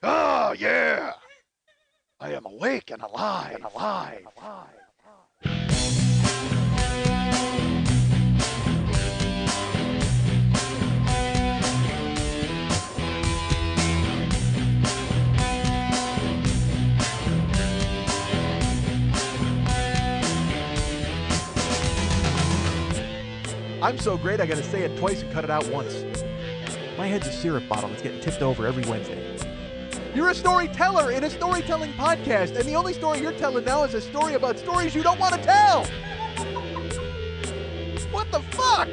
Oh, yeah. I am awake and alive. I'm so great I gotta say it twice and cut it out once. My head's a syrup bottle that's getting tipped over every Wednesday. You're a storyteller in a storytelling podcast, and the only story you're telling now is a story about stories you don't want to tell! What the fuck?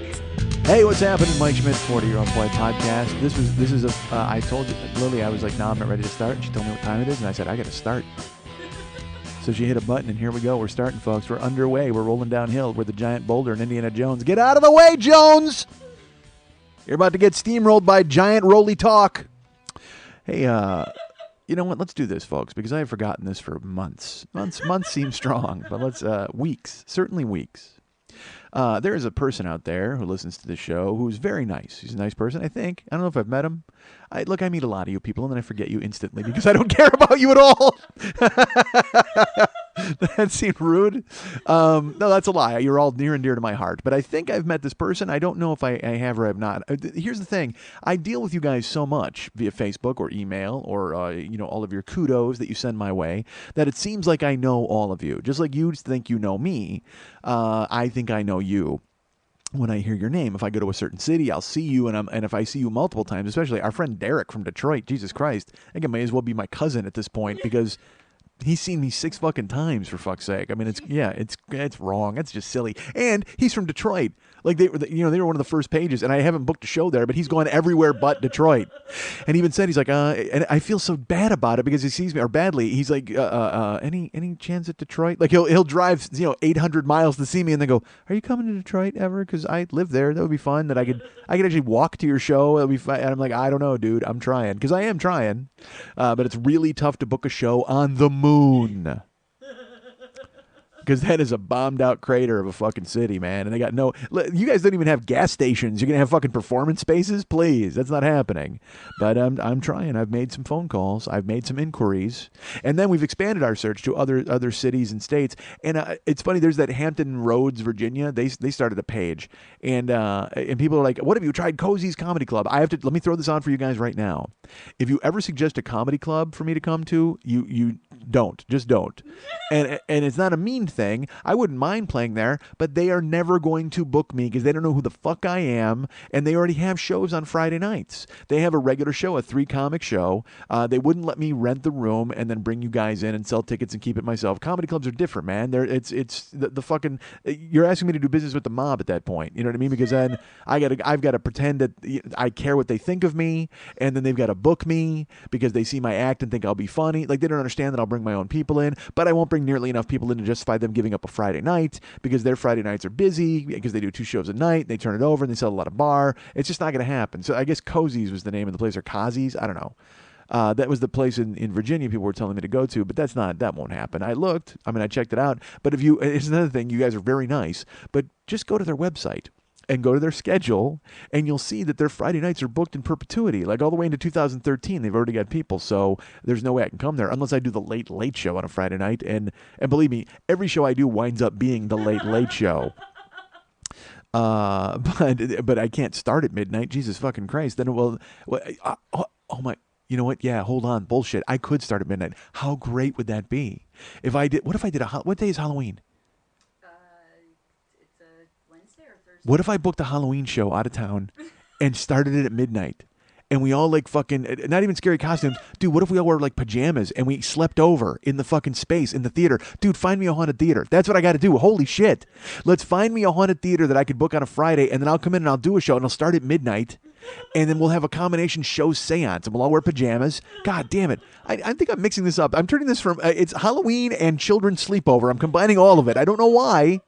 Hey, what's happening? Mike Schmidt, 40-Year-Old Boy Podcast. This is I told you, Lily, I was like, I'm not ready to start. She told me what time it is, and I said, I gotta start. So she hit a button, and here we go. We're starting, folks. We're underway. We're rolling downhill. We're the giant boulder in Indiana Jones. Get out of the way, Jones! You're about to get steamrolled by giant roly talk. Hey, you know what? Let's do this, folks, because I have forgotten this for months. Months seem strong, but let's, weeks. Certainly weeks. There is a person out there who listens to the show who's very nice. He's a nice person, I think. I don't know if I've met him. I meet a lot of you people, and then I forget you instantly because I don't care about you at all. That seemed rude. No, that's a lie. You're all near and dear to my heart. But I think I've met this person. I don't know if I have or I have not. Here's the thing. I deal with you guys so much via Facebook or email or, all of your kudos that you send my way that it seems like I know all of you. Just like you think you know me, I think I know you. When I hear your name, if I go to a certain city, I'll see you, and if I see you multiple times, especially our friend Derek from Detroit, Jesus Christ, I think it may as well be my cousin at this point because he's seen me 6 fucking times, for fuck's sake. I mean, it's wrong. It's just silly. And he's from Detroit. Like they were one of the first pages, and I haven't booked a show there, but he's gone everywhere but Detroit. And he even said, he's like, and I feel so bad about it because he sees me, or badly. He's like, any chance at Detroit? Like he'll drive 800 miles to see me, and then go, are you coming to Detroit ever? Because I live there. That would be fun. That I could actually walk to your show. That'd be fun. And I'm like, I don't know, dude. I'm trying because I am trying, but it's really tough to book a show on the moon. Because that is a bombed out crater of a fucking city, man. And they got you guys don't even have gas stations. You're going to have fucking performance spaces? Please. That's not happening. But I'm trying. I've made some phone calls. I've made some inquiries. And then we've expanded our search to other cities and states. And it's funny, there's that Hampton Roads, Virginia. They started a page. And people are like, what have you tried Cozy's Comedy Club? Let me throw this on for you guys right now. If you ever suggest a comedy club for me to come to, you don't. Just don't. And it's not a mean thing. I wouldn't mind playing there, but they are never going to book me because they don't know who the fuck I am, and they already have shows on Friday nights. They have a regular show, a 3-comic show. They wouldn't let me rent the room and then bring you guys in and sell tickets and keep it myself. Comedy clubs are different, man. It's the fucking, you're asking me to do business with the mob at that point. You know what I mean? Because then I've got to pretend that I care what they think of me, and then they've got to book me because they see my act and think I'll be funny. Like, they don't understand that I'll bring my own people in, but I won't bring nearly enough people in to justify them giving up a Friday night because their Friday nights are busy because they do 2 shows a night. They turn it over and they sell a lot of bar. It's just not going to happen. So I guess Cozy's was the name of the place, or Kazi's. I don't know. That was the place in Virginia people were telling me to go to, but that won't happen. I looked. I checked it out. But it's another thing. You guys are very nice, but just go to their website and go to their schedule, and you'll see that their Friday nights are booked in perpetuity, like all the way into 2013. They've already got people, so there's no way I can come there unless I do the late show on a Friday night. And believe me, every show I do winds up being the late show. But I can't start at midnight. Jesus fucking Christ! Then oh my. You know what? Yeah, hold on. Bullshit. I could start at midnight. How great would that be? If I did? What if I did what day is Halloween? It's a Wednesday or Thursday. What if I booked a Halloween show out of town and started it at midnight? And we all like fucking, not even scary costumes. Dude, what if we all wore like pajamas and we slept over in the fucking space in the theater? Dude, find me a haunted theater. That's what I got to do. Holy shit. Let's find me a haunted theater that I could book on a Friday, and then I'll come in and I'll do a show, and I'll start at midnight. And then we'll have a combination show seance, and we'll all wear pajamas. God damn it. I think I'm mixing this up. I'm turning this from, it's Halloween and children's sleepover. I'm combining all of it. I don't know why,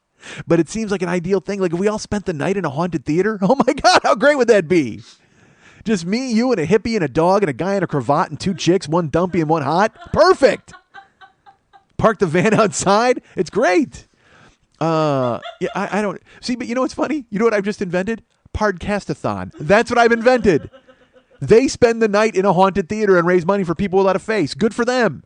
but it seems like an ideal thing. Like if we all spent the night in a haunted theater, oh my God, how great would that be? Just me, you, and a hippie, and a dog, and a guy in a cravat, and 2 chicks, one dumpy and one hot. Perfect. Park the van outside. It's great. Yeah, I don't see, but you know what's funny? You know what I've just invented? Podcastathon. That's what I've invented. They spend the night in a haunted theater and raise money for people without a face. Good for them.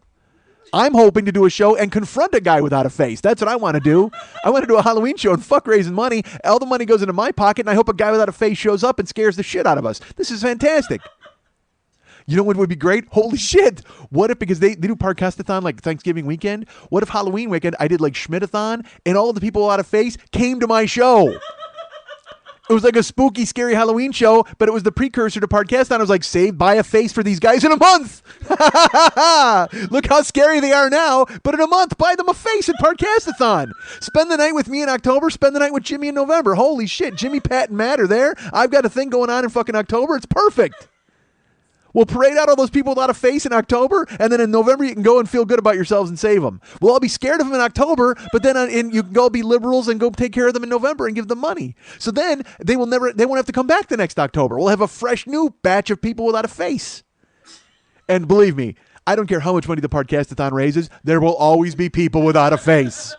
I'm hoping to do a show and confront a guy without a face. That's what I want to do. I want to do a Halloween show and fuck raising money. All the money goes into my pocket, and I hope a guy without a face shows up and scares the shit out of us. This is fantastic. You know what would be great? Holy shit. What if, because they do Podcastathon like Thanksgiving weekend, what if Halloween weekend I did like Schmidt-a-thon and all of the people without a face came to my show? It was like a spooky, scary Halloween show, but it was the precursor to Podcaston. I was like, save, buy a face for these guys in a month. Look how scary they are now, but in a month, buy them a face at Podcastathon. Spend the night with me in October, spend the night with Jimmy in November. Holy shit, Jimmy, Pat, and Matt are there. I've got a thing going on in fucking October. It's perfect. We'll parade out all those people without a face in October, and then in November you can go and feel good about yourselves and save them. We'll all be scared of them in October, but then you can go be liberals and go take care of them in November and give them money. So then they won't have to come back the next October. We'll have a fresh new batch of people without a face. And believe me, I don't care how much money the Podcastathon raises, there will always be people without a face.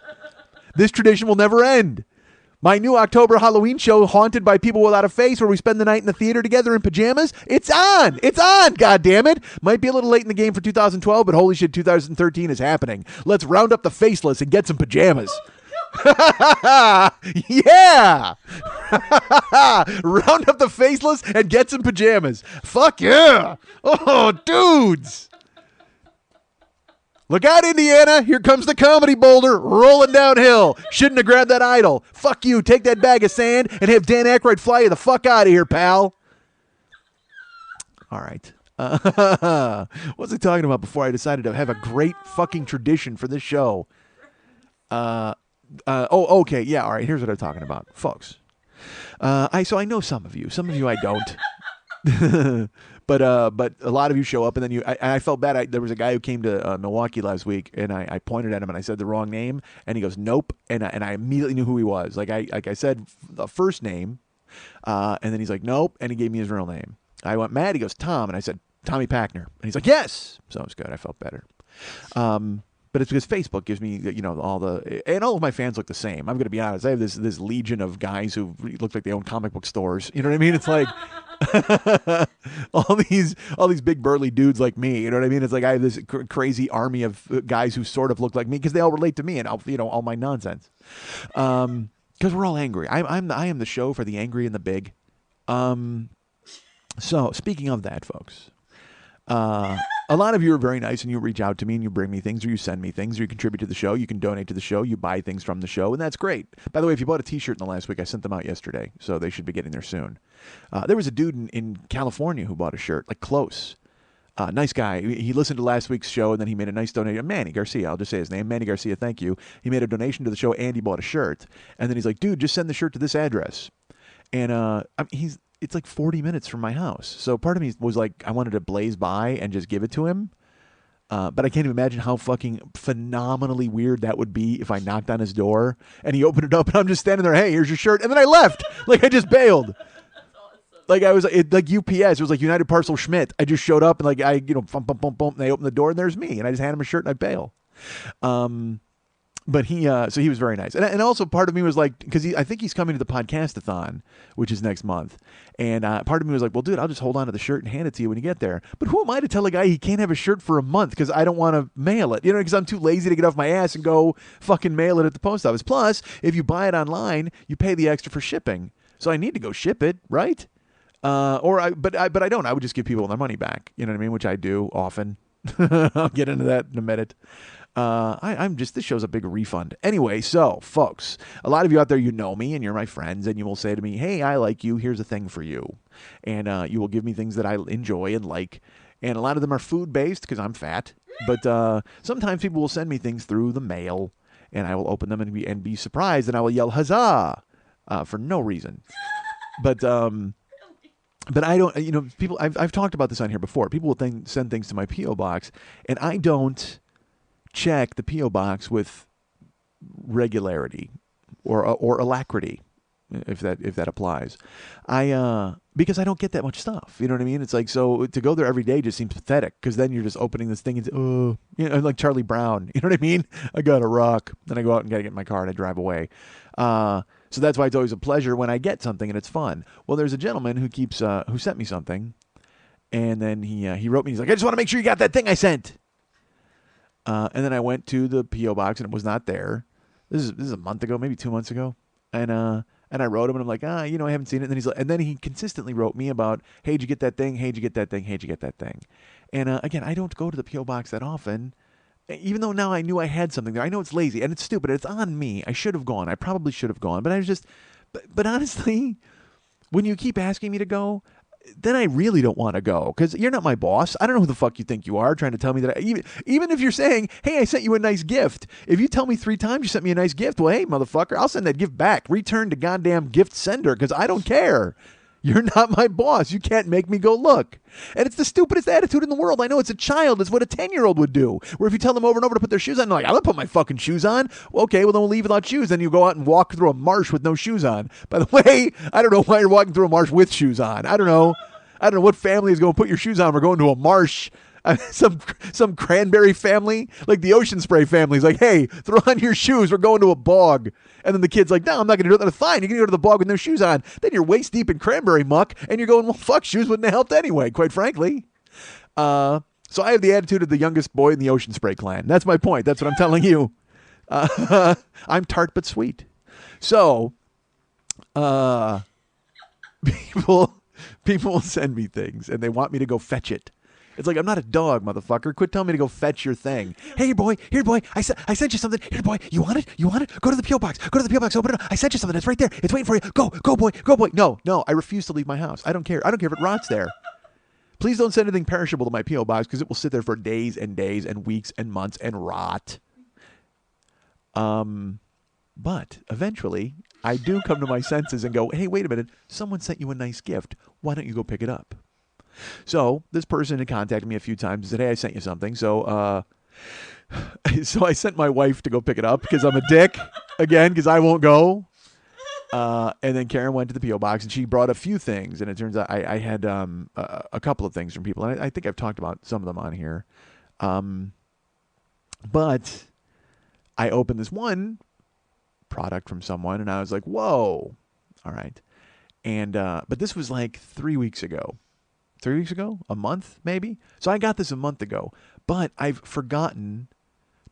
This tradition will never end. My new October Halloween show, Haunted by People Without a Face, where we spend the night in the theater together in pajamas, it's on! It's on, goddammit! Might be a little late in the game for 2012, but holy shit, 2013 is happening. Let's round up the faceless and get some pajamas. Yeah! Round up the faceless and get some pajamas. Fuck yeah! Oh, dudes! Look out, Indiana. Here comes the comedy boulder rolling downhill. Shouldn't have grabbed that idol. Fuck you. Take that bag of sand and have Dan Aykroyd fly you the fuck out of here, pal. All right. What was I talking about before I decided to have a great fucking tradition for this show? Okay. Yeah, all right. Here's what I'm talking about. Folks. So I know some of you. Some of you I don't. But a lot of you show up, and then I felt bad. There was a guy who came to Milwaukee last week, and I pointed at him and I said the wrong name, and he goes nope, and I immediately knew who he was. Like I said the first name, and then he's like nope, and he gave me his real name. I went Matt. He goes Tom, and I said Tommy Packner, and he's like yes. So it was good. I felt better. But it's because Facebook gives me, all of my fans look the same. I'm going to be honest. I have this legion of guys who look like they own comic book stores. You know what I mean? It's like all these big burly dudes like me. You know what I mean? It's like I have this crazy army of guys who sort of look like me because they all relate to me and all my nonsense. Because we're all angry. I am the show for the angry and the big. So speaking of that, folks. A lot of you are very nice and you reach out to me and you bring me things or you send me things or you contribute to the show. You can donate to the show. You buy things from the show, and that's great. By the way, if you bought a T-shirt in the last week, I sent them out yesterday, so they should be getting there soon. There was a dude in California who bought a shirt, like close. Nice guy. He listened to last week's show, and then he made a nice donation. Manny Garcia, I'll just say his name. Manny Garcia, thank you. He made a donation to the show, and he bought a shirt. And then he's like, dude, just send the shirt to this address. And it's like 40 minutes from my house. So part of me was like, I wanted to blaze by and just give it to him. But I can't even imagine how fucking phenomenally weird that would be if I knocked on his door and he opened it up and I'm just standing there, hey, here's your shirt. And then I left. Like I just bailed. Like I was like UPS. It was like United Parcel Schmidt. I just showed up and like bump, bump, bump, bump. And they opened the door and there's me. And I just hand him a shirt and I bail. But so he was very nice. And also part of me was like, because I think he's coming to the Podcastathon, which is next month. And part of me was like, well, dude, I'll just hold on to the shirt and hand it to you when you get there. But who am I to tell a guy he can't have a shirt for a month because I don't want to mail it? Because I'm too lazy to get off my ass and go fucking mail it at the post office. Plus, if you buy it online, you pay the extra for shipping. So I need to go ship it, right? But I don't. I would just give people their money back. You know what I mean? Which I do often. I'll get into that in a minute. This show's a big refund. Anyway, so, folks, a lot of you out there, you know me and you're my friends, and you will say to me, hey, I like you, here's a thing for you. And you will give me things that I enjoy and like. And a lot of them are food-based because I'm fat. But sometimes people will send me things through the mail, and I will open them and be surprised, and I will yell, huzzah, for no reason. But I don't, people, I've talked about this on here before. People will send things to my P.O. box, and I don't check the P.O. box with regularity or alacrity, if that applies. Because I don't get that much stuff. You know what I mean? It's like, so to go there every day just seems pathetic because then you're just opening this thing and like Charlie Brown. You know what I mean? I got a rock. Then I go out and get in my car and I drive away. So that's why it's always a pleasure when I get something and it's fun. Well, there's a gentleman who sent me something. And then he wrote me. He's like, I just want to make sure you got that thing I sent. And then I went to the P.O. box and it was not there. This is a month ago, maybe 2 months ago. And I wrote him and I'm like, I haven't seen it. And then he consistently wrote me about, hey, did you get that thing? Hey, did you get that thing? Hey, did you get that thing? And again, I don't go to the P.O. box that often, even though now I knew I had something there. I know it's lazy and it's stupid. It's on me. I should have gone. I probably should have gone. But I was just, but honestly, when you keep asking me to go, then I really don't want to go because you're not my boss. I don't know who the fuck you think you are trying to tell me that. Even if you're saying, hey, I sent you a nice gift. If you tell me 3 times you sent me a nice gift, well, hey, motherfucker, I'll send that gift back. Return to goddamn gift sender because I don't care. You're not my boss. You can't make me go look. And it's the stupidest attitude in the world. I know it's a child. It's what a 10-year-old would do. Where if you tell them over and over to put their shoes on, they're like, I don't put my fucking shoes on. Well, okay, well, then we'll leave without shoes. Then you go out and walk through a marsh with no shoes on. By the way, I don't know why you're walking through a marsh with shoes on. I don't know what family is going to put your shoes on. We're going to a marsh. Some cranberry family, like the Ocean Spray family, is like, hey, throw on your shoes. We're going to a bog. And then the kid's like, no, I'm not going to do that. Fine, you're going to go to the bog with no shoes on. Then you're waist deep in cranberry muck, and you're going, well, fuck, shoes wouldn't have helped anyway, quite frankly. So I have the attitude of the youngest boy in the Ocean Spray clan. That's my point. That's what I'm telling you. I'm tart but sweet. So, people will send me things, and they want me to go fetch it. It's like, I'm not a dog, motherfucker. Quit telling me to go fetch your thing. Hey, here, boy. I sent you something. Here, boy. You want it? Go to the P.O. box. Go to the P.O. box. Open it up. I sent you something. It's right there. It's waiting for you. Go, boy. No. I refuse to leave my house. I don't care. I don't care if it rots there. Please don't send anything perishable to my P.O. box because it will sit there for days and days and weeks and months and rot. But eventually, I do come to my senses and go, hey, wait a minute. Someone sent you a nice gift. Why don't you go pick it up? So this person had contacted me a few times and said, hey, I sent you something. So I sent my wife to go pick it up because I'm a dick, again, because I won't go. And then Karen went to the P.O. box and she brought a few things. And it turns out I had a couple of things from people. And I think I've talked about some of them on here. But I opened this one product from someone and I was like, whoa. All right. And but this was like 3 weeks ago. 3 weeks ago? A month, maybe? So I got this a month ago, but I've forgotten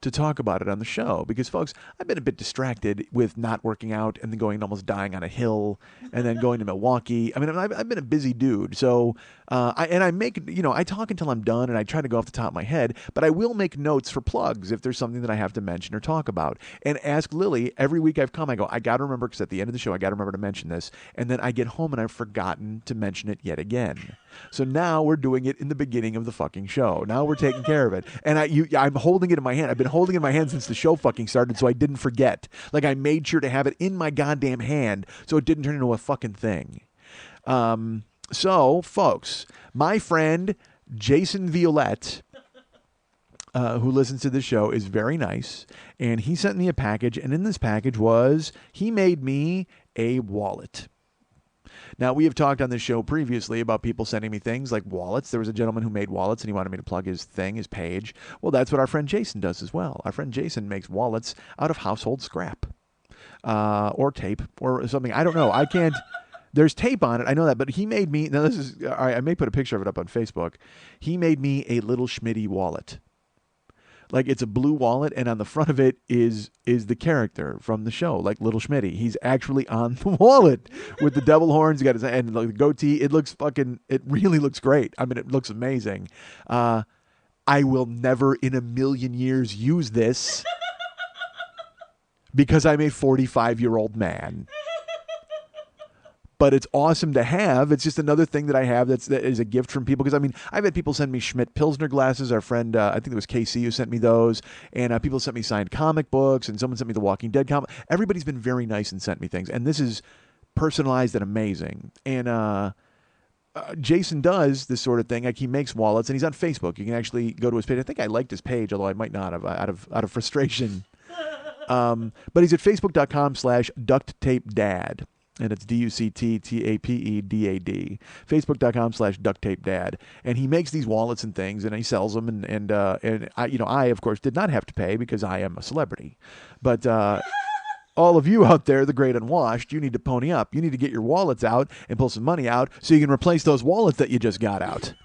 to talk about it on the show because, folks, I've been a bit distracted with not working out and then going and almost dying on a hill and then going to Milwaukee. I mean, I've been a busy dude. So I talk until I'm done and I try to go off the top of my head, but I will make notes for plugs if there's something that I have to mention or talk about. And Ask Lily, every week I've come, I go, I got to remember because at the end of the show, I got to remember to mention this. And then I get home and I've forgotten to mention it yet again. So now we're doing it in the beginning of the fucking show. Now we're taking care of it. And I'm holding it in my hand. I've been holding it in my hand since the show fucking started so I didn't forget. Like I made sure to have it in my goddamn hand so it didn't turn into a fucking thing. So, folks, my friend Jason Violette, who listens to the show, is very nice. And he sent me a package. And in this package he made me a wallet. Now, we have talked on this show previously about people sending me things like wallets. There was a gentleman who made wallets, and he wanted me to plug his page. Well, that's what our friend Jason does as well. Our friend Jason makes wallets out of household scrap or tape or something. I don't know. I can't. There's tape on it. I know that. But he made me. Now, this is. I may put a picture of it up on Facebook. He made me a little Schmitty wallet. Like it's a blue wallet, and on the front of it is the character from the show, like Little Schmitty. He's actually on the wallet with the devil horns. He got his and the goatee. It really looks great. I mean, it looks amazing. I will never in a million years use this because I'm a 45-year-old man. But it's awesome to have. It's just another thing that I have that is a gift from people. Because, I mean, I've had people send me Schmidt Pilsner glasses. Our friend, I think it was KC who sent me those. And people sent me signed comic books. And someone sent me the Walking Dead comic. Everybody's been very nice and sent me things. And this is personalized and amazing. And Jason does this sort of thing. Like he makes wallets. And he's on Facebook. You can actually go to his page. I think I liked his page, although I might not have out of frustration. But he's at facebook.com/ducttapedad. And it's DUCTTAPEDAD. Facebook.com/ducttapedad. And he makes these wallets and things, and he sells them. And I, of course, did not have to pay because I am a celebrity. But all of you out there, the great unwashed, you need to pony up. You need to get your wallets out and pull some money out so you can replace those wallets that you just got out.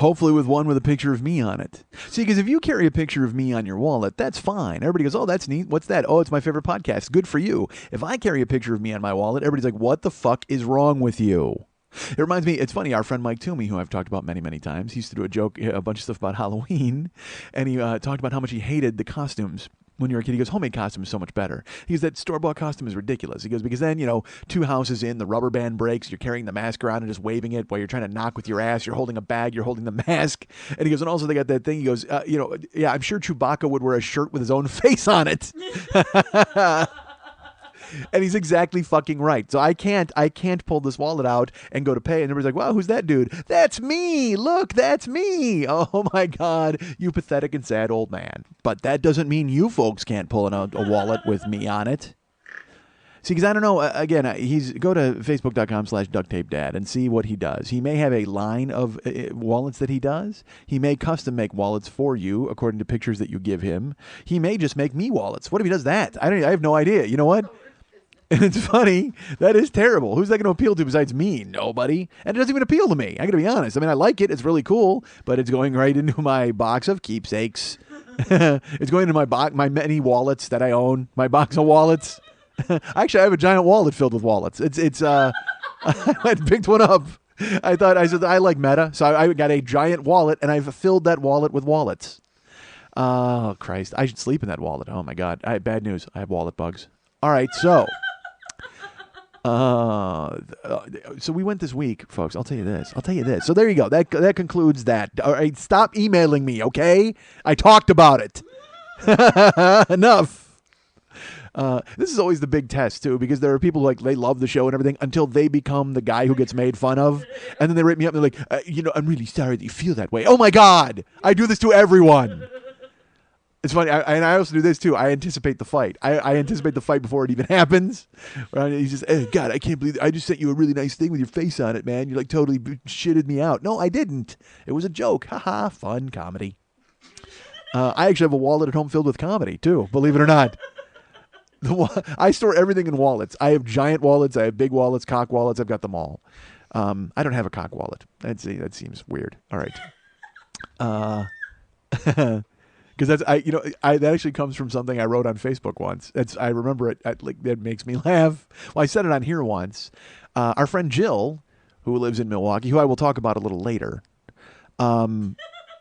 Hopefully with one with a picture of me on it. See, because if you carry a picture of me on your wallet, that's fine. Everybody goes, oh, that's neat. What's that? Oh, it's my favorite podcast. Good for you. If I carry a picture of me on my wallet, everybody's like, what the fuck is wrong with you? It reminds me, it's funny, our friend Mike Toomey, who I've talked about many, many times, he used to do a bunch of stuff about Halloween, and he talked about how much he hated the costumes. When you're a kid, he goes, homemade costume is so much better. He goes, that store-bought costume is ridiculous. He goes, because then, 2 houses in, the rubber band breaks, you're carrying the mask around and just waving it while you're trying to knock with your ass, you're holding a bag, you're holding the mask. And he goes, and also they got that thing, he goes, yeah, I'm sure Chewbacca would wear a shirt with his own face on it. And he's exactly fucking right. So I can't pull this wallet out and go to pay. And everybody's like, wow, who's that dude? That's me. Look, that's me. Oh my God, you pathetic and sad old man. But that doesn't mean you folks can't pull out a wallet with me on it. See, because I don't know, again, go to facebook.com/ducktapedad and see what he does. He may have a line of wallets that he does. He may custom make wallets for you according to pictures that you give him. He may just make me wallets. What if he does that? I have no idea. You know what? And it's funny. That is terrible. Who's that going to appeal to besides me? Nobody. And it doesn't even appeal to me. I got to be honest. I mean, I like it. It's really cool, but it's going right into my box of keepsakes. It's going into my many wallets that I own. My box of wallets. Actually, I have a giant wallet filled with wallets. I picked one up. I said I like meta, so I got a giant wallet, and I've filled that wallet with wallets. Oh Christ! I should sleep in that wallet. Oh my God! Bad news. I have wallet bugs. All right, so. So we went this week, folks. I'll tell you this. So there you go. That concludes that. All right, stop emailing me, okay? I talked about it. Enough. This is always the big test too, because there are people like they love the show and everything until they become the guy who gets made fun of, and then they rip me up and they're like, I'm really sorry that you feel that way. Oh my God, I do this to everyone. It's funny, and I also do this too. I anticipate the fight. I anticipate the fight before it even happens. He's just, God, I can't believe I just sent you a really nice thing with your face on it, man. You like totally shitted me out. No, I didn't. It was a joke. Haha, fun comedy. I actually have a wallet at home filled with comedy too, believe it or not. I store everything in wallets. I have giant wallets. I have big wallets, cock wallets. I've got them all. I don't have a cock wallet. That seems weird. All right. Because that actually comes from something I wrote on Facebook once. I remember it. That makes me laugh. Well, I said it on here once. Our friend Jill, who lives in Milwaukee, who I will talk about a little later. But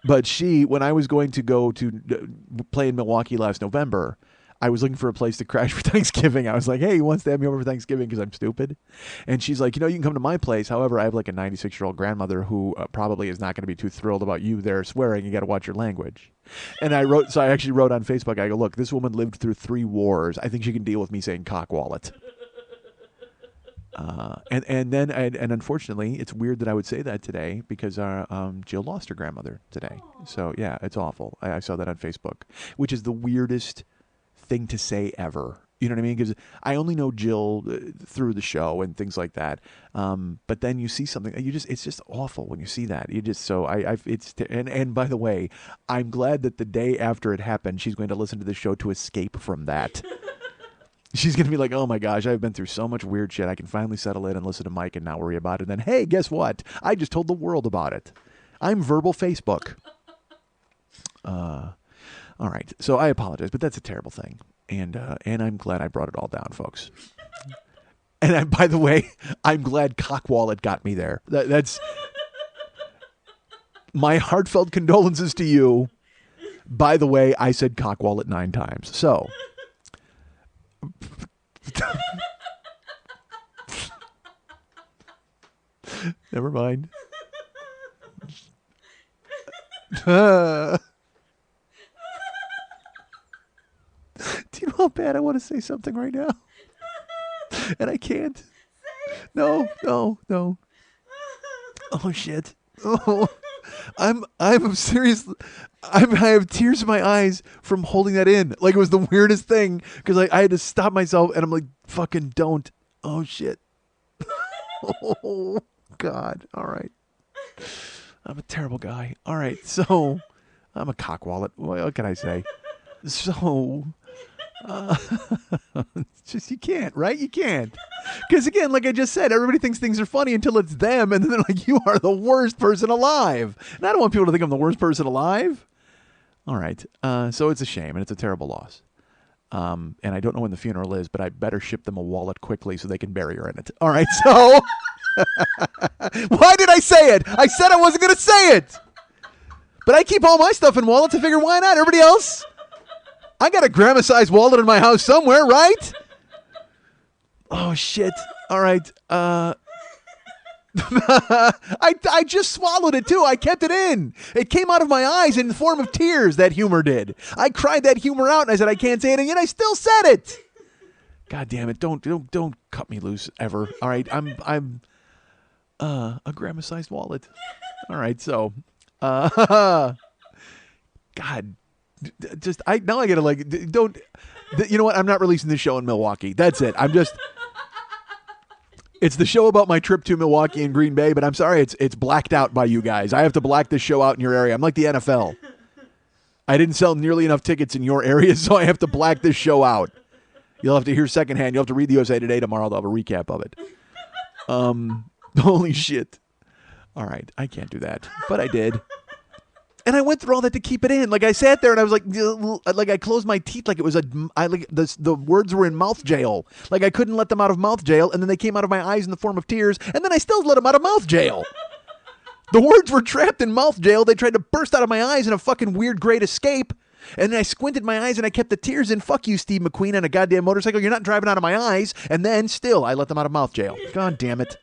when I was going to go to play in Milwaukee last November, I was looking for a place to crash for Thanksgiving. I was like, hey, he wants to have me over for Thanksgiving because I'm stupid. And she's like, you can come to my place. However, I have like a 96-year-old grandmother who probably is not going to be too thrilled about you there swearing. You got to watch your language. And I actually wrote on Facebook, I go, look, this woman lived through 3 wars. I think she can deal with me saying cock wallet. And unfortunately, it's weird that I would say that today because Jill lost her grandmother today. So yeah, it's awful. I saw that on Facebook, which is the weirdest thing to say ever. You know what I mean? Because I only know Jill through the show and things like that. But then you see something, it's just awful when you see that. And by the way, I'm glad that the day after it happened, she's going to listen to the show to escape from that. She's going to be like, oh my gosh, I've been through so much weird shit. I can finally settle in and listen to Mike and not worry about it. And then, hey, guess what? I just told the world about it. I'm verbal Facebook. All right, so I apologize, but that's a terrible thing, and I'm glad I brought it all down, folks. And by the way, I'm glad Cock Wallet got me there. That's my heartfelt condolences to you. By the way, I said Cock Wallet 9 times, so never mind. Do you know how bad I want to say something right now? And I can't. No. Oh shit. Oh, I'm serious. I have tears in my eyes from holding that in. Like it was the weirdest thing because I had to stop myself and I'm like, fucking don't. Oh shit. Oh God. All right. I'm a terrible guy. All right. So I'm a cock wallet. What can I say? So It's just you can't, right? You can't. Because again, like I just said, everybody thinks things are funny until it's them, and then they're like, you are the worst person alive. And I don't want people to think I'm the worst person alive. All right. So it's a shame, and it's a terrible loss. And I don't know when the funeral is, but I better ship them a wallet quickly so they can bury her in it. All right, so why did I say it? I said I wasn't going to say it. But I keep all my stuff in wallets. I figure, why not? Everybody else? I got a grandma-sized wallet in my house somewhere, right? Oh, shit. All right. I just swallowed it, too. I kept it in. It came out of my eyes in the form of tears, that humor did. I cried that humor out, and I said, I can't say it, and yet I still said it. God damn it. Don't cut me loose ever. All right. I'm a grandma-sized wallet. All right, so... God, just now I gotta don't. You know what? I'm not releasing this show in Milwaukee. That's it. It's the show about my trip to Milwaukee and Green Bay, but I'm sorry, it's blacked out by you guys. I have to black this show out in your area. I'm like the NFL. I didn't sell nearly enough tickets in your area, so I have to black this show out. You'll have to hear secondhand. You'll have to read the USA Today tomorrow. They'll have a recap of it. Holy shit. All right, I can't do that, but I did. And I went through all that to keep it in. Like I sat there and I was like I closed my teeth like it was the words were in mouth jail. Like I couldn't let them out of mouth jail, and then they came out of my eyes in the form of tears, and then I still let them out of mouth jail. The words were trapped in mouth jail. They tried to burst out of my eyes in a fucking weird great escape. And then I squinted my eyes and I kept the tears in. Fuck you, Steve McQueen, on a goddamn motorcycle. You're not driving out of my eyes. And then still I let them out of mouth jail. God damn it.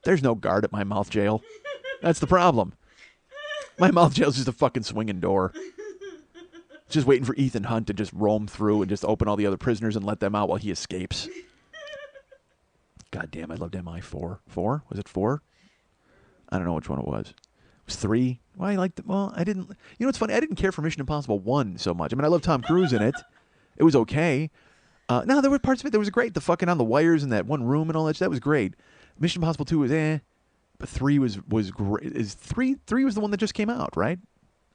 There's no guard at my mouth jail. That's the problem. My mouth jail's just a fucking swinging door. Just waiting for Ethan Hunt to just roam through and just open all the other prisoners and let them out while he escapes. God damn, I loved MI4. 4? Was it 4? I don't know which one it was. It was 3? Well, I liked it. Well, I didn't. You know what's funny? I didn't care for Mission Impossible 1 so much. I mean, I love Tom Cruise in it. It was okay. No, there were parts of it that was great. The fucking on the wires in that one room and all that. That was great. Mission Impossible 2 was but 3 was great. Is 3 was the one that just came out, right?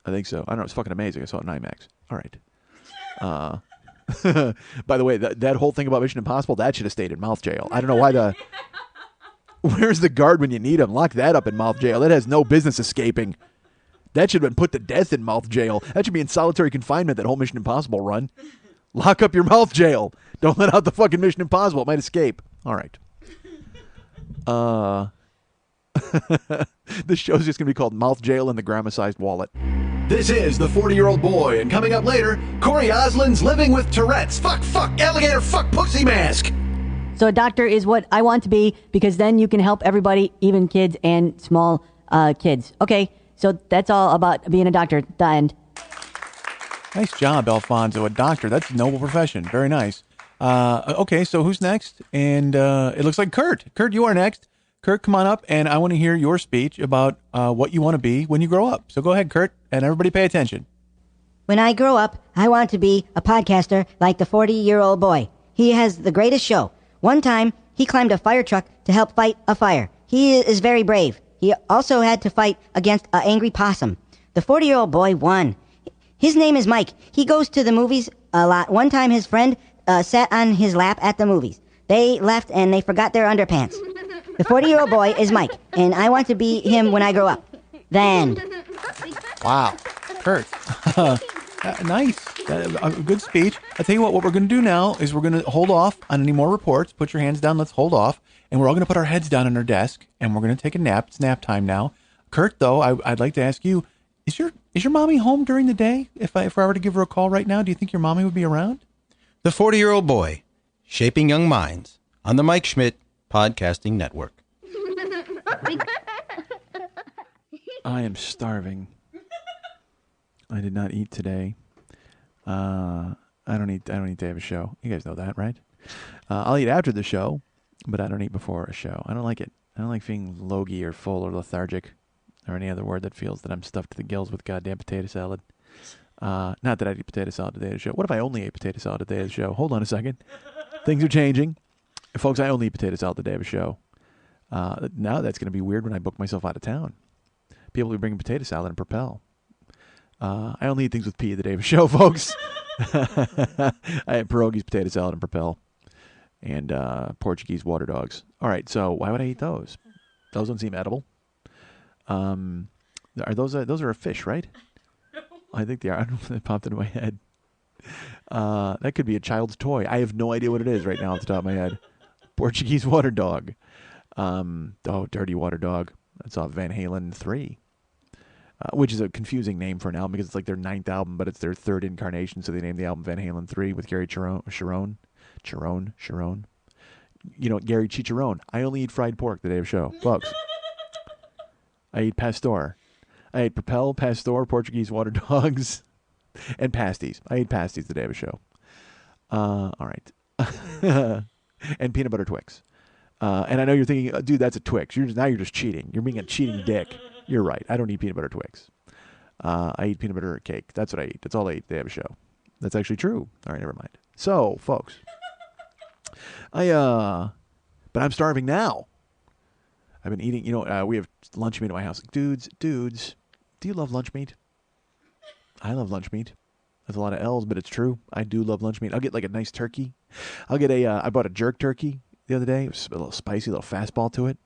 I think so. I don't know. It's fucking amazing. I saw it in IMAX. All right. By the way, that whole thing about Mission Impossible, that should have stayed in mouth jail. I don't know why Where's the guard when you need him? Lock that up in mouth jail. That has no business escaping. That should have been put to death in mouth jail. That should be in solitary confinement, that whole Mission Impossible run. Lock up your mouth jail. Don't let out the fucking Mission Impossible. It might escape. All right. This show's just going to be called Mouth Jail and the Grandma-Sized Wallet. This is The 40-Year-Old Boy, and coming up later, Corey Osland's living with Tourette's. Fuck, alligator, fuck, pussy mask. So a doctor is what I want to be, because then you can help everybody, even kids and small kids. Okay, so that's all about being a doctor. The end. Nice job, Alfonso. A doctor. That's a noble profession. Very nice. Okay, so who's next? And it looks like Kurt. Kurt, you are next. Kurt, come on up, and I want to hear your speech about what you want to be when you grow up. So go ahead, Kurt, and everybody pay attention. When I grow up, I want to be a podcaster like the 40-year-old boy. He has the greatest show. One time, he climbed a fire truck to help fight a fire. He is very brave. He also had to fight against an angry possum. The 40-year-old boy won. His name is Mike. He goes to the movies a lot. One time, his friend sat on his lap at the movies. They left and they forgot their underpants. The 40-year-old boy is Mike, and I want to be him when I grow up. The end. Wow. Kurt. Nice. A good speech. I'll tell you what we're going to do now is we're going to hold off on any more reports. Put your hands down. Let's hold off. And we're all going to put our heads down on our desk, and we're going to take a nap. It's nap time now. Kurt, though, I'd like to ask you, is your mommy home during the day? If I were to give her a call right now, do you think your mommy would be around? The 40-Year-Old Boy, Shaping Young Minds, on the Mike Schmidt Podcasting Network. I am starving. I did not eat today. I don't eat to have a show. You guys know that, right? I'll eat after the show, but I don't eat before a show. I don't like it. I don't like being logy or full or lethargic or any other word that feels that I'm stuffed to the gills with goddamn potato salad. Not that I'd eat potato salad today at the show. What if I only ate potato salad today at the show? Hold on a second. Things are changing. Folks, I only eat potato salad the day of a show. Now that's going to be weird when I book myself out of town. People will be bringing potato salad and Propel. I only eat things with pea the day of a show, folks. I had pierogies, potato salad, and Propel, and Portuguese water dogs. All right, so why would I eat those? Those don't seem edible. Are those are a fish, right? I think they are. I don't know if they popped into my head. That could be a child's toy. I have no idea what it is right now off the top of my head. Portuguese water dog. Dirty water dog. That's off Van Halen 3. Which is a confusing name for an album because it's like their 9th album, but it's their 3rd incarnation, so they named the album Van Halen 3 with Gary Cherone. You know, Gary Chicharron. I only eat fried pork the day of show. Folks. I eat pastor. I ate Propel, pastor, Portuguese water dogs, and pasties. I ate pasties the day of a show. All right. And peanut butter Twix. And I know you're thinking, dude, that's a Twix. Now you're just cheating. You're being a cheating dick. You're right. I don't eat peanut butter Twix. I eat peanut butter cake. That's what I eat. That's all I eat. They have a show. That's actually true. All right, never mind. So, folks, but I'm starving now. I've been eating, we have lunch meat at my house. Dudes, do you love lunch meat? I love lunch meat. There's a lot of L's, but it's true. I do love lunch meat. I'll get like a nice turkey. I'll get I bought a jerk turkey the other day. It was a little spicy, a little fastball to it.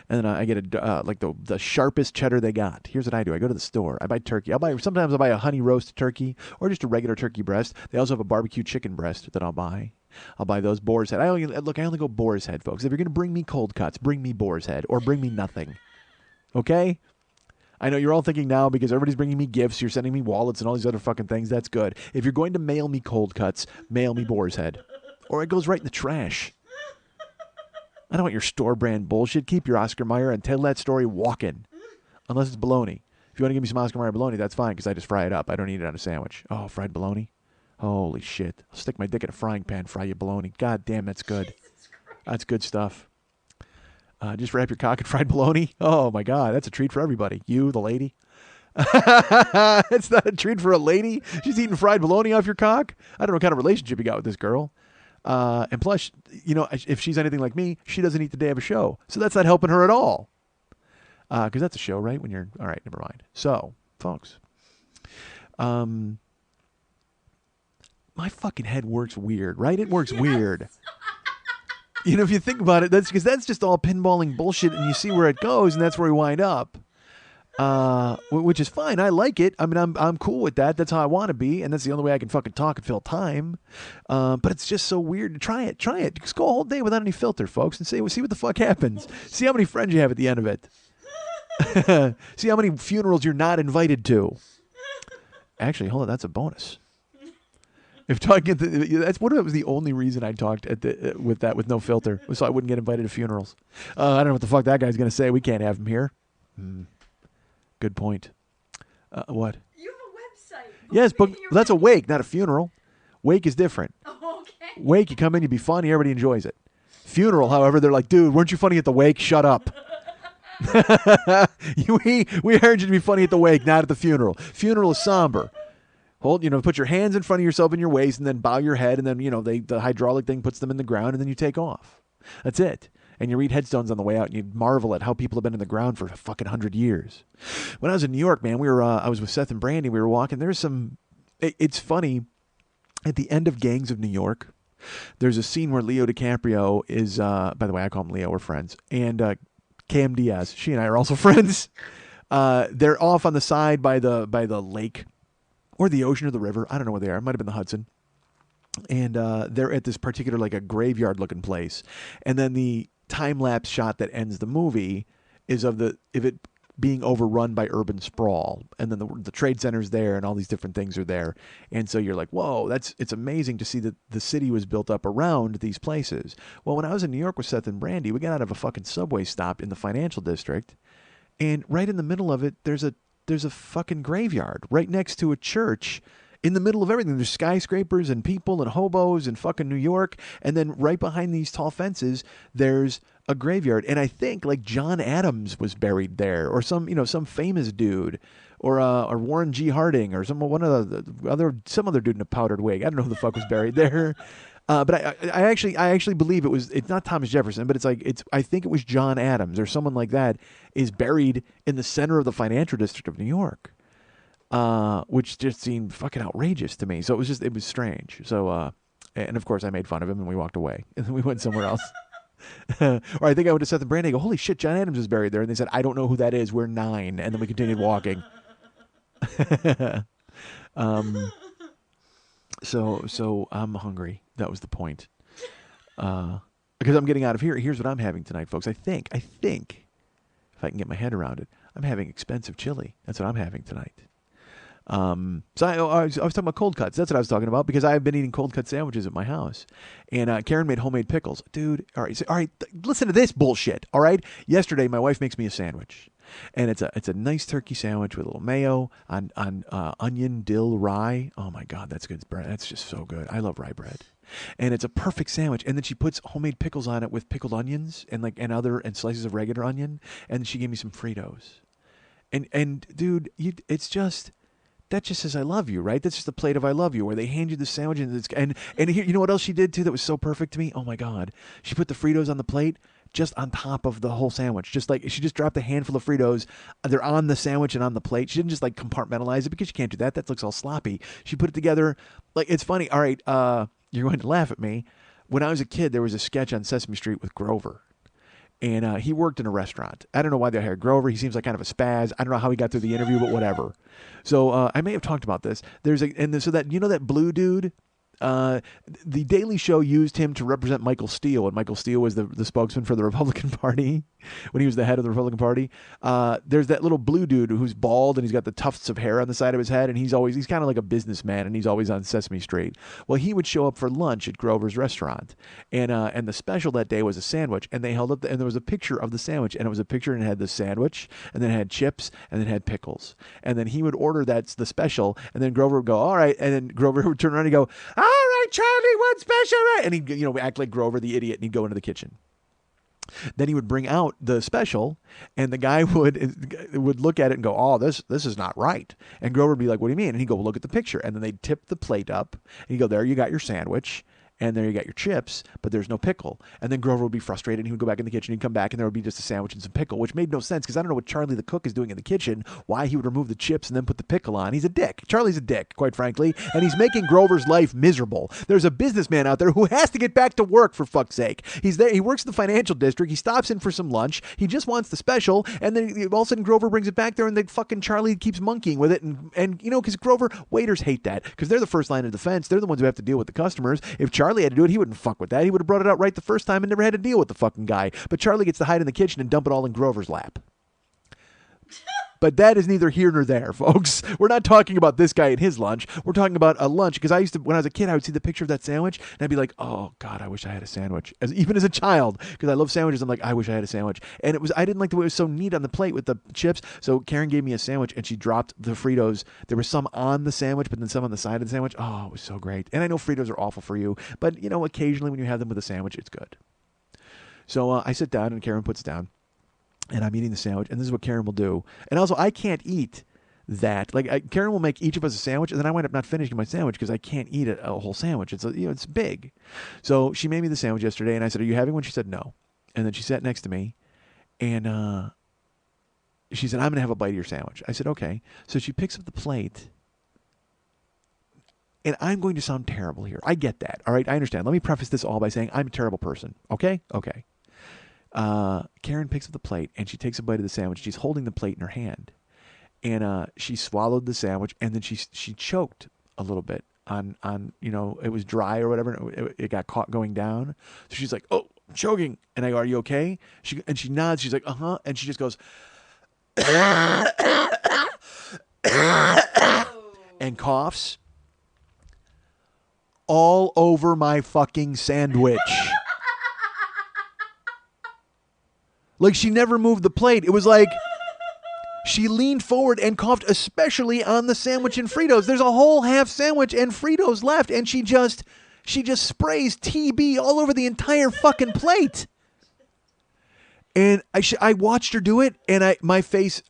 And then I get like the sharpest cheddar they got. Here's what I do. I go to the store. I buy turkey. Sometimes I'll buy a honey roast turkey or just a regular turkey breast. They also have a barbecue chicken breast that I'll buy. I'll buy those boar's head. I only go boar's head, folks. If you're going to bring me cold cuts, bring me boar's head or bring me nothing. Okay? I know you're all thinking now because everybody's bringing me gifts. You're sending me wallets and all these other fucking things. That's good. If you're going to mail me cold cuts, mail me boar's head. Or it goes right in the trash. I don't want your store brand bullshit. Keep your Oscar Mayer and tell that story walking. Unless it's bologna. If you want to give me some Oscar Mayer bologna, that's fine because I just fry it up. I don't eat it on a sandwich. Oh, fried bologna? Holy shit. I'll stick my dick in a frying pan, fry you bologna. God damn, that's good. That's good stuff. Just wrap your cock in fried bologna. Oh, my God. That's a treat for everybody. You, the lady. It's not a treat for a lady. She's eating fried bologna off your cock. I don't know what kind of relationship you got with this girl. And plus, if she's anything like me, she doesn't eat the day of a show. So that's not helping her at all. Because that's a show, right? All right, never mind. So, folks, my fucking head works weird, right? It works weird. If you think about it, that's just all pinballing bullshit, and you see where it goes, and that's where we wind up. Which is fine. I like it. I mean, I'm cool with that. That's how I want to be, and that's the only way I can fucking talk and fill time. But it's just so weird. Try it. Just go a whole day without any filter, folks, and see what the fuck happens. See how many friends you have at the end of it. See how many funerals you're not invited to. Actually, hold on, that's a bonus. If talking, that's what was the only reason I talked with no filter, so I wouldn't get invited to funerals. I don't know what the fuck that guy's gonna say. We can't have him here. Good point. What? You have a website. Yes, but that's a wake, not a funeral. Wake is different. Oh, okay. Wake, you come in, you be funny, everybody enjoys it. Funeral, however, they're like, dude, weren't you funny at the wake? Shut up. we heard you to be funny at the wake, not at the funeral. Funeral is somber. Put your hands in front of yourself in your waist and then bow your head, and then, the hydraulic thing puts them in the ground, and then you take off. That's it. And you read headstones on the way out, and you marvel at how people have been in the ground for fucking 100 years. When I was in New York, man, I was with Seth and Brandy. We were walking. It's funny. At the end of Gangs of New York, there's a scene where Leo DiCaprio is, by the way, I call him Leo, we're friends, and Cam Diaz, she and I are also friends. They're off on the side by the lake or the ocean or the river. I don't know where they are. It might have been the Hudson. And they're at this particular, like a graveyard-looking place. And then the time-lapse shot that ends the movie is of it being overrun by urban sprawl. And then the trade center's there and all these different things are there. And so you're like, whoa, it's amazing to see that the city was built up around these places. Well, when I was in New York with Seth and Brandy, we got out of a fucking subway stop in the financial district. And right in the middle of it, there's a fucking graveyard right next to a church. In the middle of everything, there's skyscrapers and people and hobos and fucking New York. And then right behind these tall fences, there's a graveyard. And I think like John Adams was buried there, or some famous dude, or Warren G. Harding, or some other dude in a powdered wig. I don't know who the fuck was buried there. But I actually believe it's not Thomas Jefferson, but I think it was John Adams or someone like that is buried in the center of the financial district of New York. which just seemed fucking outrageous to me. So it was strange. So, and of course I made fun of him and we walked away and then we went somewhere else. Or I think I went to Seth and Brandy. I go, holy shit, John Adams is buried there. And they said, I don't know who that is. We're 9. And then we continued walking. So I'm hungry. That was the point. Because I'm getting out of here. Here's what I'm having tonight, folks. I think, if I can get my head around it, I'm having expensive chili. That's what I'm having tonight. So I was talking about cold cuts. That's what I was talking about because I've been eating cold cut sandwiches at my house. And Karen made homemade pickles. Dude, all right, listen to this bullshit, all right? Yesterday, my wife makes me a sandwich. And it's a nice turkey sandwich with a little mayo on onion, dill, rye. Oh, my God, that's good bread. That's just so good. I love rye bread. And it's a perfect sandwich. And then she puts homemade pickles on it with pickled onions and slices of regular onion. And she gave me some Fritos. And dude, it's just... That just says I love you, right? That's just a plate of I love you, where they hand you the sandwich and here, you know what else she did too that was so perfect to me? Oh my God, she put the Fritos on the plate just on top of the whole sandwich, just like she just dropped a handful of Fritos. They're on the sandwich and on the plate. She didn't just like compartmentalize it because you can't do that. That looks all sloppy. She put it together like it's funny. All right, you're going to laugh at me. When I was a kid, there was a sketch on Sesame Street with Grover. And he worked in a restaurant. I don't know why they hired Grover. He seems like kind of a spaz. I don't know how he got through the interview, but whatever. So I may have talked about this. So that you know that blue dude. The Daily Show used him to represent Michael Steele, and Michael Steele was the spokesman for the Republican Party when he was the head of the Republican Party. There's that little blue dude who's bald and he's got the tufts of hair on the side of his head, and he's kind of like a businessman, and he's always on Sesame Street. Well, he would show up for lunch at Grover's restaurant, and the special that day was a sandwich, and they held up and there was a picture of the sandwich, and it was a picture and it had the sandwich, and then it had chips, and then it had pickles, and then he would order the special, and then Grover would go, all right, and then Grover would turn around and go, all right, Charlie, what special? And he'd act like Grover the idiot, and he'd go into the kitchen. Then he would bring out the special, and the guy would look at it and go, oh, this is not right. And Grover would be like, what do you mean? And he'd go, well, look at the picture. And then they'd tip the plate up, and he'd go, there you got your sandwich, and there you got your chips, but there's no pickle. And then Grover would be frustrated, and he would go back in the kitchen, he'd come back, and there would be just a sandwich and some pickle, which made no sense, because I don't know what Charlie the cook is doing in the kitchen, why he would remove the chips and then put the pickle on. He's a dick. Charlie's a dick, quite frankly, and he's making Grover's life miserable. There's a businessman out there who has to get back to work, for fuck's sake. He's there, he works in the financial district, he stops in for some lunch, he just wants the special, and then all of a sudden Grover brings it back there, and then fucking Charlie keeps monkeying with it, and because Grover, waiters hate that, because they're the first line of defense, they're the ones who have to deal with the customers. If Charlie had to do it, he wouldn't fuck with that. He would have brought it out right the first time and never had to deal with the fucking guy. But Charlie gets to hide in the kitchen and dump it all in Grover's lap. But that is neither here nor there, folks. We're not talking about this guy and his lunch. We're talking about a lunch. Because when I was a kid, I would see the picture of that sandwich, and I'd be like, oh, God, I wish I had a sandwich. Even as a child, because I love sandwiches, I'm like, I wish I had a sandwich. And I didn't like the way it was so neat on the plate with the chips. So Karen gave me a sandwich, and she dropped the Fritos. There was some on the sandwich, but then some on the side of the sandwich. Oh, it was so great. And I know Fritos are awful for you, but, occasionally when you have them with a sandwich, it's good. So I sit down, and Karen puts down. And I'm eating the sandwich, and this is what Karen will do. And also, I can't eat that. Like, Karen will make each of us a sandwich, and then I wind up not finishing my sandwich because I can't eat a whole sandwich. It's big. So she made me the sandwich yesterday, and I said, are you having one? She said, no. And then she sat next to me, and she said, I'm going to have a bite of your sandwich. I said, okay. So she picks up the plate, and I'm going to sound terrible here. I get that, all right? I understand. Let me preface this all by saying I'm a terrible person, okay? Okay. Karen picks up the plate, and she takes a bite of the sandwich. She's holding the plate in her hand, and she swallowed the sandwich, and then she choked a little bit on it was dry or whatever, and it got caught going down. So she's like, oh, I'm choking. And I go, are you okay? She nods. She's like, uh-huh. And she just goes and coughs all over my fucking sandwich. Like, she never moved the plate. It was like she leaned forward and coughed, especially on the sandwich and Fritos. There's a whole half sandwich and Fritos left, and she just sprays TB all over the entire fucking plate. And I watched her do it, and my face,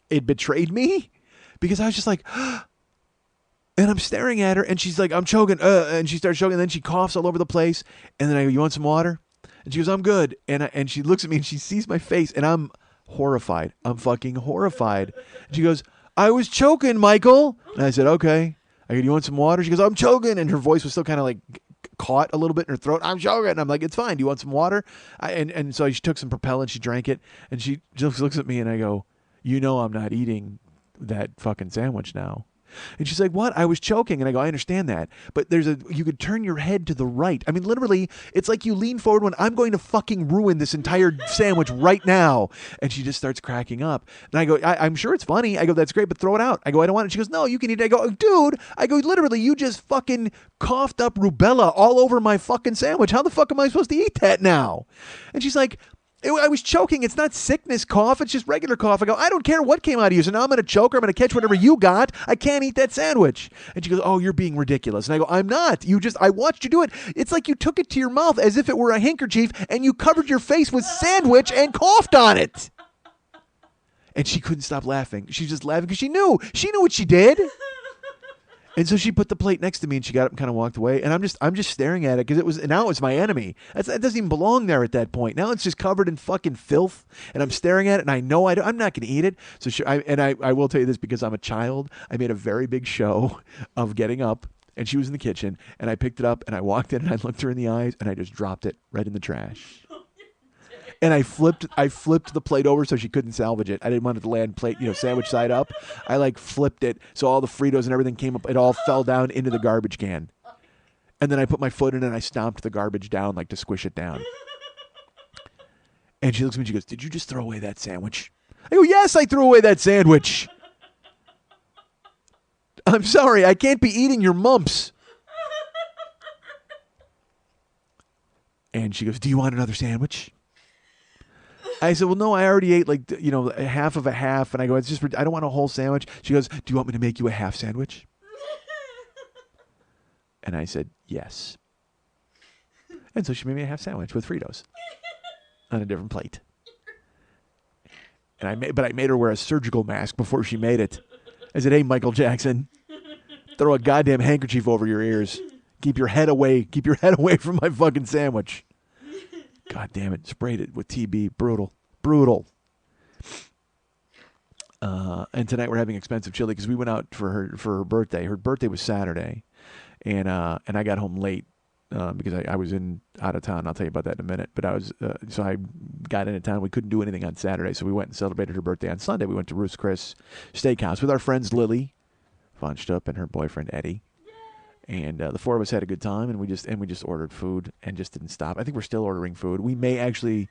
it betrayed me, because I was just like, and I'm staring at her, and she's like, I'm choking, and she starts choking, and then she coughs all over the place, and then I go, you want some water? And she goes, I'm good. And she looks at me, and she sees my face, and I'm horrified. I'm fucking horrified. And she goes, I was choking, Michael. And I said, okay. I go, do you want some water? She goes, I'm choking. And her voice was still kind of like caught a little bit in her throat. I'm choking. And I'm like, it's fine. Do you want some water? And so she took some Propellant. She drank it. And she just looks at me and I go, you know I'm not eating that fucking sandwich now. And she's like, what? I was choking. And I go, I understand that. But you could turn your head to the right. I mean, literally, it's like you lean forward when I'm going to fucking ruin this entire sandwich right now. And she just starts cracking up. And I go, I'm sure it's funny. I go, that's great, but throw it out. I go, I don't want it. She goes, no, you can eat it. I go, dude. I go, literally, you just fucking coughed up rubella all over my fucking sandwich. How the fuck am I supposed to eat that now? And she's like, I was choking. It's not sickness cough. It's just regular cough. I go, I don't care what came out of you. So now I'm going to choke or I'm going to catch whatever you got. I can't eat that sandwich. And she goes, oh, you're being ridiculous. And I go, I'm not. I watched you do it. It's like you took it to your mouth as if it were a handkerchief and you covered your face with sandwich and coughed on it. And she couldn't stop laughing. She's just laughing because she knew what she did. And so she put the plate next to me and she got up and kind of walked away. And I'm just staring at it because now it's my enemy. That doesn't even belong there at that point. Now it's just covered in fucking filth. And I'm staring at it and I know I'm not going to eat it. So I will tell you this because I'm a child. I made a very big show of getting up and she was in the kitchen and I picked it up and I walked in and I looked her in the eyes and I just dropped it right in the trash. And I flipped the plate over so she couldn't salvage it. I didn't want it to land sandwich side up. I like flipped it so all the Fritos and everything came up. It all fell down into the garbage can. And then I put my foot in it and I stomped the garbage down like to squish it down. And she looks at me and she goes, did you just throw away that sandwich? I go, yes, I threw away that sandwich. I'm sorry, I can't be eating your mumps. And she goes, do you want another sandwich? I said, well, no, I already ate a half of a half. And I go, I don't want a whole sandwich. She goes, do you want me to make you a half sandwich? And I said, yes. And so she made me a half sandwich with Fritos on a different plate. And I made her wear a surgical mask before she made it. I said, hey, Michael Jackson, throw a goddamn handkerchief over your ears. Keep your head away from my fucking sandwich. God damn it. Sprayed it with TB. Brutal. And tonight we're having expensive chili because we went out for her birthday. Her birthday was Saturday. And I got home late because I was out of town. I'll tell you about that in a minute. But so I got into town. We couldn't do anything on Saturday. So we went and celebrated her birthday on Sunday. We went to Ruth's Chris Steakhouse with our friends Lily Von Stupp and her boyfriend Eddie. And the four of us had a good time, and we just ordered food and just didn't stop. I think we're still ordering food. We may actually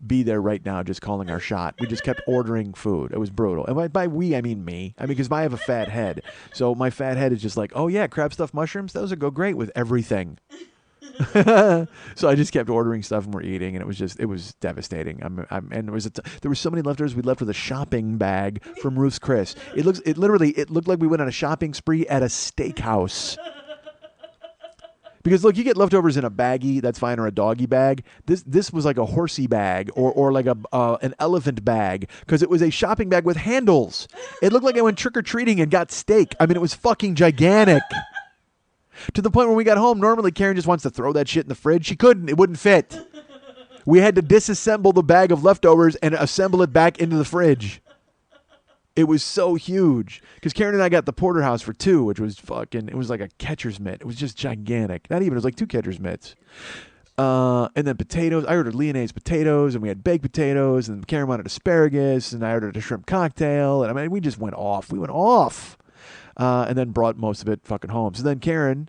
be there right now just calling our shot. We just kept ordering food. It was brutal. And by we, I mean me. I mean, because I have a fat head. So my fat head is just like, oh, yeah, crab stuffed mushrooms, those would go great with everything. So I just kept ordering stuff and we're eating, and it was devastating. And there was so many leftovers. We left with a shopping bag from Ruth's Chris. It looked like we went on a shopping spree at a steakhouse. Because look, you get leftovers in a baggie, that's fine, or a doggy bag. This was like a horsey bag or like an elephant bag, because it was a shopping bag with handles. It looked like I went trick or treating and got steak. I mean, it was fucking gigantic. To the point when we got home, normally Karen just wants to throw that shit in the fridge. She couldn't. It wouldn't fit. We had to disassemble the bag of leftovers and assemble it back into the fridge. It was so huge. Because Karen and I got the porterhouse for two, which was it was like a catcher's mitt. It was just gigantic. Not even, it was like two catcher's mitts. And then potatoes. I ordered Leonese potatoes, and we had baked potatoes, and Karen wanted asparagus, and I ordered a shrimp cocktail. And I mean, we just went off. We went off. And then brought most of it fucking home. So then Karen,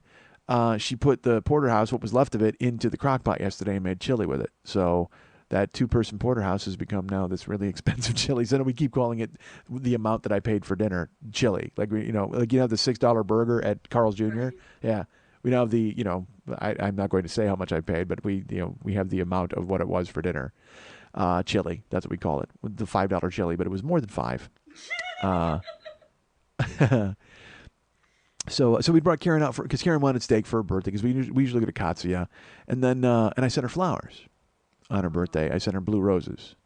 she put the porterhouse, what was left of it, into the crock pot yesterday and made chili with it. So that 2-person porterhouse has become now this really expensive chili. So we keep calling it the amount that I paid for dinner chili. Like the $6 burger at Carl's Jr. Yeah. We now have the, I'm not going to say how much I paid, but we have the amount of what it was for dinner. Chili, that's what we call it. The $5 chili, but it was more than $5. So we brought Karen out because Karen wanted steak for her birthday, because we usually go to Katsuya, and then and I sent her flowers on her birthday. I sent her blue roses,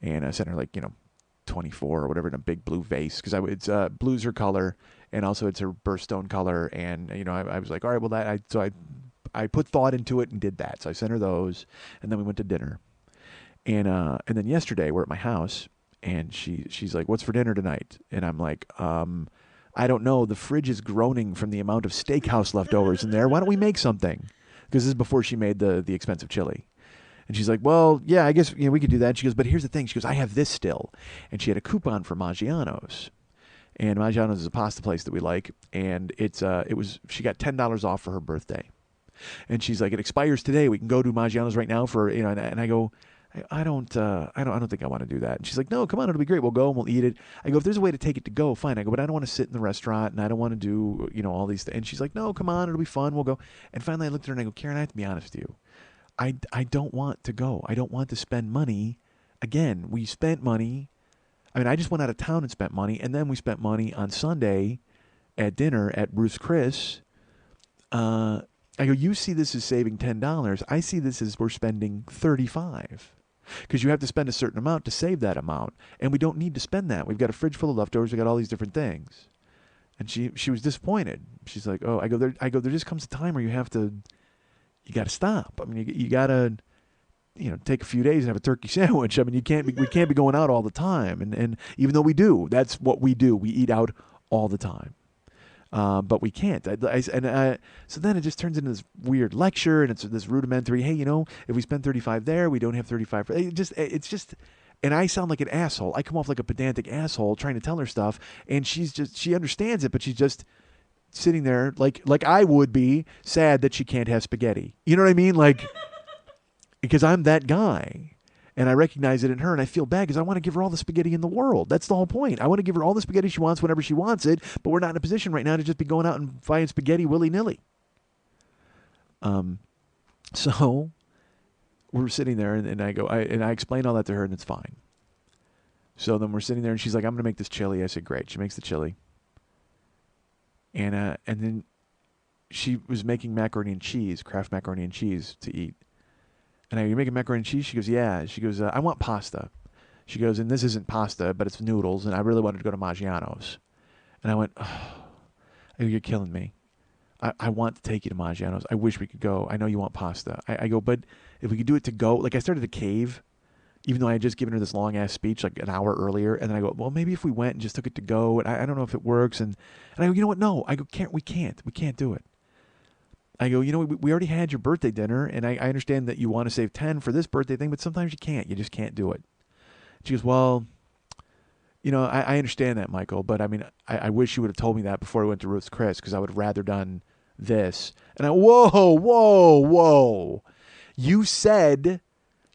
and I sent her 24 or whatever in a big blue vase, because it's blue's her color, and also it's her birthstone color, and I was like, all right, well I put thought into it and did that, so I sent her those, and then we went to dinner, and then yesterday we're at my house. And she's like, "What's for dinner tonight?" And I'm like, I don't know. The fridge is groaning from the amount of steakhouse leftovers in there. Why don't we make something? Because this is before she made the expensive chili. And she's like, well, yeah, I guess we could do that. She goes, but here's the thing. She goes, I have this still. And she had a coupon for Maggiano's. And Maggiano's is a pasta place that we like. And she got $10 off for her birthday. And she's like, it expires today. We can go to Maggiano's right now for, and I go, I don't think I want to do that. And she's like, no, come on, it'll be great. We'll go and we'll eat it. I go, if there's a way to take it to go, fine. I go, but I don't want to sit in the restaurant and I don't want to do, all these things. And she's like, no, come on, it'll be fun. We'll go. And finally I looked at her and I go, Karen, I have to be honest with you. I don't want to go. I don't want to spend money. Again, we spent money. I mean, I just went out of town and spent money. And then we spent money on Sunday at dinner at Ruth's Chris. I go, you see this as saving $10. I see this as we're spending $35. Because you have to spend a certain amount to save that amount. And we don't need to spend that. We've got a fridge full of leftovers. We've got all these different things. And she was disappointed. She's like, oh, I go, there just comes a time where you got to stop. I mean, you got to, take a few days and have a turkey sandwich. I mean, we can't be going out all the time. And even though we do, that's what we do. We eat out all the time. But we can't. So then it just turns into this weird lecture, and it's this rudimentary. Hey, if we spend $35 there, we don't have $35. It's just, and I sound like an asshole. I come off like a pedantic asshole trying to tell her stuff, and she understands it, but she's just sitting there like I would be sad that she can't have spaghetti. You know what I mean? Like, because I'm that guy. And I recognize it in her, and I feel bad because I want to give her all the spaghetti in the world. That's the whole point. I want to give her all the spaghetti she wants whenever she wants it, but we're not in a position right now to just be going out and buying spaghetti willy-nilly. So we're sitting there, and I explain all that to her, and it's fine. So then we're sitting there, and she's like, I'm going to make this chili. I said, great. She makes the chili. And then she was making macaroni and cheese, Kraft macaroni and cheese to eat. And I go, you're making macaroni and cheese? She goes, yeah. She goes, I want pasta. She goes, and this isn't pasta, but it's noodles, and I really wanted to go to Maggiano's. And I went, oh, I go, you're killing me. I want to take you to Maggiano's. I wish we could go. I know you want pasta. I go, but if we could do it to go, like I started to cave, even though I had just given her this long-ass speech like an hour earlier. And then I go, well, maybe if we went and just took it to go, and I don't know if it works. And I go, you know what? No. I go, we can't do it. I go, we already had your birthday dinner, and I understand that you want to save 10 for this birthday thing, but sometimes you can't. You just can't do it. She goes, well, I understand that, Michael, but I mean, I wish you would have told me that before I went to Ruth's Chris, because I would have rather done this. And whoa. You said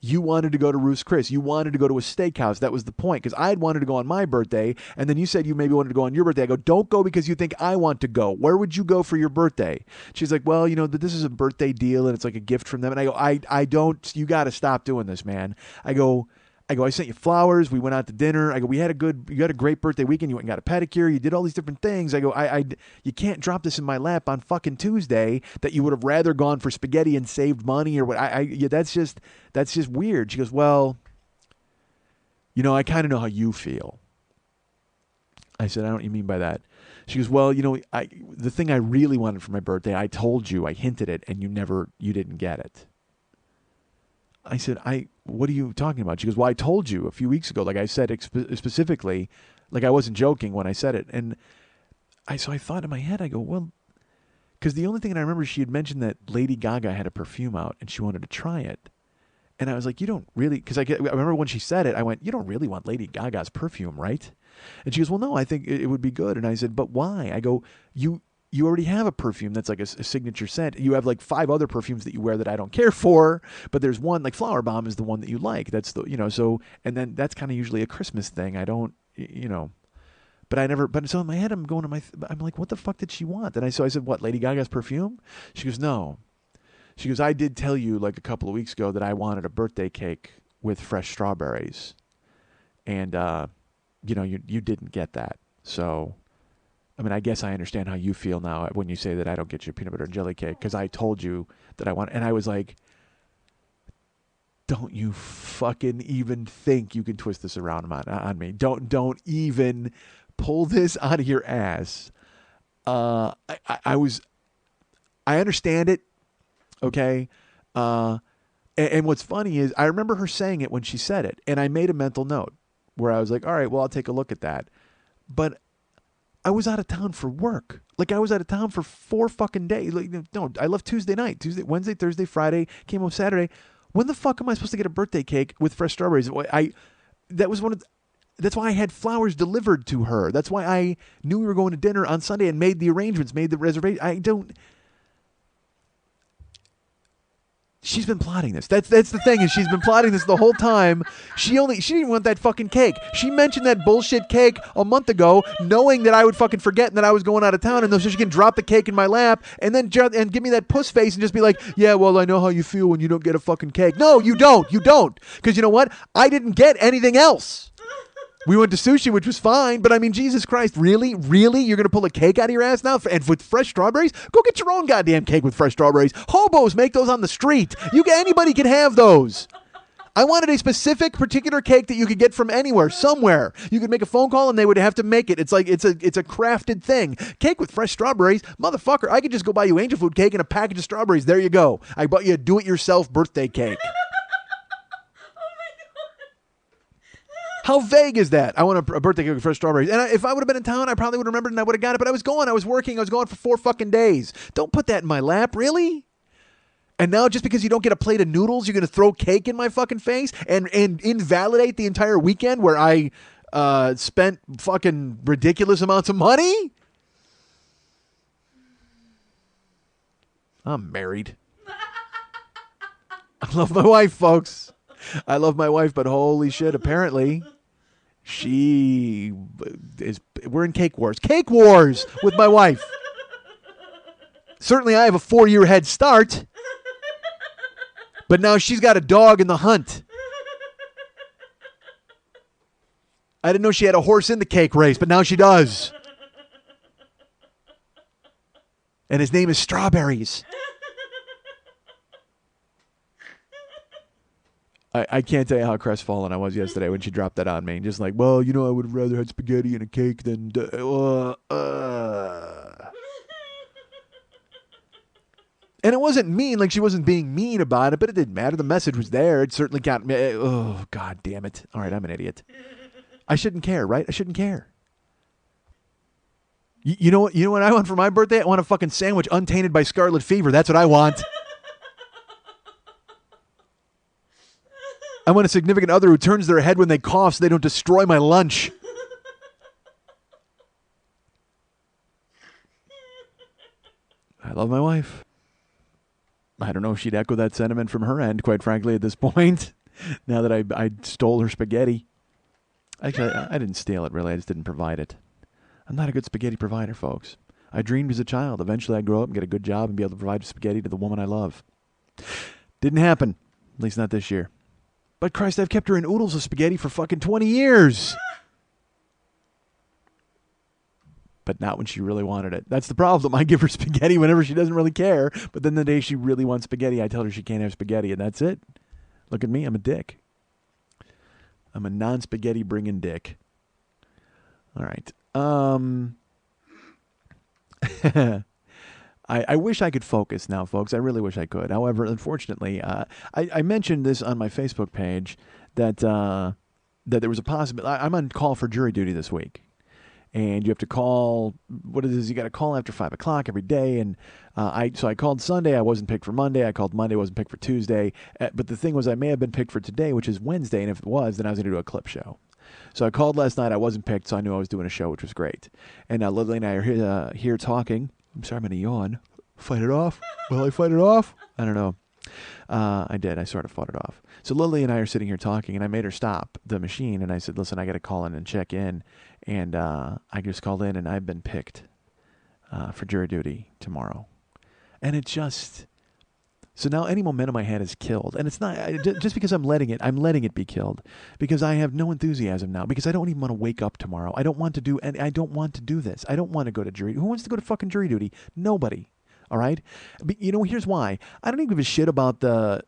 you wanted to go to Ruth's Chris. You wanted to go to a steakhouse. That was the point, because I had wanted to go on my birthday, and then you said you maybe wanted to go on your birthday. I go, don't go because you think I want to go. Where would you go for your birthday? She's like, well, this is a birthday deal, and it's like a gift from them. And I go, I don't, you got to stop doing this, man. I go, I sent you flowers. We went out to dinner. I go, you had a great birthday weekend. You went and got a pedicure. You did all these different things. I go, you can't drop this in my lap on fucking Tuesday that you would have rather gone for spaghetti and saved money or what. That's just weird. She goes, well, I kind of know how you feel. I said, I don't know what you mean by that. She goes, well, the thing I really wanted for my birthday, I told you, I hinted it, and you didn't get it. I said, what are you talking about? She goes, well, I told you a few weeks ago, like I said specifically, like I wasn't joking when I said it. And so I thought in my head, I go, well, because the only thing, and I remember she had mentioned that Lady Gaga had a perfume out and she wanted to try it. And I was like, you don't really, because I remember when she said it, I went, you don't really want Lady Gaga's perfume, right? And she goes, well, no, I think it would be good. And I said, but why? I go, you already have a perfume that's like a signature scent. You have like 5 other perfumes that you wear that I don't care for, but there's one, like Flower Bomb is the one that you like. That's the, so, and then that's kind of usually a Christmas thing. I don't, but so in my head, I'm like, what the fuck did she want? And so I said, what, Lady Gaga's perfume? She goes, no. She goes, I did tell you like a couple of weeks ago that I wanted a birthday cake with fresh strawberries. And, you didn't get that. So, I mean, I guess I understand how you feel now when you say that I don't get you a peanut butter and jelly cake, because I told you that I want, and I was like, don't you fucking even think you can twist this around on me. Don't even pull this out of your ass. I understand it. Okay. And what's funny is I remember her saying it when she said it, and I made a mental note. where I was like, all right, well, I'll take a look at that. But I was out of town for work. Like, I was out of town for 4 fucking days. Like, no, I left Tuesday night. Tuesday, Wednesday, Thursday, Friday. Came home Saturday. When the fuck am I supposed to get a birthday cake with fresh strawberries? That's why I had flowers delivered to her. That's why I knew we were going to dinner on Sunday and made the arrangements, made the reservation. She's been plotting this. That's the thing, is she's been plotting this the whole time. She didn't want that fucking cake. She mentioned that bullshit cake a month ago, knowing that I would fucking forget and that I was going out of town, and so she can drop the cake in my lap and then and give me that puss face and just be like, yeah, well, I know how you feel when you don't get a fucking cake. No, you don't. You don't. Because you know what? I didn't get anything else. We went to sushi, which was fine, but I mean, Jesus Christ, really? Really? You're going to pull a cake out of your ass now? And with fresh strawberries? Go get your own goddamn cake with fresh strawberries. Hobos make those on the street. Anybody can have those. I wanted a specific, particular cake that you could get from anywhere, somewhere. You could make a phone call and they would have to make it. It's like, it's a crafted thing. Cake with fresh strawberries? Motherfucker, I could just go buy you angel food cake and a package of strawberries. There you go. I bought you a do-it-yourself birthday cake. How vague is that? I want a birthday cake with fresh strawberries. And if I would have been in town, I probably would have remembered and I would have got it. But I was gone. I was working. I was gone for 4 fucking days. Don't put that in my lap. Really? And now just because you don't get a plate of noodles, you're going to throw cake in my fucking face and invalidate the entire weekend where I spent fucking ridiculous amounts of money? I'm married. I love my wife, folks. I love my wife, but holy shit, apparently we're in cake wars. Cake wars with my wife. Certainly I have a 4-year head start, but now she's got a dog in the hunt. I didn't know she had a horse in the cake race, but now she does. And his name is Strawberries. I can't tell you how crestfallen I was yesterday when she dropped that on me. Just like, well, I would have rather had spaghetti and a cake than... And it wasn't mean, like she wasn't being mean about it, but it didn't matter. The message was there. It certainly got me. Oh, God damn it. All right, I'm an idiot. I shouldn't care, right? I shouldn't care. You know what I want for my birthday? I want a fucking sandwich untainted by scarlet fever. That's what I want. I want a significant other who turns their head when they cough so they don't destroy my lunch. I love my wife. I don't know if she'd echo that sentiment from her end, quite frankly, at this point, now that I stole her spaghetti. Actually, I didn't steal it, really. I just didn't provide it. I'm not a good spaghetti provider, folks. I dreamed as a child. Eventually, I'd grow up and get a good job and be able to provide spaghetti to the woman I love. Didn't happen. At least not this year. But Christ, I've kept her in oodles of spaghetti for fucking 20 years. But not when she really wanted it. That's the problem. I give her spaghetti whenever she doesn't really care. But then the day she really wants spaghetti, I tell her she can't have spaghetti, and that's it. Look at me. I'm a dick. I'm a non-spaghetti bringing dick. All right. I wish I could focus now, folks. I really wish I could. However, unfortunately, I mentioned this on my Facebook page that there was a possibility. I'm on call for jury duty this week. And you have to call, what it is, you got to call after 5 o'clock every day. And so I called Sunday. I wasn't picked for Monday. I called Monday. I wasn't picked for Tuesday. But the thing was, I may have been picked for today, which is Wednesday. And if it was, then I was going to do a clip show. So I called last night. I wasn't picked, so I knew I was doing a show, which was great. And now Lily and I are here talking. I'm sorry, I'm going to yawn. Fight it off? Will I fight it off? I don't know. I did. I sort of fought it off. So Lily and I are sitting here talking, and I made her stop the machine, and I said, listen, I got to call in and check in. And I just called in, and I've been picked for jury duty tomorrow. And it just... So now any momentum I had is killed. And it's not... just because I'm letting it be killed. Because I have no enthusiasm now. Because I don't even want to wake up tomorrow. I don't want to do this. I don't want to go to jury... Who wants to go to fucking jury duty? Nobody. All right? But, here's why. I don't even give a shit about the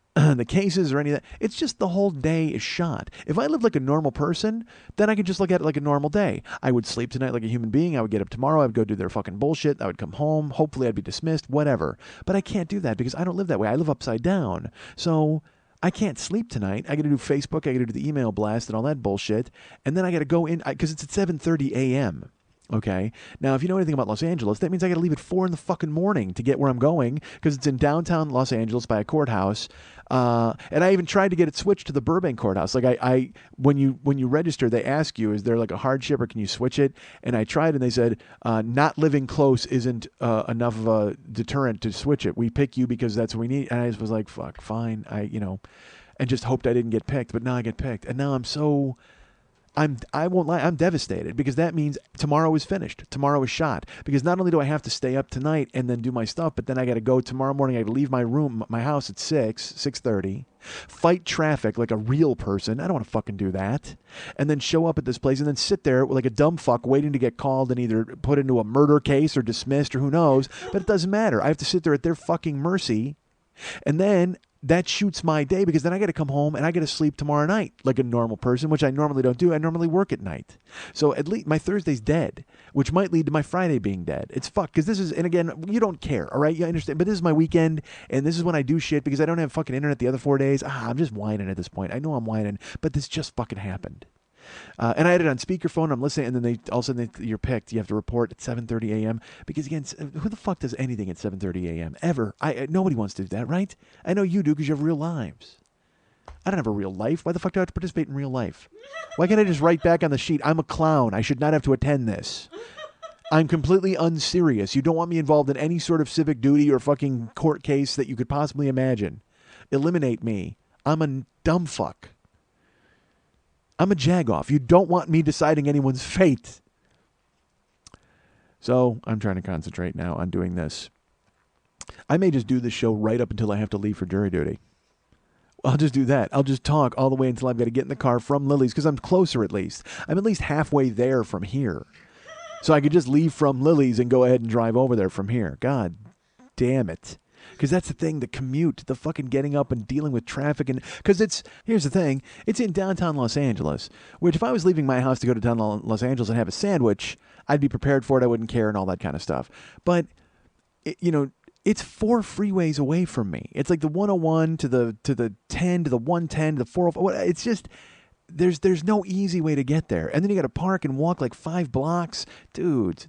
cases or any of that. It's just the whole day is shot. If I lived like a normal person, then I could just look at it like a normal day. I would sleep tonight like a human being. I would get up tomorrow. I would go do their fucking bullshit. I would come home. Hopefully I'd be dismissed. Whatever. But I can't do that because I don't live that way. I live upside down. So I can't sleep tonight. I got to do Facebook. I got to do the email blast and all that bullshit. And then I got to go in because it's at 7:30 a.m. Okay. Now, if you know anything about Los Angeles, that means I got to leave at 4 in the fucking morning to get where I'm going because it's in downtown Los Angeles by a courthouse. And I even tried to get it switched to the Burbank courthouse. Like I when you register, they ask you, is there like a hardship or can you switch it? And I tried, and they said not living close isn't enough of a deterrent to switch it. We pick you because that's what we need. And I just was like, fuck, fine. And just hoped I didn't get picked. But now I get picked, and now I won't lie, I'm devastated because that means tomorrow is finished. Tomorrow is shot. Because not only do I have to stay up tonight and then do my stuff, but then I got to go tomorrow morning. I got to leave my house at 6:30, fight traffic like a real person. I don't want to fucking do that. And then show up at this place and then sit there like a dumb fuck waiting to get called and either put into a murder case or dismissed or who knows. But it doesn't matter. I have to sit there at their fucking mercy. And then that shoots my day because then I got to come home and I got to sleep tomorrow night like a normal person, which I normally don't do. I normally work at night. So at least my Thursday's dead, which might lead to my Friday being dead. It's fucked because this is, and again, you don't care, all right? You understand? But this is my weekend and this is when I do shit because I don't have fucking internet the other 4 days. I'm just whining at this point. I know I'm whining, but this just fucking happened. And I had it on speakerphone. I'm listening, and then all of a sudden you're picked. You have to report at 7:30 a.m. Because again, who the fuck does anything at 7:30 a.m. ever? Nobody wants to do that, right? I know you do because you have real lives. I don't have a real life. Why the fuck do I have to participate in real life? Why can't I just write back on the sheet? I'm a clown. I should not have to attend this. I'm completely unserious. You don't want me involved in any sort of civic duty or fucking court case that you could possibly imagine. Eliminate me. I'm a dumb fuck. I'm a jagoff. You don't want me deciding anyone's fate. So I'm trying to concentrate now on doing this. I may just do this show right up until I have to leave for jury duty. I'll just do that. I'll just talk all the way until I've got to get in the car from Lily's because I'm closer at least. I'm at least halfway there from here. So I could just leave from Lily's and go ahead and drive over there from here. God damn it. Because that's the thing, the commute, the fucking getting up and dealing with traffic. And because here's the thing, it's in downtown Los Angeles, which if I was leaving my house to go to downtown Los Angeles and have a sandwich, I'd be prepared for it. I wouldn't care and all that kind of stuff. But, it's 4 freeways away from me. It's like the 101 to the 10 to the 110 to the 405. It's just... There's no easy way to get there. And then you got to park and walk like 5 blocks. Dudes,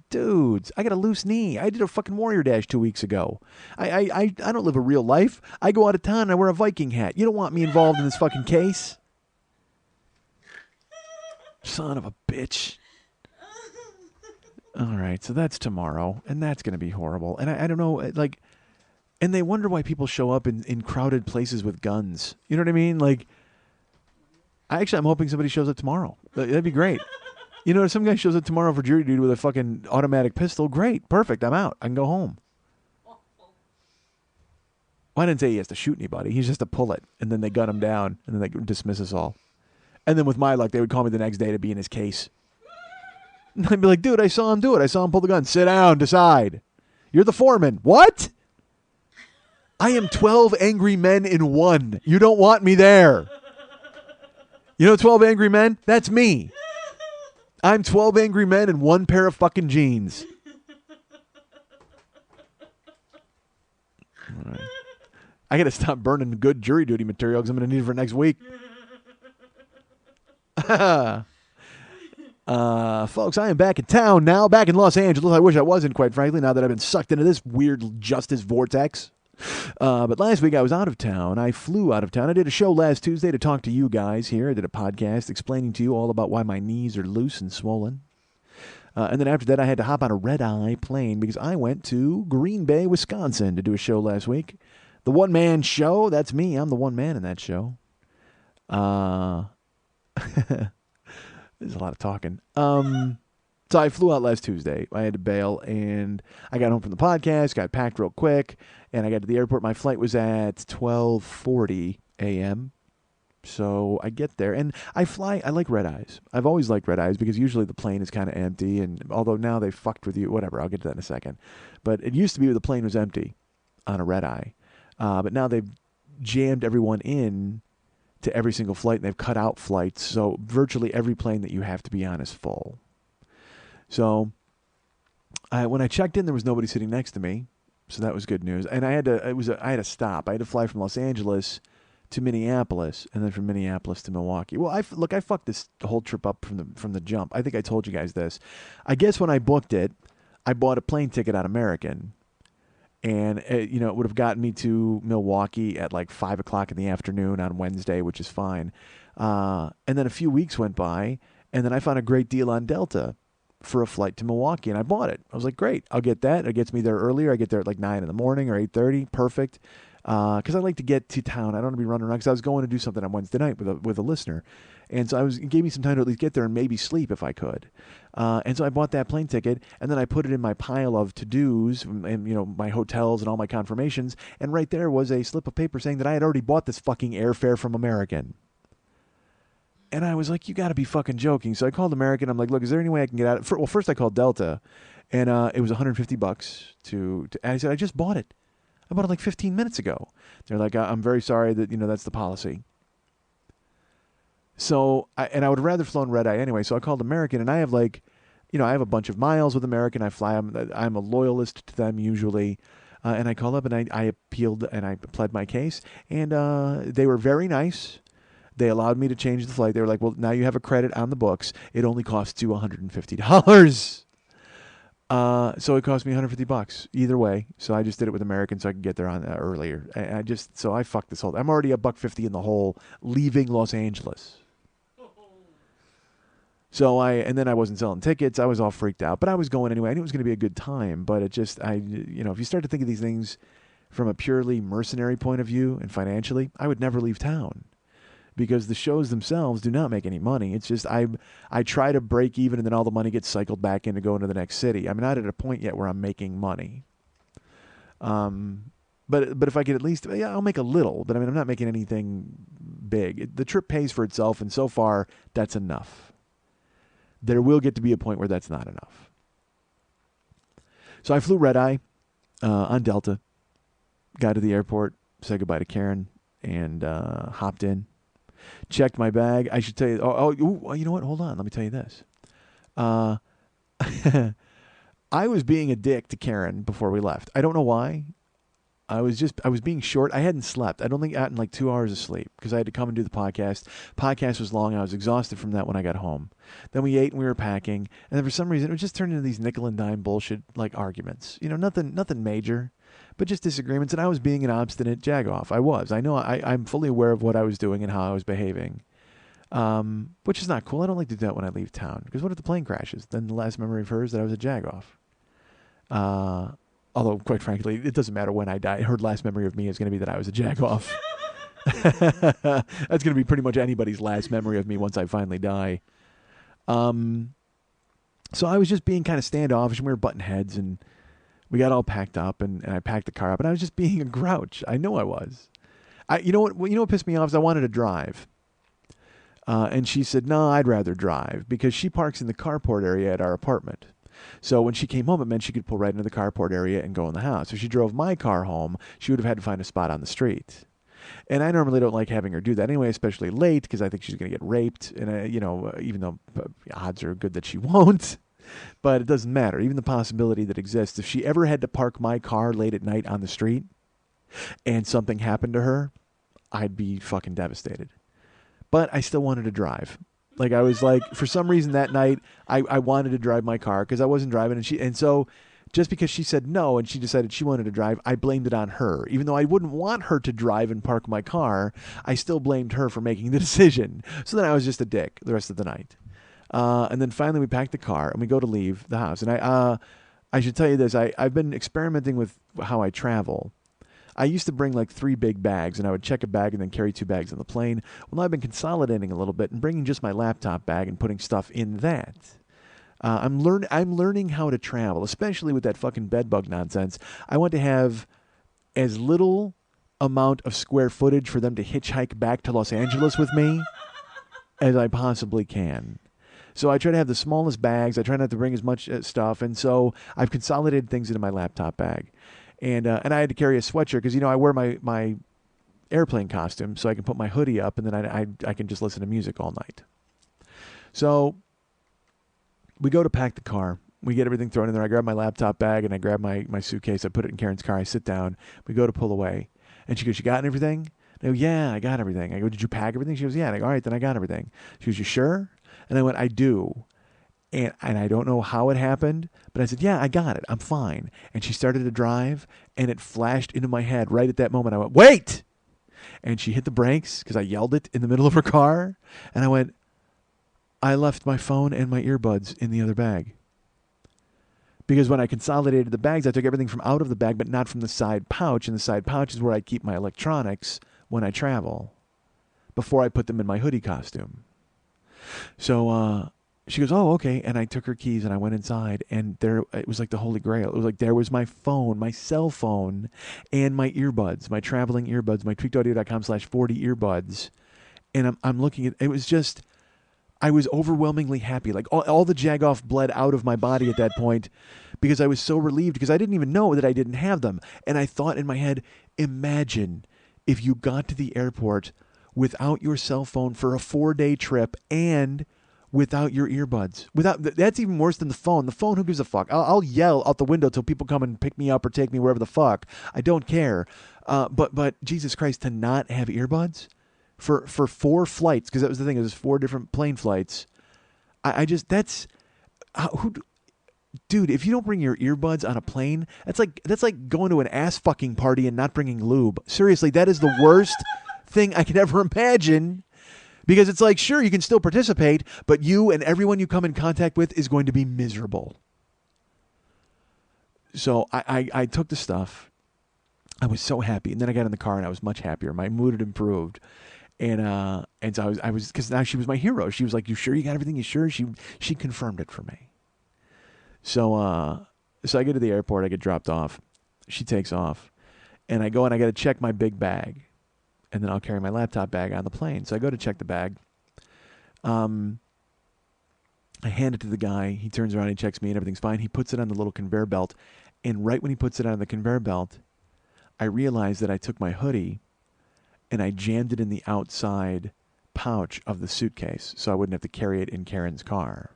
I got a loose knee. I did a fucking Warrior Dash 2 weeks ago. I don't live a real life. I go out of town and I wear a Viking hat. You don't want me involved in this fucking case. Son of a bitch. All right, so that's tomorrow, and that's going to be horrible. And I don't know, like, and they wonder why people show up in crowded places with guns. You know what I mean? Like, I'm hoping somebody shows up tomorrow. That'd be great. If some guy shows up tomorrow for jury duty with a fucking automatic pistol, great, perfect, I'm out. I can go home. Well, I didn't say he has to shoot anybody. He's just to pull it, and then they gun him down, and then they dismiss us all. And then with my luck, they would call me the next day to be in his case. And I'd be like, dude, I saw him do it. I saw him pull the gun. Sit down, decide. You're the foreman. What? I am 12 angry men in one. You don't want me there. 12 angry men? That's me. I'm 12 angry men in one pair of fucking jeans. All right. I got to stop burning good jury duty material because I'm going to need it for next week. Folks, I am back in town now, back in Los Angeles. I wish I wasn't, quite frankly, now that I've been sucked into this weird justice vortex. But last week I was out of town. I flew out of town. I did a show last Tuesday to talk to you guys here. I did a podcast explaining to you all about why my knees are loose and swollen. And then after that, I had to hop on a red-eye plane because I went to Green Bay, Wisconsin to do a show last week. The one-man show, that's me. I'm the one man in that show. There's a lot of talking. So I flew out last Tuesday. I had to bail, and I got home from the podcast, got packed real quick, and I got to the airport. My flight was at 12:40 a.m., so I get there, and I like red eyes. I've always liked red eyes because usually the plane is kind of empty, and although now they fucked with you, whatever, I'll get to that in a second. But it used to be the plane was empty on a red eye, but now they've jammed everyone in to every single flight, and they've cut out flights, so virtually every plane that you have to be on is full. So when I checked in, there was nobody sitting next to me, so that was good news. And I had to stop. I had to fly from Los Angeles to Minneapolis, and then from Minneapolis to Milwaukee. Well, I fucked this whole trip up from the jump. I think I told you guys this. I guess when I booked it, I bought a plane ticket on American, and it would have gotten me to Milwaukee at like 5 o'clock in the afternoon on Wednesday, which is fine. And then a few weeks went by, and then I found a great deal on Delta for a flight to Milwaukee, and I bought it. I was like, great, I'll get that. It gets me there earlier. I get there at like 9 in the morning or 8:30. Perfect. Because I like to get to town. I don't want to be running around because I was going to do something on Wednesday night with a listener. And so it gave me some time to at least get there and maybe sleep if I could. And so I bought that plane ticket, and then I put it in my pile of to-dos and my hotels and all my confirmations. And right there was a slip of paper saying that I had already bought this fucking airfare from American. And I was like, you got to be fucking joking. So I called American. I'm like, look, is there any way I can get out? Well, first I called Delta, and it was $150 to. And I said, I just bought it. I bought it like 15 minutes ago. They're like, I'm very sorry that that's the policy. So I would have rather flown red eye anyway. So I called American, and I have I have a bunch of miles with American. I fly them. I'm a loyalist to them usually. And I called up and I appealed and I pled my case, and they were very nice. They allowed me to change the flight. They were like, well, now you have a credit on the books. It only costs you $150. So it cost me $150 either way. So I just did it with American so I could get there on earlier. So I fucked this whole. I'm already $150 in the hole leaving Los Angeles. So and then I wasn't selling tickets. I was all freaked out, but I was going anyway. I knew it was going to be a good time, but it just, if you start to think of these things from a purely mercenary point of view and financially, I would never leave town. Because the shows themselves do not make any money. It's just I try to break even, and then all the money gets cycled back in to go into the next city. I'm not at a point yet where I'm making money. But if I could at least, I'll make a little. But I mean, I'm not making anything big. The trip pays for itself, and so far, that's enough. There will get to be a point where that's not enough. So I flew red eye on Delta, got to the airport, said goodbye to Karen, and hopped in. Checked my bag. I should tell you. You know what? Hold on. Let me tell you this. I was being a dick to Karen before we left. I don't know why. I was being short. I hadn't slept. I'd only gotten like 2 hours of sleep because I had to come and do the podcast. Podcast was long. I was exhausted from that when I got home. Then we ate and we were packing. And then for some reason, it just turned into these nickel and dime bullshit like arguments. Nothing major. But just disagreements, and I was being an obstinate jagoff. I was. I know. I'm fully aware of what I was doing and how I was behaving, which is not cool. I don't like to do that when I leave town, because what if the plane crashes? Then the last memory of her is that I was a jagoff. Although, quite frankly, it doesn't matter when I die. Her last memory of me is going to be that I was a jagoff. That's going to be pretty much anybody's last memory of me once I finally die. So I was just being kind of standoffish, and we were butting heads, and we got all packed up, and I packed the car up, and I was just being a grouch. I know I was. You know what pissed me off is I wanted to drive. And she said, no, I'd rather drive, because she parks in the carport area at our apartment. So when she came home, it meant she could pull right into the carport area and go in the house. If she drove my car home, she would have had to find a spot on the street. And I normally don't like having her do that anyway, especially late, because I think she's going to get raped. And, even though odds are good that she won't. But it doesn't matter. Even the possibility that exists, if she ever had to park my car late at night on the street and something happened to her, I'd be fucking devastated. But I still wanted to drive. Like, I was like, for some reason that night, I wanted to drive my car because I wasn't driving. And so just because she said no and she decided she wanted to drive, I blamed it on her. Even though I wouldn't want her to drive and park my car, I still blamed her for making the decision. So then I was just a dick the rest of the night. And then finally we packed the car and we go to leave the house. And I should tell you this. I've been experimenting with how I travel. I used to bring like 3 big bags, and I would check a bag and then carry 2 bags on the plane. Well, I've been consolidating a little bit and bringing just my laptop bag and putting stuff in that. I'm learning how to travel, especially with that fucking bedbug nonsense. I want to have as little amount of square footage for them to hitchhike back to Los Angeles with me as I possibly can. So I try to have the smallest bags. I try not to bring as much stuff. And so I've consolidated things into my laptop bag. And I had to carry a sweatshirt because, I wear my airplane costume so I can put my hoodie up, and then I can just listen to music all night. So we go to pack the car. We get everything thrown in there. I grab my laptop bag, and I grab my suitcase. I put it in Karen's car. I sit down. We go to pull away. And she goes, you got everything? I go, yeah, I got everything. I go, did you pack everything? She goes, yeah. And I go, all right, then I got everything. She goes, you sure? And I went, I do. And I don't know how it happened, but I said, yeah, I got it. I'm fine. And she started to drive, and it flashed into my head right at that moment. I went, wait! And she hit the brakes because I yelled it in the middle of her car. And I went, I left my phone and my earbuds in the other bag. Because when I consolidated the bags, I took everything from out of the bag, but not from the side pouch. And the side pouch is where I keep my electronics when I travel, before I put them in my hoodie costume. So she goes, oh, okay. And I took her keys and I went inside, and there it was like the Holy Grail. It was like there was my phone, my cell phone, and my earbuds, my traveling earbuds, my tweakedaudio.com/40 earbuds. And I'm looking at it. Was just, I was overwhelmingly happy. Like all the Jagoff bled out of my body at that point because I was so relieved, because I didn't even know that I didn't have them. And I thought in my head, imagine if you got to the airport without your cell phone for a 4-day trip and without your earbuds. That's even worse than the phone. The phone, who gives a fuck? I'll yell out the window till people come and pick me up or take me wherever the fuck. I don't care. But Jesus Christ, to not have earbuds for 4 flights, because that was the thing. It was 4 different plane flights. Dude, if you don't bring your earbuds on a plane, that's like going to an ass fucking party and not bringing lube. Seriously, that is the worst thing I could ever imagine. Because it's like, sure, you can still participate, but you and everyone you come in contact with is going to be miserable. So I took the stuff. I was so happy. And then I got in the car and I was much happier. My mood had improved. And so I was, because now she was my hero. She was like, you sure you got everything? You sure? She confirmed it for me. So I get to the airport. I get dropped off. She takes off. And I go and I got to check my big bag. And then I'll carry my laptop bag on the plane. So I go to check the bag. I hand it to the guy. He turns around, he checks me, and everything's fine. He puts it on the little conveyor belt. And right when he puts it on the conveyor belt, I realized that I took my hoodie and I jammed it in the outside pouch of the suitcase so I wouldn't have to carry it in Karen's car.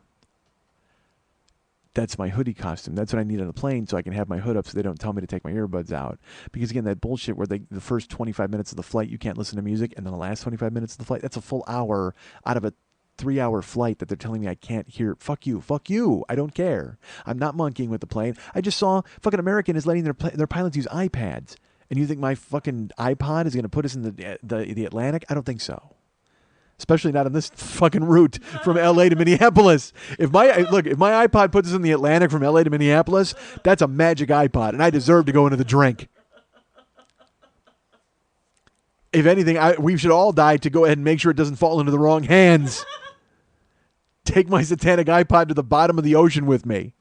That's my hoodie costume. That's what I need on the plane so I can have my hood up so they don't tell me to take my earbuds out. Because, again, that bullshit where the first 25 minutes of the flight you can't listen to music, and then the last 25 minutes of the flight, that's a full hour out of a 3-hour flight that they're telling me I can't hear. Fuck you. Fuck you. I don't care. I'm not monkeying with the plane. I just saw fucking American is letting their pilots use iPads. And you think my fucking iPod is going to put us in the Atlantic? I don't think so. Especially not on this fucking route from LA to Minneapolis. If my iPod puts us in the Atlantic from LA to Minneapolis, that's a magic iPod, and I deserve to go into the drink. If anything, we should all die to go ahead and make sure it doesn't fall into the wrong hands. Take my satanic iPod to the bottom of the ocean with me.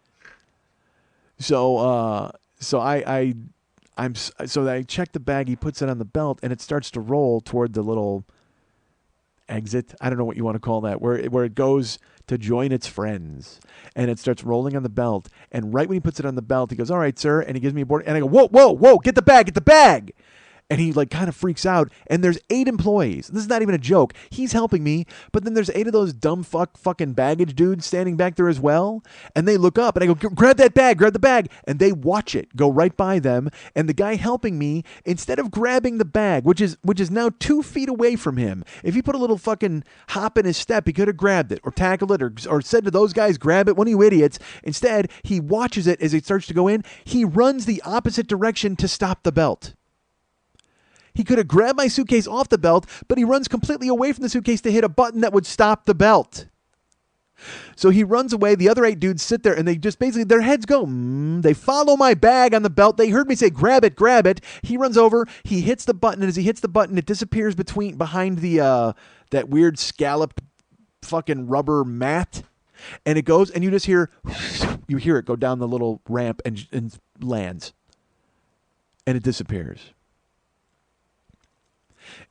So I check the bag. He puts it on the belt, and it starts to roll toward the little exit. I don't know what you want to call that, where it goes to join its friends, and it starts rolling on the belt. And right when he puts it on the belt, he goes, "All right, sir," and he gives me a board. And I go, "Whoa, get the bag!" And he like kind of freaks out. And there's 8 employees. This is not even a joke. He's helping me, but then there's 8 of those dumb fucking baggage dudes standing back there as well. And they look up, and I go, grab the bag. And they watch it go right by them. And the guy helping me, instead of grabbing the bag, which is now 2 feet away from him, if he put a little fucking hop in his step, he could have grabbed it or tackled it or said to those guys, grab it, one of you idiots. Instead, he watches it as it starts to go in. He runs the opposite direction to stop the belt. He could have grabbed my suitcase off the belt, but he runs completely away from the suitcase to hit a button that would stop the belt. So he runs away. The other 8 dudes sit there, and they just basically, their heads go, they follow my bag on the belt. They heard me say, grab it. He runs over. He hits the button, and as he hits the button, it disappears behind the that weird scalloped fucking rubber mat. And it goes, and you just hear it go down the little ramp and lands. And it disappears.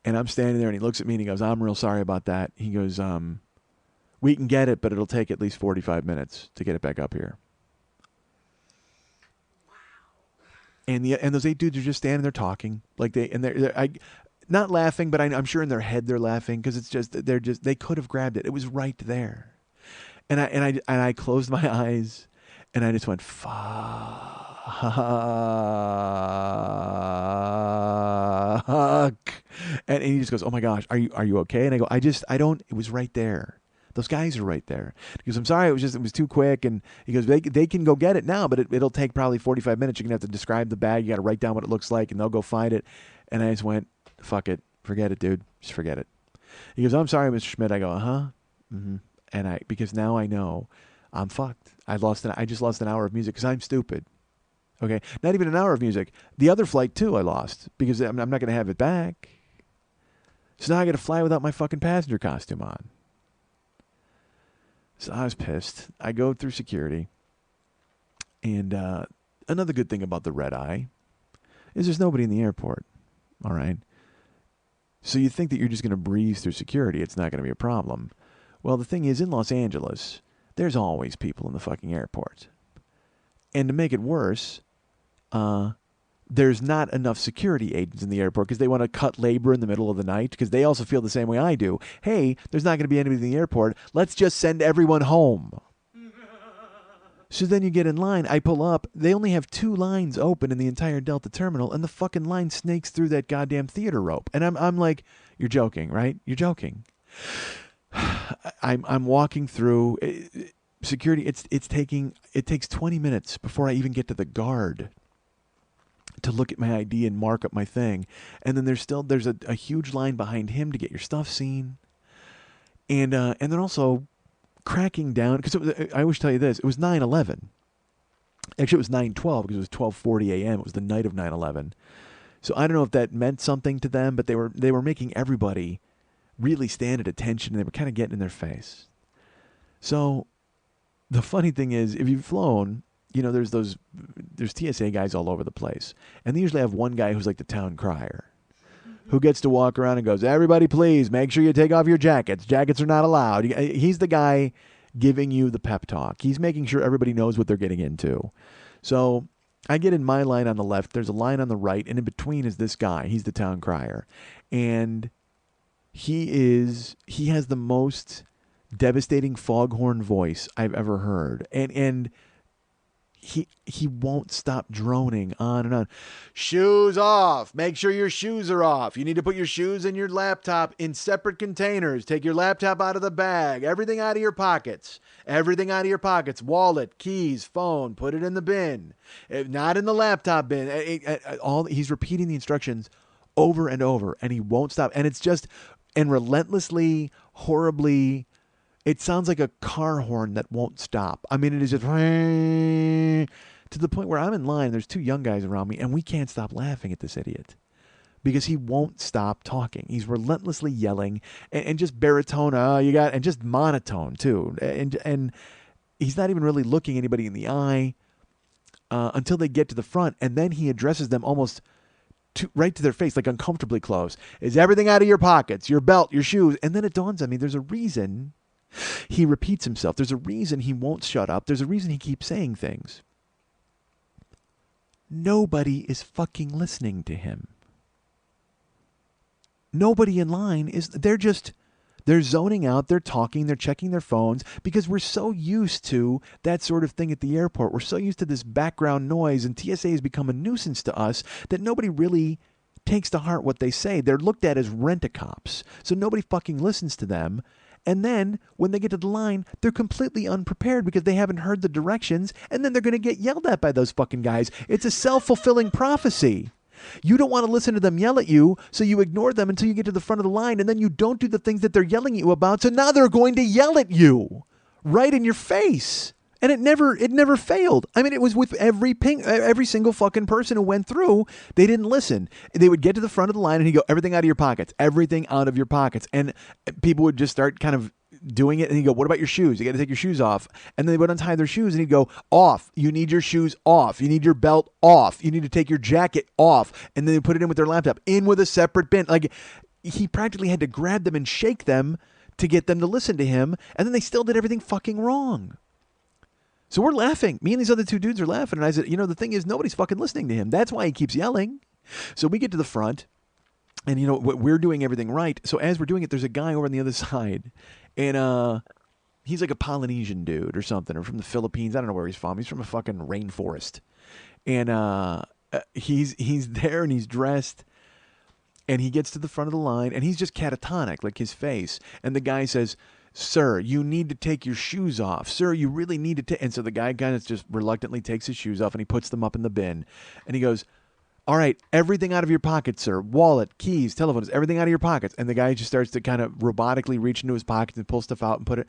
And I'm standing there, and he looks at me, and he goes, "I'm real sorry about that." He goes, "We can get it, but it'll take at least 45 minutes to get it back up here." Wow. And those 8 dudes are just standing there talking, like they're not laughing, but I'm sure in their head they're laughing because they could have grabbed it. It was right there. And I closed my eyes, and I just went, fuck. And he just goes, "Oh my gosh, are you okay?" And I go, I don't. It was right there. Those guys are right there. He goes, "I'm sorry, it was too quick." And he goes, they can go get it now, but it'll take probably 45 minutes. You're gonna have to describe the bag. You got to write down what it looks like, and they'll go find it. And I just went, "Fuck it, forget it, dude. Just forget it." He goes, "I'm sorry, Mr. Schmidt." I go, mm-hmm. And because now I know I'm fucked. I just lost an hour of music because I'm stupid. Okay, not even an hour of music. The other flight too, I lost because I'm not gonna have it back. So now I got to fly without my fucking passenger costume on. So I was pissed. I go through security. And another good thing about the red eye is there's nobody in the airport. All right. So you think that you're just going to breeze through security. It's not going to be a problem. Well, the thing is, in Los Angeles, there's always people in the fucking airport. And to make it worse, there's not enough security agents in the airport because they want to cut labor in the middle of the night because they also feel the same way I do. Hey, there's not going to be anybody in the airport. Let's just send everyone home. So then you get in line. I pull up. They only have 2 lines open in the entire Delta terminal, and the fucking line snakes through that goddamn theater rope. And I'm like, you're joking, right? You're joking. I'm walking through security. It takes 20 minutes before I even get to the guard to look at my ID and mark up my thing. And then there's a huge line behind him to get your stuff seen. And then also cracking down, because I always tell you this, it was 9/11. Actually, it was 9/12 because it was 12:40 a.m. It was the night of 9/11. So I don't know if that meant something to them, but they were making everybody really stand at attention, and they were kind of getting in their face. So the funny thing is, if you've flown, you know, there's TSA guys all over the place. And they usually have one guy who's like the town crier, who gets to walk around and goes, "Everybody, please, make sure you take off your jackets. Jackets are not allowed." He's the guy giving you the pep talk. He's making sure everybody knows what they're getting into. So I get in my line on the left. There's a line on the right. And in between is this guy. He's the town crier. And he has the most devastating foghorn voice I've ever heard. And he won't stop droning on and on. "Shoes off. Make sure your shoes are off. You need to put your shoes and your laptop in separate containers. Take your laptop out of the bag. Everything out of your pockets. Everything out of your pockets. Wallet, keys, phone. Put it in the bin. Not in the laptop bin." He's repeating the instructions over and over, and he won't stop. And it's just, and relentlessly, horribly, it sounds like a car horn that won't stop. I mean, it is just to the point where I'm in line. There's 2 young guys around me, and we can't stop laughing at this idiot because he won't stop talking. He's relentlessly yelling and just baritone, and just monotone too. And he's not even really looking anybody in the eye until they get to the front, and then he addresses them almost right to their face, like uncomfortably close. "Is everything out of your pockets? Your belt, your shoes?" And then it dawns on me, there's a reason he repeats himself. There's a reason he won't shut up. There's a reason he keeps saying things. Nobody is fucking listening to him. Nobody in line is. They're zoning out. They're talking. They're checking their phones because we're so used to that sort of thing at the airport. We're so used to this background noise, and TSA has become a nuisance to us that nobody really takes to heart what they say. They're looked at as rent-a-cops. So nobody fucking listens to them. And then when they get to the line, they're completely unprepared because they haven't heard the directions, and then they're going to get yelled at by those fucking guys. It's a self-fulfilling prophecy. You don't want to listen to them yell at you, so you ignore them until you get to the front of the line, and then you don't do the things that they're yelling at you about, so now they're going to yell at you right in your face. And it never failed. I mean, it was with every single fucking person who went through. They didn't listen. They would get to the front of the line and he'd go, "Everything out of your pockets. Everything out of your pockets." And people would just start kind of doing it. And he'd go, "What about your shoes? You got to take your shoes off." And then they would untie their shoes and he'd go, "Off. You need your shoes off. You need your belt off. You need to take your jacket off." And then they put it in with their laptop, in with a separate bin. Like, he practically had to grab them and shake them to get them to listen to him. And then they still did everything fucking wrong. So we're laughing. Me and these other 2 dudes are laughing. And I said, the thing is, nobody's fucking listening to him. That's why he keeps yelling. So we get to the front, and, we're doing everything right. So as we're doing it, there's a guy over on the other side. And he's like a Polynesian dude or something, or from the Philippines. I don't know where he's from. He's from a fucking rainforest. And he's there, and he's dressed. And he gets to the front of the line, and he's just catatonic, like his face. And the guy says, "Sir, you need to take your shoes off. Sir, you really need to take..." And so the guy kind of just reluctantly takes his shoes off, and he puts them up in the bin. And he goes, "All right, everything out of your pockets, sir. Wallet, keys, telephones, everything out of your pockets." And the guy just starts to kind of robotically reach into his pockets and pull stuff out and put it...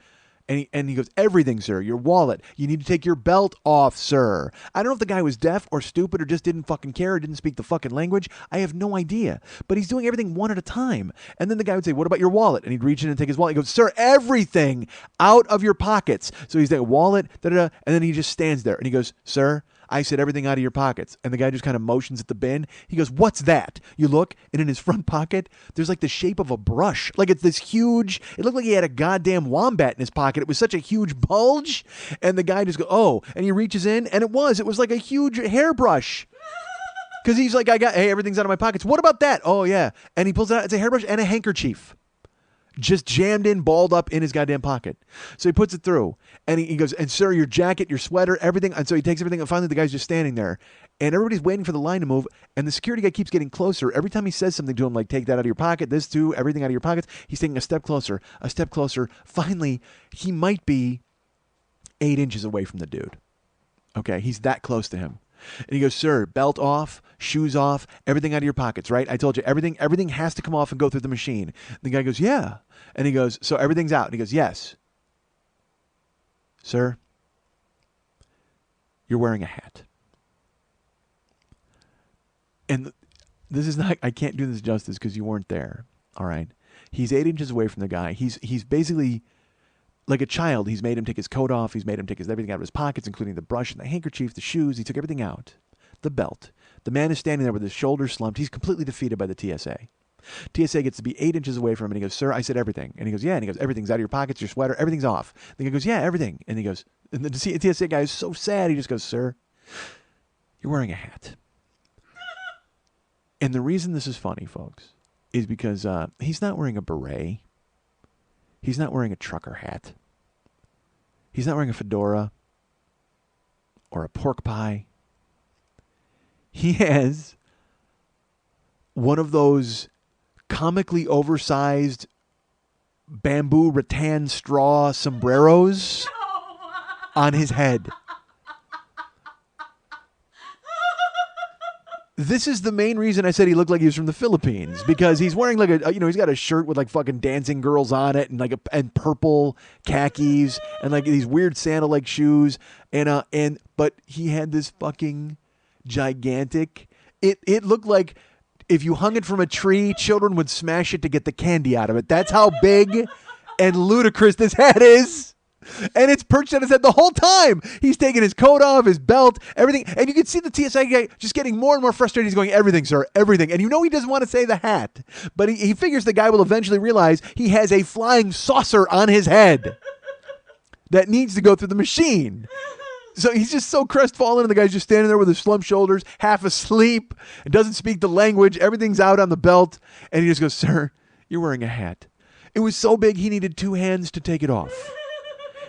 And he goes, "Everything, sir. Your wallet. You need to take your belt off, sir." I don't know if the guy was deaf or stupid or just didn't fucking care or didn't speak the fucking language. I have no idea. But he's doing everything one at a time. And then the guy would say, "What about your wallet?" And he'd reach in and take his wallet. He goes, "Sir, everything out of your pockets." So he's like, "Wallet, da-da-da." And then he just stands there and he goes, "Sir, I said everything out of your pockets." And the guy just kind of motions at the bin. He goes, "What's that?" You look, and in his front pocket, there's like the shape of a brush. Like it's this huge, it looked like he had a goddamn wombat in his pocket. It was such a huge bulge. And the guy just goes, "Oh," and he reaches in, and it was like a huge hairbrush. Because he's like, "Hey, everything's out of my pockets. What about that?" "Oh, yeah." And he pulls it out. It's a hairbrush and a handkerchief. Just jammed in, balled up in his goddamn pocket. So he puts it through, and he goes, "And sir, your jacket, your sweater, everything." And so he takes everything, and finally the guy's just standing there, and everybody's waiting for the line to move, and the security guy keeps getting closer. Every time he says something to him, like, "Take that out of your pocket, this too, everything out of your pockets," he's taking a step closer, a step closer. Finally, he might be 8 inches away from the dude. Okay, he's that close to him. And he goes, "Sir, belt off, shoes off, everything out of your pockets, right? I told you, everything has to come off and go through the machine." The guy goes, "Yeah." And he goes, "So everything's out?" And he goes, "Yes." "Sir, you're wearing a hat." And this is not, I can't do this justice because you weren't there. All right. He's 8 inches away from the guy. He's basically like a child. He's made him take his coat off. He's made him take everything out of his pockets, including the brush and the handkerchief, the shoes. He took everything out. The belt. The man is standing there with his shoulders slumped. He's completely defeated by the TSA. TSA gets to be 8 inches away from him, and he goes, "Sir, I said everything." And he goes, "Yeah." And he goes, "Everything's out of your pockets, your sweater, everything's off." The guy goes, "Yeah, everything." And he goes, and the TSA guy is so sad. He just goes, "Sir, you're wearing a hat." And the reason this is funny, folks, is because he's not wearing a beret. He's not wearing a trucker hat. He's not wearing a fedora or a pork pie. He has one of those comically oversized bamboo rattan straw sombreros on his head. This is the main reason I said he looked like he was from the Philippines, because he's wearing like he's got a shirt with like fucking dancing girls on it, and like and purple khakis, and like these weird sandal-like shoes, but he had this fucking gigantic. It looked like if you hung it from a tree, children would smash it to get the candy out of it. That's how big and ludicrous this hat is. And it's perched on his head the whole time. He's taking his coat off, his belt, everything. And you can see the TSA guy just getting more and more frustrated. He's going, "Everything, sir, everything." And you know he doesn't want to say the hat. But he figures the guy will eventually realize he has a flying saucer on his head that needs to go through the machine. So he's just so crestfallen, and the guy's just standing there with his slumped shoulders, half asleep, and doesn't speak the language. Everything's out on the belt. And he just goes, "Sir, you're wearing a hat." It was so big he needed 2 hands to take it off.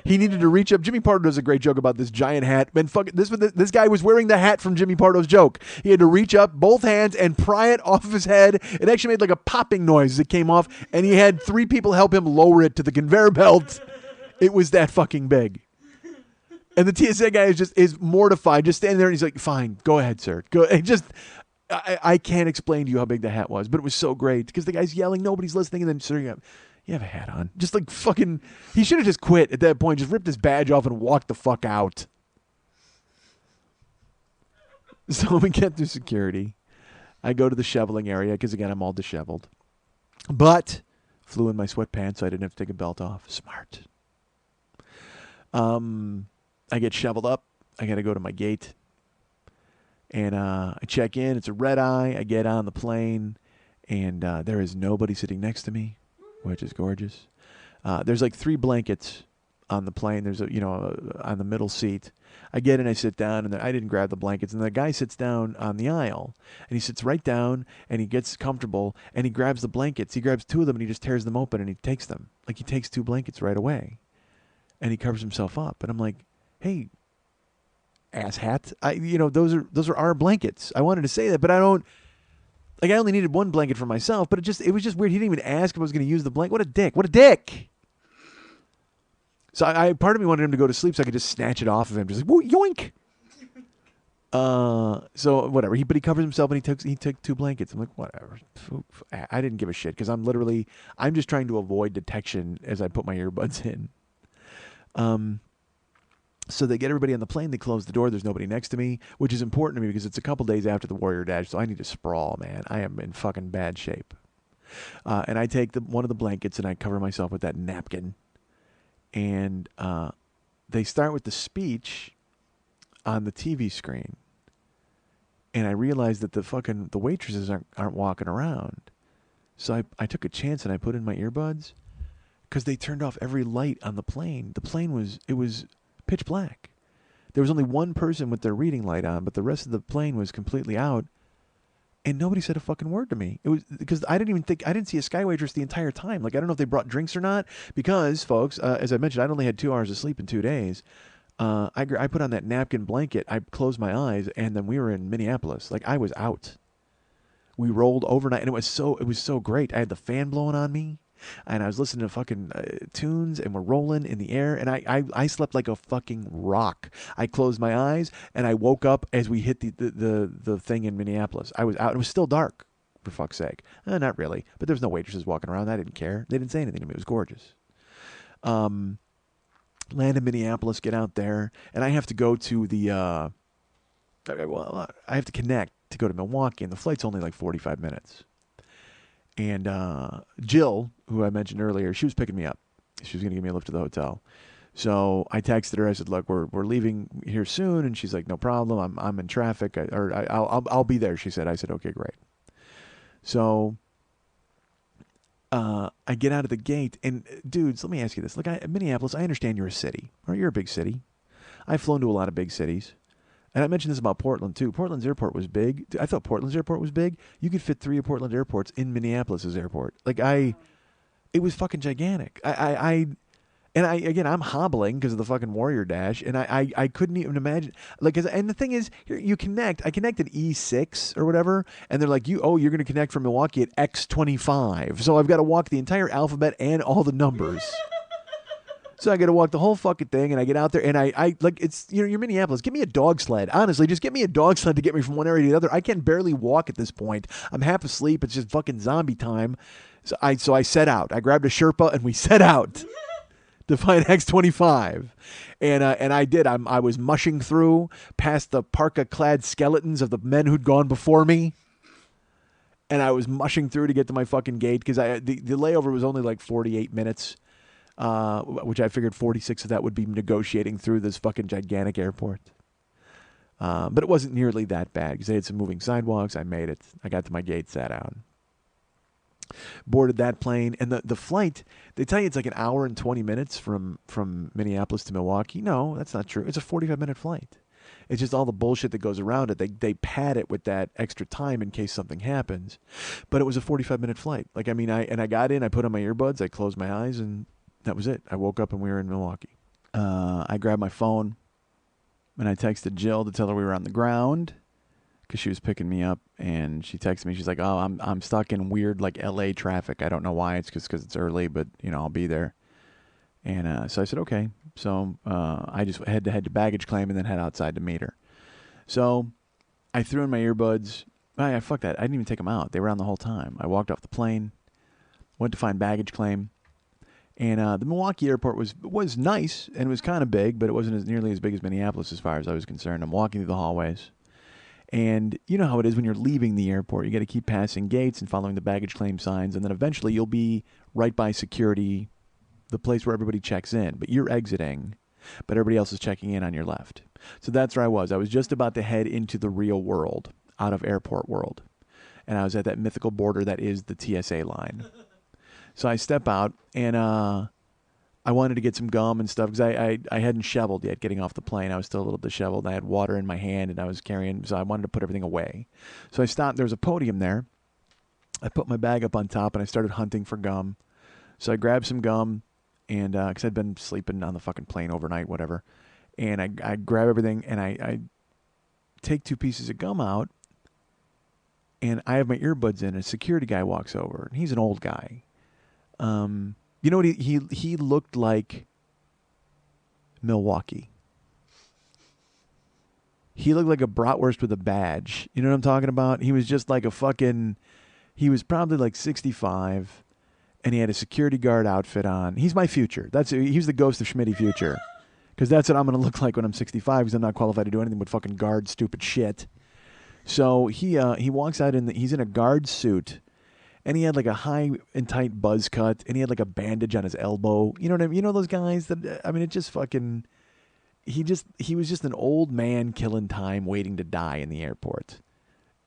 He needed to reach up. Jimmy Pardo does a great joke about this giant hat. And this guy was wearing the hat from Jimmy Pardo's joke. He had to reach up both hands and pry it off of his head. It actually made like a popping noise as it came off. And he had 3 people help him lower it to the conveyor belt. It was that fucking big. And the TSA guy is mortified, just standing there. And he's like, "Fine, go ahead, sir. Go." And I can't explain to you how big the hat was, but it was so great because the guy's yelling, nobody's listening, and then sir, you have a hat on. Just like fucking, he should have just quit at that point, just ripped his badge off and walked the fuck out. So we get through security. I go to the shoveling area because, again, I'm all disheveled. But flew in my sweatpants so I didn't have to take a belt off. Smart. I get shoveled up. I got to go to my gate. And I check in. It's a red eye. I get on the plane. And there is nobody sitting next to me, which is gorgeous. There's like 3 blankets on the plane. There's on the middle seat. I get in, I sit down, and I didn't grab the blankets. And the guy sits down on the aisle, and he sits right down, and he gets comfortable, and he grabs the blankets. He grabs 2 of them, and he just tears them open, and he takes them. Like he takes 2 blankets right away, and he covers himself up. And I'm like, "Hey, asshat, those are our blankets." I wanted to say that, but I don't. Like I only needed one blanket for myself, but it was just weird. He didn't even ask if I was going to use the blanket. What a dick! What a dick! So part of me wanted him to go to sleep so I could just snatch it off of him, just like whoa, yoink. So whatever. But he covers himself and he took 2 blankets. I'm like, whatever. I didn't give a shit because I'm just trying to avoid detection as I put my earbuds in. So they get everybody on the plane. They close the door. There's nobody next to me, which is important to me because it's a couple days after the Warrior Dash, so I need to sprawl, man. I am in fucking bad shape. And I take one of the blankets and I cover myself with that napkin. And they start with the speech on the TV screen. And I realized that the waitresses aren't walking around. So I took a chance and I put in my earbuds because they turned off every light on the plane. The plane was pitch black. There was only one person with their reading light on, but the rest of the plane was completely out. And nobody said a fucking word to me. It was because I didn't see a sky waitress the entire time. Like, I don't know if they brought drinks or not. Because, folks, as I mentioned, I'd only had 2 hours of sleep in 2 days. I put on that napkin blanket. I closed my eyes, and then we were in Minneapolis. Like, I was out. We rolled overnight, and it was so great. I had the fan blowing on me, and I was listening to fucking tunes, and we're rolling in the air, and I slept like a fucking rock. I closed my eyes, and I woke up as we hit the thing in Minneapolis. I was out. It was still dark, for fuck's sake. Not really, but there was no waitresses walking around. I didn't care. They didn't say anything to me. It was gorgeous. Land in Minneapolis, get out there, and I have to go to I have to connect to go to Milwaukee, and the flight's only like 45 minutes. And Jill, who I mentioned earlier, she was picking me up. She was going to give me a lift to the hotel. So I texted her. I said, "Look, we're leaving here soon." And she's like, "No problem. I'm in traffic, I'll be there." She said. I said, "Okay, great." So I get out of the gate, and dudes, let me ask you this: look, Minneapolis. I understand you're a city, or you're a big city. I've flown to a lot of big cities. And I mentioned this about Portland, too. Portland's airport was big. I thought Portland's airport was big. You could fit 3 of Portland airports in Minneapolis' airport. Like, it was fucking gigantic. I'm hobbling because of the fucking Warrior Dash, and I couldn't even imagine. Like, and the thing is, here I connected E6 or whatever, and they're like, you're going to connect from Milwaukee at X25. So I've got to walk the entire alphabet and all the numbers. So I got to walk the whole fucking thing, and I get out there, and I like, it's, you're Minneapolis. Give me a dog sled. Honestly, just get me a dog sled to get me from one area to the other. I can barely walk at this point. I'm half asleep. It's just fucking zombie time. So I set out. I grabbed a Sherpa, and we set out to find X25. And I did. I was mushing through past the parka-clad skeletons of the men who'd gone before me. And I was mushing through to get to my fucking gate, because the layover was only like 48 minutes. Which I figured 46 of that would be negotiating through this fucking gigantic airport. But it wasn't nearly that bad because they had some moving sidewalks. I made it. I got to my gate, sat down. Boarded that plane. And the flight, they tell you it's like an hour and 20 minutes from Minneapolis to Milwaukee. No, that's not true. It's a 45-minute flight. It's just all the bullshit that goes around it. They pad it with that extra time in case something happens. But it was a 45-minute flight. Like, I mean, I got in, I put on my earbuds, I closed my eyes, and that was it. I woke up and we were in Milwaukee. I grabbed my phone and I texted Jill to tell her we were on the ground because she was picking me up, and she texted me. She's like, "Oh, I'm stuck in weird like LA traffic. I don't know why. It's because it's early, but I'll be there." And so I said, "Okay." So I just had to head to baggage claim and then head outside to meet her. So I threw in my earbuds. Fuck that. I didn't even take them out. They were on the whole time. I walked off the plane, went to find baggage claim. And the Milwaukee airport was nice, and it was kind of big, but it wasn't nearly as big as Minneapolis as far as I was concerned. I'm walking through the hallways. And you know how it is when you're leaving the airport. You got to keep passing gates and following the baggage claim signs, and then eventually you'll be right by security, the place where everybody checks in. But you're exiting, but everybody else is checking in on your left. So that's where I was. I was just about to head into the real world, out of airport world. And I was at that mythical border that is the TSA line. So I step out, and I wanted to get some gum and stuff because I hadn't shoveled yet getting off the plane. I was still a little disheveled. I had water in my hand, and I was carrying, so I wanted to put everything away. So I stopped. There was a podium there. I put my bag up on top, and I started hunting for gum. So I grabbed some gum, and because I'd been sleeping on the fucking plane overnight, whatever. And I grab everything, and I take 2 pieces of gum out, and I have my earbuds in, and a security guy walks over, and he's an old guy. You know what? He looked like Milwaukee. He looked like a bratwurst with a badge. You know what I'm talking about? He was just like a fucking... He was probably like 65, and he had a security guard outfit on. He's my future. He's the ghost of Schmitty future. Because that's what I'm going to look like when I'm 65, because I'm not qualified to do anything but fucking guard stupid shit. So he walks out he's in a guard suit, and he had like a high and tight buzz cut, and he had like a bandage on his elbow. You know what I mean? You know those guys that, I mean, it just fucking... He was just an old man killing time waiting to die in the airport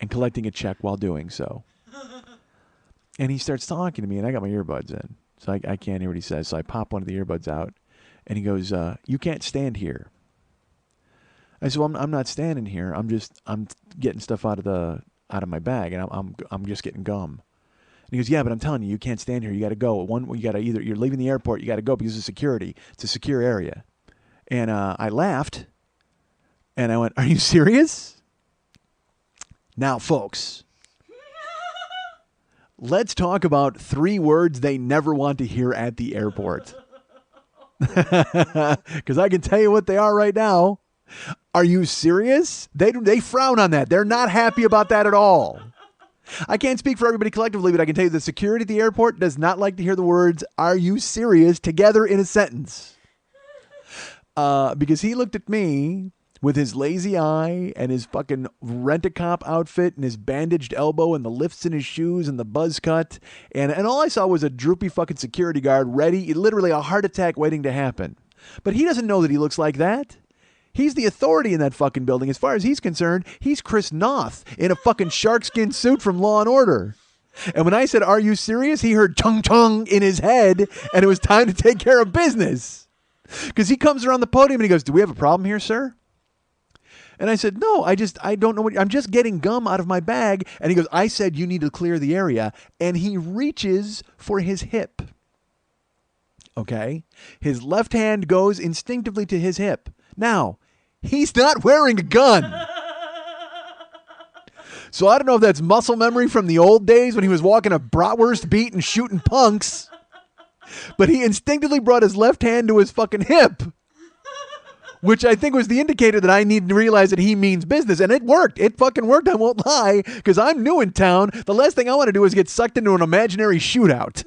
and collecting a check while doing so. And he starts talking to me, and I got my earbuds in, so I can't hear what he says. So I pop one of the earbuds out, and he goes, "You can't stand here." I said, "Well, I'm not standing here. I'm getting stuff out of my bag, and I'm just getting gum." And he goes, "Yeah, but I'm telling you, you can't stand here. You got to go. You're leaving the airport. You got to go because of security. It's a secure area." And I laughed, and I went, "Are you serious?" Now, folks, let's talk about 3 words they never want to hear at the airport. Because I can tell you what they are right now. Are you serious? They frown on that. They're not happy about that at all. I can't speak for everybody collectively, but I can tell you the security at the airport does not like to hear the words, "Are you serious?" together in a sentence. Because he looked at me with his lazy eye and his fucking rent-a-cop outfit and his bandaged elbow and the lifts in his shoes and the buzz cut. And all I saw was a droopy fucking security guard ready, literally a heart attack waiting to happen. But he doesn't know that he looks like that. He's the authority in that fucking building. As far as he's concerned, he's Chris Noth in a fucking sharkskin suit from Law and Order. And when I said, "Are you serious?" he heard chung-chung in his head, and it was time to take care of business. Because he comes around the podium and he goes, "Do we have a problem here, sir?" And I said, "No, I don't know I'm just getting gum out of my bag." And he goes, "I said you need to clear the area." And he reaches for his hip. Okay? His left hand goes instinctively to his hip. Now, he's not wearing a gun. So I don't know if that's muscle memory from the old days when he was walking a bratwurst beat and shooting punks. But he instinctively brought his left hand to his fucking hip, which I think was the indicator that I needed to realize that he means business. And it worked. It fucking worked, I won't lie, because I'm new in town. The last thing I want to do is get sucked into an imaginary shootout.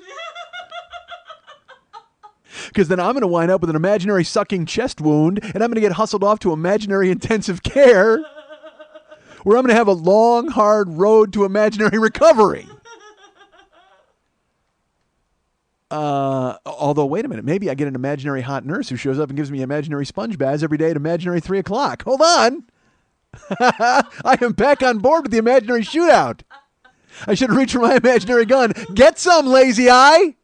Because then I'm going to wind up with an imaginary sucking chest wound, and I'm going to get hustled off to imaginary intensive care, where I'm going to have a long, hard road to imaginary recovery. Although, wait a minute, maybe I get an imaginary hot nurse who shows up and gives me imaginary sponge baths every day at imaginary 3 o'clock. Hold on. I am back on board with the imaginary shootout. I should reach for my imaginary gun. Get some, lazy eye.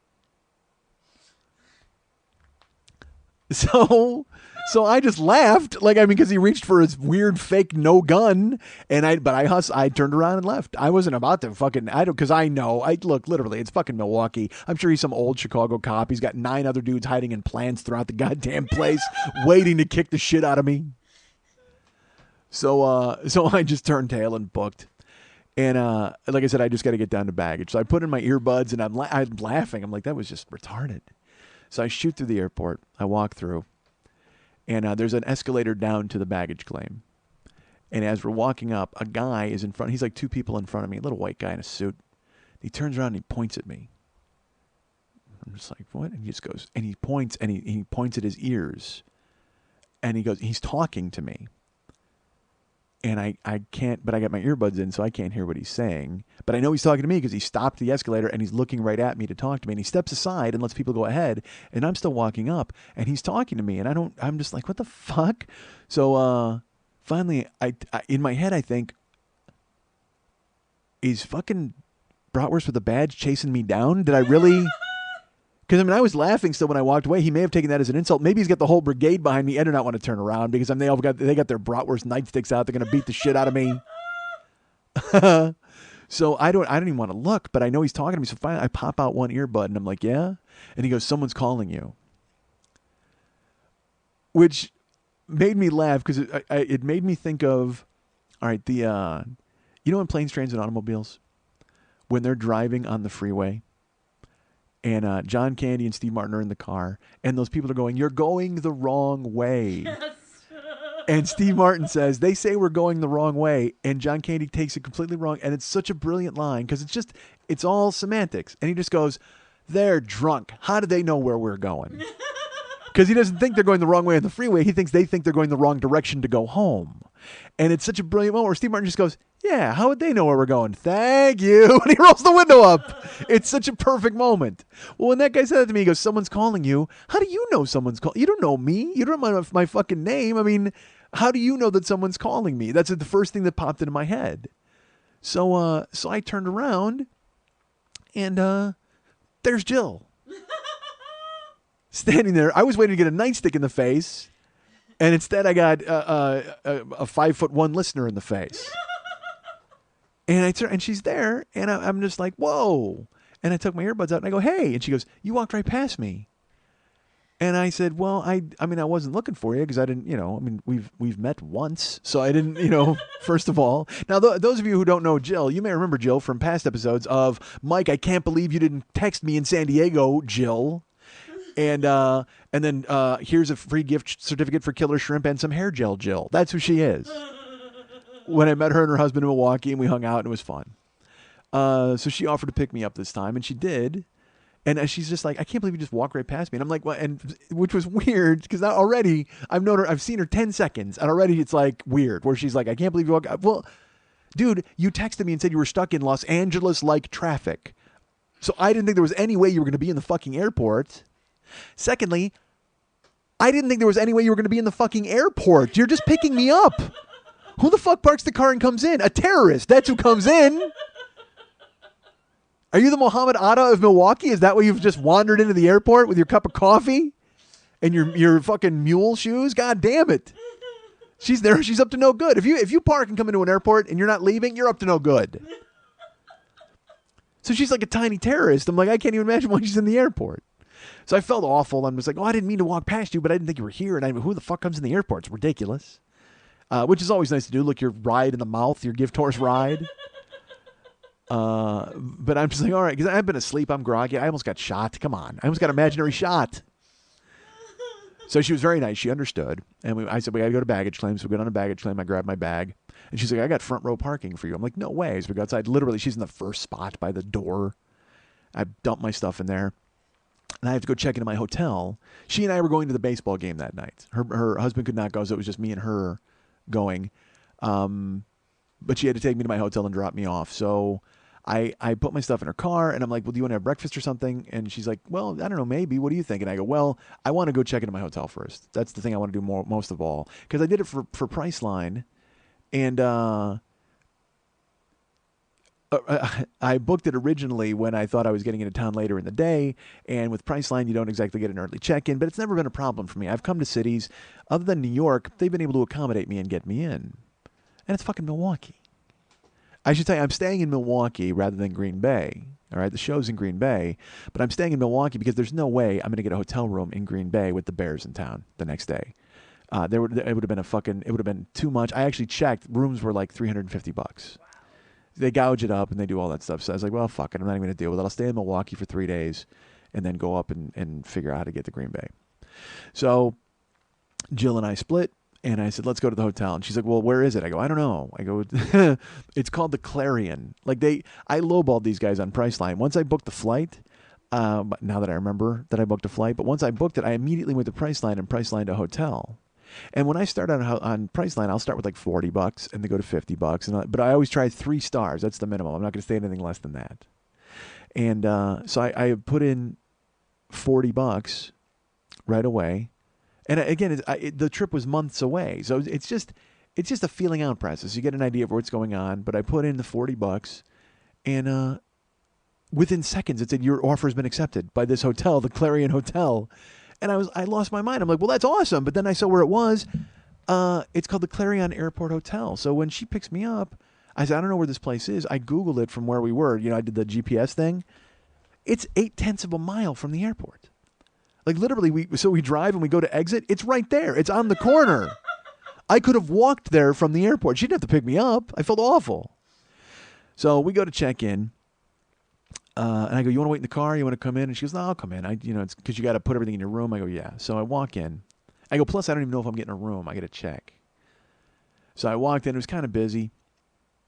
So I just laughed, because he reached for his weird fake no gun, and I turned around and left. I wasn't about to because I know, look, literally, it's fucking Milwaukee. I'm sure he's some old Chicago cop. He's got 9 other dudes hiding in plants throughout the goddamn place, waiting to kick the shit out of me. So I just turned tail and booked. And like I said, I just got to get down to baggage. So I put in my earbuds, and I'm laughing. I'm like, that was just retarded. So I shoot through the airport. I walk through. And there's an escalator down to the baggage claim. And as we're walking up, a guy is in front. He's like 2 people in front of me, a little white guy in a suit. He turns around and he points at me. I'm just like, what? And he just goes, and he points, and he points at his ears. And he goes, he's talking to me. And I can't, but I got my earbuds in, so I can't hear what he's saying. But I know he's talking to me because he stopped the escalator and he's looking right at me to talk to me. And he steps aside and lets people go ahead. And I'm still walking up and he's talking to me. And I'm just like, what the fuck? So finally, I in my head, I think, is fucking Bratwurst with a badge chasing me down? Did I really? Because, I was laughing still when I walked away. He may have taken that as an insult. Maybe he's got the whole brigade behind me. I do not want to turn around because they got their Bratwurst nightsticks out. They're going to beat the shit out of me. So I don't even want to look, but I know he's talking to me. So finally I pop out one earbud and I'm like, yeah? And he goes, someone's calling you. Which made me laugh because it made me think of, all right, You know, in planes, trains, and automobiles, when they're driving on the freeway, and John Candy and Steve Martin are in the car, and those people are going, "You're going the wrong way." And Steve Martin says, "They say we're going the wrong way," and John Candy takes it completely wrong, and it's such a brilliant line because it's all semantics, and he just goes, "They're drunk. How do they know where we're going?" Because he doesn't think they're going the wrong way on the freeway. He thinks they think they're going the wrong direction to go home. And it's such a brilliant moment where Steve Martin just goes, "Yeah, how would they know where we're going? Thank you." And he rolls the window up. It's such a perfect moment. Well, when that guy said that to me, he goes, "Someone's calling you." How do you know someone's calling? You don't know me. You don't know my fucking name. I mean, how do you know that someone's calling me? That's the first thing that popped into my head. So I turned around, and there's Jill. Standing there. I was waiting to get a nightstick in the face, and instead I got a 5'1" listener in the face. And I turn, and she's there, and I'm just like, "Whoa!" And I took my earbuds out, and I go, "Hey!" And she goes, "You walked right past me." And I said, "Well, I mean, I wasn't looking for you because I didn't, I mean, we've met once, so I didn't, first of all." Now, those of you who don't know Jill, you may remember Jill from past episodes of Mike. I can't believe you didn't text me in San Diego, Jill. And then here's a free gift certificate for killer shrimp and some hair gel, Jill. That's who she is. When I met her and her husband in Milwaukee, and we hung out, and it was fun. So she offered to pick me up this time, and she did. And she's just like, "I can't believe you just walked right past me." And I'm like, "Well," and which was weird because already I've seen her 10 seconds, and already it's like weird where she's like, "I can't believe you walked." Well, dude, you texted me and said you were stuck in Los Angeles like traffic, so I didn't think there was any way you were going to be in the fucking airport. Secondly, I didn't think there was any way you were going to be in the fucking airport. You're just picking me up. Who the fuck parks the car and comes in? A terrorist. That's who comes in. Are you the Muhammad Atta of Milwaukee? Is that why you've just wandered into the airport with your cup of coffee and your fucking mule shoes? God damn it. She's there. She's up to no good. If you park and come into an airport and you're not leaving, you're up to no good. So she's like a tiny terrorist. I'm like, I can't even imagine why she's in the airport. So I felt awful. I was like, "Oh, I didn't mean to walk past you, but I didn't think you were here." And who the fuck comes in the airport? It's ridiculous. Which is always nice to do. Look your ride in the mouth, your gift horse ride. But I'm just like, all right, because I've been asleep. I'm groggy. I almost got shot. Come on. I almost got imaginary shot. So she was very nice. She understood. And I said, "We got to go to baggage claim." So we got on a baggage claim. I grabbed my bag. And she's like, "I got front row parking for you." I'm like, "No way." So we go outside. Literally, she's in the first spot by the door. I dumped my stuff in there. And I have to go check into my hotel. She and I were going to the baseball game that night. Her husband could not go, so it was just me and her going. But she had to take me to my hotel and drop me off. So I put my stuff in her car, and I'm like, "Well, do you want to have breakfast or something?" And she's like, "Well, I don't know, maybe. What do you think?" And I go, "Well, I want to go check into my hotel first. That's the thing I want to do most of all." Because I did it for Priceline, and I booked it originally when I thought I was getting into town later in the day, and with Priceline, you don't exactly get an early check-in, but it's never been a problem for me. I've come to cities, other than New York, they've been able to accommodate me and get me in. And it's fucking Milwaukee. I should tell you, I'm staying in Milwaukee rather than Green Bay. All right, the show's in Green Bay, but I'm staying in Milwaukee because there's no way I'm going to get a hotel room in Green Bay with the Bears in town the next day. It would have been too much. I actually checked. Rooms were like $350. They gouge it up and they do all that stuff. So I was like, well, fuck it. I'm not even going to deal with it. I'll stay in Milwaukee for 3 days and then go up and figure out how to get to Green Bay. So Jill and I split, and I said, "Let's go to the hotel." And she's like, "Well, where is it?" I go, "I don't know." I go, "It's called the Clarion." I lowballed these guys on Priceline. Once I booked the flight, now that I remember that I booked a flight, but once I booked it, I immediately went to Priceline and Pricelined a hotel. And when I start on Priceline, I'll start with like $40 and then go to $50. But I always try 3 stars. That's the minimum. I'm not going to stay anything less than that. And so I put in $40 right away. And again, the trip was months away. So it's just a feeling out process. You get an idea of what's going on. But I put in the $40, and within seconds, it said, "Your offer has been accepted by this hotel, the Clarion Hotel." And I lost my mind. I'm like, well, that's awesome. But then I saw where it was. It's called the Clarion Airport Hotel. So when she picks me up, I said, "I don't know where this place is." I Googled it from where we were. I did the GPS thing. It's 0.8 of a mile from the airport. Like literally, we drive and we go to exit. It's right there. It's on the corner. I could have walked there from the airport. She didn't have to pick me up. I felt awful. So we go to check in. And I go, you want to wait in the car? You want to come in? And she goes, no, I'll come in. It's because you got to put everything in your room. I go, yeah. So I walk in. I go, plus I don't even know if I'm getting a room. I got to check. So I walked in. It was kind of busy.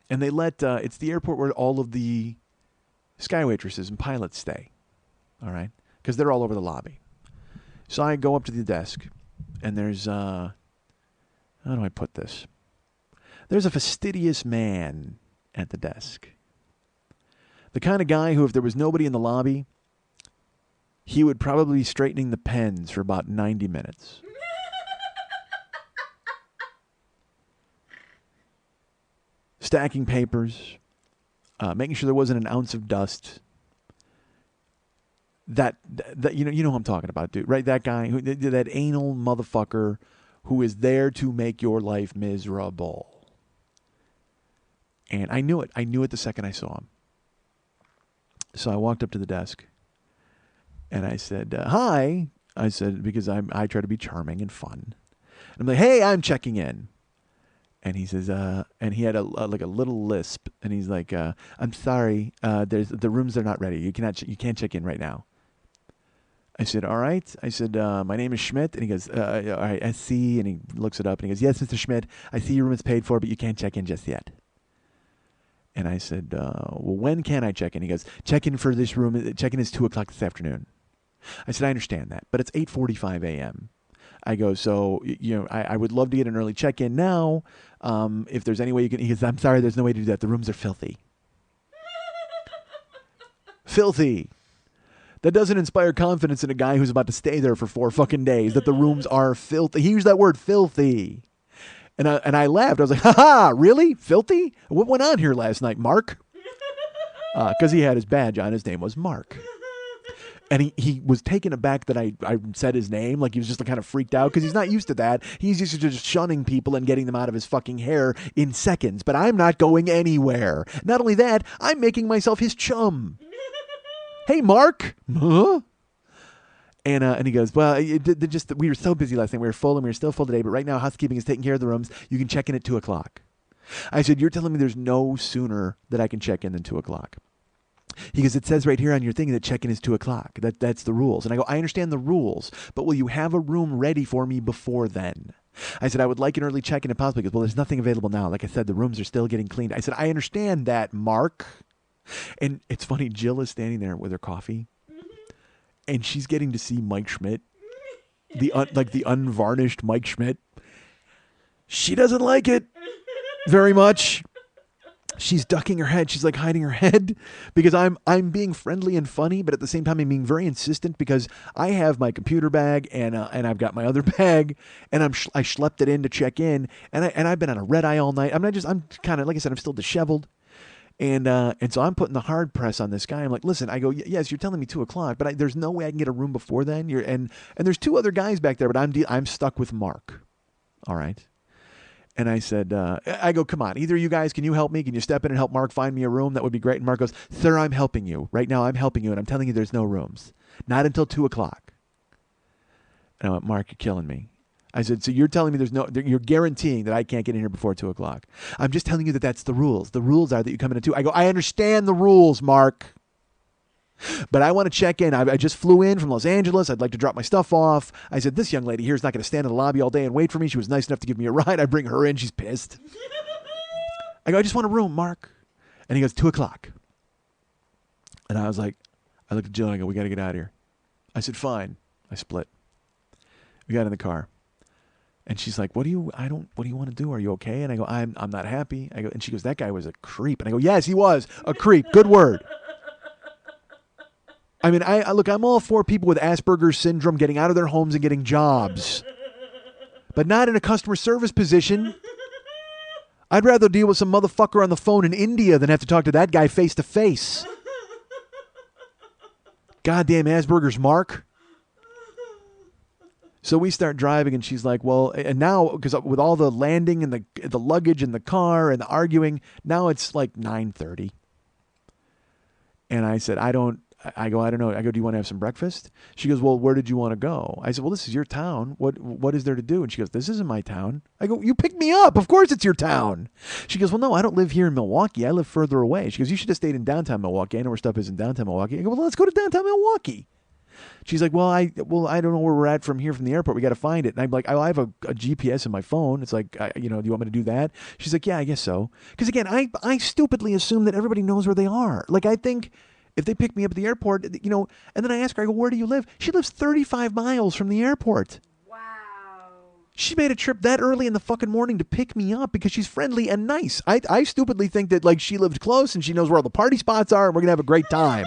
And they it's the airport where all of the sky waitresses and pilots stay. All right? Because they're all over the lobby. So I go up to the desk. And there's, how do I put this? There's a fastidious man at the desk. The kind of guy who, if there was nobody in the lobby, he would probably be straightening the pens for about 90 minutes. Stacking papers, making sure there wasn't an ounce of dust. That you know who I'm talking about, dude, right? That guy, that anal motherfucker who is there to make your life miserable. And I knew it. I knew it the second I saw him. So I walked up to the desk, and I said, hi. I said, because I try to be charming and fun. And I'm like, hey, I'm checking in. And he says, and he had like a little lisp, and he's like, I'm sorry, the rooms are not ready. You can't check in right now. I said, all right. I said, my name is Schmidt. And he goes, all right, I see. And he looks it up, and he goes, yes, Mr. Schmidt, I see your room is paid for, but you can't check in just yet. And I said, well, when can I check in? He goes, check-in for this room. Check-in is 2 o'clock this afternoon. I said, I understand that, but it's 8:45 a.m. I go, so, I would love to get an early check-in now. If there's any way you can, he goes, I'm sorry, there's no way to do that. The rooms are filthy. Filthy. That doesn't inspire confidence in a guy who's about to stay there for 4 fucking days, that the rooms are filthy. He used that word, filthy. And I laughed. I was like, ha-ha, really? Filthy? What went on here last night, Mark? Because he had his badge on. His name was Mark. And he was taken aback that I said his name. Like, he was just kind of freaked out because he's not used to that. He's used to just shunning people and getting them out of his fucking hair in seconds. But I'm not going anywhere. Not only that, I'm making myself his chum. Hey, Mark. Huh? And he goes, well, we were so busy last night. We were full, and we were still full today. But right now, housekeeping is taking care of the rooms. You can check in at 2 o'clock. I said, you're telling me there's no sooner that I can check in than 2 o'clock. He goes, it says right here on your thing that check-in is 2 o'clock. That's the rules. And I go, I understand the rules, but will you have a room ready for me before then? I said, I would like an early check-in if possible. He goes, well, there's nothing available now. Like I said, the rooms are still getting cleaned. I said, I understand that, Mark. And it's funny, Jill is standing there with her coffee, and she's getting to see Mike Schmidt, the unvarnished Mike Schmidt. She doesn't like it very much. She's ducking her head. She's like hiding her head because I'm being friendly and funny, but at the same time I'm being very insistent because I have my computer bag and I've got my other bag and I schlepped it in to check in and I've been on a red eye all night. I'm kind of, like I said, I'm still disheveled. And so I'm putting the hard press on this guy. I'm like, listen, I go, yes, you're telling me 2 o'clock, but there's no way I can get a room before then. And there's 2 other guys back there, but I'm stuck with Mark. All right. And I said, I go, come on, either of you guys, can you help me? Can you step in and help Mark find me a room? That would be great. And Mark goes, sir, I'm helping you. Right now I'm helping you, and I'm telling you there's no rooms. Not until 2 o'clock. And I went, Mark, you're killing me. I said, so you're telling me you're guaranteeing that I can't get in here before 2 o'clock. I'm just telling you that that's the rules. The rules are that you come in at 2. I go, I understand the rules, Mark. But I want to check in. I just flew in from Los Angeles. I'd like to drop my stuff off. I said, this young lady here is not going to stand in the lobby all day and wait for me. She was nice enough to give me a ride. I bring her in. She's pissed. I go, I just want a room, Mark. And he goes, 2 o'clock. And I was like, I looked at Jill and I go, we got to get out of here. I said, fine. I split. We got in the car. And she's like, what do you want to do? Are you okay? And I go, I'm not happy. I go, and she goes, that guy was a creep. And I go, yes, he was a creep. Good word. I mean, look, I'm all for people with Asperger's syndrome getting out of their homes and getting jobs, but not in a customer service position. I'd rather deal with some motherfucker on the phone in India than have to talk to that guy face to face. Goddamn Asperger's Mark. So we start driving, and she's like, well, and now, because with all the landing and the luggage in the car and the arguing, now it's like 9:30. And I said, I go, I don't know. I go, do you want to have some breakfast? She goes, well, where did you want to go? I said, well, this is your town. What is there to do? And she goes, this isn't my town. I go, you picked me up. Of course it's your town. She goes, well, no, I don't live here in Milwaukee. I live further away. She goes, you should have stayed in downtown Milwaukee. I know where stuff is in downtown Milwaukee. I go, well, let's go to downtown Milwaukee. She's like, well, I don't know where we're at from here from the airport. We got to find it. And I'm like, I have a GPS in my phone. It's like, do you want me to do that? She's like, yeah, I guess so. Because again, I stupidly assume that everybody knows where they are. Like, I think if they pick me up at the airport, and then I ask her, I go, where do you live? She lives 35 miles from the airport. Wow. She made a trip that early in the fucking morning to pick me up because she's friendly and nice. I stupidly think that, like, she lived close and she knows where all the party spots are and we're going to have a great time.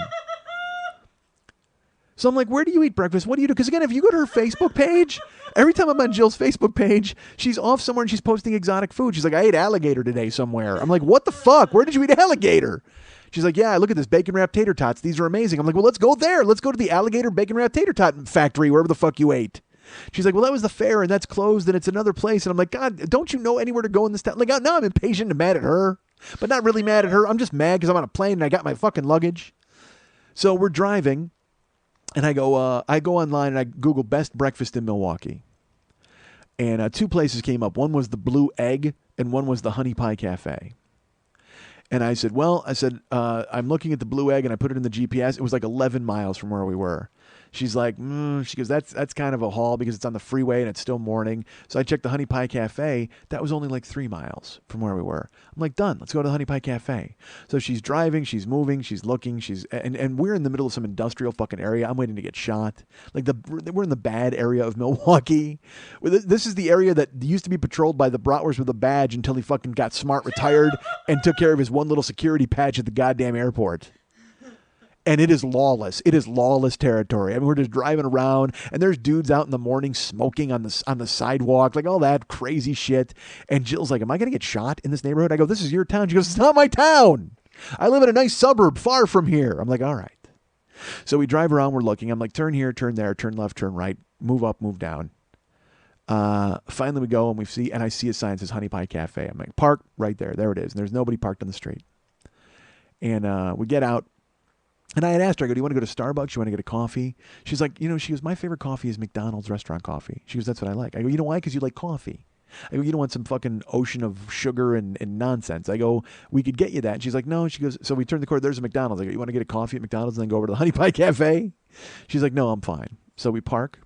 So I'm like, where do you eat breakfast? What do you do? Because again, if you go to her Facebook page, every time I'm on Jill's Facebook page, she's off somewhere and she's posting exotic food. She's like, I ate alligator today somewhere. I'm like, what the fuck? Where did you eat alligator? She's like, yeah, look at this bacon wrapped tater tots. These are amazing. I'm like, well, let's go there. Let's go to the alligator bacon wrapped tater tot factory, wherever the fuck you ate. She's like, well, that was the fair and that's closed and it's another place. And I'm like, God, don't you know anywhere to go in this town? Like, now I'm impatient and mad at her, but not really mad at her. I'm just mad because I'm on a plane and I got my fucking luggage. So we're driving. And I go online and I Google best breakfast in Milwaukee. And two places came up. One was the Blue Egg and one was the Honey Pie Cafe. And I said, I'm looking at the Blue Egg and I put it in the GPS. It was like 11 miles from where we were. She's like, she goes, that's kind of a haul because it's on the freeway and it's still morning. So I checked the Honey Pie Cafe. That was only like 3 miles from where we were. I'm like, done. Let's go to the Honey Pie Cafe. So she's driving, she's moving, she's looking, and we're in the middle of some industrial fucking area. I'm waiting to get shot. Like we're in the bad area of Milwaukee. This is the area that used to be patrolled by the Bratwurst with a badge until he fucking got smart, retired, and took care of his one little security patch at the goddamn airport. And it is lawless. It is lawless territory. I mean, we're just driving around, and there's dudes out in the morning smoking on the sidewalk, like all that crazy shit. And Jill's like, am I going to get shot in this neighborhood? I go, this is your town. She goes, it's not my town. I live in a nice suburb far from here. I'm like, all right. So we drive around. We're looking. I'm like, turn here, turn there, turn left, turn right, move up, move down. Finally, we go, and and I see a sign that says Honey Pie Cafe. I'm like, park right there. There it is. And there's nobody parked on the street. And we get out. And I had asked her, I go, do you want to go to Starbucks? You want to get a coffee? She's like, she goes, my favorite coffee is McDonald's restaurant coffee. She goes, that's what I like. I go, you know why? Because you like coffee. I go, you don't want some fucking ocean of sugar and nonsense. I go, we could get you that. And she's like, no. She goes, so we turn the corner. There's a McDonald's. I go, you want to get a coffee at McDonald's and then go over to the Honey Pie Cafe? She's like, no, I'm fine. So we park.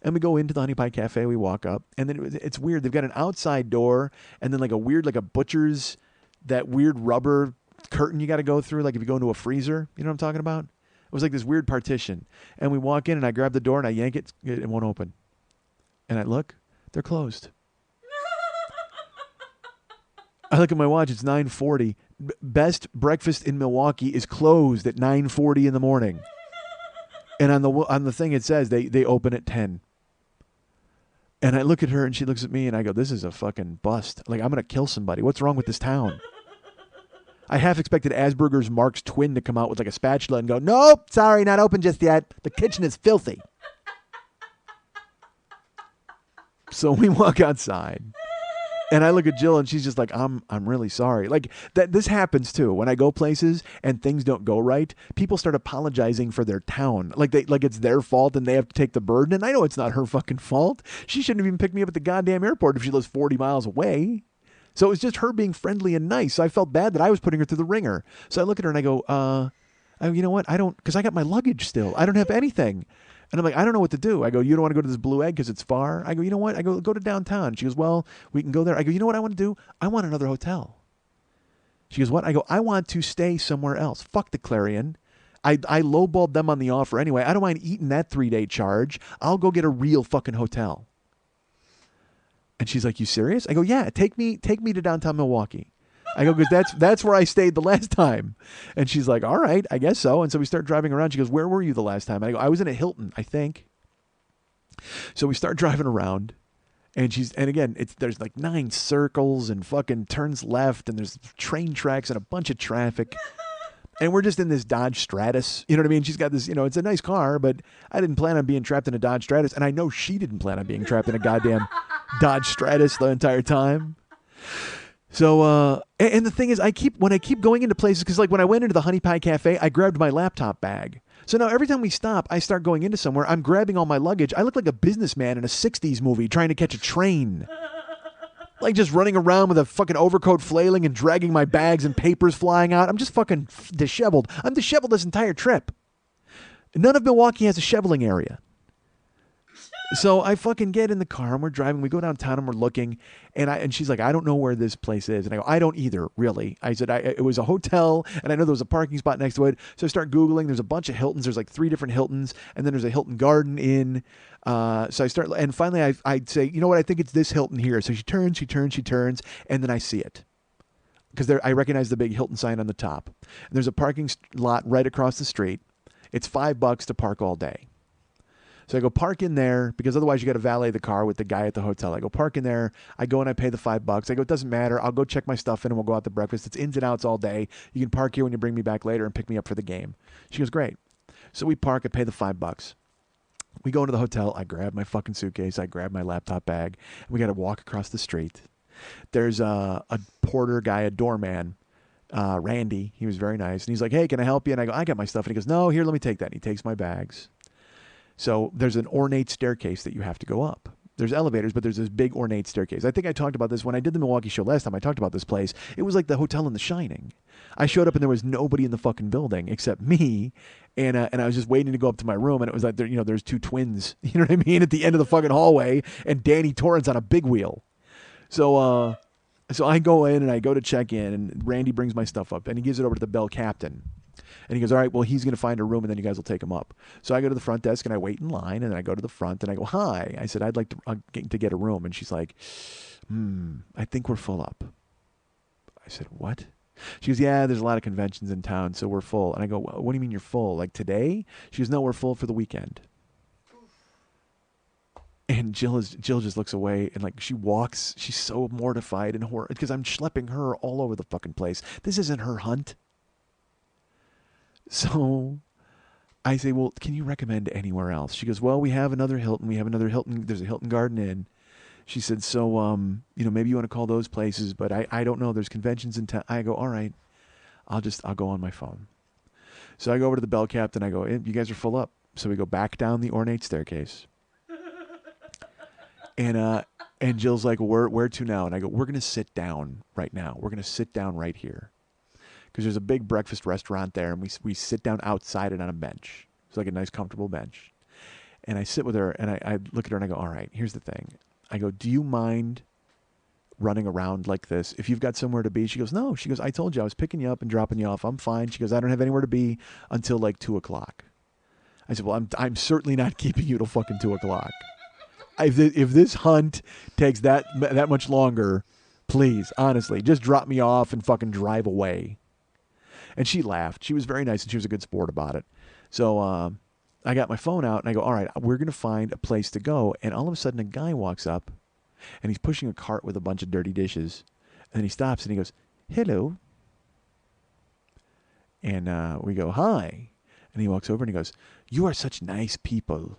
And we go into the Honey Pie Cafe. We walk up. And then it's weird. They've got an outside door and then like a butcher's, that weird rubber curtain you got to go through, like if you go into a freezer. You know what I'm talking about? It was like this weird partition. And we walk in and I grab the door and I yank it. It won't open. And I look, they're closed. I look at my watch. It's 9:40. Best breakfast in Milwaukee is closed at 9:40 in the morning. And on the thing it says they open at 10. And I look at her and she looks at me and I go, this is a fucking bust. Like, I'm going to kill somebody. What's wrong with this town? I half expected Asperger's Mark's twin to come out with like a spatula and go, nope, sorry, not open just yet. The kitchen is filthy. So we walk outside. And I look at Jill and she's just like, I'm really sorry. Like that, this happens too. When I go places and things don't go right, people start apologizing for their town. Like it's their fault and they have to take the burden. And I know it's not her fucking fault. She shouldn't have even picked me up at the goddamn airport if she lives 40 miles away. So it was just her being friendly and nice. So I felt bad that I was putting her through the ringer. So I look at her and I go, you know what? because I got my luggage still. I don't have anything. And I'm like, I don't know what to do. I go, you don't want to go to this Blue Egg because it's far? I go, you know what? I go to downtown. She goes, well, we can go there. I go, you know what I want to do? I want another hotel. She goes, what? I go, I want to stay somewhere else. Fuck the Clarion. I lowballed them on the offer anyway. I don't mind eating that 3-day charge. I'll go get a real fucking hotel. And she's like, you serious? I go, yeah, take me to downtown Milwaukee. I go, because that's where I stayed the last time. And she's like, all right, I guess so. And so we start driving around. She goes, where were you the last time? And I go, I was in a Hilton, I think. So we start driving around. And again, there's like 9 circles and fucking turns left. And there's train tracks and a bunch of traffic. And we're just in this Dodge Stratus. You know what I mean? She's got this, it's a nice car, but I didn't plan on being trapped in a Dodge Stratus. And I know she didn't plan on being trapped in a goddamn Dodge Stratus the entire time. So, and the thing is, when I keep going into places, because like when I went into the Honey Pie Cafe, I grabbed my laptop bag. So now every time we stop, I start going into somewhere. I'm grabbing all my luggage. I look like a businessman in a 60s movie trying to catch a train. Like just running around with a fucking overcoat flailing and dragging my bags and papers flying out. I'm just fucking disheveled. I'm disheveled this entire trip. None of Milwaukee has a shoveling area. So I fucking get in the car and we're driving. We go downtown and we're looking. And she's like, I don't know where this place is. And I go, I don't either, really. I said, it was a hotel and I know there was a parking spot next to it. So I start Googling. There's a bunch of Hiltons. There's like 3 different Hiltons. And then there's a Hilton Garden Inn. So I start, and finally I'd say, you know what? I think it's this Hilton here. So she turns. And then I see it. Because I recognize the big Hilton sign on the top. And there's a parking lot right across the street. It's $5 to park all day. So I go park in there because otherwise you got to valet the car with the guy at the hotel. I go park in there. I go and I pay the $5. I go, it doesn't matter. I'll go check my stuff in and we'll go out to breakfast. It's ins and outs all day. You can park here when you bring me back later and pick me up for the game. She goes, great. So we park. I pay the $5. We go into the hotel. I grab my fucking suitcase. I grab my laptop bag. And we got to walk across the street. There's a porter guy, a doorman, Randy. He was very nice. And he's like, hey, can I help you? And I go, I got my stuff. And he goes, no, here, let me take that. And he takes my bags. So there's an ornate staircase that you have to go up. There's elevators, but there's this big ornate staircase. I think I talked about this when I did the Milwaukee show last time. I talked about this place. It was like the hotel in The Shining. I showed up and there was nobody in the fucking building except me. And I was just waiting to go up to my room. And it was like, there's 2 twins, you know what I mean? At the end of the fucking hallway and Danny Torrance on a big wheel. So I go in and I go to check in and Randy brings my stuff up and he gives it over to the bell captain. And he goes, all right, well, he's going to find a room and then you guys will take him up. So I go to the front desk and I wait in line and then I go to the front and I go, hi. I said, I'd like to get a room. And she's like, I think we're full up. I said, what? She goes, yeah, there's a lot of conventions in town, so we're full. And I go, what do you mean you're full? Like today? She goes, no, we're full for the weekend. And Jill just looks away and like she walks. She's so mortified and horrified because I'm schlepping her all over the fucking place. This isn't her hunt. So I say, well, can you recommend anywhere else? She goes, well, we have another Hilton. There's a Hilton Garden Inn. She said, so, maybe you want to call those places, but I don't know. There's conventions in town. I go, all right, I'll go on my phone. So I go over to the bell captain. I go, you guys are full up. So we go back down the ornate staircase. And Jill's like, where to now? And I go, we're going to sit down right now. We're going to sit down right here. Because there's a big breakfast restaurant there, and we sit down outside it on a bench. It's like a nice, comfortable bench. And I sit with her, and I look at her, and I go, all right, here's the thing. I go, do you mind running around like this? If you've got somewhere to be? She goes, no. She goes, I told you I was picking you up and dropping you off. I'm fine. She goes, I don't have anywhere to be until like 2 o'clock. I said, well, I'm certainly not keeping you till fucking 2 o'clock. If this hunt takes that much longer, please, honestly, just drop me off and fucking drive away. And she laughed. She was very nice, and she was a good sport about it. So I got my phone out, and I go, all right, we're going to find a place to go. And all of a sudden, a guy walks up, and he's pushing a cart with a bunch of dirty dishes. And then he stops, and he goes, hello. And we go, hi. And he walks over, and he goes, you are such nice people.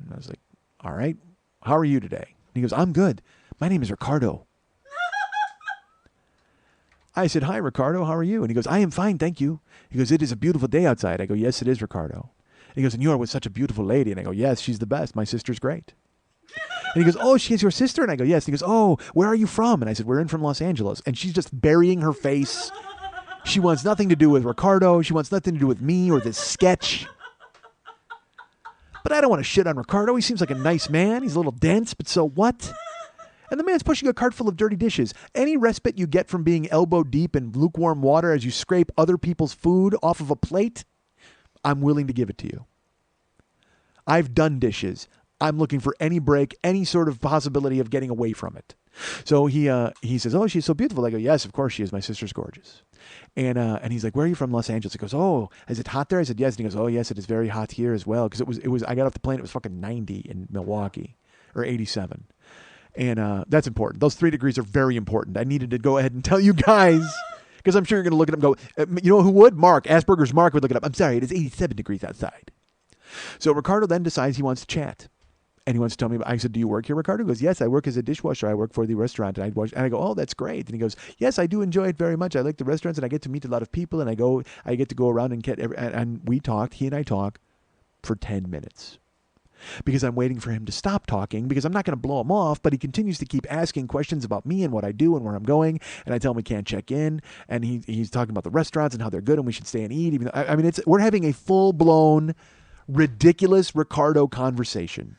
And I was like, all right, how are you today? And he goes, I'm good. My name is Ricardo. I said, hi, Ricardo, how are you? And he goes, I am fine, thank you. He goes, it is a beautiful day outside. I go, yes, it is, Ricardo. And he goes, and you are with such a beautiful lady. And I go, yes, she's the best. My sister's great. And he goes, oh, she is your sister? And I go, yes. And he goes, oh, where are you from? And I said, we're in from Los Angeles. And she's just burying her face. She wants nothing to do with Ricardo. She wants nothing to do with me or this sketch. But I don't want to shit on Ricardo. He seems like a nice man. He's a little dense, but so what? And the man's pushing a cart full of dirty dishes. Any respite you get from being elbow deep in lukewarm water as you scrape other people's food off of a plate, I'm willing to give it to you. I've done dishes. I'm looking for any break, any sort of possibility of getting away from it. So he says, oh, she's so beautiful. I go, yes, of course she is. My sister's gorgeous. And he's like, where are you from? Los Angeles. He goes, oh, is it hot there? I said, yes. And he goes, oh, yes, it is very hot here as well. Because it was. I got off the plane. It was fucking 90 in Milwaukee, or 87. And that's important. Those 3 degrees are very important. I needed to go ahead and tell you guys, because I'm sure you're going to look it up and go, you know who would? Mark. Asperger's Mark would look it up. I'm sorry, it is 87 degrees outside. So Ricardo then decides he wants to chat. And he wants to tell me, I said, do you work here, Ricardo? He goes, yes, I work as a dishwasher. I work for the restaurant. And I go, oh, that's great. And he goes, yes, I do enjoy it very much. I like the restaurants and I get to meet a lot of people and I get to go around and he and I talk for 10 minutes. Because I'm waiting for him to stop talking because I'm not going to blow him off, but he continues to keep asking questions about me and what I do and where I'm going. And I tell him we can't check in. And he's talking about the restaurants and how they're good and we should stay and eat. Even though, I mean, we're having a full-blown, ridiculous Ricardo conversation.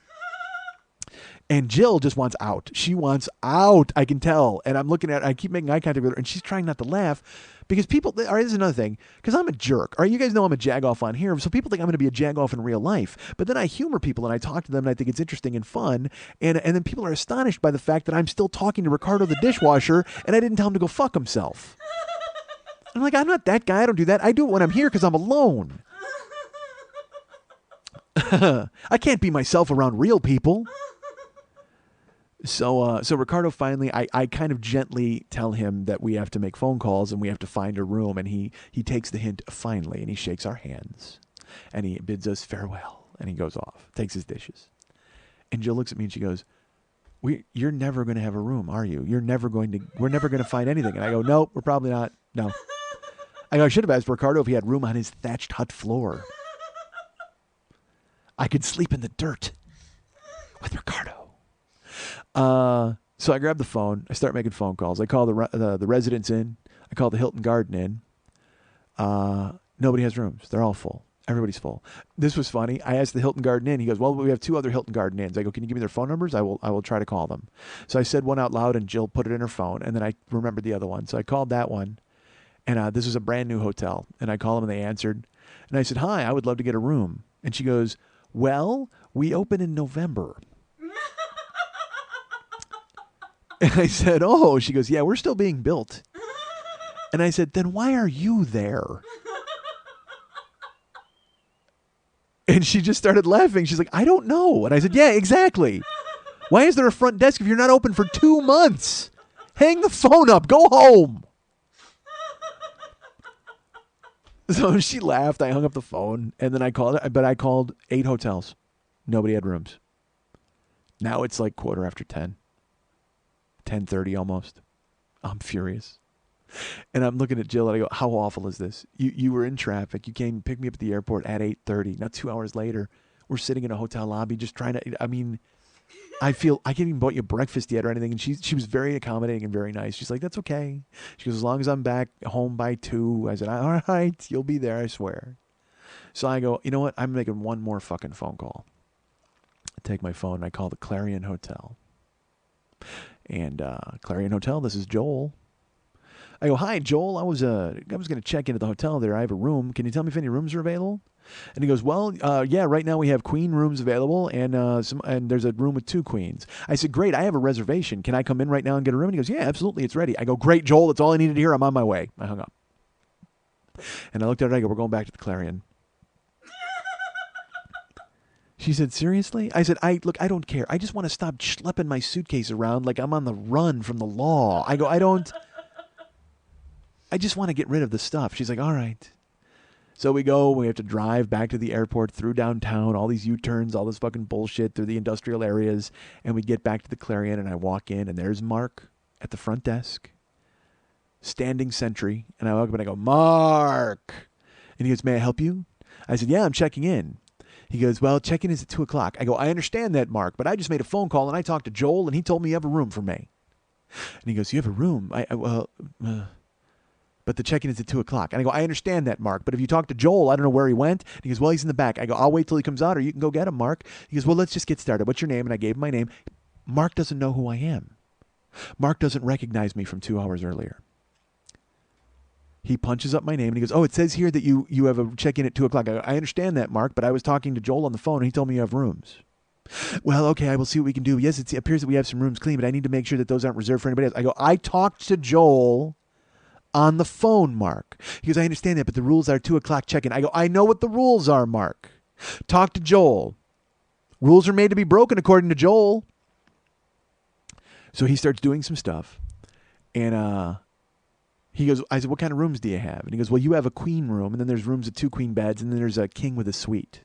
And Jill just wants out. She wants out. I can tell. And I'm looking at her. I keep making eye contact with her. And she's trying not to laugh. Because people, all right, this is another thing. Because I'm a jerk. All right, you guys know I'm a jagoff on here. So people think I'm going to be a jagoff in real life. But then I humor people and I talk to them and I think it's interesting and fun. And then people are astonished by the fact that I'm still talking to Ricardo the dishwasher and I didn't tell him to go fuck himself. I'm like, I'm not that guy. I don't do that. I do it when I'm here because I'm alone. I can't be myself around real people. So Ricardo finally, I kind of gently tell him that we have to make phone calls and we have to find a room. And he takes the hint finally and he shakes our hands and he bids us farewell and he goes off, takes his dishes. And Jill looks at me and she goes, you're never going to have a room, are you? we're never going to find anything. And I go, nope, we're probably not. No. I should have asked Ricardo if he had room on his thatched hut floor. I could sleep in the dirt with Ricardo. So I grab the phone. I start making phone calls. I call the Residence Inn. I call the Hilton Garden Inn. Nobody has rooms. They're all full. Everybody's full. This was funny. I asked the Hilton Garden Inn. He goes, well, we have 2 other Hilton Garden Inns. I go, can you give me their phone numbers? I will try to call them. So I said one out loud and Jill put it in her phone. And then I remembered the other one. So I called that one. And this was a brand new hotel. And I called them and they answered. And I said, hi, I would love to get a room. And she goes, well, we open in November. And I said, oh, she goes, yeah, we're still being built. And I said, then why are you there? And she just started laughing. She's like, I don't know. And I said, yeah, exactly. Why is there a front desk if you're not open for 2 months? Hang the phone up. Go home. So she laughed. I hung up the phone. And then I called 8 hotels. Nobody had rooms. Now it's like 10:15. 10:30 almost. I'm furious. And I'm looking at Jill and I go, how awful is this? You were in traffic. You came pick me up at the airport at 8:30. Now 2 hours later, we're sitting in a hotel lobby just trying to, I can't even bought you breakfast yet or anything. And she was very accommodating and very nice. She's like, that's okay. She goes, as long as I'm back home by 2. I said, all right, you'll be there, I swear. So I go, you know what? I'm making one more fucking phone call. I take my phone and I call the Clarion Hotel. And Clarion Hotel, this is Joel. I go, hi, Joel. I was going to check into the hotel there. I have a room. Can you tell me if any rooms are available? And he goes, well, yeah, right now we have queen rooms available, and there's a room with 2 queens. I said, great, I have a reservation. Can I come in right now and get a room? And he goes, yeah, absolutely, it's ready. I go, great, Joel, that's all I needed to hear. I'm on my way. I hung up. And I looked at her, I go, we're going back to the Clarion. She said, seriously? I said, look, I don't care. I just want to stop schlepping my suitcase around like I'm on the run from the law. I go, I just want to get rid of the stuff. She's like, all right. So we have to drive back to the airport through downtown, all these U-turns, all this fucking bullshit through the industrial areas. And we get back to the Clarion and I walk in and there's Mark at the front desk, standing sentry. And I walk up and I go, Mark. And he goes, may I help you? I said, yeah, I'm checking in. He goes, well, check-in is at 2 o'clock. I go, I understand that, Mark, but I just made a phone call and I talked to Joel and he told me you have a room for me. And he goes, you have a room? But the check-in is at 2 o'clock. And I go, I understand that, Mark, but if you talk to Joel, I don't know where he went. And he goes, well, he's in the back. I go, I'll wait till he comes out or you can go get him, Mark. He goes, well, let's just get started. What's your name? And I gave him my name. Mark doesn't know who I am. Mark doesn't recognize me from 2 hours earlier. He punches up my name and he goes, oh, it says here that you have a check-in at 2 o'clock. I go, I understand that, Mark, but I was talking to Joel on the phone and he told me you have rooms. Well, okay, I will see what we can do. Yes, it appears that we have some rooms clean, but I need to make sure that those aren't reserved for anybody else. I go, I talked to Joel on the phone, Mark. He goes, I understand that, but the rules are 2 o'clock check-in. I go, I know what the rules are, Mark. Talk to Joel. Rules are made to be broken according to Joel. So he starts doing some stuff. And he goes, I said, what kind of rooms do you have? And he goes, well, you have a queen room, and then there's rooms with 2 queen beds, and then there's a king with a suite.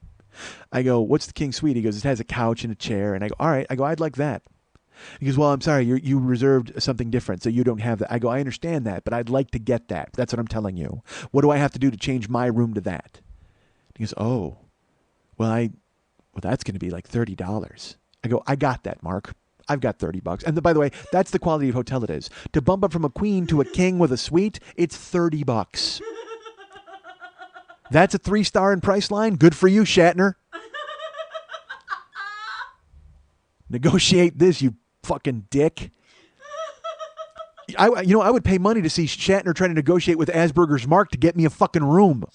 I go, what's the king suite? He goes, it has a couch and a chair. And I go, all right. I go, I'd like that. He goes, well, I'm sorry, you reserved something different, so you don't have that. I go, I understand that, but I'd like to get that. That's what I'm telling you. What do I have to do to change my room to that? He goes, oh, well, that's going to be like $30. I go, I got that, Mark. I've got $30. And by the way, that's the quality of hotel it is. To bump up from a queen to a king with a suite, it's $30. That's a 3-star in Priceline. Good for you, Shatner. Negotiate this, you fucking dick. I would pay money to see Shatner trying to negotiate with Asperger's Mark to get me a fucking room.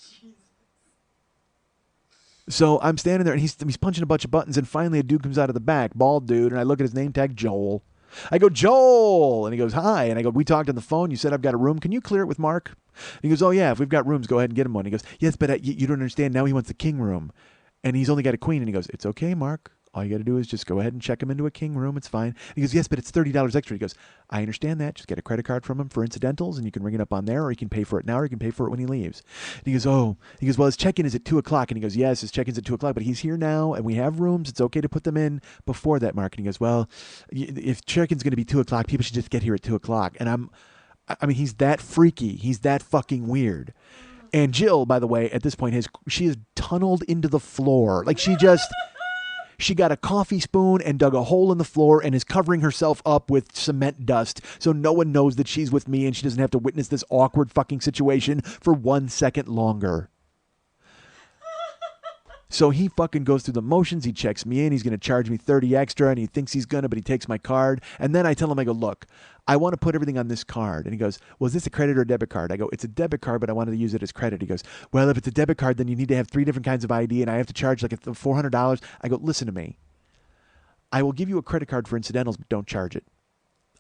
So I'm standing there, and he's punching a bunch of buttons, and finally a dude comes out of the back, bald dude, and I look at his name tag, Joel. I go, Joel! And he goes, hi. And I go, we talked on the phone. You said I've got a room. Can you clear it with Mark? And he goes, oh, yeah, if we've got rooms, go ahead and get him one. He goes, yes, but you don't understand. Now he wants the king room. And he's only got a queen. And he goes, it's okay, Mark. All you got to do is just go ahead and check him into a king room. It's fine. And he goes, yes, but it's $30 extra. He goes, I understand that. Just get a credit card from him for incidentals, and you can ring it up on there, or you can pay for it now, or you can pay for it when he leaves. And he goes, well, his check-in is at 2 o'clock. And he goes, yes, his check-in's at 2 o'clock, but he's here now, and we have rooms. It's okay to put them in before that, Mark. And he goes, well, if check-in's going to be 2 o'clock, people should just get here at 2 o'clock. And he's that freaky. He's that fucking weird. And Jill, by the way, at this point, she is tunneled into the floor. Like, she got a coffee spoon and dug a hole in the floor and is covering herself up with cement dust so no one knows that she's with me and she doesn't have to witness this awkward fucking situation for 1 second longer. So he fucking goes through the motions. He checks me in. He's going to charge me $30 extra, and he thinks he's going to, but he takes my card. And then I tell him, I go, look, I want to put everything on this card. And he goes, well, is this a credit or a debit card? I go, it's a debit card, but I wanted to use it as credit. He goes, well, if it's a debit card, then you need to have 3 different kinds of ID, and I have to charge like $400. I go, listen to me. I will give you a credit card for incidentals, but don't charge it.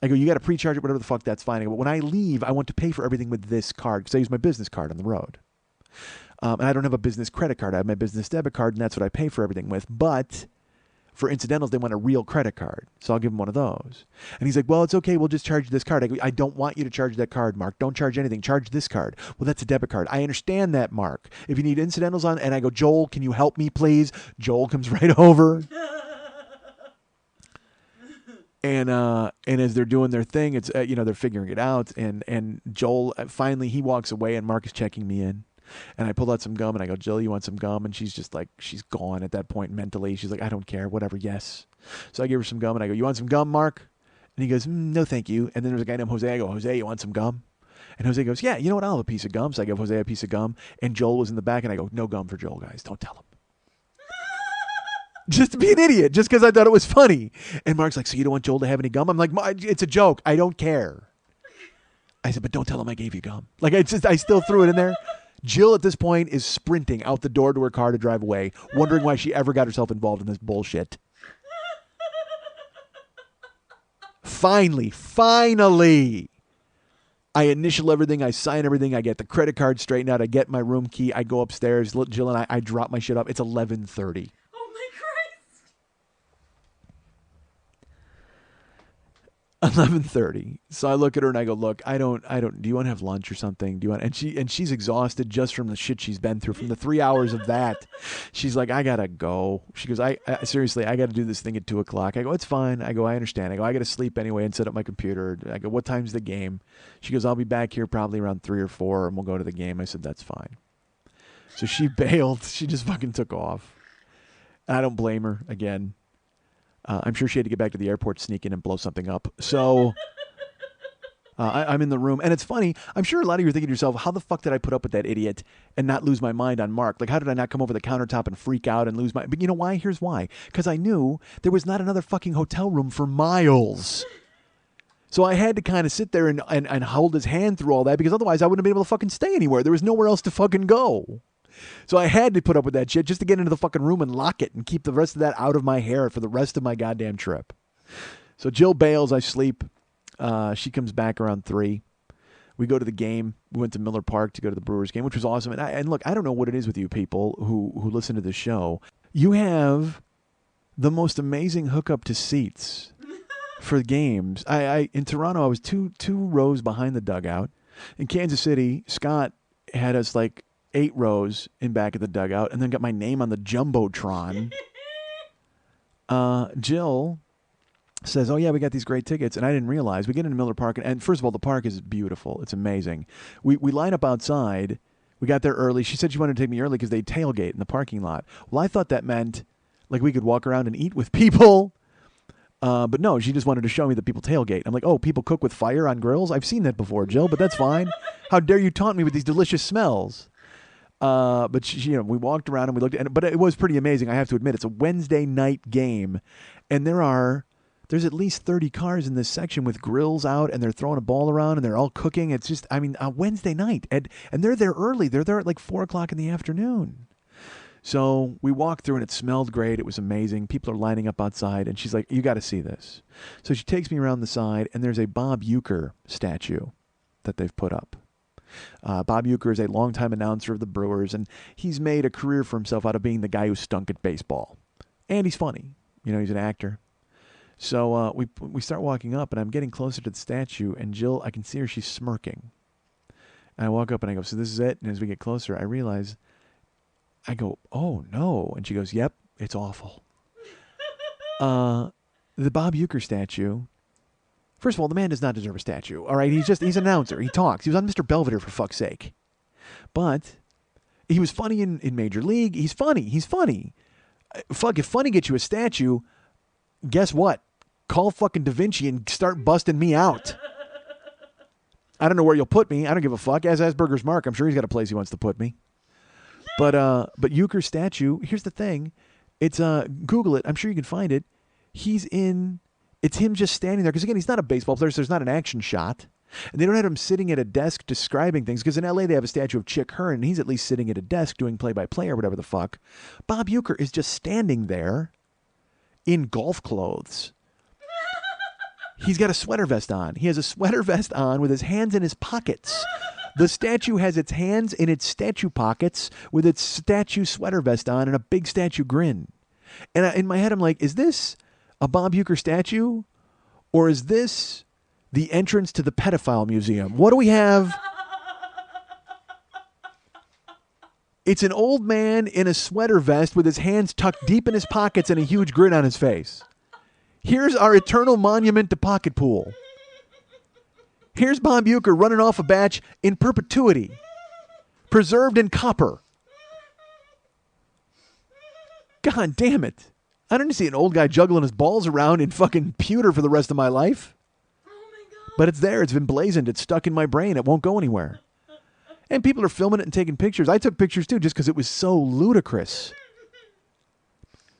I go, you got to pre-charge it, whatever the fuck, that's fine. I go, but when I leave, I want to pay for everything with this card because I use my business card on the road. And I don't have a business credit card. I have my business debit card, and that's what I pay for everything with. But for incidentals, they want a real credit card. So I'll give them one of those. And he's like, well, it's okay. We'll just charge this card. I go, I don't want you to charge that card, Mark. Don't charge anything. Charge this card. Well, that's a debit card. I understand that, Mark. If you need incidentals on, and I go, Joel, can you help me, please? Joel comes right over. And as they're doing their thing, it's they're figuring it out. And Joel finally he walks away, and Mark is checking me in. And I pulled out some gum, and I go, Jill, you want some gum? And she's just like, she's gone at that point mentally. She's like, I don't care, whatever, yes. So I gave her some gum, and I go, you want some gum, Mark? And he goes, no, thank you. And then there's a guy named Jose. I go, Jose, you want some gum? And Jose goes, yeah, you know what? I'll have a piece of gum. So I give Jose a piece of gum. And Joel was in the back, and I go, no gum for Joel, guys. Don't tell him. Just to be an idiot, just because I thought it was funny. And Mark's like, so you don't want Joel to have any gum? I'm like, it's a joke. I don't care. I said, but don't tell him I gave you gum. Like, I still threw it in there. Jill, at this point, is sprinting out the door to her car to drive away, wondering why she ever got herself involved in this bullshit. Finally, I initial everything. I sign everything. I get the credit card straightened out. I get my room key. I go upstairs. Jill and I drop my shit up. It's 11:30. Oh my Christ. 11:30. So I look at her and I go, look, I don't, do you want to have lunch or something? Do you want, and she's exhausted just from the shit she's been through, from the 3 hours of that. She's like, I gotta go. She goes, I seriously, I gotta do this thing at 2 o'clock. I go, it's fine. I go, I understand. I go, I gotta sleep anyway and set up my computer. I go, what time's the game? She goes, I'll be back here probably around 3 or 4 and we'll go to the game. I said, that's fine. So she bailed. She just fucking took off. And I don't blame her again. I'm sure she had to get back to the airport, sneak in, and blow something up. So I'm in the room. And it's funny. I'm sure a lot of you are thinking to yourself, how the fuck did I put up with that idiot and not lose my mind on Mark? Like, how did I not come over the countertop and freak out and lose my... But you know why? Here's why. Because I knew there was not another fucking hotel room for miles. So I had to kind of sit there and hold his hand through all that, because otherwise I wouldn't have been able to fucking stay anywhere. There was nowhere else to fucking go. So I had to put up with that shit just to get into the fucking room and lock it and keep the rest of that out of my hair for the rest of my goddamn trip. So Jill bails. I sleep. She comes back around 3. We go to the game. We went to Miller Park to go to the Brewers game, which was awesome. And look, I don't know what it is with you people who listen to the show. You have the most amazing hookup to seats for games. In Toronto, I was two rows behind the dugout. In Kansas City, Scott had us like 8 rows in back of the dugout, and then got my name on the Jumbotron. Jill says, oh, yeah, we got these great tickets, and I didn't realize. We get into Miller Park, and first of all, the park is beautiful. It's amazing. We line up outside. We got there early. She said she wanted to take me early because they tailgate in the parking lot. Well, I thought that meant like we could walk around and eat with people. But no, she just wanted to show me that people tailgate. I'm like, oh, people cook with fire on grills? I've seen that before, Jill, but that's fine. How dare you taunt me with these delicious smells? But she, we walked around and we looked at it, but it was pretty amazing. I have to admit, it's a Wednesday night game, and there's at least 30 cars in this section with grills out, and they're throwing a ball around, and they're all cooking. It's just, a Wednesday night, and they're there early. They're there at like 4 o'clock in the afternoon. So we walked through, and it smelled great. It was amazing. People are lining up outside, and she's like, you got to see this. So she takes me around the side, and there's a Bob Uecker statue that they've put up. Bob Uecker is a longtime announcer of the Brewers, and he's made a career for himself out of being the guy who stunk at baseball. And he's funny. He's an actor. So we start walking up, and I'm getting closer to the statue, and Jill, I can see her, she's smirking. And I walk up, and I go, so this is it? And as we get closer, I realize, I go, oh, no. And she goes, yep, it's awful. The Bob Uecker statue, first of all, the man does not deserve a statue, all right? He's an announcer. He talks. He was on Mr. Belvedere, for fuck's sake. But he was funny in Major League. He's funny. Fuck, if funny gets you a statue, guess what? Call fucking Da Vinci and start busting me out. I don't know where you'll put me. I don't give a fuck. As Asperger's Mark, I'm sure he's got a place he wants to put me. But Uecker's statue, here's the thing. It's Google it. I'm sure you can find it. It's him just standing there. Because again, he's not a baseball player, so there's not an action shot. And they don't have him sitting at a desk describing things. Because in LA, they have a statue of Chick Hearn, and he's at least sitting at a desk doing play-by-play or whatever the fuck. Bob Uecker is just standing there in golf clothes. He's got a sweater vest on. He has a sweater vest on with his hands in his pockets. The statue has its hands in its statue pockets with its statue sweater vest on and a big statue grin. And in my head, I'm like, is this a Bob Uecker statue? Or is this the entrance to the pedophile museum? What do we have? It's an old man in a sweater vest with his hands tucked deep in his pockets and a huge grin on his face. Here's our eternal monument to pocket pool. Here's Bob Uecker running off a batch in perpetuity, preserved in copper. God damn it. I don't need to see an old guy juggling his balls around in fucking pewter for the rest of my life. Oh my God. But it's there. It's been blazoned. It's stuck in my brain. It won't go anywhere. And people are filming it and taking pictures. I took pictures too just because it was so ludicrous.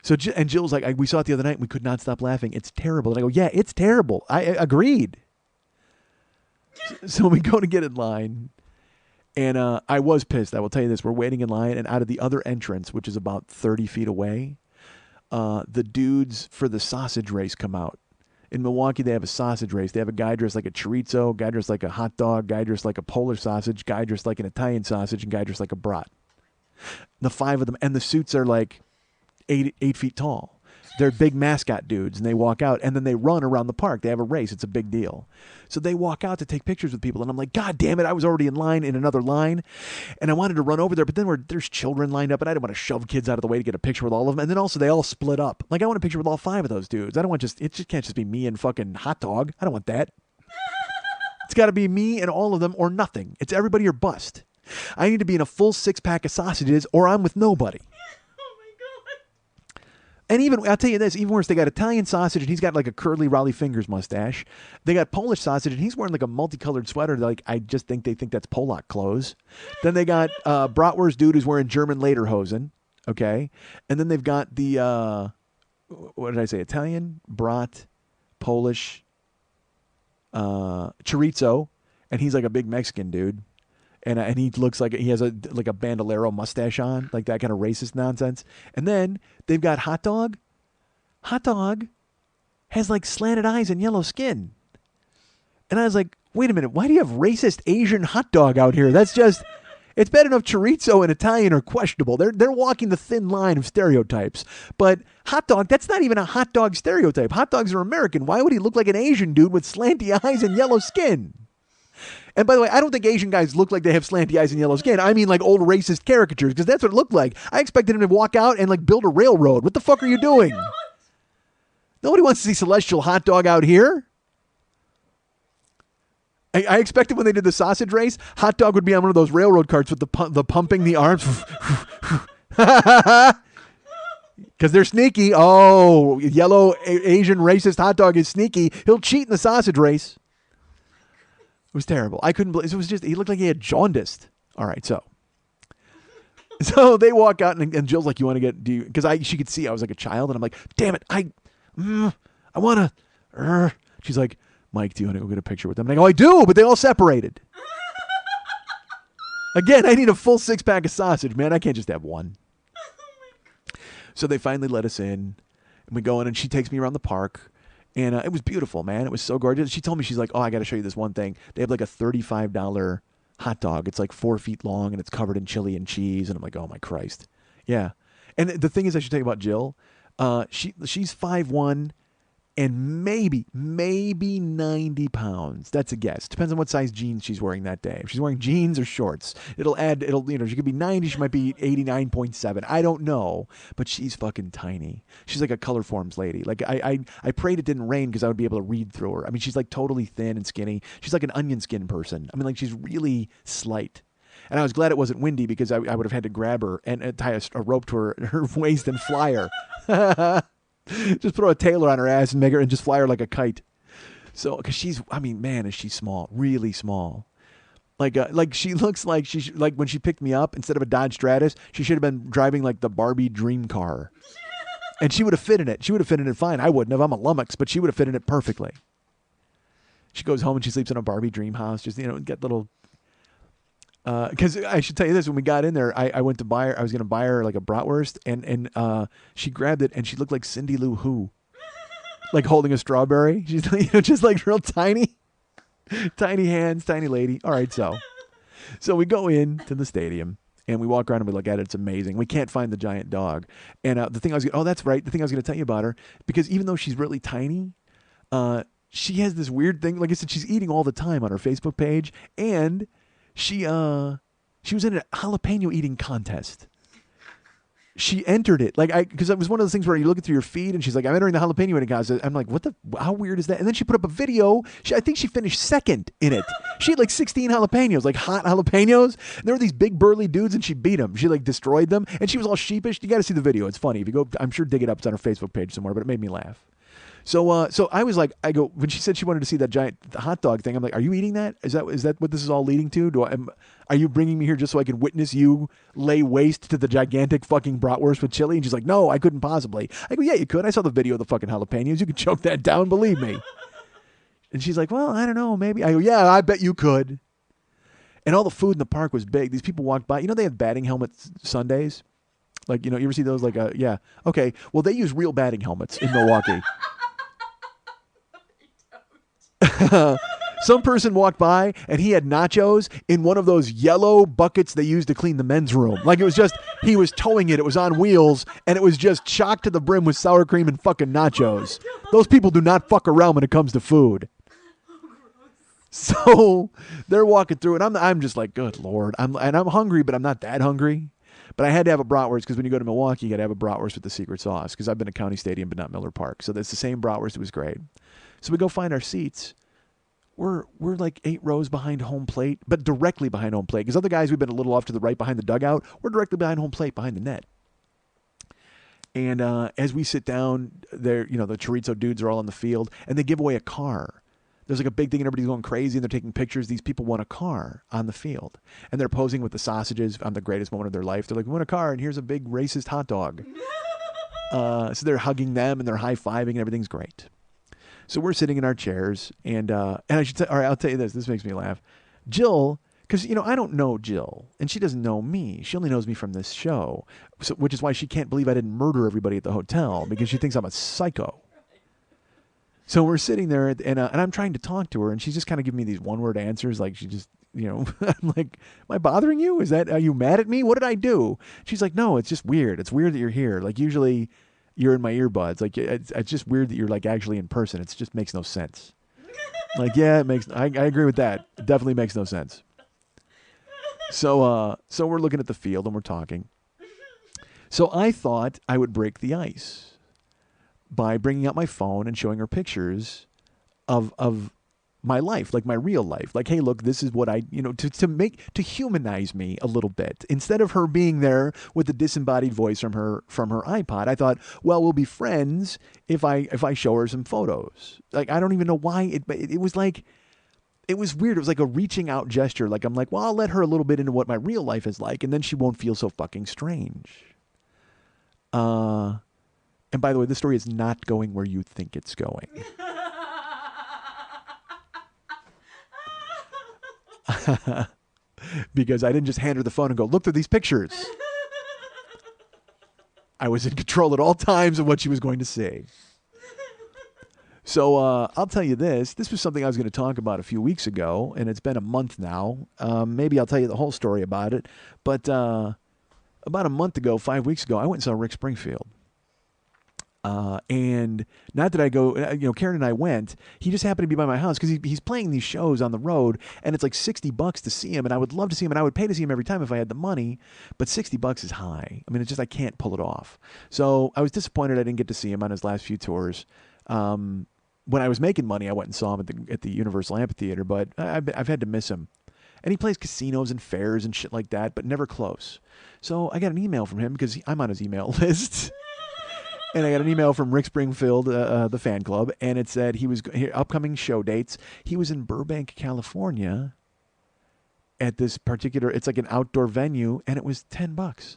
So, and Jill's like, we saw it the other night and we could not stop laughing. It's terrible. And I go, yeah, it's terrible. I agreed. So we go to get in line. And I was pissed. I will tell you this. We're waiting in line. And out of the other entrance, which is about 30 feet away, the dudes for the sausage race come out. In Milwaukee, they have a sausage race. They have a guy dressed like a chorizo, guy dressed like a hot dog, guy dressed like a Polish sausage, guy dressed like an Italian sausage, and guy dressed like a brat. The 5 of them. And the suits are like 8 feet tall. They're big mascot dudes, and they walk out, and then they run around the park. They have a race. It's a big deal. So they walk out to take pictures with people, and I'm like, God damn it, I was already in line in another line, and I wanted to run over there, but then there's children lined up, and I didn't want to shove kids out of the way to get a picture with all of them, and then also they all split up. Like, I want a picture with all 5 of those dudes. I don't want it just can't just be me and fucking hot dog. I don't want that. It's got to be me and all of them or nothing. It's everybody or bust. I need to be in a full 6-pack of sausages, or I'm with nobody. And even, I'll tell you this, even worse, they got Italian sausage, and he's got like a curly Raleigh Fingers mustache. They got Polish sausage, and he's wearing like a multicolored sweater. Like, I just think they think that's Polak clothes. Then they got Bratwurst dude who's wearing German lederhosen, okay? And then they've got the, what did I say, Italian, Brat, Polish, chorizo, and he's like a big Mexican dude. And he looks like he has a bandolero mustache on, like that kind of racist nonsense. And then they've got Hot Dog. Hot Dog has like slanted eyes and yellow skin. And I was like, wait a minute, why do you have racist Asian hot dog out here? That's just, it's bad enough chorizo and Italian are questionable. They're walking the thin line of stereotypes. But hot dog, that's not even a hot dog stereotype. Hot dogs are American. Why would he look like an Asian dude with slanty eyes and yellow skin? And by the way, I don't think Asian guys look like they have slanty eyes and yellow skin. I mean like old racist caricatures, because that's what it looked like. I expected him to walk out and like build a railroad. What the fuck are you doing? Nobody wants to see Celestial Hot Dog out here. I expected when they did the sausage race, Hot Dog would be on one of those railroad carts with the pumping the arms. Because they're sneaky. Oh, yellow Asian racist Hot Dog is sneaky. He'll cheat in the sausage race. It was terrible. I couldn't believe it. Was just, he looked like he had jaundiced. All right, so they walk out and Jill's like, you want to get, because she could see I was like a child, and I'm like, damn it, I want to. She's like, Mike, do you want to go get a picture with them? And I go, I do, but they all separated. Again, I need a full 6-pack of sausage, man. I can't just have one. So they finally let us in, and we go in, and she takes me around the park, and it was beautiful, man. It was so gorgeous. She told me, she's like, oh, I got to show you this one thing. They have like a $35 hot dog. It's like 4 feet long, and it's covered in chili and cheese, and I'm like, oh, my Christ. Yeah. And the thing is, I should tell you about Jill. She's 5'1", and maybe 90 pounds. That's a guess. Depends on what size jeans she's wearing that day. If she's wearing jeans or shorts, she could be 90, she might be 89.7. I don't know, but she's fucking tiny. She's like a color forms lady. Like I prayed it didn't rain because I would be able to read through her. I mean, she's like totally thin and skinny. She's like an onion skin person. I mean, like she's really slight. And I was glad it wasn't windy because I would have had to grab her and tie a rope to her waist and fly her. Just throw a tailor on her ass and make her and just fly her like a kite. So, because she's, I mean, man, is she small, really small. Like she looks like like when she picked me up, instead of a Dodge Stratus, she should have been driving like the Barbie dream car. And she would have fit in it. She would have fit in it fine. I wouldn't have. I'm a lummox, but she would have fit in it perfectly. She goes home and she sleeps in a Barbie dream house. Just, get little. Because I should tell you this, when we got in there, I went to buy her. I was going to buy her like a bratwurst, and she grabbed it, and she looked like Cindy Lou Who, like holding a strawberry. She's just like real tiny hands, tiny lady. All right, so we go in to the stadium, and we walk around and we look at it. It's amazing. We can't find the giant dog, and that's right. The thing I was going to tell you about her, because even though she's really tiny, she has this weird thing. Like I said, she's eating all the time on her Facebook page, and she was in a jalapeno eating contest. She entered it because it was one of those things where you look through your feed and she's like, I'm entering the jalapeno eating contest. I'm like, how weird is that? And then she put up a video. I think she finished second in it. She had like 16 jalapenos, like hot jalapenos. And there were these big burly dudes and she beat them. She like destroyed them and she was all sheepish. You got to see the video. It's funny. If you go, I'm sure dig it up. It's on her Facebook page somewhere, but it made me laugh. So I was like, when she said she wanted to see that giant hot dog thing, I'm like, are you eating that? Is that what this is all leading to? Are you bringing me here just so I can witness you lay waste to the gigantic fucking bratwurst with chili? And she's like, no, I couldn't possibly. I go, yeah, you could. I saw the video of the fucking jalapenos. You could choke that down, believe me. And she's like, well, I don't know, maybe. I go, yeah, I bet you could. And all the food in the park was big. These people walked by. They have batting helmets Sundays. Like, you ever see those? Like, yeah. Okay. Well, they use real batting helmets in Milwaukee. Some person walked by and he had nachos in one of those yellow buckets they use to clean the men's room. Like it was just, he was towing it. It was on wheels and it was just chocked to the brim with sour cream and fucking nachos. Those people do not fuck around when it comes to food. So they're walking through and I'm just like, good Lord. I'm hungry, but I'm not that hungry. But I had to have a bratwurst because when you go to Milwaukee, you got to have a bratwurst with the secret sauce because I've been to County Stadium but not Miller Park. So that's the same bratwurst. It was great. So we go find our seats. We're like 8 rows behind home plate, but directly behind home plate. Because other guys, we've been a little off to the right behind the dugout. We're directly behind home plate, behind the net. And as we sit down, there, the chorizo dudes are all on the field, and they give away a car. There's like a big thing, and everybody's going crazy, and they're taking pictures. These people won a car on the field, and they're posing with the sausages on the greatest moment of their life. They're like, we won a car, and here's a big racist hot dog. So they're hugging them, and they're high-fiving, and everything's great. So we're sitting in our chairs, and I should say, all right, I'll tell you this. This makes me laugh. Jill, because, I don't know Jill, and she doesn't know me. She only knows me from this show, which is why she can't believe I didn't murder everybody at the hotel, because she thinks I'm a psycho. So we're sitting there, and I'm trying to talk to her, and she's just kind of giving me these one-word answers, like she just, I'm like, am I bothering you? Are you mad at me? What did I do? She's like, no, it's just weird. It's weird that you're here. Like, usually you're in my earbuds. Like, it's just weird that you're like actually in person. It just makes no sense. Like, yeah, it makes. I agree with that. It definitely makes no sense. So we're looking at the field and we're talking. So I thought I would break the ice by bringing out my phone and showing her pictures of my life, like my real life. Like, hey, look, this is what I, to humanize me a little bit. Instead of her being there with the disembodied voice from her iPod, I thought, well, we'll be friends if I show her some photos. Like, I don't even know why it was like, it was weird. It was like a reaching out gesture. Like, I'm like, well, I'll let her a little bit into what my real life is like, and then she won't feel so fucking strange. And by the way, this story is not going where you think it's going. Because I didn't just hand her the phone and go, look through these pictures. I was in control at all times of what she was going to see. So I'll tell you this. This was something I was going to talk about a few weeks ago, and it's been a month now. Maybe I'll tell you the whole story about it. But about a month ago, 5 weeks ago, I went and saw Rick Springfield. And not that I go, Karen and I went. He just happened to be by my house because he's playing these shows on the road, and it's like $60 to see him. And I would love to see him, and I would pay to see him every time if I had the money. But $60 is high. I mean, it's just I can't pull it off. So I was disappointed I didn't get to see him on his last few tours. When I was making money, I went and saw him at the Universal Amphitheater, but I've had to miss him. And he plays casinos and fairs and shit like that, but never close. So I got an email from him because I'm on his email list. And I got an email from Rick Springfield, the fan club, and it said he was upcoming show dates. He was in Burbank, California at this particular, it's like an outdoor venue, and it was $10.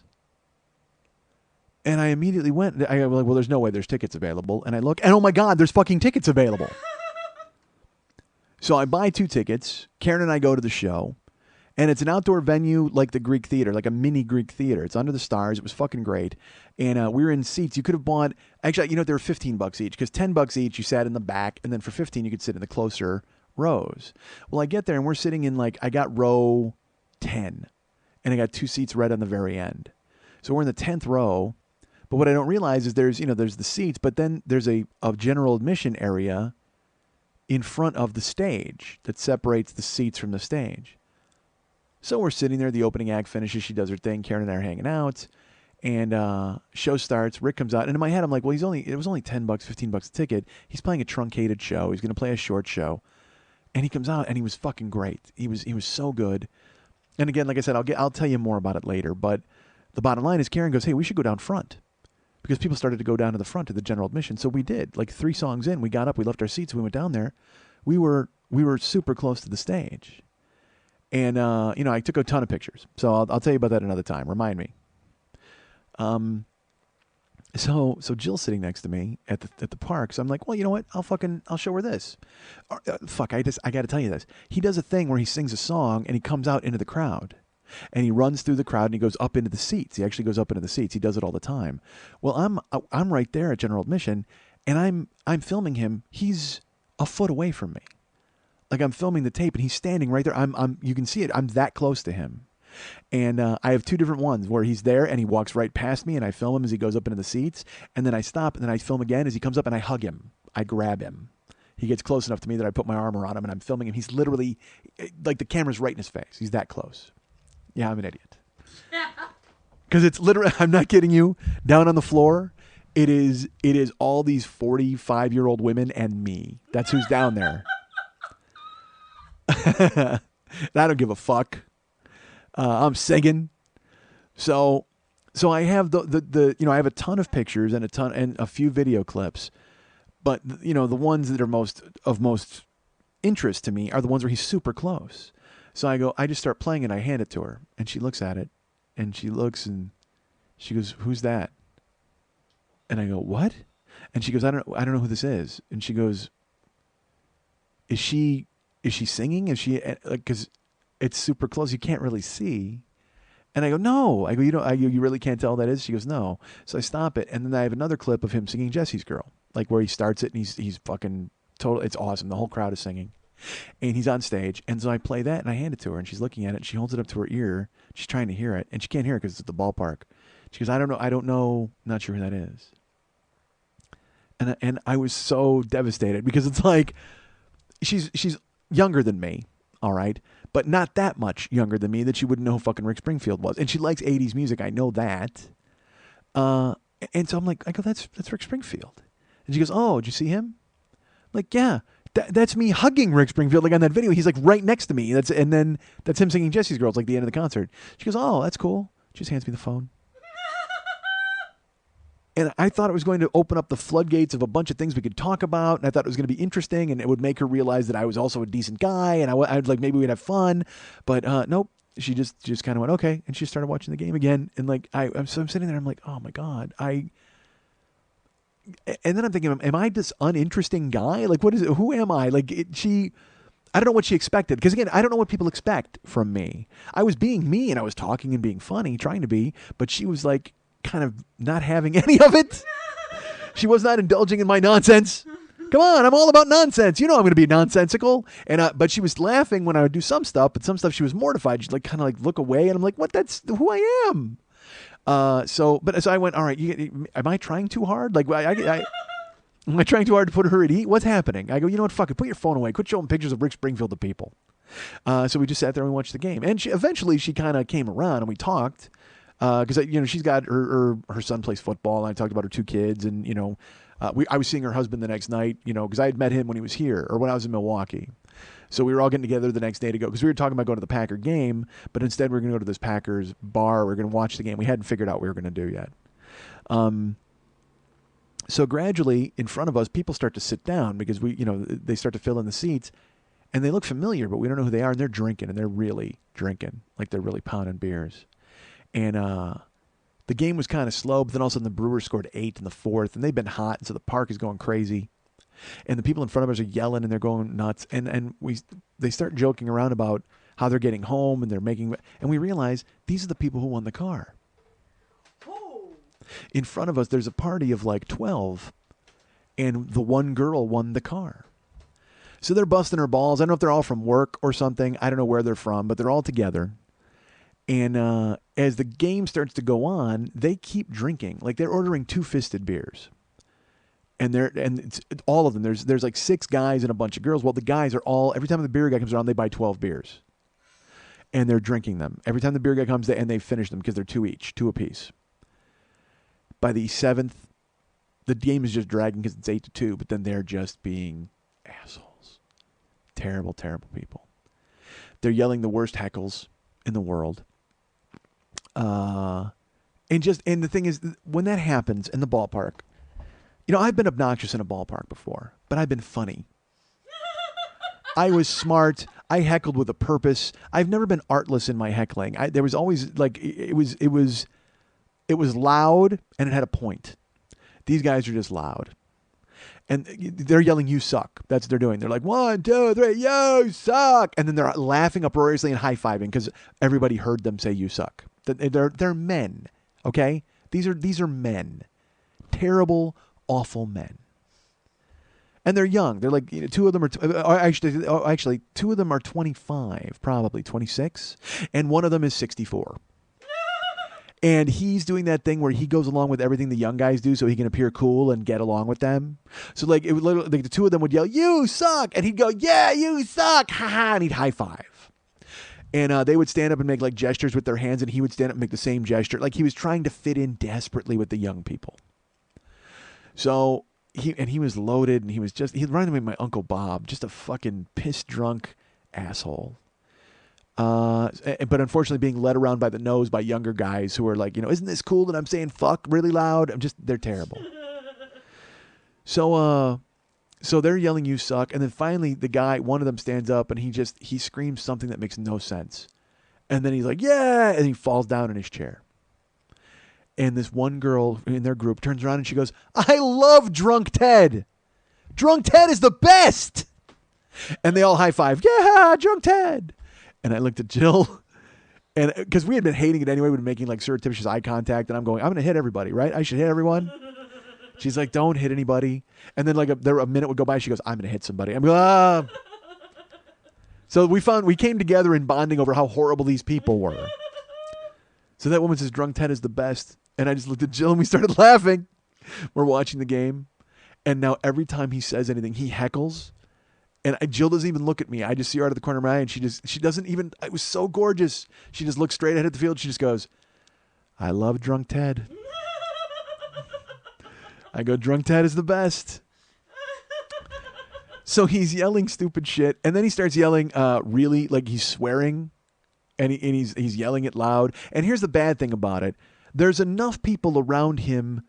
And I immediately went, I was like, well, there's no way there's tickets available. And I look, and oh my God, there's fucking tickets available. So I buy 2 tickets. Karen and I go to the show. And it's an outdoor venue like the Greek Theater, like a mini Greek Theater. It's under the stars. It was fucking great. And we were in seats. You could have bought, actually, they were $15 each, because $10 each, you sat in the back. And then for $15, you could sit in the closer rows. Well, I get there and we're sitting in I got row 10. And I got 2 seats right on the very end. So we're in the 10th row. But what I don't realize is there's the seats, but then there's a general admission area in front of the stage that separates the seats from the stage. So we're sitting there, the opening act finishes, she does her thing, Karen and I are hanging out, and show starts, Rick comes out, and in my head I'm like, well, it was only $10, $15 a ticket. He's playing a truncated show. He's going to play a short show. And he comes out and he was fucking great. He was so good. And again, like I said, I'll tell you more about it later, but the bottom line is Karen goes, hey, we should go down front. Because people started to go down to the front of the general admission. So we did. 3 songs in, we got up, we left our seats, we went down there. We were super close to the stage. And, I took a ton of pictures. So I'll tell you about that another time. Remind me. So Jill's sitting next to me at the park. So I'm like, well, you know what? I'll show her this. I got to tell you this. He does a thing where he sings a song and he comes out into the crowd. And he runs through the crowd and he goes up into the seats. He actually goes up into the seats. He does it all the time. Well, I'm right there at general admission, and I'm filming him. He's a foot away from me. Like, I'm filming the tape, and he's standing right there. You can see it. I'm that close to him. And I have 2 different ones where he's there and he walks right past me, and I film him as he goes up into the seats, and then I stop, and then I film again as he comes up, and I hug him. I grab him. He gets close enough to me that I put my arm around him, and I'm filming him. He's literally, like, the camera's right in his face. He's that close. Yeah, I'm an idiot. Because it's literally, I'm not kidding you, down on the floor, it is all these 45-year-old women and me. That's who's down there. And I don't give a fuck. I'm singing. So I have the I have a ton of pictures and a few video clips, but the ones that are most interest to me are the ones where he's super close. So I just start playing and I hand it to her, and she looks at it, and she looks and she goes, "Who's that?" And I go, "What?" And she goes, I don't know who this is." And she goes, Is she singing? Is she, like, 'cause it's super close, you can't really see. And I go, "No." I go, "You really can't tell who that is?" She goes, "No." So I stop it, and then I have another clip of him singing Jesse's Girl, like where he starts it and he's fucking total. It's awesome. The whole crowd is singing. And he's on stage, and so I play that, and I hand it to her, and she's looking at it, and she holds it up to her ear. She's trying to hear it, and she can't hear it because it's at the ballpark. She goes, I don't know, not sure who that is. And I was so devastated because it's like, she's younger than me, all right, but not that much younger than me that she wouldn't know who fucking Rick Springfield was, and she likes 80s music. I know that. And so I'm like, I go, that's Rick Springfield, and she goes, oh, did you see him? I'm like, yeah. That's me hugging Rick Springfield, like on that video. He's like right next to me. And then that's him singing Jesse's Girl. It's like the end of the concert. She goes, oh, that's cool. She just hands me the phone. And I thought it was going to open up the floodgates of a bunch of things we could talk about. And I thought it was going to be interesting, and it would make her realize that I was also a decent guy, and I'd like, maybe we'd have fun. But nope. She just kind of went, okay. And she started watching the game again. And like, I'm sitting there, I'm like, oh my God, and then I'm thinking, am I this uninteresting guy? Like, what is it? Who am I? Like, I don't know what she expected. Because again, I don't know what people expect from me. I was being me, and I was talking and being funny, trying to be, but she was like kind of not having any of it. She was not indulging in my nonsense. Come on, I'm all about nonsense. You know I'm going to be nonsensical. And but she was laughing when I would do some stuff, but some stuff she was mortified. She'd like kind of like look away, and I'm like, what? That's who I am. So I went, all right, am I trying too hard? Like, am I trying too hard to put her at ease? What's happening? I go, you know what? Fuck it. Put your phone away. Quit showing pictures of Rick Springfield to people. So we just sat there and we watched the game. And eventually she kind of came around and we talked. Cause she's got her son plays football, and I talked about her 2 kids, and, I was seeing her husband the next night, cause I had met him when he was here or when I was in Milwaukee. So we were all getting together the next day to go, because we were talking about going to the Packer game, but instead we were going to go to this Packers bar. We were going to watch the game. We hadn't figured out what we were going to do yet. So gradually in front of us, people start to sit down because they start to fill in the seats, and they look familiar, but we don't know who they are. And they're drinking, and they're really drinking, like they're really pounding beers. And the game was kind of slow, but then all of a sudden the Brewers scored 8 in the 4th, and they've been hot, and so the park is going crazy. And the people in front of us are yelling, and they're going nuts. And they start joking around about how they're getting home, and and we realize these are the people who won the car. In front of us, there's a party of like 12, and the one girl won the car. So they're busting her balls. I don't know if they're all from work or something. I don't know where they're from, but they're all together. And as the game starts to go on, they keep drinking. Like, they're ordering 2-fisted beers. And it's all of them. There's like 6 guys and a bunch of girls. Well, the guys are all, every time the beer guy comes around, they buy 12 beers. And they're drinking them. Every time the beer guy comes, and they finish them because they're 2 each, 2 apiece. By the 7th, the game is just dragging because it's 8-2, but then they're just being assholes. Terrible, terrible people. They're yelling the worst heckles in the world. And the thing is, when that happens in the ballpark, I've been obnoxious in a ballpark before, but I've been funny. I was smart. I heckled with a purpose. I've never been artless in my heckling. There was always like, it was loud, and it had a point. These guys are just loud. And they're yelling, "You suck." That's what they're doing. They're like, 1, 2, 3, you suck. And then they're laughing uproariously and high-fiving because everybody heard them say, "You suck." They're men, okay? These are men. Terrible, awful men. And they're young. They're like, 2 of them are, actually, 2 of them are 25, probably 26. And one of them is 64. And he's doing that thing where he goes along with everything the young guys do so he can appear cool and get along with them. So like, it would literally, like the 2 of them would yell, "You suck!" And he'd go, "Yeah, you suck!" Ha ha! And he'd high five. And they would stand up and make like gestures with their hands, and he would stand up and make the same gesture. Like, he was trying to fit in desperately with the young people. So he was loaded, and he reminded me of my Uncle Bob, just a fucking piss drunk asshole. But unfortunately being led around by the nose by younger guys who are like, "Isn't this cool that I'm saying fuck really loud?" They're terrible. So they're yelling, "You suck." And then finally one of them stands up, and he screams something that makes no sense. And then he's like, "Yeah," and he falls down in his chair. And this one girl in their group turns around and she goes, "I love Drunk Ted. Drunk Ted is the best." And they all high five. "Yeah, Drunk Ted." And I looked at Jill, and because we had been hating it anyway, we'd been making like surreptitious eye contact, and I'm going, "I'm going to hit everybody, right? I should hit everyone." She's like, "Don't hit anybody." And then like a minute would go by, she goes, "I'm going to hit somebody." I'm going, "Ah." So we came together in bonding over how horrible these people were. So that woman says, "Drunk Ted is the best." And I just looked at Jill, and we started laughing. We're watching the game. And now every time he says anything, he heckles. And Jill doesn't even look at me. I just see her out of the corner of my eye, and she doesn't even. It was so gorgeous. She just looks straight ahead at the field. She just goes, "I love Drunk Ted." I go, "Drunk Ted is the best." So he's yelling stupid shit, and then he starts yelling really like he's swearing, and he's yelling it loud. And here's the bad thing about it: there's enough people around him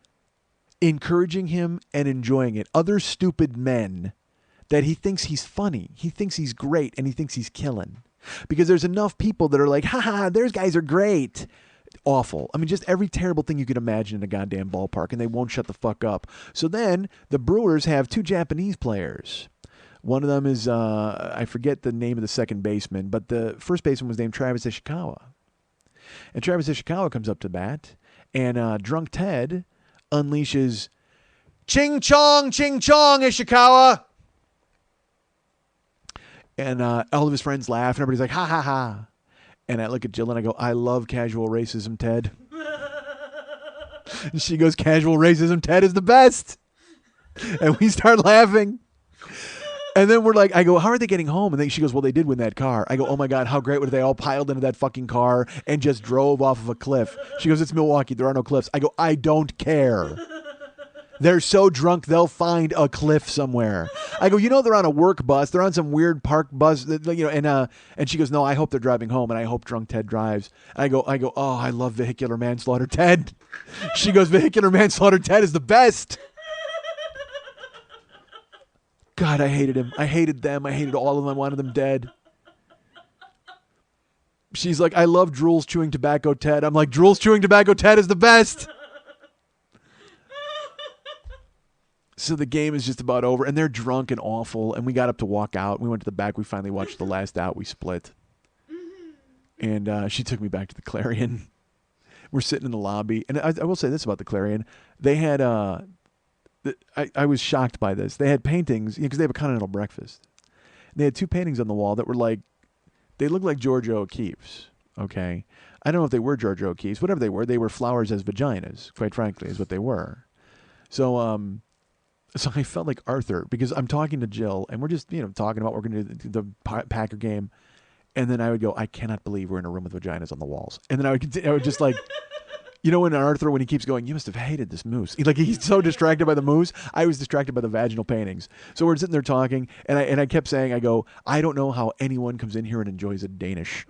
encouraging him and enjoying it. Other stupid men. That he thinks he's funny. He thinks he's great, and he thinks he's killing. Because there's enough people that are like, haha, those guys are great. Awful. I mean, just every terrible thing you could imagine in a goddamn ballpark, and they won't shut the fuck up. So then the Brewers have 2 Japanese players. One of them is, I forget the name of the second baseman, but the first baseman was named Travis Ishikawa. And Travis Ishikawa comes up to bat, and Drunk Ted unleashes, ching chong, Ishikawa. And all of his friends laugh, and everybody's like, ha, ha, ha. And I look at Jill, and I go, I love casual racism, Ted. And she goes, casual racism, Ted is the best. And we start laughing. And then we're like, I go, how are they getting home? And then she goes, well, they did win that car. I go, oh, my God, how great would they all piled into that fucking car and just drove off of a cliff? She goes, it's Milwaukee. There are no cliffs. I go, I don't care. They're so drunk, they'll find a cliff somewhere. I go, they're on a work bus. They're on some weird park bus, and she goes, no, I hope they're driving home, and I hope Drunk Ted drives. I go, oh, I love vehicular manslaughter, Ted. She goes, vehicular manslaughter, Ted is the best. God, I hated him. I hated them. I hated all of them. I wanted them dead. She's like, I love Drools chewing tobacco, Ted. I'm like, Drools chewing tobacco, Ted is the best. So the game is just about over, and they're drunk and awful, and we got up to walk out. We went to the back. We finally watched the last out. We split. And she took me back to the Clarion. We're sitting in the lobby. And I will say this about the Clarion. They had, I was shocked by this. They had paintings, because they have a continental breakfast. They had 2 paintings on the wall that were like, they looked like Georgia O'Keeffe's, okay? I don't know if they were Georgia O'Keeffe's. Whatever they were flowers as vaginas, quite frankly, is what they were. So, So I felt like Arthur, because I'm talking to Jill, and we're just, talking about what we're going to do the Packer game. And then I would go, I cannot believe we're in a room with vaginas on the walls. And then I would just like, when Arthur, when he keeps going, you must have hated this moose. He's so distracted by the moose. I was distracted by the vaginal paintings. So we're sitting there talking, and I kept saying, I go, I don't know how anyone comes in here and enjoys a Danish.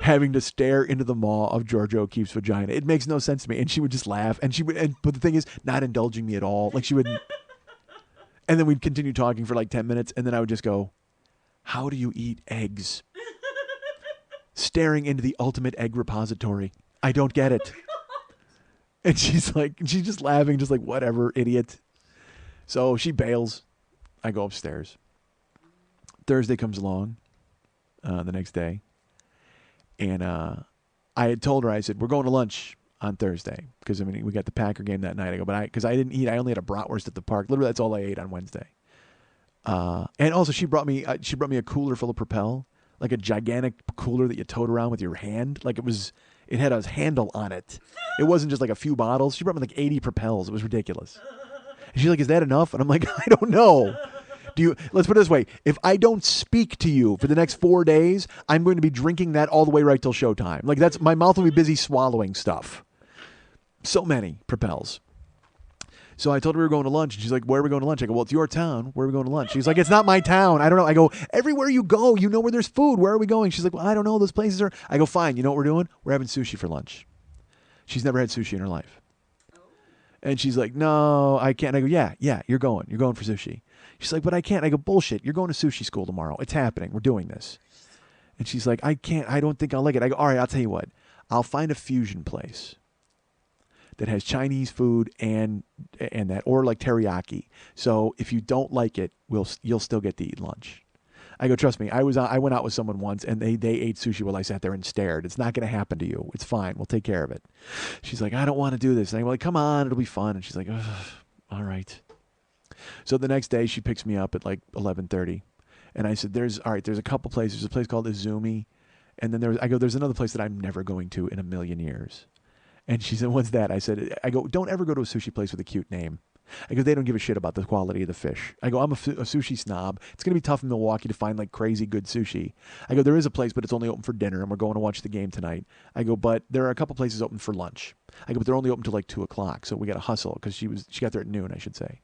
Having to stare into the maw of Georgia O'Keeffe's vagina. It makes no sense to me. And she would just laugh. And but the thing is, not indulging me at all. Like she wouldn't. And then we'd continue talking for like 10 minutes. And then I would just go, how do you eat eggs? Staring into the ultimate egg repository. I don't get it. And she's just laughing, just like, whatever, idiot. So she bails. I go upstairs. Thursday comes along the next day. And I had told her, I said, we're going to lunch on Thursday. Because, we got the Packer game that night. I go, because I didn't eat. I only had a bratwurst at the park. Literally, that's all I ate on Wednesday. And also, she brought me a cooler full of Propel. Like a gigantic cooler that you towed around with your hand. Like it had a handle on it. It wasn't just like a few bottles. She brought me like 80 Propels. It was ridiculous. And she's like, is that enough? And I'm like, I don't know. Let's put it this way. If I don't speak to you for the next 4 days, I'm going to be drinking that all the way right till showtime. Like my mouth will be busy swallowing stuff. So many Propels. So I told her we were going to lunch, and she's like, where are we going to lunch? I go, well, it's your town. Where are we going to lunch? She's like, it's not my town. I don't know. I go, everywhere you go, you know where there's food. Where are we going? She's like, well, I don't know. Those places are. I go, fine. You know what we're doing? We're having sushi for lunch. She's never had sushi in her life. And she's like, no, I can't. I go, yeah, you're going. You're going for sushi. She's like, but I can't. I go, bullshit. You're going to sushi school tomorrow. It's happening. We're doing this. And she's like, I can't. I don't think I'll like it. I go, all right, I'll tell you what. I'll find a fusion place that has Chinese food and that, or like teriyaki. So if you don't like it, you'll still get to eat lunch. I go, trust me. I went out with someone once, and they ate sushi while I sat there and stared. It's not going to happen to you. It's fine. We'll take care of it. She's like, I don't want to do this. And I'm like, come on, it'll be fun. And she's like, all right. So the next day, she picks me up at like 11:30, and I said, there's a couple places. There's a place called Izumi, and then there's another place that I'm never going to in a million years. And she said, what's that? I go, don't ever go to a sushi place with a cute name. I go, they don't give a shit about the quality of the fish. I go, I'm a sushi snob. It's going to be tough in Milwaukee to find like crazy good sushi. I go, there is a place, but it's only open for dinner, and we're going to watch the game tonight. I go, but there are a couple places open for lunch. I go, but they're only open till like 2:00, so we got to hustle because she got there at noon, I should say.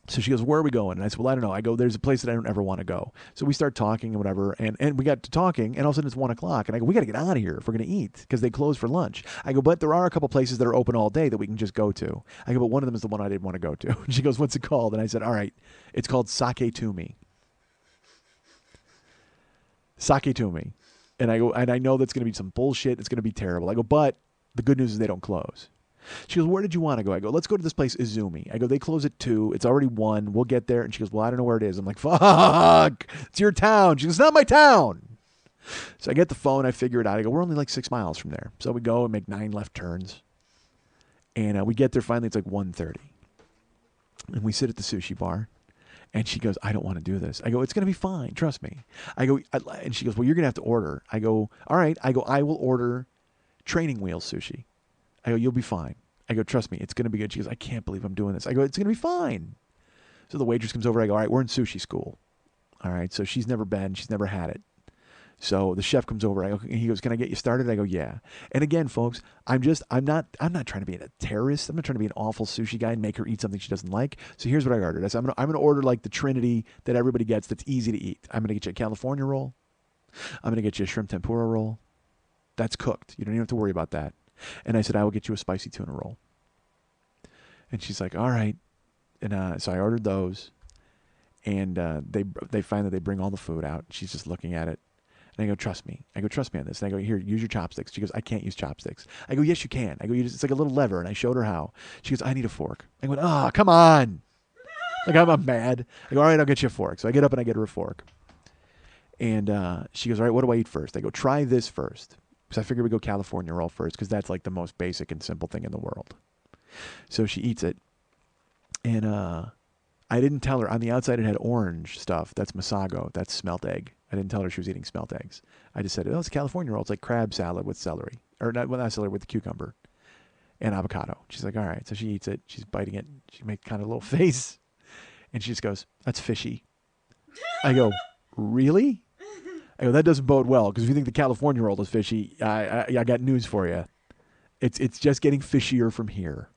So she goes, where are we going? And I said, well, I don't know. I go, there's a place that I don't ever want to go. So we start talking and whatever, and we got to talking, and all of a sudden it's 1:00, and I go, we got to get out of here if we're going to eat because they close for lunch. I go, but there are a couple places that are open all day that we can just go to. I go, but one of them is the one I didn't want to go to. And she goes, what's it called? And I said, all right, it's called Sake Tumi. Sake Tumi. And I go, and I know that's going to be some bullshit. It's going to be terrible. I go, but the good news is they don't close. She goes, where did you want to go? I go, let's go to this place, Izumi. I go, they close at 2:00. It's already 1:00. We'll get there. And she goes, well, I don't know where it is. I'm like, fuck, it's your town. She goes, it's not my town. So I get the phone. I figure it out. I go, we're only like 6 miles from there. So we go and make 9 left turns. And we get there finally. It's like 1:30. And we sit at the sushi bar. And she goes, I don't want to do this. I go, it's going to be fine. Trust me. I go, and she goes, well, you're going to have to order. I go, all right. I go, I will order training wheels sushi. I go, you'll be fine. I go, trust me, it's going to be good. She goes, I can't believe I'm doing this. I go, it's going to be fine. So the waitress comes over. I go, all right, we're in sushi school. All right, so she's never been. She's never had it. So the chef comes over. He goes, can I get you started? I go, yeah. And again, folks, I'm not trying to be a terrorist. I'm not trying to be an awful sushi guy and make her eat something she doesn't like. So here's what I ordered. I said, I'm going to order like the Trinity that everybody gets that's easy to eat. I'm going to get you a California roll. I'm going to get you a shrimp tempura roll. That's cooked. You don't even have to worry about that. And I said, I will get you a spicy tuna roll. And she's like, all right. And so I ordered those. And they find that they bring all the food out. She's just looking at it. And I go, trust me. I go, trust me on this. And I go, here, use your chopsticks. She goes, I can't use chopsticks. I go, yes, you can. I go, it's like a little lever. And I showed her how. She goes, I need a fork. I went, oh, come on. Like, I'm mad. I go, all right, I'll get you a fork. So I get up and I get her a fork. And she goes, all right, what do I eat first? I go, try this first. So I figured we'd go California roll first because that's like the most basic and simple thing in the world. So she eats it. And I didn't tell her. On the outside it had orange stuff. That's masago. That's smelt egg. I didn't tell her she was eating smelt eggs. I just said, oh, it's a California roll. It's like crab salad with celery. Or not celery, with the cucumber and avocado. She's like, all right. So she eats it. She's biting it. She makes kind of a little face. And she just goes, that's fishy. I go, really? I go, that doesn't bode well, because if you think the California roll is fishy, I got news for you. It's just getting fishier from here.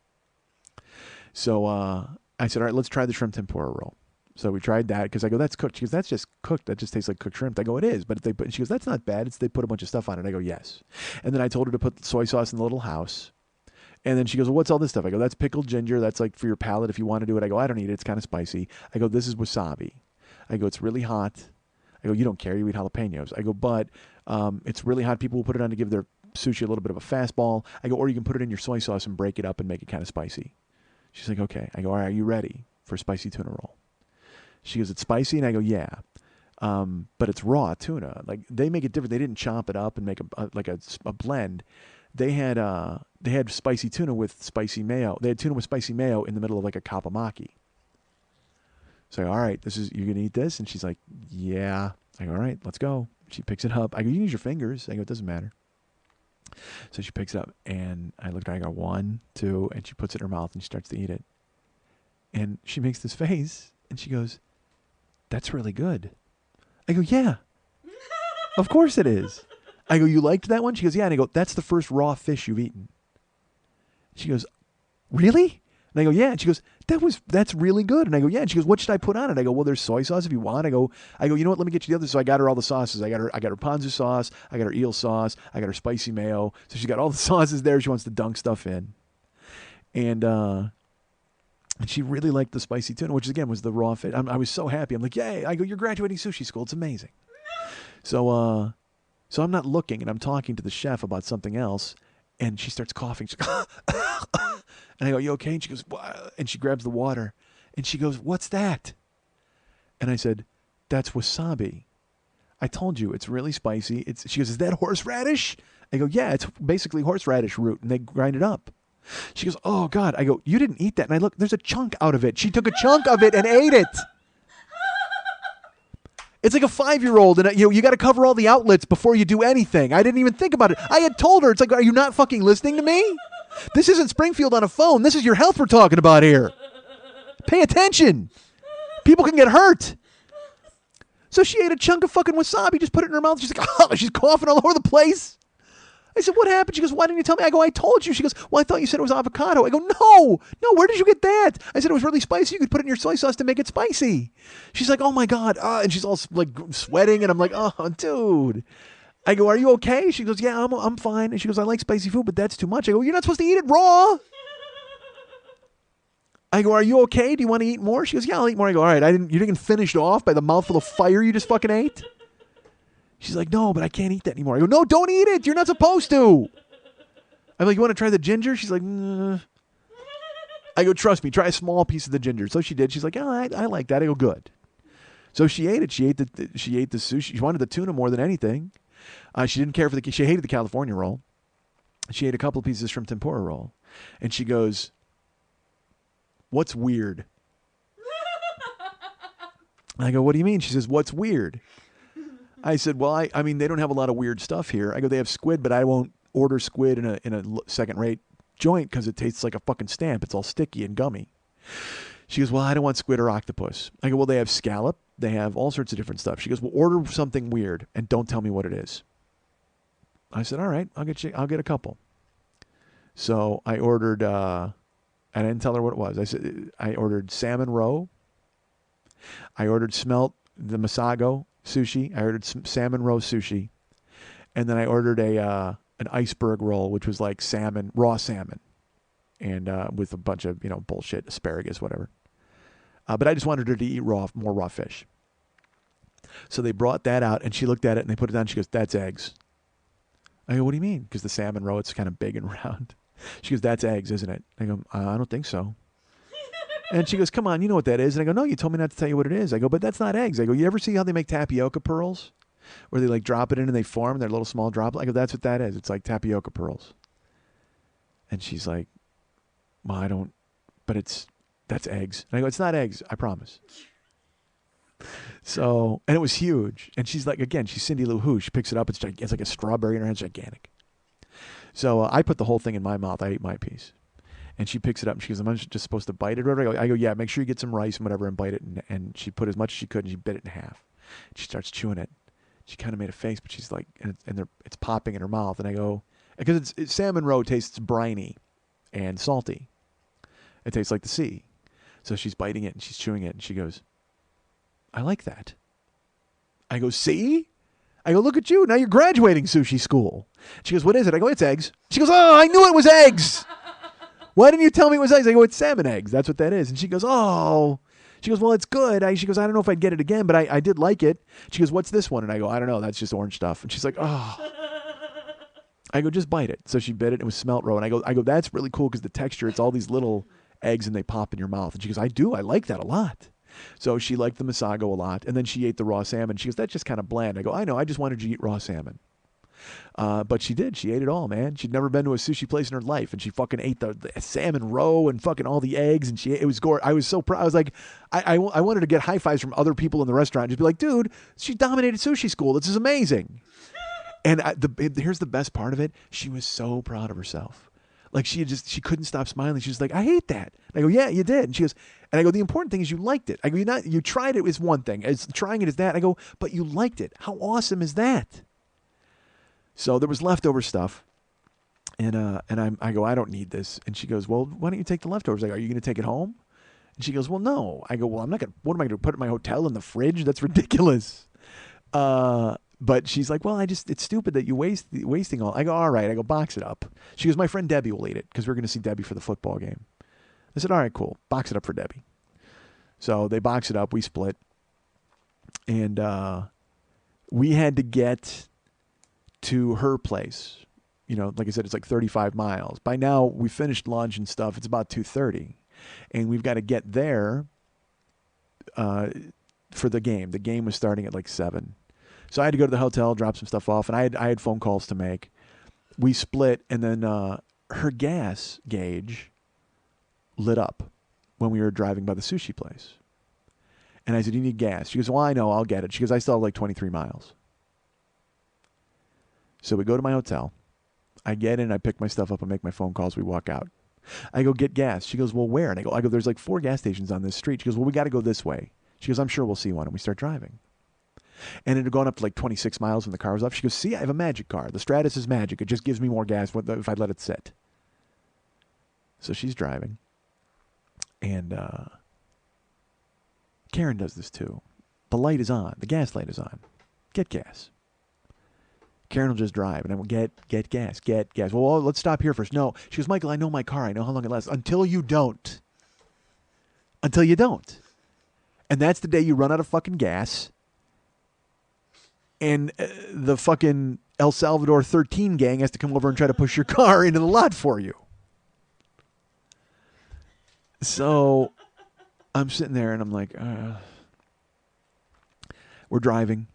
So I said, all right, let's try the shrimp tempura roll. So we tried that, because I go, that's cooked. She goes, that's just cooked. That just tastes like cooked shrimp. I go, it is. But she goes, that's not bad. They put a bunch of stuff on it. I go, yes. And then I told her to put soy sauce in the little house. And then she goes, well, what's all this stuff? I go, that's pickled ginger. That's like for your palate if you want to do it. I go, I don't eat it. It's kind of spicy. I go, this is wasabi. I go, it's really hot. I go, you don't care. You eat jalapenos. I go, but it's really hot. People will put it on to give their sushi a little bit of a fastball. I go, or you can put it in your soy sauce and break it up and make it kind of spicy. She's like, okay. I go, all right, are you ready for a spicy tuna roll? She goes, it's spicy? And I go, yeah. But it's raw tuna. Like, they make it different. They didn't chop it up and make a blend. They had spicy tuna with spicy mayo. They had tuna with spicy mayo in the middle of like a kapamaki. So, all right, you're going to eat this? And she's like, yeah. I go, all right, let's go. She picks it up. I go, you can use your fingers. I go, it doesn't matter. So she picks it up, and I looked at her. I go, 1, 2, and she puts it in her mouth, and she starts to eat it. And she makes this face, and she goes, that's really good. I go, yeah. Of course it is. I go, you liked that one? She goes, yeah. And I go, that's the first raw fish you've eaten. She goes, really? And I go, yeah. And she goes, that's really good. And I go, yeah. And she goes, what should I put on it? I go, well, there's soy sauce if you want. I go, you know what? Let me get you the other. So I got her all the sauces. I got her ponzu sauce. I got her eel sauce. I got her spicy mayo. So she got all the sauces there. She wants to dunk stuff in. And she really liked the spicy tuna, which again was the raw fish. I was so happy. I'm like, yay. I go, you're graduating sushi school. It's amazing. So I'm not looking, and I'm talking to the chef about something else. And she starts coughing. She's like, and I go, you okay? And she goes, what? And she grabs the water. And she goes, what's that? And I said, that's wasabi. I told you, it's really spicy. She goes, is that horseradish? I go, yeah, it's basically horseradish root, and they grind it up. She goes, oh, God. I go, you didn't eat that. And I look, there's a chunk out of it. She took a chunk of it and ate it. It's like a 5-year-old, and you got to cover all the outlets before you do anything. I didn't even think about it. I had told her, it's like, are you not fucking listening to me? This isn't Springfield on a phone. This is your health we're talking about here. Pay attention. People can get hurt. So she ate a chunk of fucking wasabi, just put it in her mouth. She's like, oh, she's coughing all over the place. I said, what happened? She goes, why didn't you tell me? I go, I told you. She goes, well, I thought you said it was avocado. I go, no, where did you get that? I said, it was really spicy. You could put it in your soy sauce to make it spicy. She's like, oh my God. And she's all like sweating. And I'm like, oh, dude. I go, are you okay? She goes, yeah, I'm fine. And she goes, I like spicy food, but that's too much. I go, you're not supposed to eat it raw. I go, are you okay? Do you want to eat more? She goes, yeah, I'll eat more. I go, all right, you didn't finish it off by the mouthful of fire you just fucking ate? She's like, no, but I can't eat that anymore. I go, no, don't eat it. You're not supposed to. I'm like, you want to try the ginger? She's like, nah. I go, trust me, try a small piece of the ginger. So she did. She's like, oh, I like that. I go, good. So she ate it. She ate the sushi. She wanted the tuna more than anything. She didn't care for she hated the California roll. She ate a couple of pieces of shrimp tempura roll. And she goes, what's weird? I go, what do you mean? She says, what's weird? I said, well, I mean, they don't have a lot of weird stuff here. I go, they have squid, but I won't order squid in a second-rate joint because it tastes like a fucking stamp. It's all sticky and gummy. She goes, well, I don't want squid or octopus. I go, well, they have scallop. They have all sorts of different stuff. She goes, well, order something weird and don't tell me what it is. I said, all right, I'll get a couple. So I ordered, I didn't tell her what it was. I said, I ordered salmon roe. I ordered the Masago sushi. I ordered some salmon roe sushi. And then I ordered an iceberg roll, which was like salmon, raw salmon. And with a bunch of, bullshit, asparagus, whatever. But I just wanted her to eat more raw fish. So they brought that out, and she looked at it, and they put it down. She goes, that's eggs. I go, what do you mean? Because the salmon roe, it's kind of big and round. She goes, that's eggs, isn't it? I go, I don't think so. And she goes, come on, you know what that is. And I go, no, you told me not to tell you what it is. I go, but that's not eggs. I go, you ever see how they make tapioca pearls? Where they like drop it in and they form, they're little small droplets. I go, that's what that is. It's like tapioca pearls. And she's like, well, I don't, but that's eggs. And I go, it's not eggs, I promise. So, and it was huge. And she's like, again, she's Cindy Lou Who. She picks it up. It's like a strawberry in her hand. It's gigantic. So I put the whole thing in my mouth. I ate my piece. And she picks it up and she goes, am I just supposed to bite it? Or whatever? I go, yeah, make sure you get some rice and whatever and bite it. And she put as much as she could and she bit it in half. She starts chewing it. She kind of made a face, but she's like, it's popping in her mouth. And I go, because salmon roe tastes briny and salty. It tastes like the sea. So she's biting it and she's chewing it and she goes, I like that. I go, see? I go, look at you. Now you're graduating sushi school. She goes, what is it? I go, it's eggs. She goes, oh, I knew it was eggs. Why didn't you tell me it was eggs? I go, it's salmon eggs. That's what that is. And she goes, oh. She goes, well, it's good. She goes, I don't know if I'd get it again, but I did like it. She goes, what's this one? And I go, I don't know. That's just orange stuff. And she's like, oh. I go, just bite it. So she bit it. It was smelt roe. And I go, that's really cool because the texture, it's all these little eggs and they pop in your mouth. And she goes, I like that a lot. So she liked the Masago a lot. And then she ate the raw salmon. She goes, that's just kind of bland. I go, I know. I just wanted you to eat raw salmon. But she did. She ate it all, man. She'd never been to a sushi place in her life. And she fucking ate the salmon roe and fucking all the eggs. And it was gore. I was so proud. I was like, I wanted to get high fives from other people in the restaurant and just be like, dude, she dominated sushi school. This is amazing. And here's the best part of it. She was so proud of herself. Like she couldn't stop smiling. She was like, I hate that. And I go, yeah, you did. And she goes, and I go, the important thing is you liked it. I go, you tried it is one thing. Trying it is that. I go, but you liked it. How awesome is that? So there was leftover stuff. And I go, I don't need this. And she goes, well, why don't you take the leftovers? I go, are you going to take it home? And she goes, well, no. I go, well, I'm not going to, what am I going to put it in my hotel in the fridge? That's ridiculous. But she's like, well, it's stupid that you wasting all. I go, all right. I go, box it up. She goes, my friend Debbie will eat it because we're going to see Debbie for the football game. I said, all right, cool. Box it up for Debbie. So they box it up. We split. And we had to get to her place. Like I said, it's like 35 miles. By now, we finished lunch and stuff. It's about 2:30. And we've got to get there for the game. The game was starting at like 7. So I had to go to the hotel, drop some stuff off, and I had phone calls to make. We split, and then her gas gauge lit up when we were driving by the sushi place. And I said, you need gas? She goes, well, I know, I'll get it. She goes, I still have like 23 miles. So we go to my hotel. I get in, I pick my stuff up, I make my phone calls, we walk out. I go, get gas. She goes, well, where? And I go, there's like 4 gas stations on this street. She goes, well, we got to go this way. She goes, I'm sure we'll see one. And we start driving. And it had gone up to like 26 miles when the car was up. She goes, see, I have a magic car. The Stratus is magic. It just gives me more gas if I let it sit. So she's driving. And Karen does this too. The light is on. The gas light is on. Get gas. Karen will just drive, and I will get gas. Well, let's stop here first. No. She goes, Michael, I know my car. I know how long it lasts. Until you don't. And that's the day you run out of fucking gas, and the fucking El Salvador 13 gang has to come over and try to push your car into the lot for you. So I'm sitting there, and I'm like, we're driving.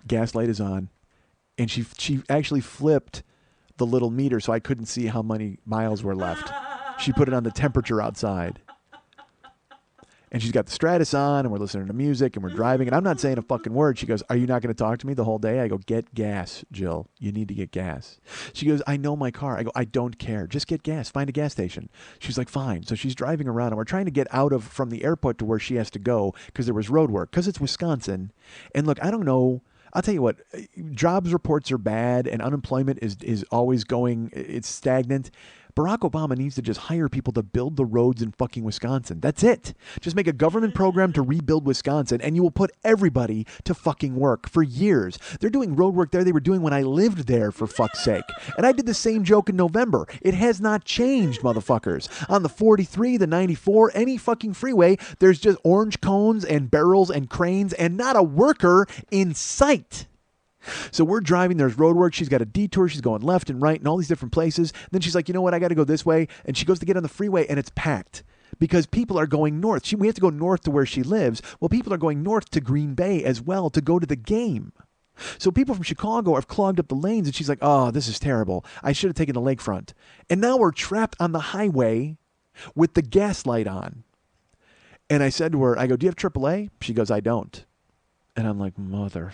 Gas light is on. And she actually flipped the little meter so I couldn't see how many miles were left. She put it on the temperature outside. And she's got the Stratus on, and we're listening to music, and we're driving, and I'm not saying a fucking word. She goes, are you not going to talk to me the whole day? I go, get gas, Jill. You need to get gas. She goes, I know my car. I go, I don't care. Just get gas. Find a gas station. She's like, fine. So she's driving around, and we're trying to get from the airport to where she has to go because there was road work, because it's Wisconsin. And look, I don't know. I'll tell you what, jobs reports are bad and unemployment is always going, it's stagnant. Barack Obama needs to just hire people to build the roads in fucking Wisconsin. That's it. Just make a government program to rebuild Wisconsin, and you will put everybody to fucking work for years. They're doing road work there they were doing when I lived there, for fuck's sake. And I did the same joke in November. It has not changed, motherfuckers. On the 43, the 94, any fucking freeway, there's just orange cones and barrels and cranes and not a worker in sight. So we're driving, there's road work, she's got a detour, she's going left and right and all these different places. Then she's like, you know what, I got to go this way. And she goes to get on the freeway and it's packed because people are going north. We have to go north to where she lives. Well, people are going north to Green Bay as well to go to the game. So people from Chicago have clogged up the lanes and she's like, oh, this is terrible. I should have taken the lakefront. And now we're trapped on the highway with the gas light on. And I said to her, I go, do you have AAA? She goes, I don't. And I'm like, motherfucker.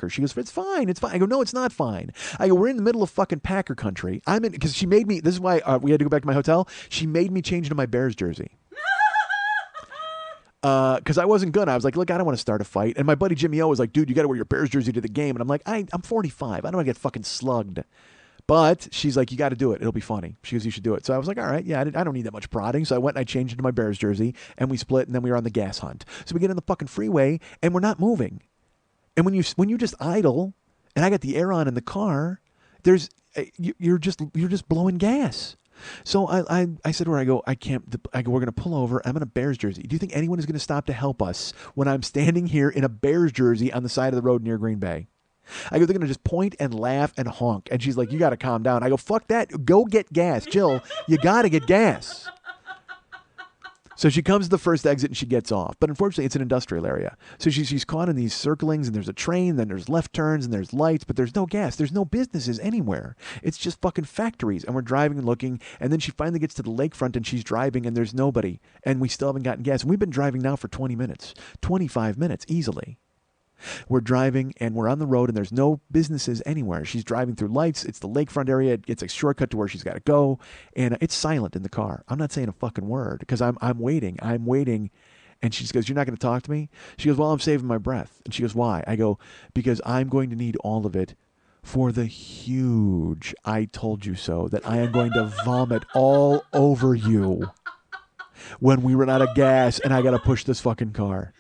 She goes, it's fine. It's fine. I go, no, it's not fine. I go, we're in the middle of fucking Packer country. I'm in, because she made me, this is why we had to go back to my hotel. She made me change into my Bears jersey. Because I wasn't good. I was like, look, I don't want to start a fight. And my buddy Jimmy O was like, dude, you got to wear your Bears jersey to the game. And I'm like, I'm 45. I don't want to get fucking slugged. But she's like, you got to do it. It'll be funny. She goes, you should do it. So I was like, all right, yeah, I don't need that much prodding. So I went and I changed into my Bears jersey and we split and then we were on the gas hunt. So we get on the fucking freeway and we're not moving. And when you just idle, and I got the air on in the car, you're just blowing gas. So I said to her, I go, we're going to pull over. I'm in a Bears jersey. Do you think anyone is going to stop to help us when I'm standing here in a Bears jersey on the side of the road near Green Bay? I go, they're going to just point and laugh and honk. And she's like, you got to calm down. I go, fuck that. Go get gas. Jill, you got to get gas. So she comes to the first exit and she gets off. But unfortunately, it's an industrial area. So she's caught in these circlings and there's a train, then there's left turns and there's lights, but there's no gas. There's no businesses anywhere. It's just fucking factories. And we're driving and looking. And then she finally gets to the lakefront and she's driving and there's nobody. And we still haven't gotten gas. And we've been driving now for 20 minutes, 25 minutes easily. We're driving and we're on the road and there's no businesses anywhere. She's driving through lights. It's the lakefront area. It's a shortcut to where she's got to go. And it's silent in the car. I'm not saying a fucking word because I'm waiting. I'm waiting. And she goes, you're not going to talk to me? She goes, well, I'm saving my breath. And she goes, why? I go, because I'm going to need all of it for the huge I told you so that I am going to vomit all over you when we run out of gas and I got to push this fucking car.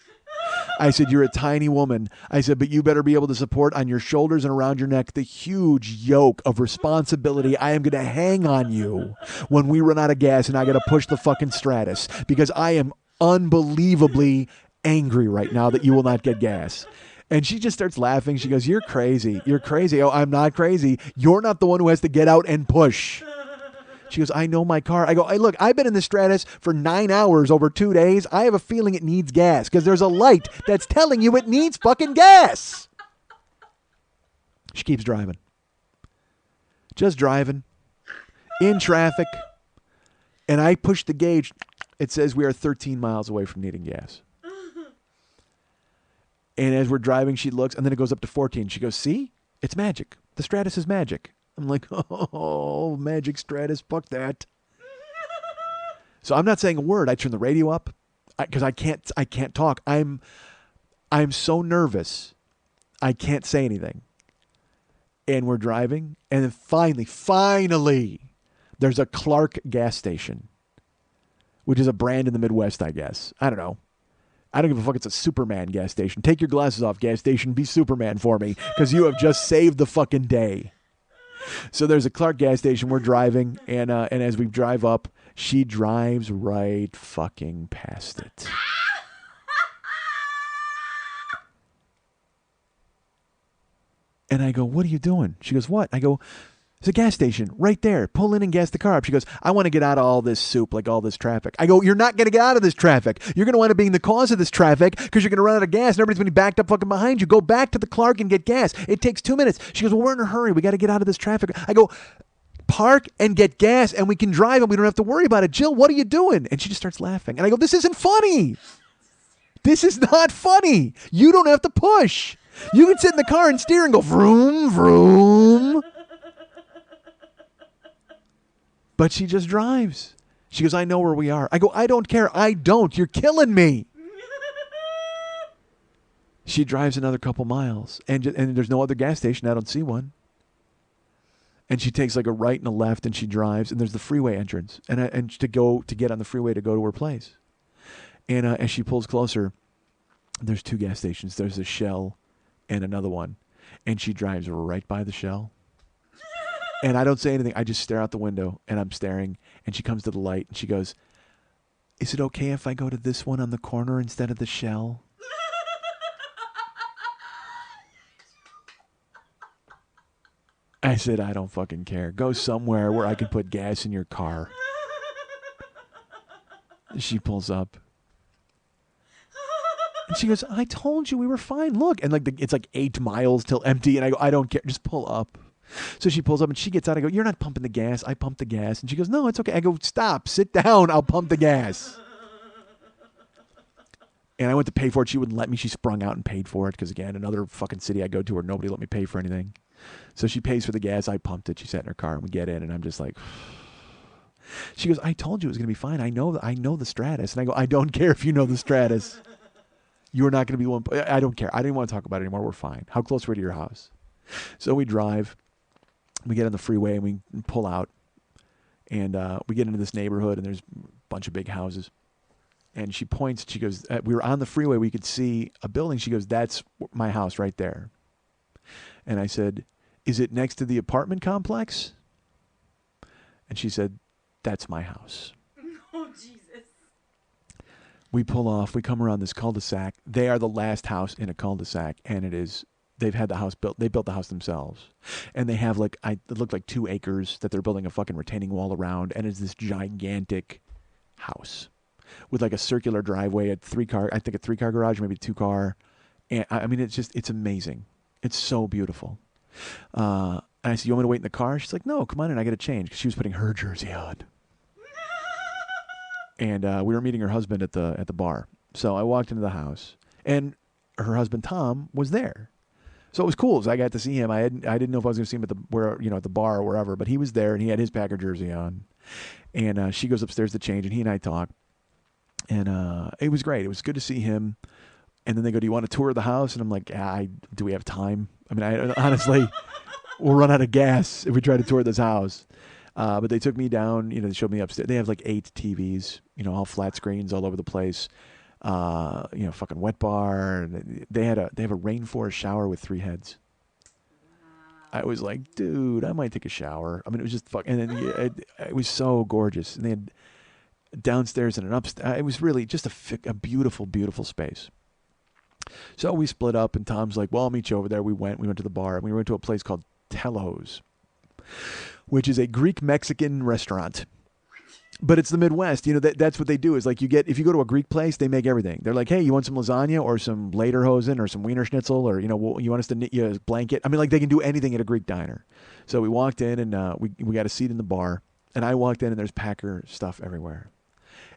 I said, you're a tiny woman. I said, but you better be able to support on your shoulders and around your neck the huge yoke of responsibility I am going to hang on you when we run out of gas and I got to push the fucking Stratus because I am unbelievably angry right now that you will not get gas. And she just starts laughing. She goes, you're crazy. You're crazy. Oh, I'm not crazy. You're not the one who has to get out and push. She goes, I know my car. I go, hey, look, I've been in the Stratus for 9 hours over 2 days. I have a feeling it needs gas because there's a light that's telling you it needs fucking gas. She keeps driving. Just driving. In traffic. And I push the gauge. It says we are 13 miles away from needing gas. And as we're driving, she looks, and then it goes up to 14. She goes, see? It's magic. The Stratus is magic. I'm like, oh, Magic Stratus, fuck that. So I'm not saying a word. I turn the radio up because I can't talk. I'm so nervous. I can't say anything. And we're driving, and then finally, there's a Clark gas station, which is a brand in the Midwest, I guess. I don't know. I don't give a fuck. It's a Superman gas station. Take your glasses off, gas station. Be Superman for me, because you have just saved the fucking day. So there's a Clark gas station. We're driving, and as we drive up, she drives right fucking past it. And I go, what are you doing? She goes, what? I go, there's a gas station right there. Pull in and gas the car up. She goes, I want to get out of all this soup, like all this traffic. I go, you're not going to get out of this traffic. You're going to wind up being the cause of this traffic because you're going to run out of gas and everybody's going to be backed up fucking behind you. Go back to the Clark and get gas. It takes 2 minutes. She goes, well, we're in a hurry. We got to get out of this traffic. I go, park and get gas and we can drive and we don't have to worry about it. Jill, what are you doing? And she just starts laughing. And I go, this isn't funny. This is not funny. You don't have to push. You can sit in the car and steer and go vroom, vroom. But she just drives. She goes, I know where we are. I go, I don't care. I don't. You're killing me. She drives another couple miles. And there's no other gas station. I don't see one. And she takes like a right and a left and she drives. And there's the freeway entrance. And to get on the freeway to go to her place. And as she pulls closer, there's 2 gas stations. There's a Shell and another one. And she drives right by the Shell. And I don't say anything. I just stare out the window, and I'm staring. And she comes to the light, and she goes, is it okay if I go to this one on the corner instead of the Shell? I said, I don't fucking care. Go somewhere where I can put gas in your car. She pulls up. And she goes, I told you we were fine. Look. And it's like 8 miles till empty. And I go, I don't care. Just pull up. So she pulls up and she gets out. I go, you're not pumping the gas. I pump the gas. And she goes, no, it's okay. I go, stop. Sit down. I'll pump the gas. And I went to pay for it. She wouldn't let me. She sprung out and paid for it. Because, again, another fucking city I go to where nobody let me pay for anything. So she pays for the gas. I pumped it. She sat in her car and we get in. And I'm just like... She goes, I told you it was going to be fine. I know the Stratus. And I go, I don't care if you know the Stratus. You're not going to be one. I don't care. I didn't want to talk about it anymore. We're fine. How close were you to your house? So we drive. We get on the freeway and we pull out. And we get into this neighborhood and there's a bunch of big houses. And she points. She goes, we were on the freeway. We could see a building. She goes, that's my house right there. And I said, is it next to the apartment complex? And she said, that's my house. Oh, Jesus. We pull off. We come around this cul-de-sac. They are the last house in a cul-de-sac, and they've had the house built. They built the house themselves. And they have it looked like 2 acres that they're building a fucking retaining wall around, and it's this gigantic house with like a circular driveway, a 3-car garage, maybe a 2-car. And I mean, it's amazing. It's so beautiful. And I said, you want me to wait in the car? She's like, no, come on in. I got to change. Because she was putting her jersey on. And we were meeting her husband at the bar. So I walked into the house, and her husband Tom was there. So it was cool. So I got to see him. I didn't know if I was going to see him at the bar or wherever, but he was there, and he had his Packer jersey on. And she goes upstairs to change, and he and I talk. And it was great. It was good to see him. And then they go, do you want to tour the house? And I'm like, do we have time? I mean, honestly, we'll run out of gas if we try to tour this house. But they took me down, they showed me upstairs. They have like 8 TVs, all flat screens all over the place. Fucking wet bar. They have a rainforest shower with 3 heads. I was like, dude, I might take a shower. I mean, it was just and then it was so gorgeous. And they had downstairs and an upstairs. It was really just a beautiful, beautiful space. So we split up, and Tom's like, well, I'll meet you over there. We went to the bar, and we went to a place called Tello's, which is a Greek-Mexican restaurant. But it's the Midwest. That's what they do is like if you go to a Greek place, they make everything. They're like, hey, you want some lasagna or some lederhosen or some Wiener Schnitzel or, you want us to knit you a blanket? I mean, like they can do anything at a Greek diner. So we walked in and we got a seat in the bar. And I walked in and there's Packer stuff everywhere.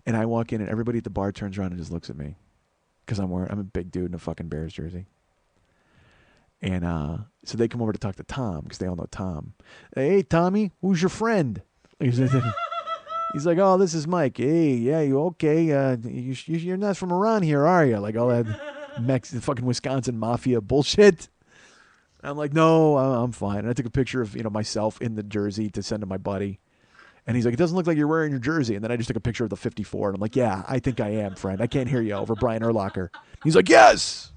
And I walk in and everybody at the bar turns around and just looks at me because I'm a big dude in a fucking Bears jersey. And so they come over to talk to Tom because they all know Tom. Hey, Tommy, who's your friend? He's like, oh, this is Mike. Hey, yeah, you okay? You're not from around here, are you? Like all that fucking Wisconsin mafia bullshit. I'm like, no, I'm fine. And I took a picture of myself in the jersey to send to my buddy. And he's like, it doesn't look like you're wearing your jersey. And then I just took a picture of the 54. And I'm like, yeah, I think I am, friend. I can't hear you over Brian Urlacher. He's like, yes.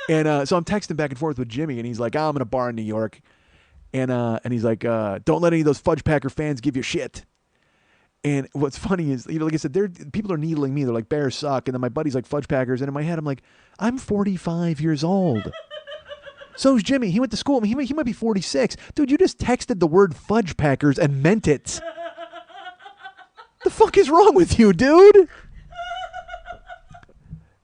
And so I'm texting back and forth with Jimmy. And he's like, I'm in a bar in New York. And he's like, don't let any of those Fudge Packer fans give you shit. And what's funny is, like I said, people are needling me. They're like, Bears suck. And then my buddy's like, Fudge Packers. And in my head, I'm like, I'm 45 years old. So's Jimmy. He went to school. He might be 46. Dude, you just texted the word Fudge Packers and meant it. The fuck is wrong with you, dude?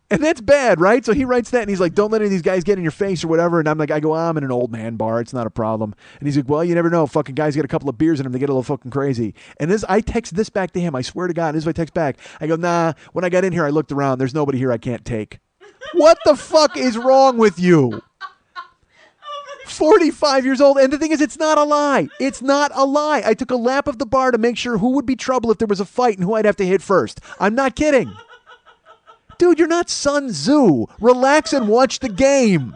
And that's bad, right? So he writes that, and he's like, don't let any of these guys get in your face or whatever. And I'm like, I'm in an old man bar. It's not a problem. And he's like, well, you never know. Fucking guys get a couple of beers in them. They get a little fucking crazy. And I text this back to him. I swear to God, this is what I text back. I go, nah, when I got in here, I looked around. There's nobody here I can't take. What the fuck is wrong with you? 45 years old. And the thing is, it's not a lie. It's not a lie. I took a lap of the bar to make sure who would be trouble if there was a fight and who I'd have to hit first. I'm not kidding. Dude, you're not Sun Tzu. Relax and watch the game.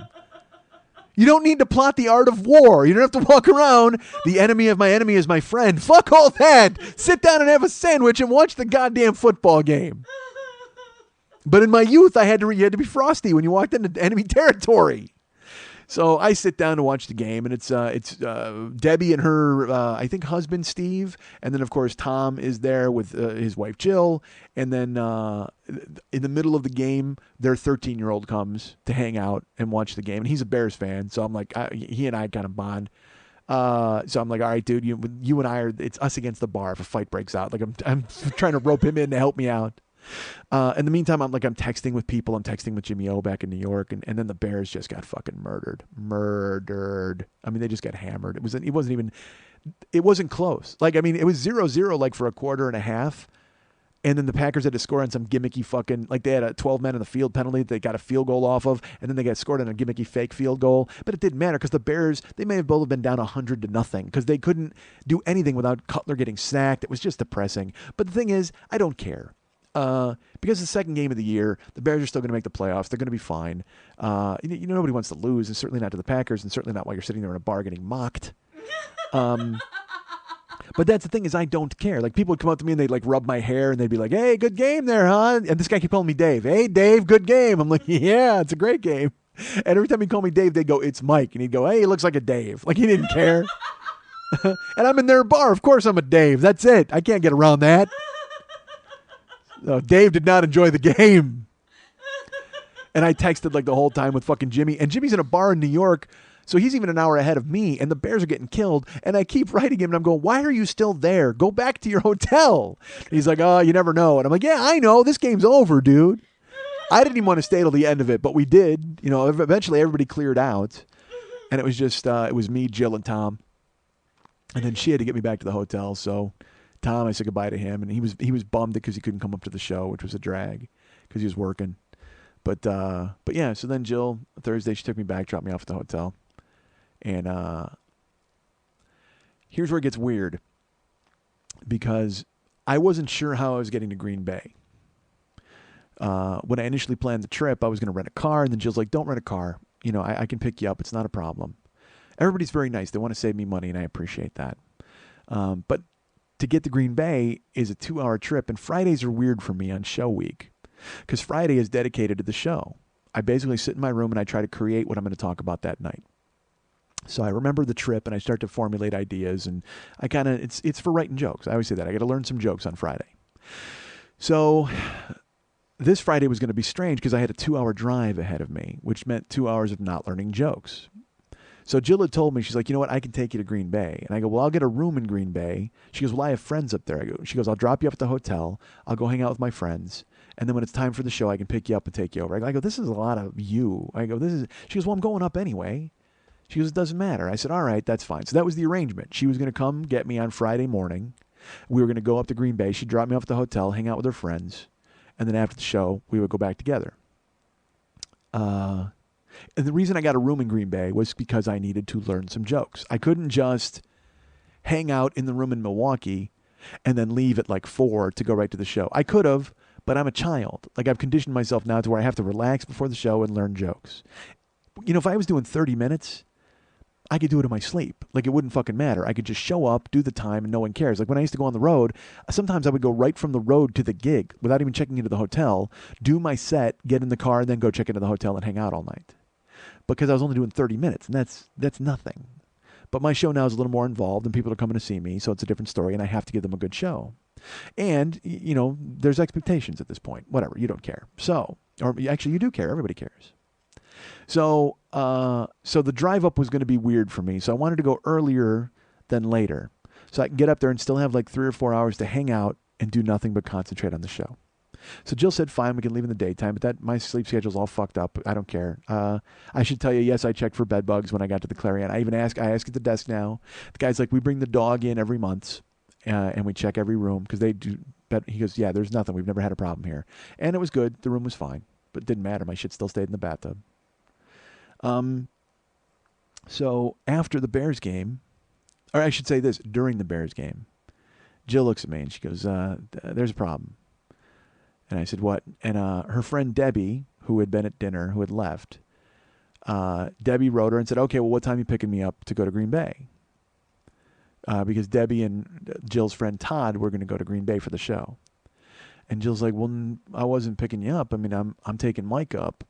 You don't need to plot the art of war. You don't have to walk around, the enemy of my enemy is my friend. Fuck all that. Sit down and have a sandwich and watch the goddamn football game. But in my youth, you had to be frosty when you walked into enemy territory. So I sit down to watch the game, and it's Debbie and her, I think, husband, Steve. And then, of course, Tom is there with his wife, Jill. And then in the middle of the game, their 13-year-old comes to hang out and watch the game. And he's a Bears fan, so I'm like, he and I kind of bond. So I'm like, all right, dude, you and I it's us against the bar if a fight breaks out. Like I'm trying to rope him in to help me out. In the meantime, I'm texting with people. I'm texting with Jimmy O back in New York, and then the Bears just got fucking murdered. I mean, they just got hammered. It wasn't close. Like, I mean, it was 0-0 like for a quarter and a half, and then the Packers had to score on some gimmicky fucking, like they had a 12 men in the field penalty that they got a field goal off of, and then they got scored on a gimmicky fake field goal. But it didn't matter because the Bears, they may have both been down 100-0 because they couldn't do anything without Cutler getting sacked. It was just depressing. But the thing is, I don't care. Because it's the second game of the year, the Bears are still going to make the playoffs. They're going to be fine. Nobody wants to lose, and certainly not to the Packers, and certainly not while you're sitting there in a bar getting mocked. But that's the thing is I don't care. Like, people would come up to me and they'd rub my hair and they'd be like, hey, good game there, huh? And this guy kept calling me Dave. Hey, Dave, good game. I'm like, yeah, it's a great game. And every time he'd call me Dave, they'd go, it's Mike. And he'd go, hey, he looks like a Dave. Like, he didn't care. And I'm in their bar. Of course I'm a Dave. That's it. I can't get around that. No, Dave did not enjoy the game. And I texted the whole time with fucking Jimmy. And Jimmy's in a bar in New York, so he's even an hour ahead of me. And the Bears are getting killed. And I keep writing him, and I'm going, why are you still there? Go back to your hotel. And he's like, oh, you never know. And I'm like, yeah, I know. This game's over, dude. I didn't even want to stay till the end of it, but we did. Eventually everybody cleared out. And it was just, it was me, Jill, and Tom. And then she had to get me back to the hotel, so Tom, I said goodbye to him, and he was bummed because he couldn't come up to the show, which was a drag because he was working. But yeah, so then Jill, Thursday, she took me back, dropped me off at the hotel. And here's where it gets weird, because I wasn't sure how I was getting to Green Bay. When I initially planned the trip, I was going to rent a car, and then Jill's like, don't rent a car. I can pick you up. It's not a problem. Everybody's very nice. They want to save me money, and I appreciate that. But to get to Green Bay is a 2-hour trip, and Fridays are weird for me on show week because Friday is dedicated to the show. I basically sit in my room and I try to create what I'm going to talk about that night. So I remember the trip and I start to formulate ideas, and I kind of, it's for writing jokes. I always say that. I got to learn some jokes on Friday. So this Friday was going to be strange because I had a 2-hour drive ahead of me, which meant 2 hours of not learning jokes. So Jill had told me, she's like, you know what, I can take you to Green Bay. And I go, well, I'll get a room in Green Bay. She goes, well, I have friends up there. She goes, I'll drop you up at the hotel. I'll go hang out with my friends. And then when it's time for the show, I can pick you up and take you over. I go, this is a lot of you. She goes, well, I'm going up anyway. She goes, it doesn't matter. I said, all right, that's fine. So that was the arrangement. She was going to come get me on Friday morning. We were going to go up to Green Bay. She'd drop me off at the hotel, hang out with her friends. And then after the show, we would go back together. And the reason I got a room in Green Bay was because I needed to learn some jokes. I couldn't just hang out in the room in Milwaukee and then leave at like 4 to go right to the show. I could have, but I'm a child. Like, I've conditioned myself now to where I have to relax before the show and learn jokes. You know, if I was doing 30 minutes, I could do it in my sleep. Like, it wouldn't fucking matter. I could just show up, do the time, and no one cares. Like, when I used to go on the road, sometimes I would go right from the road to the gig without even checking into the hotel, do my set, get in the car, and then go check into the hotel and hang out all night. Because I was only doing 30 minutes, and that's nothing. But my show now is a little more involved, and people are coming to see me, so it's a different story, and I have to give them a good show. And, you know, there's expectations at this point. Whatever, you don't care. So, or actually, you do care. Everybody cares. So the drive up was going to be weird for me. So I wanted to go earlier than later, so I can get up there and still have like 3 or 4 hours to hang out and do nothing but concentrate on the show. So Jill said, fine, we can leave in the daytime, but that my sleep schedule's all fucked up. I don't care. I should tell you, yes, I checked for bed bugs when I got to the Clarion. I ask at the desk now. The guy's like, we bring the dog in every month, and we check every room because they do. But he goes, yeah, there's nothing. We've never had a problem here. And it was good. The room was fine, but it didn't matter. My shit still stayed in the bathtub. So after the Bears game, or I should say this, during the Bears game, Jill looks at me and she goes, there's a problem. And I said, what? And her friend Debbie, who had been at dinner, who had left, Debbie wrote her and said, okay, well, what time are you picking me up to go to Green Bay? Because Debbie and Jill's friend Todd were going to go to Green Bay for the show. And Jill's like, well, I wasn't picking you up. I mean, I'm taking Mike up.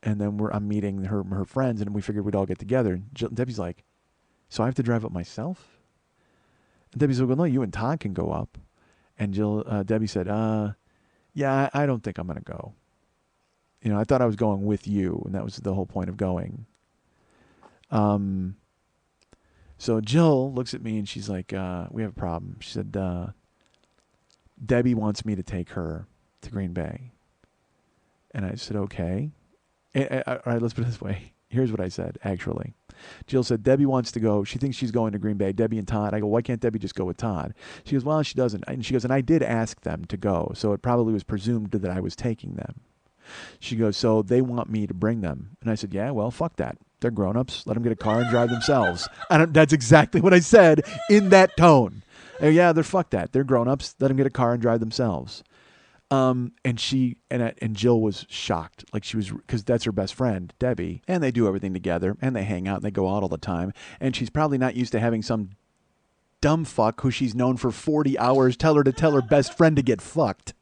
And then I'm meeting her friends, and we figured we'd all get together. And Debbie's like, so I have to drive up myself? And Debbie's like, well, no, you and Todd can go up. And Debbie said, yeah, I don't think I'm going to go. You know, I thought I was going with you, and that was the whole point of going. So Jill looks at me, and she's like, we have a problem. She said, Debbie wants me to take her to Green Bay. And I said, okay. All right, let's put it this way. Here's what I said, actually. Jill said, Debbie wants to go. She thinks she's going to Green Bay. Debbie and Todd. I go, why can't Debbie just go with Todd? She goes, well, she doesn't. And she goes, and I did ask them to go, so it probably was presumed that I was taking them. She goes, so they want me to bring them. And I said, yeah, well, fuck that. They're grown-ups. Let them get a car and drive themselves. That's exactly what I said in that tone. I go, yeah, fuck that. They're grown-ups. Let them get a car and drive themselves. And Jill was shocked, like she was, because that's her best friend, Debbie, and they do everything together, and they hang out, and they go out all the time, and she's probably not used to having some dumb fuck who she's known for 40 hours tell her best friend to get fucked.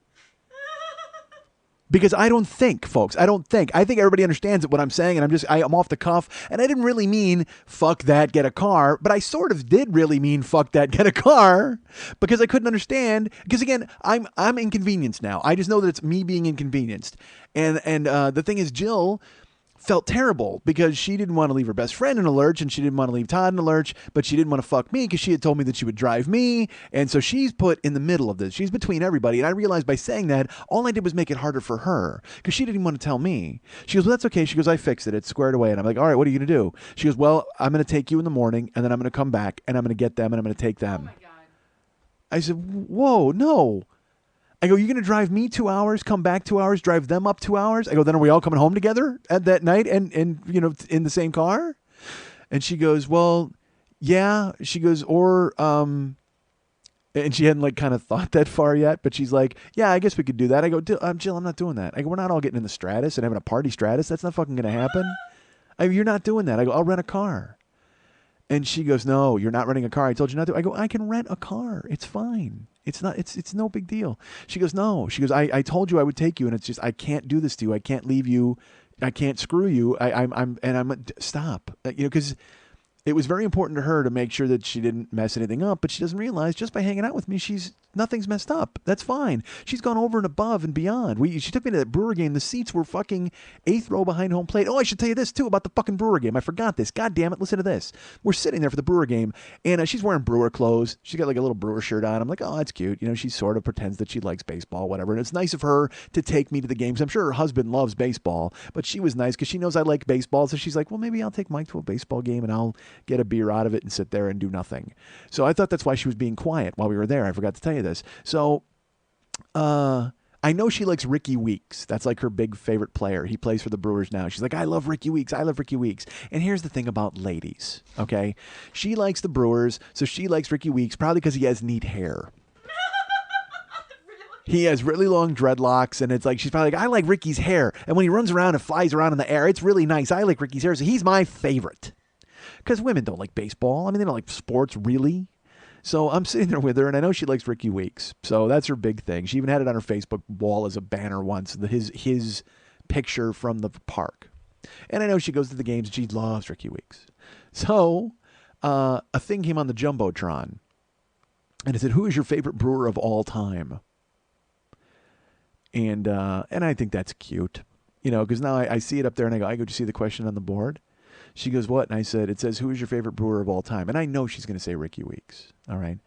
Because I don't think, folks, I think everybody understands what I'm saying, and I'm off the cuff, and I didn't really mean fuck that, get a car, but I sort of did really mean fuck that, get a car, because I couldn't understand, because again, I'm inconvenienced now. I just know that it's me being inconvenienced, and the thing is, Jill felt terrible because she didn't want to leave her best friend in a lurch, and she didn't want to leave Todd in a lurch, but she didn't want to fuck me because she had told me that she would drive me. And so she's put in the middle of this. She's between everybody. And I realized by saying that, all I did was make it harder for her because she didn't even want to tell me. She goes, well, that's okay. She goes, I fixed it. It's squared away. And I'm like, all right, what are you going to do? She goes, well, I'm going to take you in the morning, and then I'm going to come back, and I'm going to get them, and I'm going to take them. Oh my God. I said, whoa, no. I go, you're going to drive me 2 hours, come back 2 hours, drive them up 2 hours? I go, then are we all coming home together at that night and you know, in the same car? And she goes, well, yeah. She goes, or, and she hadn't like kind of thought that far yet, but she's like, yeah, I guess we could do that. I go, Jill, I'm not doing that. I go, we're not all getting in the Stratus and having a party Stratus. That's not fucking going to happen. I go, you're not doing that. I go, I'll rent a car. And she goes, no, you're not renting a car. I told you not to. I go, I can rent a car. It's fine. It's not, it's no big deal. She goes, no. She goes, I told you I would take you, and it's just, I can't do this to you. I can't leave you. I can't screw you. Stop. You know, because it was very important to her to make sure that she didn't mess anything up, but she doesn't realize just by hanging out with me, nothing's messed up. That's fine. She's gone over and above and beyond. She took me to that Brewer game. The seats were fucking 8th row behind home plate. Oh, I should tell you this too about the fucking Brewer game. I forgot this. God damn it. Listen to this. We're sitting there for the Brewer game, and she's wearing Brewer clothes. She's got like a little Brewer shirt on. I'm like, oh, that's cute. You know, she sort of pretends that she likes baseball, whatever. And it's nice of her to take me to the games. I'm sure her husband loves baseball, but she was nice because she knows I like baseball. So she's like, well, maybe I'll take Mike to a baseball game and I'll get a beer out of it and sit there and do nothing. So I thought that's why she was being quiet while we were there. I forgot to tell you this. So I I know she likes Ricky Weeks. That's like her big favorite player. He plays for the Brewers now. She's like, I love Ricky Weeks. I love Ricky Weeks. And here's the thing about ladies, okay? She likes the Brewers, so she likes Ricky Weeks probably because he has neat hair. He has really long dreadlocks, and it's like she's probably like, I like Ricky's hair. And when he runs around and flies around in the air, it's really nice. I like Ricky's hair, so he's my favorite. Because women don't like baseball. I mean, they don't like sports, really. So I'm sitting there with her, and I know she likes Ricky Weeks. So that's her big thing. She even had it on her Facebook wall as a banner once, his picture from the park. And I know she goes to the games, and she loves Ricky Weeks. So a thing came on the Jumbotron, and it said, who is your favorite brewer of all time? And I think that's cute, because now I see it up there, and I go, do you see the question on the board? She goes, what? And I said, it says, who is your favorite brewer of all time? And I know she's going to say Ricky Weeks, all right,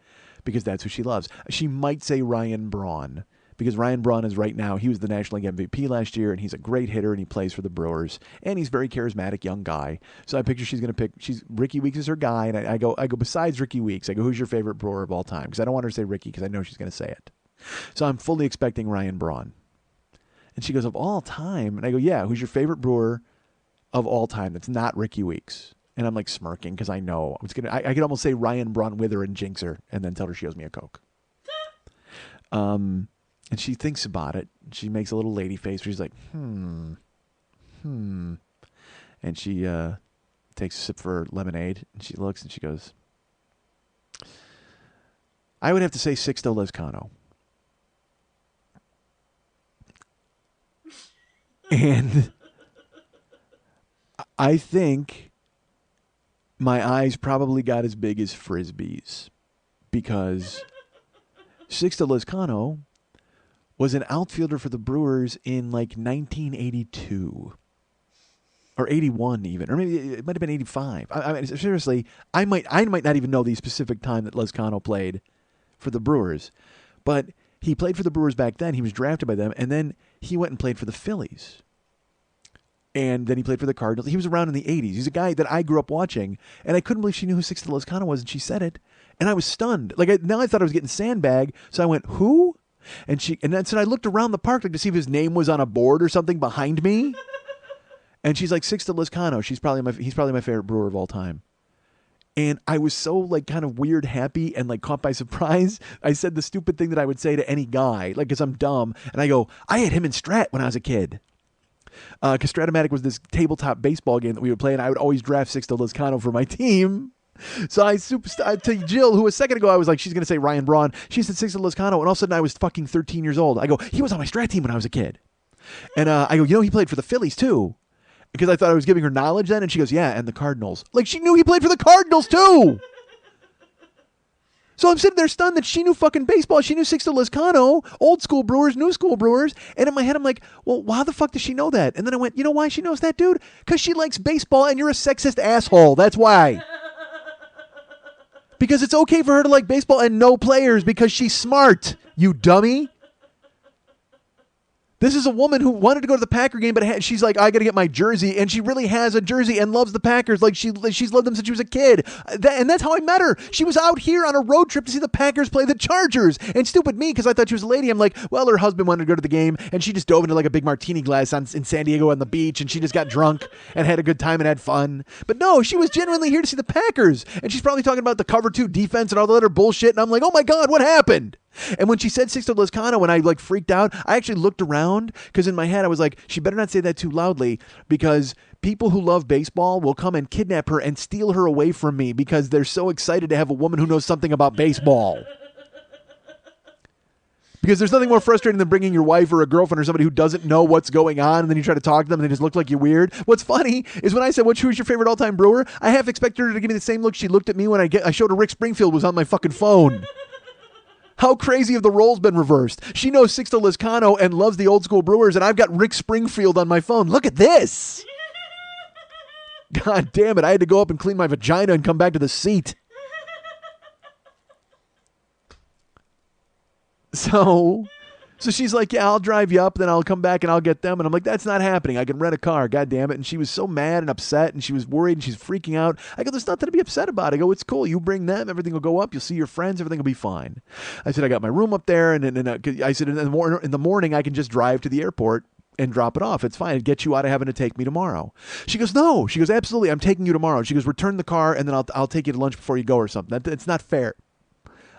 because that's who she loves. She might say Ryan Braun, because Ryan Braun is right now, he was the National League MVP last year, and he's a great hitter, and he plays for the Brewers, and he's a very charismatic young guy. So I picture she's going to pick, Ricky Weeks is her guy, and I go, besides Ricky Weeks, I go, who's your favorite brewer of all time? Because I don't want her to say Ricky, because I know she's going to say it. So I'm fully expecting Ryan Braun. And she goes, of all time? And I go, yeah, who's your favorite brewer of all time that's not Ricky Weeks? And I'm like smirking because I know I could almost say Ryan Braun with her and jinx her and then tell her she owes me a Coke. And she thinks about it. She makes a little lady face where she's like, And she takes a sip for her lemonade, and she looks and she goes, I would have to say Sixto Lezcano. And I think my eyes probably got as big as Frisbees because Sixto Lezcano was an outfielder for the Brewers in like 1982 or 81 even, or maybe it might have been 85. I mean, seriously, I might not even know the specific time that Lezcano played for the Brewers, but he played for the Brewers back then. He was drafted by them, and then he went and played for the Phillies. And then he played for the Cardinals. He was around in the 80s. He's a guy that I grew up watching, and I couldn't believe she knew who Sixto Lezcano was, and she said it. And I was stunned. Now I thought I was getting sandbagged, so I went, who? And then I looked around the park to see if his name was on a board or something behind me. And she's like, Sixto Lezcano. He's probably my favorite brewer of all time. And I was so kind of weird, happy, and caught by surprise. I said the stupid thing that I would say to any guy, because I'm dumb. And I go, I had him in Strat when I was a kid. Because Stratomatic was this tabletop baseball game that we would play, and I would always draft Sixto Lezcano for my team. So I to Jill, who a second ago I was like, she's going to say Ryan Braun. She said Sixto Lezcano, and all of a sudden I was fucking 13 years old. I go, he was on my Strat team when I was a kid. And I go, he played for the Phillies too. Because I thought I was giving her knowledge then, and she goes, yeah, and the Cardinals. She knew he played for the Cardinals too! So I'm sitting there stunned that she knew fucking baseball. She knew Sixto Lezcano, old school Brewers, new school Brewers. And in my head, I'm like, well, how the fuck does she know that? And then I went, you know why she knows that, dude? Because she likes baseball, and you're a sexist asshole. That's why. Because it's okay for her to like baseball and know players because she's smart, you dummy. This is a woman who wanted to go to the Packer game, but she's like, I got to get my jersey. And she really has a jersey and loves the Packers. She's loved them since she was a kid. And that's how I met her. She was out here on a road trip to see the Packers play the Chargers. And stupid me, because I thought she was a lady. I'm like, well, her husband wanted to go to the game. And she just dove into a big martini glass in San Diego on the beach. And she just got drunk and had a good time and had fun. But no, she was genuinely here to see the Packers. And she's probably talking about the cover 2 defense and all the other bullshit. And I'm like, oh my God, what happened? And when she said Sixto Lezcano, when I freaked out, I actually looked around because in my head I was like, she better not say that too loudly because people who love baseball will come and kidnap her and steal her away from me because they're so excited to have a woman who knows something about baseball. Because there's nothing more frustrating than bringing your wife or a girlfriend or somebody who doesn't know what's going on and then you try to talk to them and they just look like you're weird. What's funny is when I said, who's your favorite all-time brewer? I half expected her to give me the same look she looked at me when I showed her Rick Springfield was on my fucking phone. How crazy have the roles been reversed? She knows Sixto Lezcano and loves the old school Brewers, and I've got Rick Springfield on my phone. Look at this. God damn it. I had to go up and clean my vagina and come back to the seat. So So she's like, yeah, I'll drive you up, then I'll come back and I'll get them. And I'm like, that's not happening. I can rent a car. God damn it. And she was so mad and upset and she was worried and she's freaking out. I go, there's nothing to be upset about. I go, it's cool. You bring them. Everything will go up. You'll see your friends. Everything will be fine. I said, I got my room up there. And I said, in the morning, I can just drive to the airport and drop it off. It's fine. It'll get you out of having to take me tomorrow. She goes, no. She goes, absolutely. I'm taking you tomorrow. She goes, return the car and then I'll take you to lunch before you go or something. It's not fair.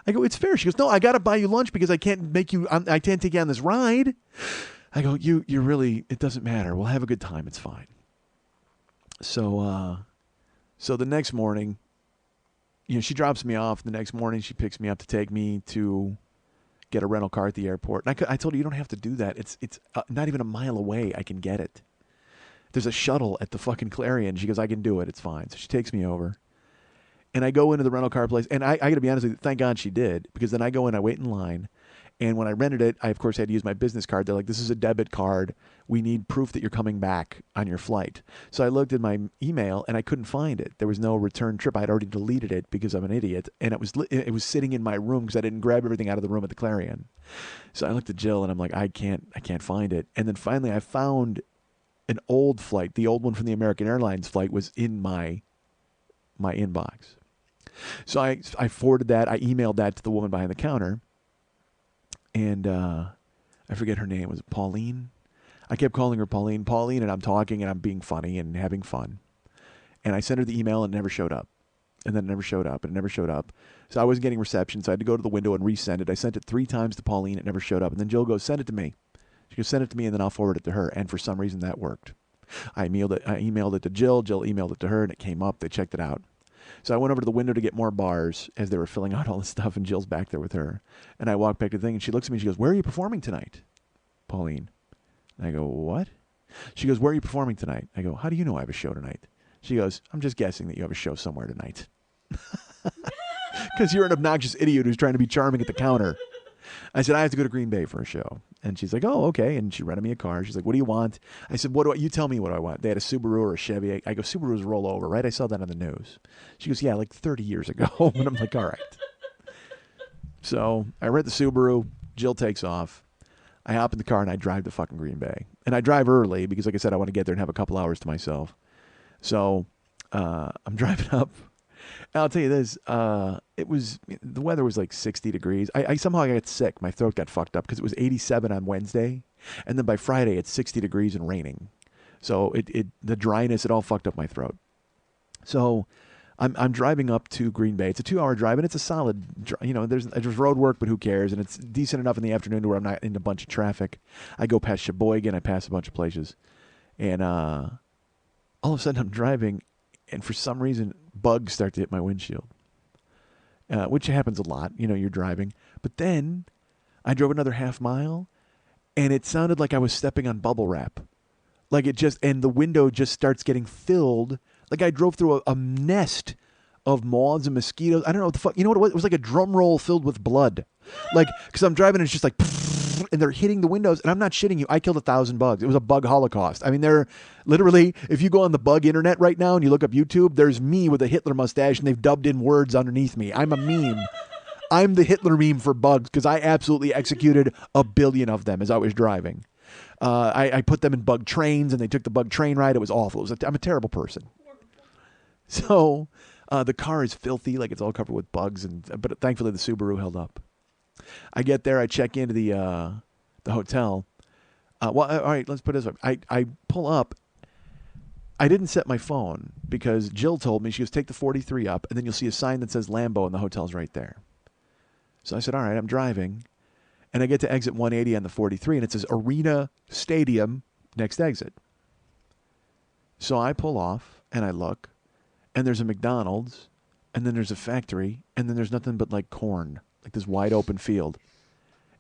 I go, it's fair. She goes, no, I got to buy you lunch because I can't take you on this ride. I go, you really, it doesn't matter. We'll have a good time. It's fine. So the next morning, she drops me off. The next morning, she picks me up to take me to get a rental car at the airport. And I told her, you don't have to do that. It's not even a mile away. I can get it. There's a shuttle at the fucking Clarion. She goes, I can do it. It's fine. So she takes me over. And I go into the rental car place, and I got to be honest with you, thank God she did, because then I go in, I wait in line, and when I rented it, I, of course, had to use my business card. They're like, this is a debit card. We need proof that you're coming back on your flight. So I looked at my email, and I couldn't find it. There was no return trip. I had already deleted it because I'm an idiot, and it was sitting in my room because I didn't grab everything out of the room at the Clarion. So I looked at Jill, and I'm like, I can't find it. And then finally I found an old flight. The old one from the American Airlines flight was in my inbox. So I forwarded that. I emailed that to the woman behind the counter. And I forget her name. Was it Pauline? I kept calling her Pauline. Pauline, and I'm talking, and I'm being funny and having fun. And I sent her the email, and it never showed up. And then it never showed up, and it never showed up. So I wasn't getting reception, so I had to go to the window and resend it. I sent it 3 times to Pauline. It never showed up. And then Jill goes, send it to me. She goes, send it to me, and then I'll forward it to her. And for some reason, that worked. I emailed it to Jill. Jill emailed it to her, and it came up. They checked it out. So I went over to the window to get more bars as they were filling out all the stuff, and Jill's back there with her. And I walked back to the thing, and she looks at me, and she goes, where are you performing tonight, Pauline? And I go, what? She goes, where are you performing tonight? I go, how do you know I have a show tonight? She goes, I'm just guessing that you have a show somewhere tonight. Because you're an obnoxious idiot who's trying to be charming at the counter. I said, I have to go to Green Bay for a show. And she's like, oh, okay. And she rented me a car. She's like, what do you want? I said, you tell me what I want. They had a Subaru or a Chevy. I go, Subarus roll over, right? I saw that on the news. She goes, yeah, like 30 years ago. And I'm like, all right. So I rent the Subaru. Jill takes off. I hop in the car and I drive to fucking Green Bay. And I drive early because, like I said, I want to get there and have a couple hours to myself. So I'm driving up. And I'll tell you this, the weather was like 60 degrees. I somehow got sick. My throat got fucked up because it was 87 on Wednesday. And then by Friday, it's 60 degrees and raining. So the dryness, it all fucked up my throat. So I'm driving up to Green Bay. It's a 2-hour drive, and it's a solid, there's road work, but who cares? And it's decent enough in the afternoon to where I'm not in a bunch of traffic. I go past Sheboygan. I pass a bunch of places. And all of a sudden, I'm driving, and for some reason, bugs start to hit my windshield, which happens a lot. You're driving. But then I drove another half mile, and it sounded like I was stepping on bubble wrap. And the window just starts getting filled. Like I drove through a nest of moths and mosquitoes. I don't know what the fuck. You know what it was? It was like a drum roll filled with blood. Because I'm driving and it's just like, and they're hitting the windows. And I'm not shitting you. I killed 1,000 bugs. It was a bug holocaust. I mean, they're literally, if you go on the bug internet right now and you look up YouTube, there's me with a Hitler mustache and they've dubbed in words underneath me. I'm a meme. I'm the Hitler meme for bugs because I absolutely executed 1 billion of them as I was driving. I put them in bug trains and they took the bug train ride. It was awful. I'm a terrible person. So the car is filthy, like it's all covered with bugs, but thankfully the Subaru held up. I get there, I check into the hotel. All right, let's put it this way. I pull up. I didn't set my phone because Jill told me, she goes, take the 43 up, and then you'll see a sign that says Lambo, and the hotel's right there. So I said, all right, I'm driving. And I get to exit 180 on the 43, and it says Arena Stadium, next exit. So I pull off, and I look, and there's a McDonald's, and then there's a factory, and then there's nothing but like corn, like this wide open field.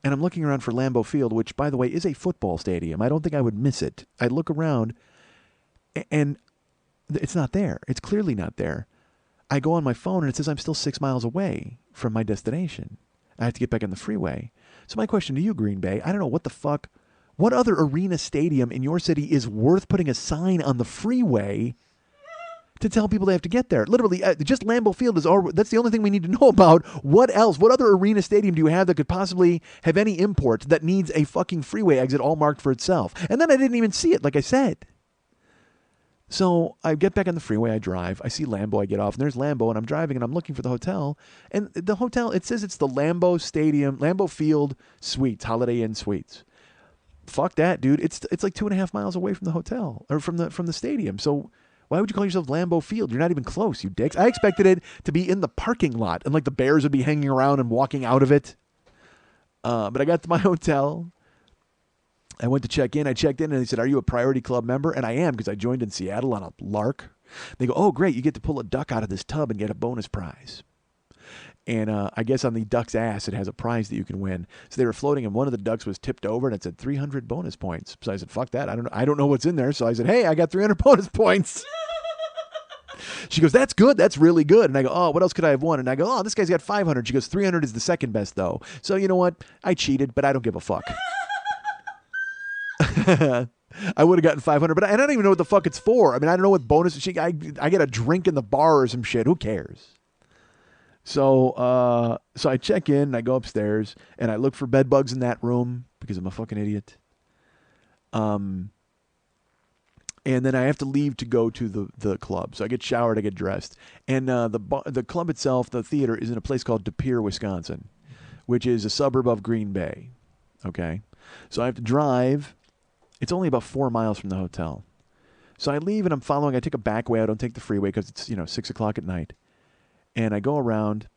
And I'm looking around for Lambeau Field, which, by the way, is a football stadium. I don't think I would miss it. I look around, and it's not there. It's clearly not there. I go on my phone, and it says I'm still 6 miles away from my destination. I have to get back on the freeway. So my question to you, Green Bay, I don't know what the fuck, what other arena stadium in your city is worth putting a sign on the freeway to tell people they have to get there. Literally, just Lambeau Field is all. That's the only thing we need to know about. What else? What other arena stadium do you have that could possibly have any import that needs a fucking freeway exit all marked for itself? And then I didn't even see it, like I said. So I get back on the freeway, I drive, I see Lambeau, I get off, and there's Lambeau, and I'm driving, and I'm looking for the hotel. And the hotel, it says it's the Lambeau Stadium, Lambeau Field Suites, Holiday Inn Suites. Fuck that, dude. It's like 2.5 miles away from the hotel, or from the stadium. So why would you call yourself Lambeau Field? You're not even close, you dicks. I expected it to be in the parking lot, and like the Bears would be hanging around and walking out of it. But I got to my hotel. I went to check in. I checked in, and they said, "Are you a Priority Club member?" And I am, because I joined in Seattle on a lark. They go, "Oh, great. You get to pull a duck out of this tub and get a bonus prize." And I guess on the duck's ass, it has a prize that you can win. So they were floating, and one of the ducks was tipped over, and it said 300 bonus points. So I said, "Fuck that. I don't know what's in there." So I said, "Hey, I got 300 bonus points." She goes, "That's good. That's really good." And I go, "Oh, what else could I have won?" And I go, "Oh, this guy's got 500. She goes, 300 is the second best, though. So you know what? I cheated, but I don't give a fuck. I would have gotten 500, but I don't even know what the fuck it's for. I mean, I don't know what bonus. I get a drink in the bar or some shit. Who cares? So I check in, and I go upstairs, and I look for bed bugs in that room because I'm a fucking idiot. And then I have to leave to go to the club. So I get showered, I get dressed, and the club itself, the theater, is in a place called De Pere, Wisconsin, which is a suburb of Green Bay. Okay, so I have to drive. It's only about 4 miles from the hotel. So I leave, and I'm following. I take a back way. I don't take the freeway because it's 6 o'clock at night. And I go around,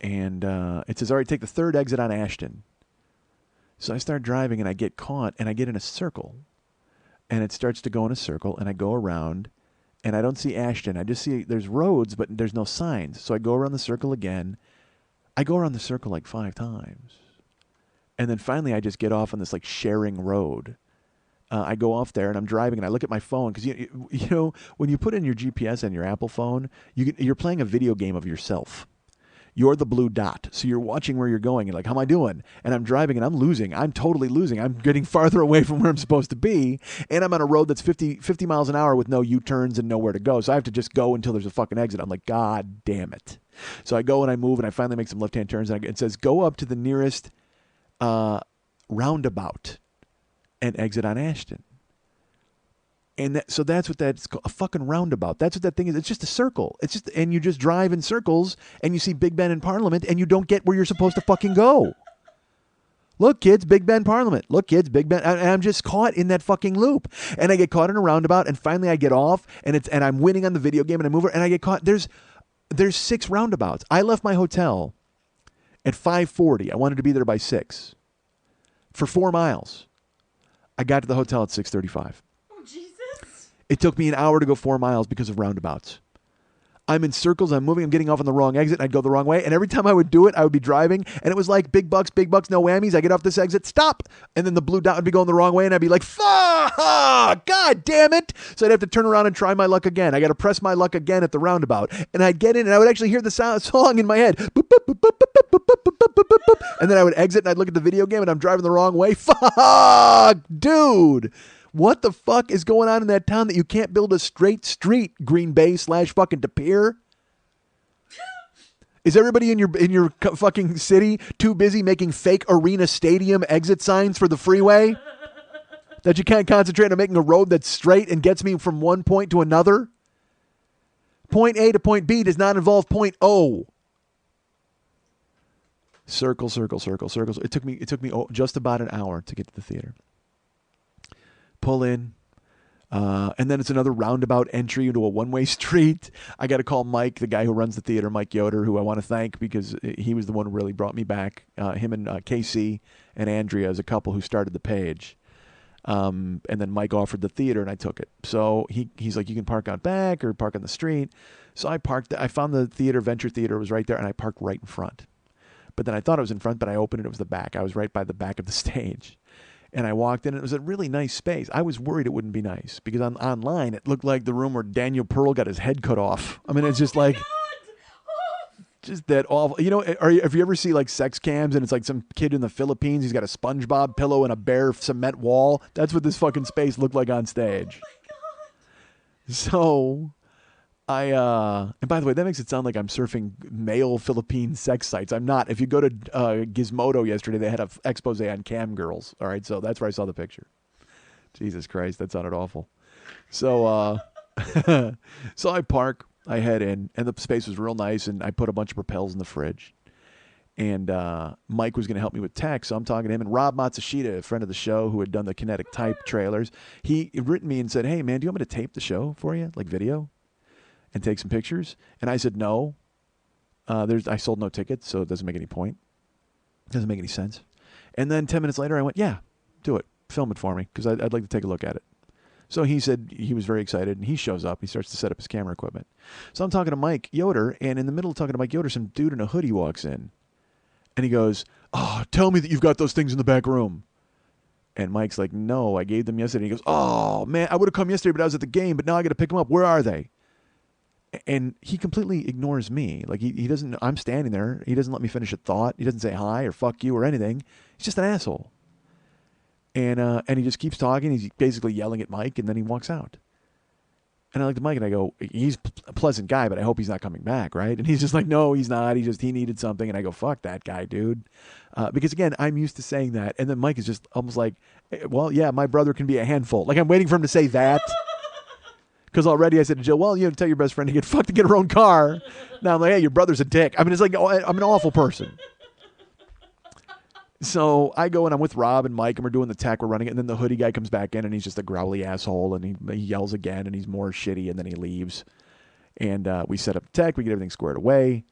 and it says, "All right, take the third exit on Ashton." So I start driving, and I get caught, and I get in a circle. And it starts to go in a circle, and I go around, and I don't see Ashton. I just see there's roads, but there's no signs. So I go around the circle again. I go around the circle like 5 times. And then finally I just get off on this like sharing road. I go off there, and I'm driving, and I look at my phone because you know when you put in your GPS on your Apple phone, you're playing a video game of yourself. You're the blue dot, so you're watching where you're going. You're like, "How am I doing?" And I'm driving, and I'm losing. I'm totally losing. I'm getting farther away from where I'm supposed to be, and I'm on a road that's 50 miles an hour with no U-turns and nowhere to go. So I have to just go until there's a fucking exit. I'm like, God damn it! So I go and I move, and I finally make some left-hand turns, and it says, "Go up to the nearest roundabout and exit on Ashton." And so that's what that's called, a fucking roundabout. That's what that thing is. It's just a circle. And you just drive in circles, and you see Big Ben in Parliament, and you don't get where you're supposed to fucking go. Look, kids, Big Ben Parliament. Look, kids, Big Ben. And I'm just caught in that fucking loop. And I get caught in a roundabout, and finally I get off, and I'm winning on the video game, and I move over, and I get caught. There's 6 roundabouts. I left my hotel at 5:40. I wanted to be there by 6 for 4 miles. I got to the hotel at 6:35. Oh, Jesus. It took me an hour to go 4 miles because of roundabouts. I'm in circles. I'm moving. I'm getting off on the wrong exit. And I'd go the wrong way. And every time I would do it, I would be driving. And it was like big bucks, no whammies. I get off this exit, stop. And then the blue dot would be going the wrong way. And I'd be like, fuck, God damn it. So I'd have to turn around and try my luck again. I got to press my luck again at the roundabout. And I'd get in, and I would actually hear the song in my head. And then I would exit, and I'd look at the video game, and I'm driving the wrong way. Fuck, dude. What the fuck is going on in that town that you can't build a straight street, Green Bay / fucking De Pere? Is everybody in your fucking city too busy making fake arena stadium exit signs for the freeway that you can't concentrate on making a road that's straight and gets me from one point to another? Point A to point B does not involve point O. Circle, circle, circle, circles. It took me just about an hour to get to the theater. Pull in, and then it's another roundabout entry into a one-way street. I got to call Mike, the guy who runs the theater, Mike Yoder, who I want to thank because he was the one who really brought me back. Him and Casey and Andrea as a couple who started the page. And then Mike offered the theater, and I took it. So he's like, you can park out back or park on the street. So I parked. I found the theater, Venture Theater, was right there, and I parked right in front. But then I thought it was in front, but I opened it. It was the back. I was right by the back of the stage. And I walked in, and it was a really nice space. I was worried it wouldn't be nice because online it looked like the room where Daniel Pearl got his head cut off. I mean, it's just like, just that awful. You know, have you ever see like sex cams and it's like some kid in the Philippines, he's got a SpongeBob pillow and a bare cement wall? That's what this fucking space looked like on stage. Oh, my God. So And by the way, that makes it sound like I'm surfing male Philippine sex sites. I'm not. If you go to Gizmodo yesterday, they had an expose on cam girls. All right, so that's where I saw the picture. Jesus Christ, that sounded awful. So, so I park, I head in, and the space was real nice, and I put a bunch of Propels in the fridge. And Mike was going to help me with tech, so I'm talking to him. And Rob Matsushita, a friend of the show who had done the Kinetic Type trailers, he had written me and said, hey, man, do you want me to tape the show for you, like video? And take some pictures? And I said, no. I sold no tickets, so it doesn't make any point. It doesn't make any sense. And then 10 minutes later, I went, yeah, do it. Film it for me, because I'd like to take a look at it. So he said he was very excited, and he shows up. He starts to set up his camera equipment. So I'm talking to Mike Yoder, and in the middle of talking to Mike Yoder, some dude in a hoodie walks in. And he goes, oh, tell me that you've got those things in the back room. And Mike's like, no, I gave them yesterday. He goes, oh, man, I would have come yesterday, but I was at the game, but now I got to pick them up. Where are they? And he completely ignores me. Like, he doesn't, I'm standing there. He doesn't let me finish a thought. He doesn't say hi or fuck you or anything. He's just an asshole. And he just keeps talking. He's basically yelling at Mike, and then he walks out. And I look at Mike, and I go, he's a pleasant guy, but I hope he's not coming back, right? And he's just like, no, he's not. He needed something. And I go, fuck that guy, dude. Because, again, I'm used to saying that. And then Mike is just almost like, well, yeah, my brother can be a handful. Like, I'm waiting for him to say that. Because already I said to Jill, well, you know, tell your best friend to get fucked to get her own car. Now I'm like, hey, your brother's a dick. I mean, it's like, oh, I'm an awful person. So I go and I'm with Rob and Mike, and we're doing the tech, we're running it, and then the hoodie guy comes back in, and he's just a growly asshole, and he yells again, and he's more shitty, and then he leaves. And we set up the tech, we get everything squared away.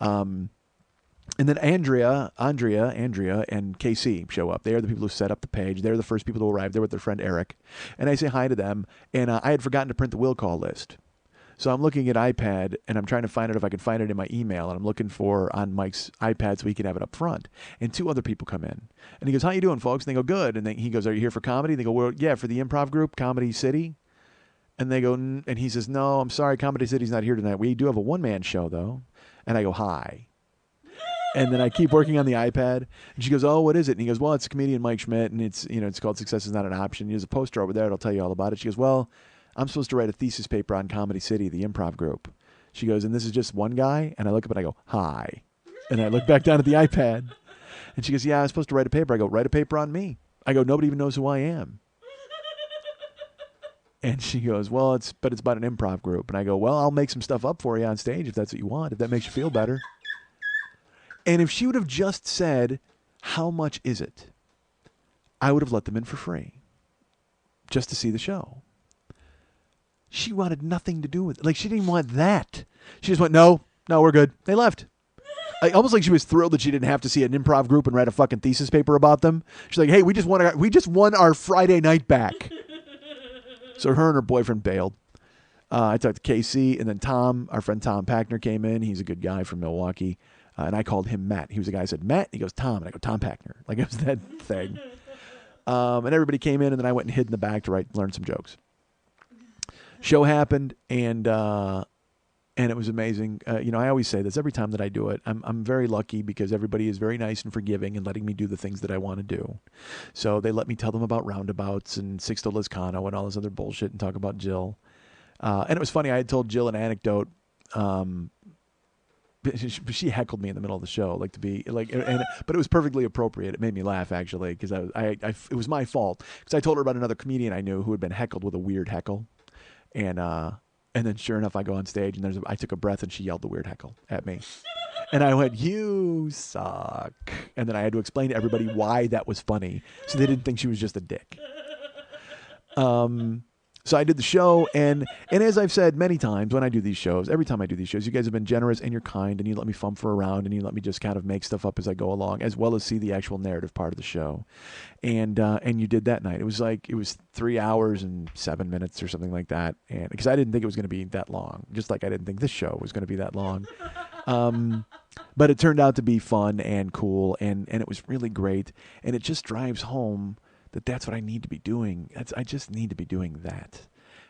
And then Andrea, and Casey show up. They are the people who set up the page. They're the first people to arrive. They're with their friend Eric. And I say hi to them, and I had forgotten to print the will call list. So I'm looking at iPad, and I'm trying to find it if I can find it in my email, and I'm looking for on Mike's iPad so he can have it up front. And two other people come in. And he goes, how you doing, folks? And they go, good. And then he goes, are you here for comedy? And they go, well, yeah, for the improv group, Comedy City. And they go, and he says, no, I'm sorry, Comedy City's not here tonight. We do have a one-man show, though. And I go, hi. And then I keep working on the iPad. And she goes, oh, what is it? And he goes, well, it's comedian Mike Schmidt, and it's called Success is Not an Option. There's a poster over there. It'll tell you all about it. She goes, well, I'm supposed to write a thesis paper on Comedy City, the improv group. She goes, and this is just one guy? And I look up and I go, hi. And I look back down at the iPad. And she goes, yeah, I'm supposed to write a paper. I go, write a paper on me. I go, nobody even knows who I am. And she goes, well, it's about an improv group. And I go, well, I'll make some stuff up for you on stage if that's what you want, if that makes you feel better. And if she would have just said, how much is it? I would have let them in for free just to see the show. She wanted nothing to do with it. Like, she didn't want that. She just went, no, we're good. They left. Almost like she was thrilled that she didn't have to see an improv group and write a fucking thesis paper about them. She's like, hey, we just won our Friday night back. So her and her boyfriend bailed. I talked to Casey, and then Tom, our friend Tom Packner, came in. He's a good guy from Milwaukee. And I called him Matt. He was the guy I said, Matt? He goes, Tom. And I go, Tom Packner. Like, it was that thing. And everybody came in, and then I went and hid in the back to learn some jokes. Show happened, and it was amazing. I always say this every time that I do it. I'm very lucky because everybody is very nice and forgiving and letting me do the things that I want to do. So they let me tell them about roundabouts and Sixto Lizcano and all this other bullshit and talk about Jill. And it was funny. I had told Jill an anecdote. She heckled me in the middle of the show, but it was perfectly appropriate. It made me laugh actually because it was my fault because I told her about another comedian I knew who had been heckled with a weird heckle. And then sure enough, I go on stage and I took a breath and she yelled the weird heckle at me. And I went, you suck. And then I had to explain to everybody why that was funny. So they didn't think she was just a dick. So I did the show, and as I've said many times when I do these shows, every time I do these shows, you guys have been generous and you're kind, and you let me fumfer around, and you let me just kind of make stuff up as I go along, as well as see the actual narrative part of the show. And you did that night. It was 3 hours and 7 minutes or something like that, and because I didn't think it was going to be that long, just like I didn't think this show was going to be that long. But it turned out to be fun and cool, and it was really great, and it just drives home that's what I need to be doing. I just need to be doing that.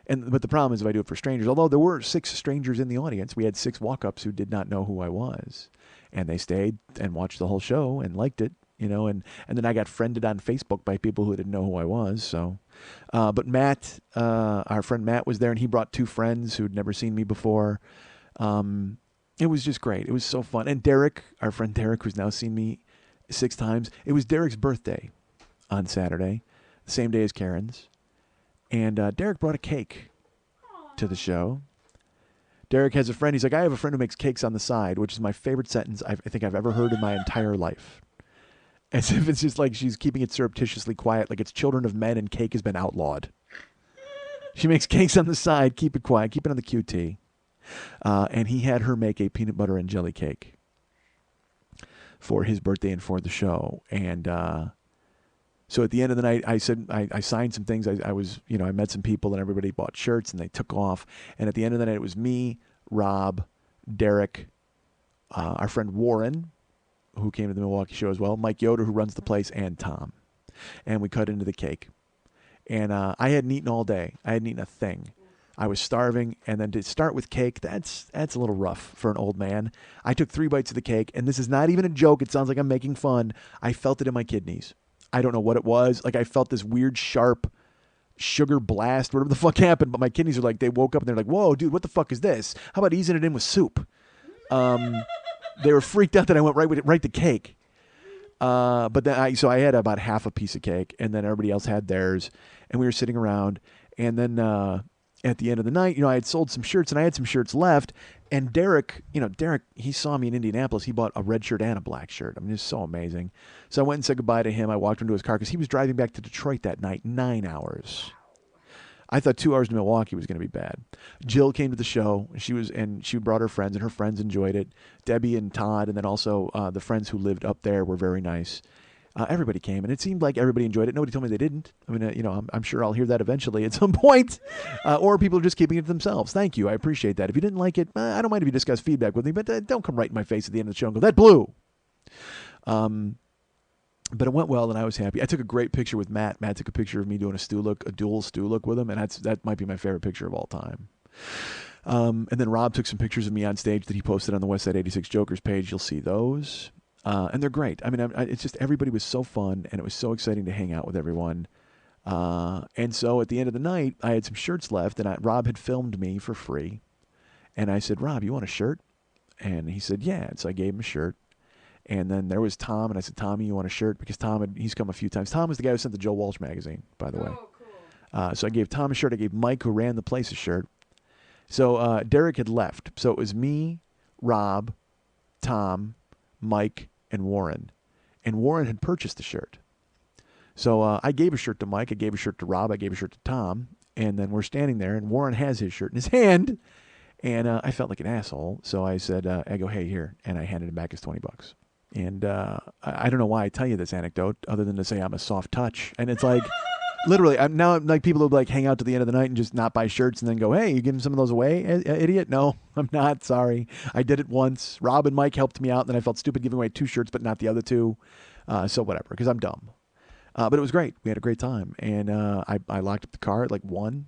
But the problem is if I do it for strangers, although there were 6 strangers in the audience, we had 6 walk-ups who did not know who I was. And they stayed and watched the whole show and liked it. and then I got friended on Facebook by people who didn't know who I was. So, but Matt, our friend Matt was there, and he brought 2 friends who'd never seen me before. It was just great. It was so fun. And Derek, our friend Derek, who's now seen me 6 times, it was Derek's birthday on Saturday, the same day as Karen's. And Derek brought a cake to the show. Derek has a friend. He's like, I have a friend who makes cakes on the side, which is my favorite sentence I think I've ever heard in my entire life. As if it's just like she's keeping it surreptitiously quiet, like it's children of men and cake has been outlawed. She makes cakes on the side. Keep it quiet. Keep it on the QT. And he had her make a peanut butter and jelly cake for his birthday and for the show. And so at the end of the night, I said I signed some things. I was, I met some people, and everybody bought shirts, and they took off. And at the end of the night, it was me, Rob, Derek, our friend Warren, who came to the Milwaukee show as well, Mike Yoder, who runs the place, and Tom. And we cut into the cake. And I hadn't eaten all day. I hadn't eaten a thing. I was starving, and then to start with cake, that's a little rough for an old man. I took 3 bites of the cake, and this is not even a joke. It sounds like I'm making fun. I felt it in my kidneys. I don't know what it was. Like, I felt this weird, sharp sugar blast, whatever the fuck happened, but my kidneys are like, they woke up, and they're like, whoa, dude, what the fuck is this? How about easing it in with soup? They were freaked out that I went right to cake. But then I had about half a piece of cake, and then everybody else had theirs, and we were sitting around, and then at the end of the night, I had sold some shirts, and I had some shirts left, and Derek, he saw me in Indianapolis. He bought a red shirt and a black shirt. I mean, it's so amazing. So I went and said goodbye to him. I walked into his car because he was driving back to Detroit that night, 9 hours. I thought 2 hours to Milwaukee was going to be bad. Jill came to the show. She brought her friends, and her friends enjoyed it. Debbie and Todd, and then also the friends who lived up there were very nice. Everybody came, and it seemed like everybody enjoyed it. Nobody told me they didn't. I mean, I'm sure I'll hear that eventually at some point. Or people are just keeping it to themselves. Thank you. I appreciate that. If you didn't like it, I don't mind if you discuss feedback with me, but don't come right in my face at the end of the show and go, that blew. But it went well, and I was happy. I took a great picture with Matt. Matt took a picture of me doing a dual stew look with him, and that might be my favorite picture of all time. And then Rob took some pictures of me on stage that he posted on the Westside 86 Jokers page. You'll see those. And they're great. I mean, it's just everybody was so fun, and it was so exciting to hang out with everyone. And so at the end of the night, I had some shirts left, and Rob had filmed me for free. And I said, Rob, you want a shirt? And he said, yeah. And so I gave him a shirt. And then there was Tom, and I said, Tommy, you want a shirt? Because he's come a few times. Tom was the guy who sent the Joe Walsh magazine, by the way. Oh, cool. So I gave Tom a shirt. I gave Mike, who ran the place, a shirt. So Derek had left. So it was me, Rob, Tom, Mike, and Warren. And Warren had purchased the shirt. So I gave a shirt to Mike. I gave a shirt to Rob. I gave a shirt to Tom. And then we're standing there, and Warren has his shirt in his hand. And I felt like an asshole. So I said, I go, hey, here. And I handed him back his $20. And I don't know why I tell you this anecdote other than to say I'm a soft touch. And it's like, literally, I'm like people who like hang out to the end of the night and just not buy shirts and then go, hey, you giving some of those away, idiot? No, I'm not. Sorry. I did it once. Rob and Mike helped me out, and then I felt stupid giving away 2 shirts but not the other 2. So whatever, because I'm dumb. But it was great. We had a great time. And I locked up the car at like 1,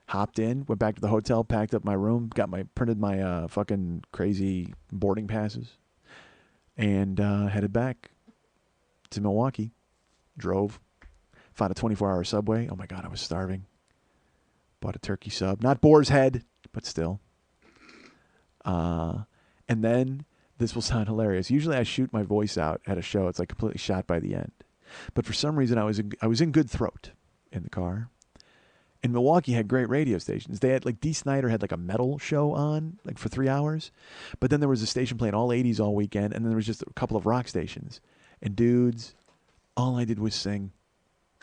hopped in, went back to the hotel, packed up my room, printed my fucking crazy boarding passes, and headed back to Milwaukee. Drove. Found a 24-hour Subway. Oh, my God, I was starving. Bought a turkey sub. Not Boar's Head, but still. And then, this will sound hilarious. Usually I shoot my voice out at a show. It's like completely shot by the end. But for some reason, I was in good throat in the car. And Milwaukee had great radio stations. They had, like, Dee Snider had, like, a metal show on, like, for 3 hours. But then there was a station playing all 80s all weekend, and then there was just a couple of rock stations. And, dudes, all I did was sing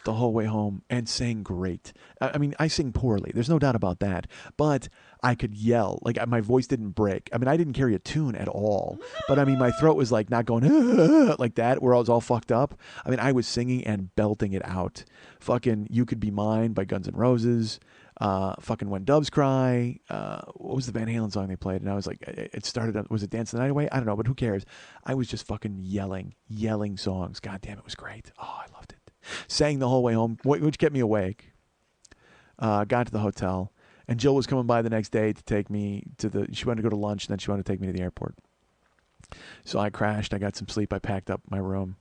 the whole way home and sang great. I mean, I sing poorly. There's no doubt about that. But I could yell. Like, my voice didn't break. I mean, I didn't carry a tune at all. But, I mean, my throat was, like, not going like that where I was all fucked up. I mean, I was singing and belting it out. Fucking You Could Be Mine by Guns N' Roses. Fucking When Doves Cry. What was the Van Halen song they played? And I was like, it started, was it Dance the Night Away? I don't know, but who cares? I was just fucking yelling songs. God damn, it was great. Oh, I loved it. Sang the whole way home, which kept me awake. Got to the hotel, and Jill was coming by the next day to take me to she wanted to go to lunch, and then she wanted to take me to the airport. So I crashed. I got some sleep. I packed up my room.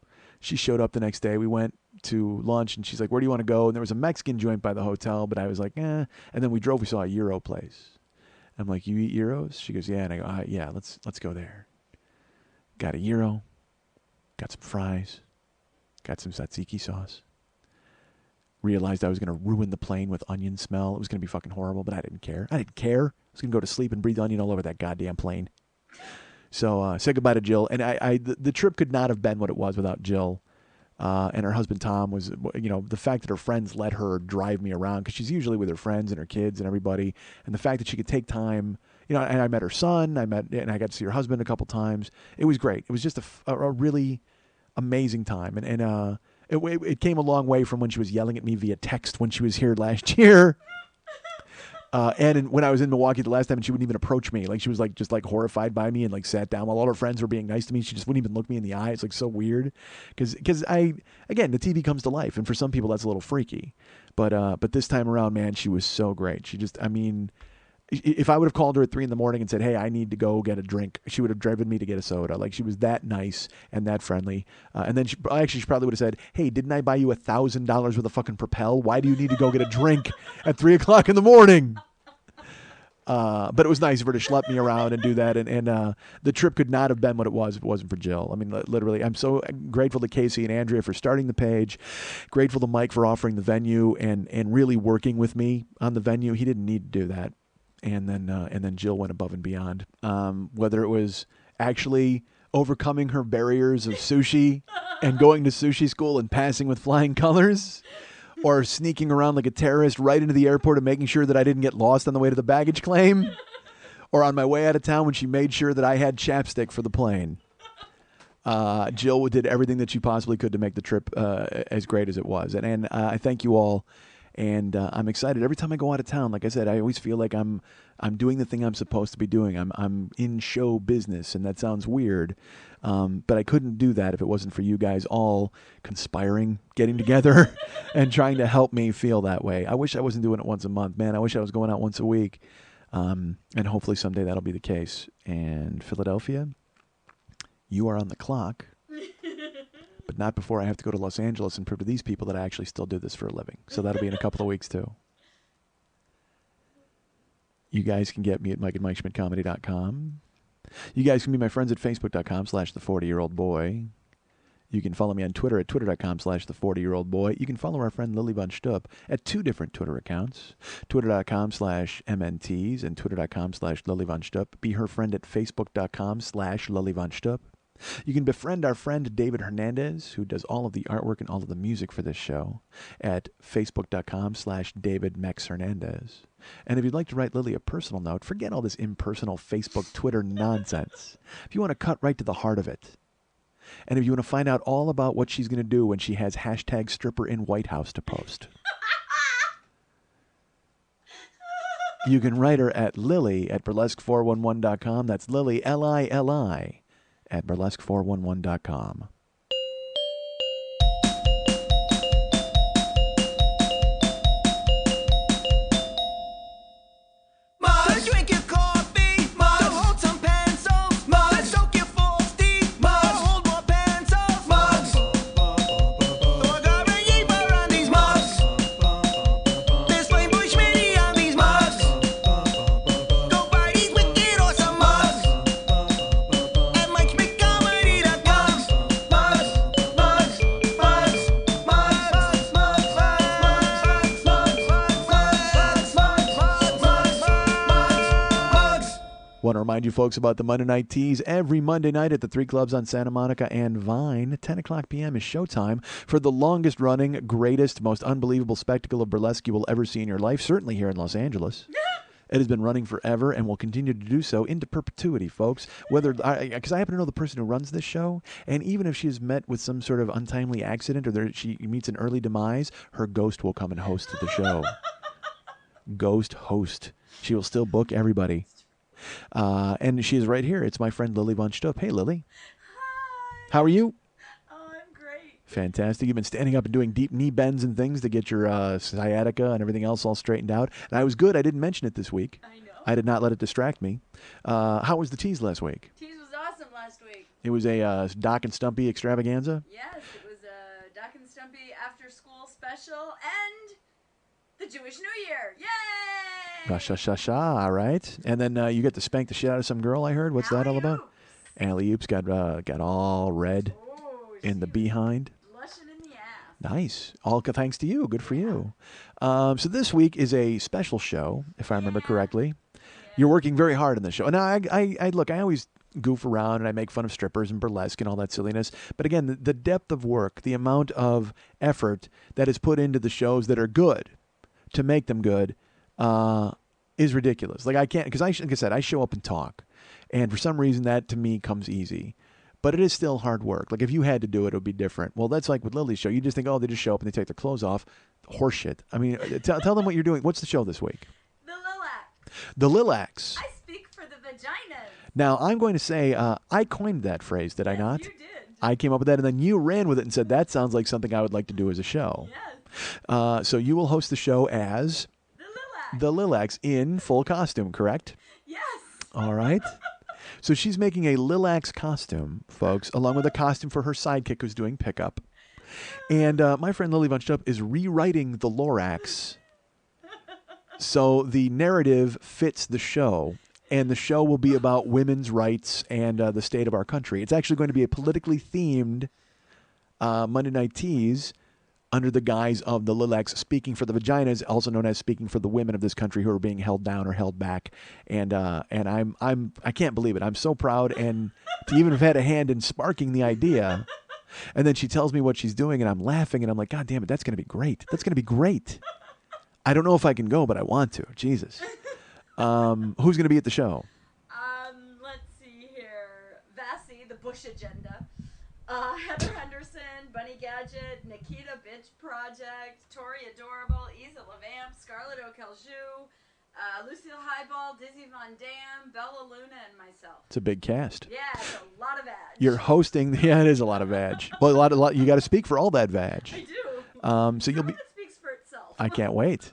she showed up the next day. We went to lunch, and she's like, "Where do you want to go?" And there was a Mexican joint by the hotel, but I was like, "Eh." And then we drove. We saw a gyro place. I'm like, "You eat gyros?" She goes, "Yeah." And I go, "Yeah, let's go there." Got a gyro, got some fries, got some tzatziki sauce. Realized I was going to ruin the plane with onion smell. It was going to be fucking horrible, but I didn't care. I was going to go to sleep and breathe onion all over that goddamn plane. So said goodbye to Jill, and the trip could not have been what it was without Jill. And her husband Tom was, the fact that her friends let her drive me around, because she's usually with her friends and her kids and everybody, and the fact that she could take time, and I met her son, and I got to see her husband a couple times. It was great. It was just a really amazing time, and it came a long way from when she was yelling at me via text when she was here last year. And when I was in Milwaukee the last time, and she wouldn't even approach me. Like, she was just horrified by me, and like sat down while all her friends were being nice to me. She just wouldn't even look me in the eye. It's like so weird, because again, the TV comes to life, and for some people that's a little freaky. But this time around, man, she was so great. She just, if I would have called her at 3 a.m. and said, "Hey, I need to go get a drink," she would have driven me to get a soda. Like, she was that nice and that friendly. And then she probably would have said, "Hey, didn't I buy you $1,000 worth of fucking Propel? Why do you need to go get a drink at 3 o'clock in the morning?" But it was nice of her to schlep me around and do that. And the trip could not have been what it was if it wasn't for Jill. I mean, literally, I'm so grateful to Casey and Andrea for starting the page. Grateful to Mike for offering the venue and really working with me on the venue. He didn't need to do that. And then Jill went above and beyond. Whether it was actually overcoming her barriers of sushi and going to sushi school and passing with flying colors, or sneaking around like a terrorist right into the airport and making sure that I didn't get lost on the way to the baggage claim, or on my way out of town when she made sure that I had chapstick for the plane. Jill did everything that she possibly could to make the trip as great as it was. And I thank you all. And I'm excited every time I go out of town. Like I said, I always feel like I'm doing the thing I'm supposed to be doing. I'm in show business, and that sounds weird, but I couldn't do that if it wasn't for you guys all conspiring, getting together, and trying to help me feel that way. I wish I wasn't doing it once a month, man. I wish I was going out once a week, and hopefully someday that'll be the case. And Philadelphia, you are on the clock. But not before I have to go to Los Angeles and prove to these people that I actually still do this for a living. So that'll be in a couple of weeks, too. You guys can get me at Mike at MikeSchmidtComedy.com. You guys can be my friends at Facebook.com/the40yearoldboy. You can follow me on Twitter at Twitter.com/the40yearoldboy. You can follow our friend Lily Von Stupp at 2 different Twitter accounts, Twitter.com/MNTs and Twitter.com/Lily Von Stupp. Be her friend at Facebook.com/Lily Von Stupp. You can befriend our friend David Hernandez, who does all of the artwork and all of the music for this show, at Facebook.com/DavidMexHernandez. And if you'd like to write Lily a personal note, forget all this impersonal Facebook, Twitter nonsense. If you want to cut right to the heart of it, and if you want to find out all about what she's going to do when she has #StripperInWhiteHouse to post, you can write her at Lily at burlesque411.com. That's Lily, Lili, at burlesque411.com. Drink your coffee, don't hold some pencils, soak your forks deep, hold more pencils, throw a Garayeber on these mugs, there's flame Bushmini on these mugs, go buy these wicked awesome mugs, at MikeSchmidtComedy.com, Want to remind you folks about the Monday Night Teas. Every Monday night at the 3 clubs on Santa Monica and Vine, 10 o'clock p.m. is showtime for the longest-running, greatest, most unbelievable spectacle of burlesque you will ever see in your life, certainly here in Los Angeles. It has been running forever and will continue to do so into perpetuity, folks. Because I happen to know the person who runs this show, and even if she has met with some sort of untimely accident or she meets an early demise, her ghost will come and host the show. Ghost host. She will still book everybody. And she is right here. It's my friend Lily Von Stupp. Hey, Lily. Hi. How are you? Oh, I'm great. Fantastic. You've been standing up and doing deep knee bends and things to get your sciatica and everything else all straightened out. And I was good. I didn't mention it this week. I know. I did not let it distract me. How was the tease last week? Tease was awesome last week. It was a Doc and Stumpy extravaganza? Yes, it was Doc and Stumpy after school special and the Jewish New Year. Yay! All right. And then you get to spank the shit out of some girl, I heard. What's that all about? Alley-oops got all red in the behind. Blushing in the ass. Nice. All thanks to you. Good for you. So this week is a special show, if I remember correctly. You're working very hard on this show. Now, I look, I always goof around and I make fun of strippers and burlesque and all that silliness. But again, the depth of work, the amount of effort that is put into the shows that are good to make them good is ridiculous. Like I can't, because like I said, I show up and talk. And for some reason, that to me comes easy. But it is still hard work. Like if you had to do it, it would be different. Well, that's like with Lily's show. You just think, oh, they just show up and they take their clothes off. Horseshit. I mean, tell them what you're doing. What's the show this week? The Lilac. The Lilacs. I speak for the vaginas. Now, I'm going to say I coined that phrase, did I not? You did. I came up with that, and then you ran with it and said, that sounds like something I would like to do as a show. Yes. So you will host the show as The Lilac. the Lilacs in full costume, correct? Yes. All right. So she's making a Lilacs costume, folks, along with a costume for her sidekick who's doing pickup. And my friend Lily Von Stupp is rewriting the Lorax so the narrative fits the show. And the show will be about women's rights and the state of our country. It's actually going to be a politically themed Monday Night Tease under the guise of the Lilacs speaking for the vaginas, also known as speaking for the women of this country who are being held down or held back. And I can't believe it. I'm so proud and to even have had a hand in sparking the idea. And then she tells me what she's doing, and I'm laughing, and I'm like, God damn it, that's going to be great. That's going to be great. I don't know if I can go, but I want to. Jesus. Who's going to be at the show? Let's see here. Vassy, the Bush Agenda. Heather Henderson, Bunny Gadget, Nikita Bitch Project, Tori Adorable, Isa Levamp, Scarlett O'Kelju, Lucille Highball, Dizzy Von Dam, Bella Luna, and myself. It's a big cast. Yeah, it's a lot of vag. You're hosting. Yeah, it is a lot of vag. Well, a lot. You got to speak for all that vag. I do. So you'll be. It speaks for itself. I can't wait.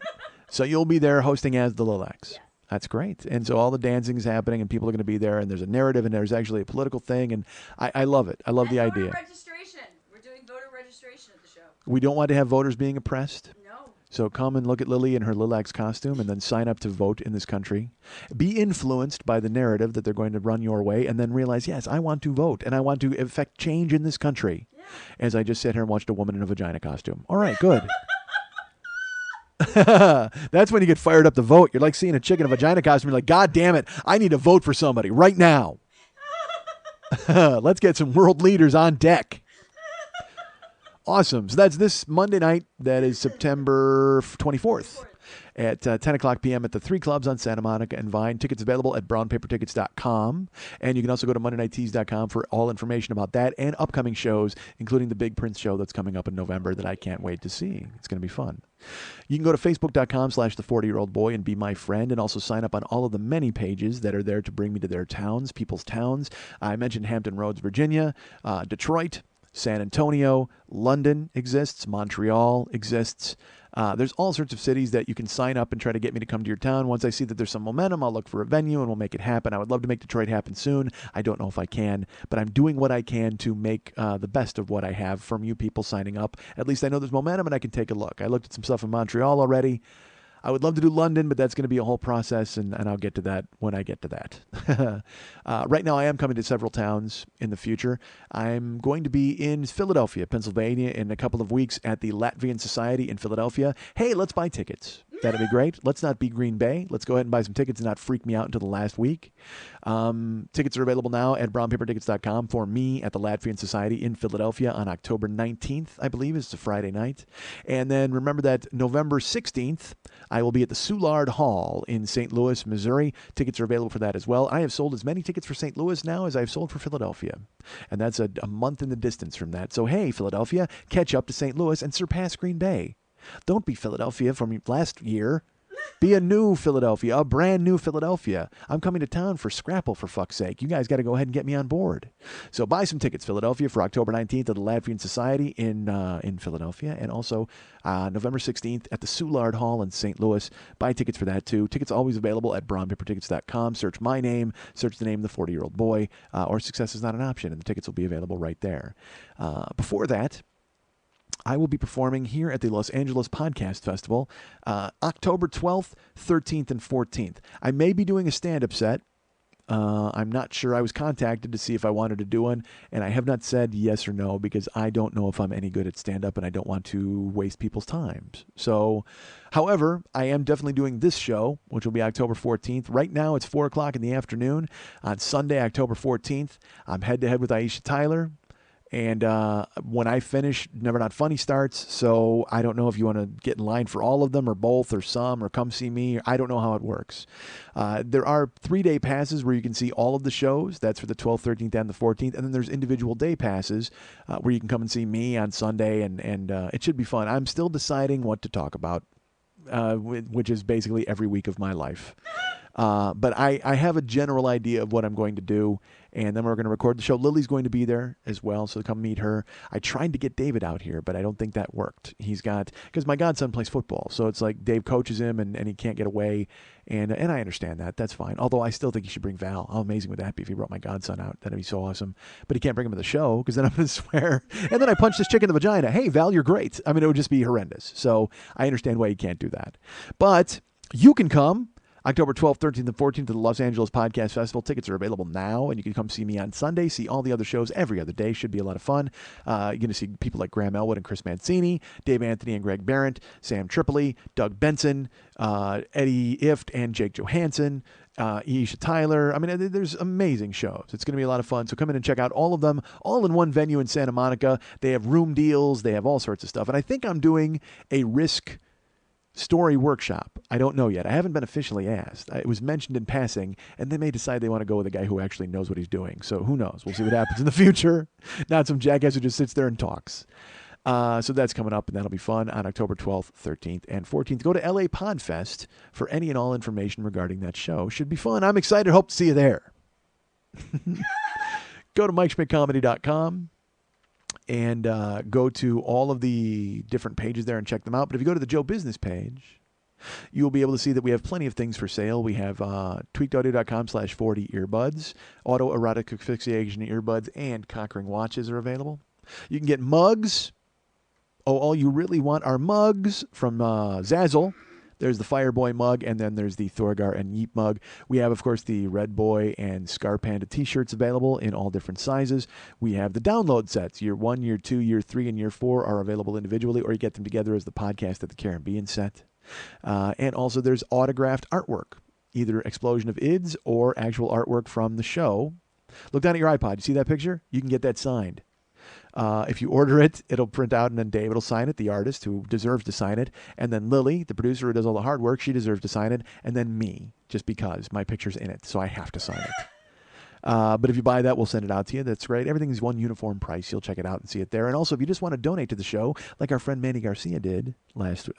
So you'll be there hosting as the Lilacs. Yes. That's great. And so all the dancing is happening, and people are going to be there, and there's a narrative, and there's actually a political thing, and I love it. I love the idea. Voter registration. We're doing voter registration at the show. We don't want to have voters being oppressed. No. So come and look at Lily in her Lilacs costume and then sign up to vote in this country. Be influenced by the narrative that they're going to run your way and then realize, yes, I want to vote and I want to effect change in this country. Yeah. As I just sat here and watched a woman in a vagina costume. All right, good. That's when you get fired up to vote. You're like seeing a chick in a vagina costume. You're like, God damn it, I need to vote for somebody right now. Let's get some world leaders on deck. Awesome. So that's this Monday night. That is September 24th at 10 o'clock p.m. at the 3 clubs on Santa Monica and Vine. Tickets available at brownpapertickets.com. And you can also go to MondayNightTees.com for all information about that and upcoming shows, including the Big Prince show that's coming up in November that I can't wait to see. It's going to be fun. You can go to Facebook.com/The40Year-Old Boy and be my friend and also sign up on all of the many pages that are there to bring me to their towns, people's towns. I mentioned Hampton Roads, Virginia, Detroit, San Antonio, London exists, Montreal exists. There's all sorts of cities that you can sign up and try to get me to come to your town. Once I see that there's some momentum, I'll look for a venue and we'll make it happen. I would love to make Detroit happen soon. I don't know if I can, but I'm doing what I can to make the best of what I have from you people signing up. At least I know there's momentum and I can take a look. I looked at some stuff in Montreal already. I would love to do London, but that's going to be a whole process, and I'll get to that when I get to that. Right now, I am coming to several towns in the future. I'm going to be in Philadelphia, Pennsylvania, in a couple of weeks at the Latvian Society in Philadelphia. Hey, let's buy tickets. That'd be great. Let's not be Green Bay. Let's go ahead and buy some tickets and not freak me out until the last week. Tickets are available now at brownpapertickets.com for me at the Latvian Society in Philadelphia on October 19th, I believe. It's a Friday night. And then remember that November 16th, I will be at the Soulard Hall in St. Louis, Missouri. Tickets are available for that as well. I have sold as many tickets for St. Louis now as I've sold for Philadelphia. And that's a month in the distance from that. So, hey, Philadelphia, catch up to St. Louis and surpass Green Bay. Don't be Philadelphia from last year. Be a new Philadelphia, a brand new Philadelphia. I'm coming to town for Scrapple, for fuck's sake. You guys got to go ahead and get me on board. So buy some tickets, Philadelphia, for October 19th at the Latvian Society in Philadelphia, and also November 16th at the Soulard Hall in St. Louis. Buy tickets for that, too. Tickets always available at brownpapertickets.com. Search my name, search the name of the 40-year-old boy, or Success is Not an Option, and the tickets will be available right there. Before that, I will be performing here at the Los Angeles Podcast Festival October 12th, 13th, and 14th. I may be doing a stand-up set. I'm not sure. I was contacted to see if I wanted to do one, and I have not said yes or no because I don't know if I'm any good at stand-up, and I don't want to waste people's times. So, however, I am definitely doing this show, which will be October 14th. Right now, it's 4 o'clock in the afternoon. On Sunday, October 14th, I'm head-to-head with Aisha Tyler. And when I finish, Never Not Funny starts. So I don't know if you want to get in line for all of them or both or some or come see me. I don't know how it works. There are 3-day passes where you can see all of the shows. That's for the 12th, 13th, and the 14th. And then there's individual day passes where you can come and see me on Sunday. And it should be fun. I'm still deciding what to talk about, which is basically every week of my life. But I have a general idea of what I'm going to do, and then we're going to record the show. Lily's going to be there as well, so come meet her. I tried to get David out here, but I don't think that worked. Because my godson plays football, so it's like Dave coaches him, and he can't get away, and I understand that. That's fine. Although I still think he should bring Val. How amazing would that be if he brought my godson out? That'd be so awesome. But he can't bring him to the show, because then I'm going to swear. And then I punch this chick in the vagina. Hey, Val, you're great. I mean, it would just be horrendous. So I understand why you can't do that. But you can come. October 12th, 13th, and 14th to the Los Angeles Podcast Festival. Tickets are available now, and you can come see me on Sunday, see all the other shows every other day. Should be a lot of fun. You're going to see people like Graham Elwood and Chris Mancini, Dave Anthony and Greg Barrett, Sam Tripoli, Doug Benson, Eddie Ift and Jake Johansson, Aisha Tyler. I mean, there's amazing shows. It's going to be a lot of fun. So come in and check out all of them, all in one venue in Santa Monica. They have room deals. They have all sorts of stuff. And I think I'm doing a Risk story workshop. I don't know yet. I haven't been officially asked. It was mentioned in passing, and they may decide they want to go with a guy who actually knows what he's doing. So who knows? We'll see what happens in the future. Not some jackass who just sits there and talks. So that's coming up, and that'll be fun on October 12th, 13th, and 14th. Go to LA Podfest for any and all information regarding that show. Should be fun. I'm excited. Hope to see you there. Go to MikeSchmidtComedy.com. And go to all of the different pages there and check them out. But if you go to the Joe Business page, you'll be able to see that we have plenty of things for sale. We have tweakedaudio.com/40 earbuds, autoerotic asphyxiation earbuds, and Conquering watches are available. You can get mugs. Oh, all you really want are mugs from Zazzle. There's the Fireboy mug, and then there's the Thorgar and Yeep mug. We have, of course, the Red Boy and Scar Panda t-shirts available in all different sizes. We have the download sets. Year 1, Year 2, Year 3, and Year 4 are available individually, or you get them together as the Podcast at the Caribbean set. And also there's autographed artwork, either Explosion of Ids or actual artwork from the show. Look down at your iPod. You see that picture? You can get that signed. If you order it, it'll print out, and then David will sign it, the artist who deserves to sign it. And then Lily, the producer who does all the hard work, she deserves to sign it. And then me, just because my picture's in it, so I have to sign it. But if you buy that, we'll send it out to you. That's great. Everything's one uniform price. You'll check it out and see it there. And also, if you just want to donate to the show, like our friend Manny Garcia did last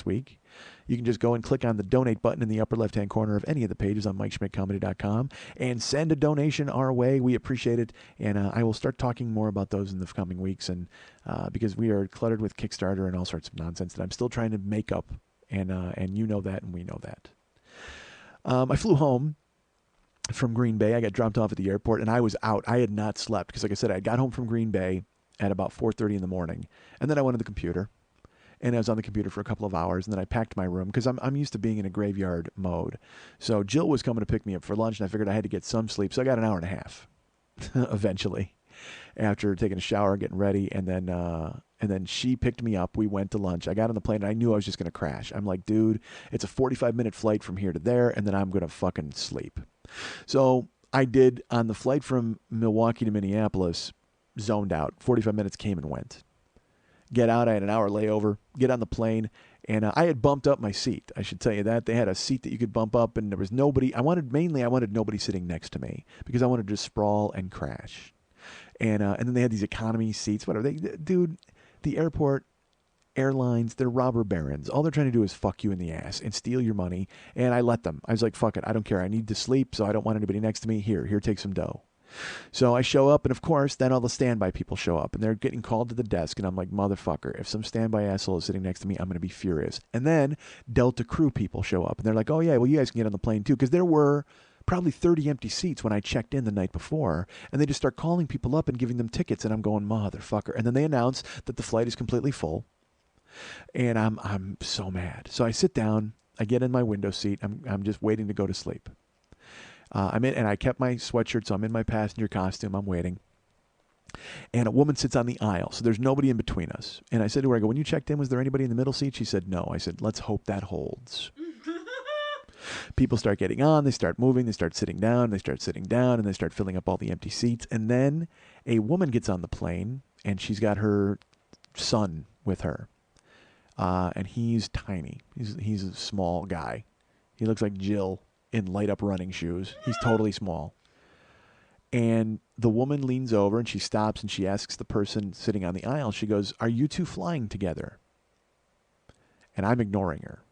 week, you can just go and click on the donate button in the upper left-hand corner of any of the pages on MikeSchmidtComedy.com and send a donation our way. We appreciate it. And I will start talking more about those in the coming weeks. And because we are cluttered with Kickstarter and all sorts of nonsense that I'm still trying to make up. And you know that, and we know that. I flew home from Green Bay. I got dropped off at the airport, and I was out. I had not slept because, like I said, I got home from Green Bay at about 4:30 in the morning, and then I went to the computer, and I was on the computer for a couple of hours, and then I packed my room because I'm used to being in a graveyard mode. So Jill was coming to pick me up for lunch, and I figured I had to get some sleep, so I got an hour and a half eventually after taking a shower and getting ready, and then she picked me up. We went to lunch. I got on the plane, and I knew I was just going to crash. I'm like, dude, it's a 45-minute flight from here to there, and then I'm going to fucking sleep. So I did on the flight from Milwaukee to Minneapolis, zoned out. 45 minutes came and went. Get out, I had an hour layover. Get on the plane, and I had bumped up my seat. I should tell you that. They had a seat that you could bump up, and there was nobody. I wanted nobody sitting next to me because I wanted to sprawl and crash. And then they had these economy seats, whatever. Dude, the airport, airlines, they're robber barons. All they're trying to do is fuck you in the ass and steal your money. And I let them. I was like, fuck it. I don't care. I need to sleep, so I don't want anybody next to me. Here, take some dough. So I show up, and of course, then all the standby people show up, and they're getting called to the desk, and I'm like, motherfucker, if some standby asshole is sitting next to me, I'm going to be furious. And then Delta crew people show up, and they're like, oh, yeah, well, you guys can get on the plane, too, because there were probably 30 empty seats when I checked in the night before, and they just start calling people up and giving them tickets, and I'm going, motherfucker. And then they announce that the flight is completely full, and I'm so mad. So I sit down, I get in my window seat, I'm just waiting to go to sleep. And I kept my sweatshirt, so I'm in my passenger costume, I'm waiting. And a woman sits on the aisle, so there's nobody in between us. And I said to her, I go, when you checked in, was there anybody in the middle seat? She said, no. I said, let's hope that holds. People start getting on, they start moving, they start sitting down, and they start filling up all the empty seats. And then a woman gets on the plane, and she's got her son with her. And he's tiny. He's a small guy. He looks like Jill in light-up running shoes. He's totally small. And the woman leans over, and she stops, and she asks the person sitting on the aisle, she goes, are you two flying together? And I'm ignoring her.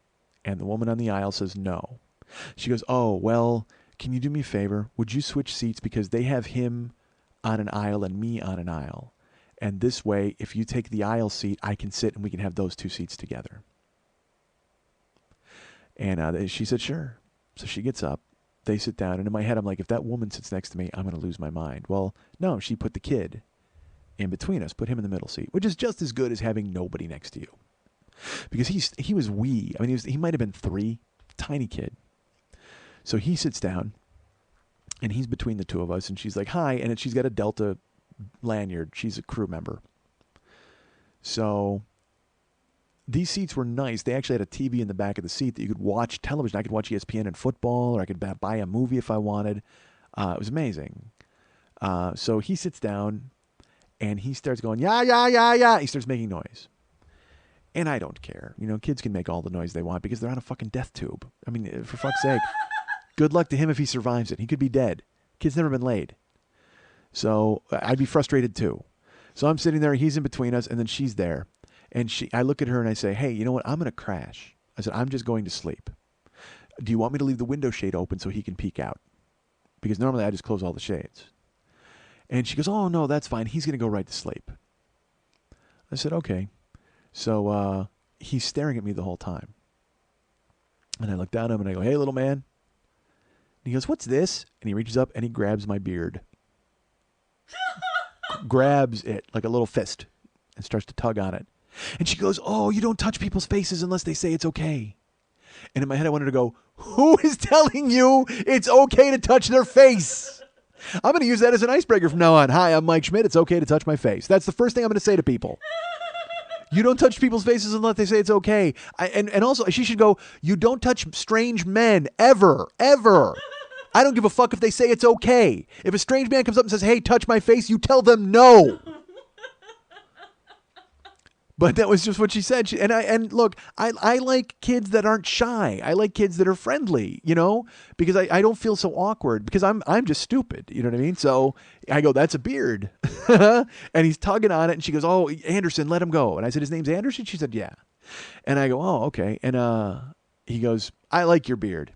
And the woman on the aisle says, no. She goes, oh, well, can you do me a favor? Would you switch seats because they have him on an aisle and me on an aisle? And this way, if you take the aisle seat, I can sit and we can have those two seats together. And she said, sure. So she gets up. They sit down. And in my head, I'm like, if that woman sits next to me, I'm going to lose my mind. Well, no, she put the kid in between us, put him in the middle seat, which is just as good as having nobody next to you. Because he was wee. I mean, he might have been 3, tiny kid. So he sits down, and he's between the two of us, and she's like, hi, and she's got a Delta lanyard. She's a crew member. So these seats were nice. They actually had a TV in the back of the seat that you could watch television. I could watch ESPN and football, or I could buy a movie if I wanted. It was amazing. So he sits down, and he starts going, yeah, yeah, yeah, yeah. He starts making noise. And I don't care. You know, kids can make all the noise they want because they're on a fucking death tube. I mean, for fuck's sake. Good luck to him if he survives it. He could be dead. Kid's never been laid. So I'd be frustrated too. So I'm sitting there, he's in between us, and then she's there. And I look at her and I say, hey, you know what? I'm going to crash. I said, I'm just going to sleep. Do you want me to leave the window shade open so he can peek out? Because normally I just close all the shades. And she goes, oh, no, that's fine. He's going to go right to sleep. I said, okay. So he's staring at me the whole time. And I look down at him and I go, hey, little man. And he goes, what's this? And he reaches up and he grabs my beard. Grabs it like a little fist and starts to tug on it. And she goes, oh, you don't touch people's faces unless they say it's okay. And in my head I wanted to go, who is telling you it's okay to touch their face? I'm going to use that as an icebreaker from now on. Hi, I'm Mike Schmidt. It's okay to touch my face. That's the first thing I'm going to say to people. You don't touch people's faces unless they say it's okay. And also, she should go, you don't touch strange men, ever, ever. I don't give a fuck if they say it's okay. If a strange man comes up and says, hey, touch my face, you tell them no. But that was just what she said. And look, I like kids that aren't shy. I like kids that are friendly, you know, because I don't feel so awkward because I'm just stupid. You know what I mean? So I go, that's a beard. And he's tugging on it. And she goes, oh, Anderson, let him go. And I said, his name's Anderson? She said, yeah. And I go, oh, okay. And he goes, I like your beard.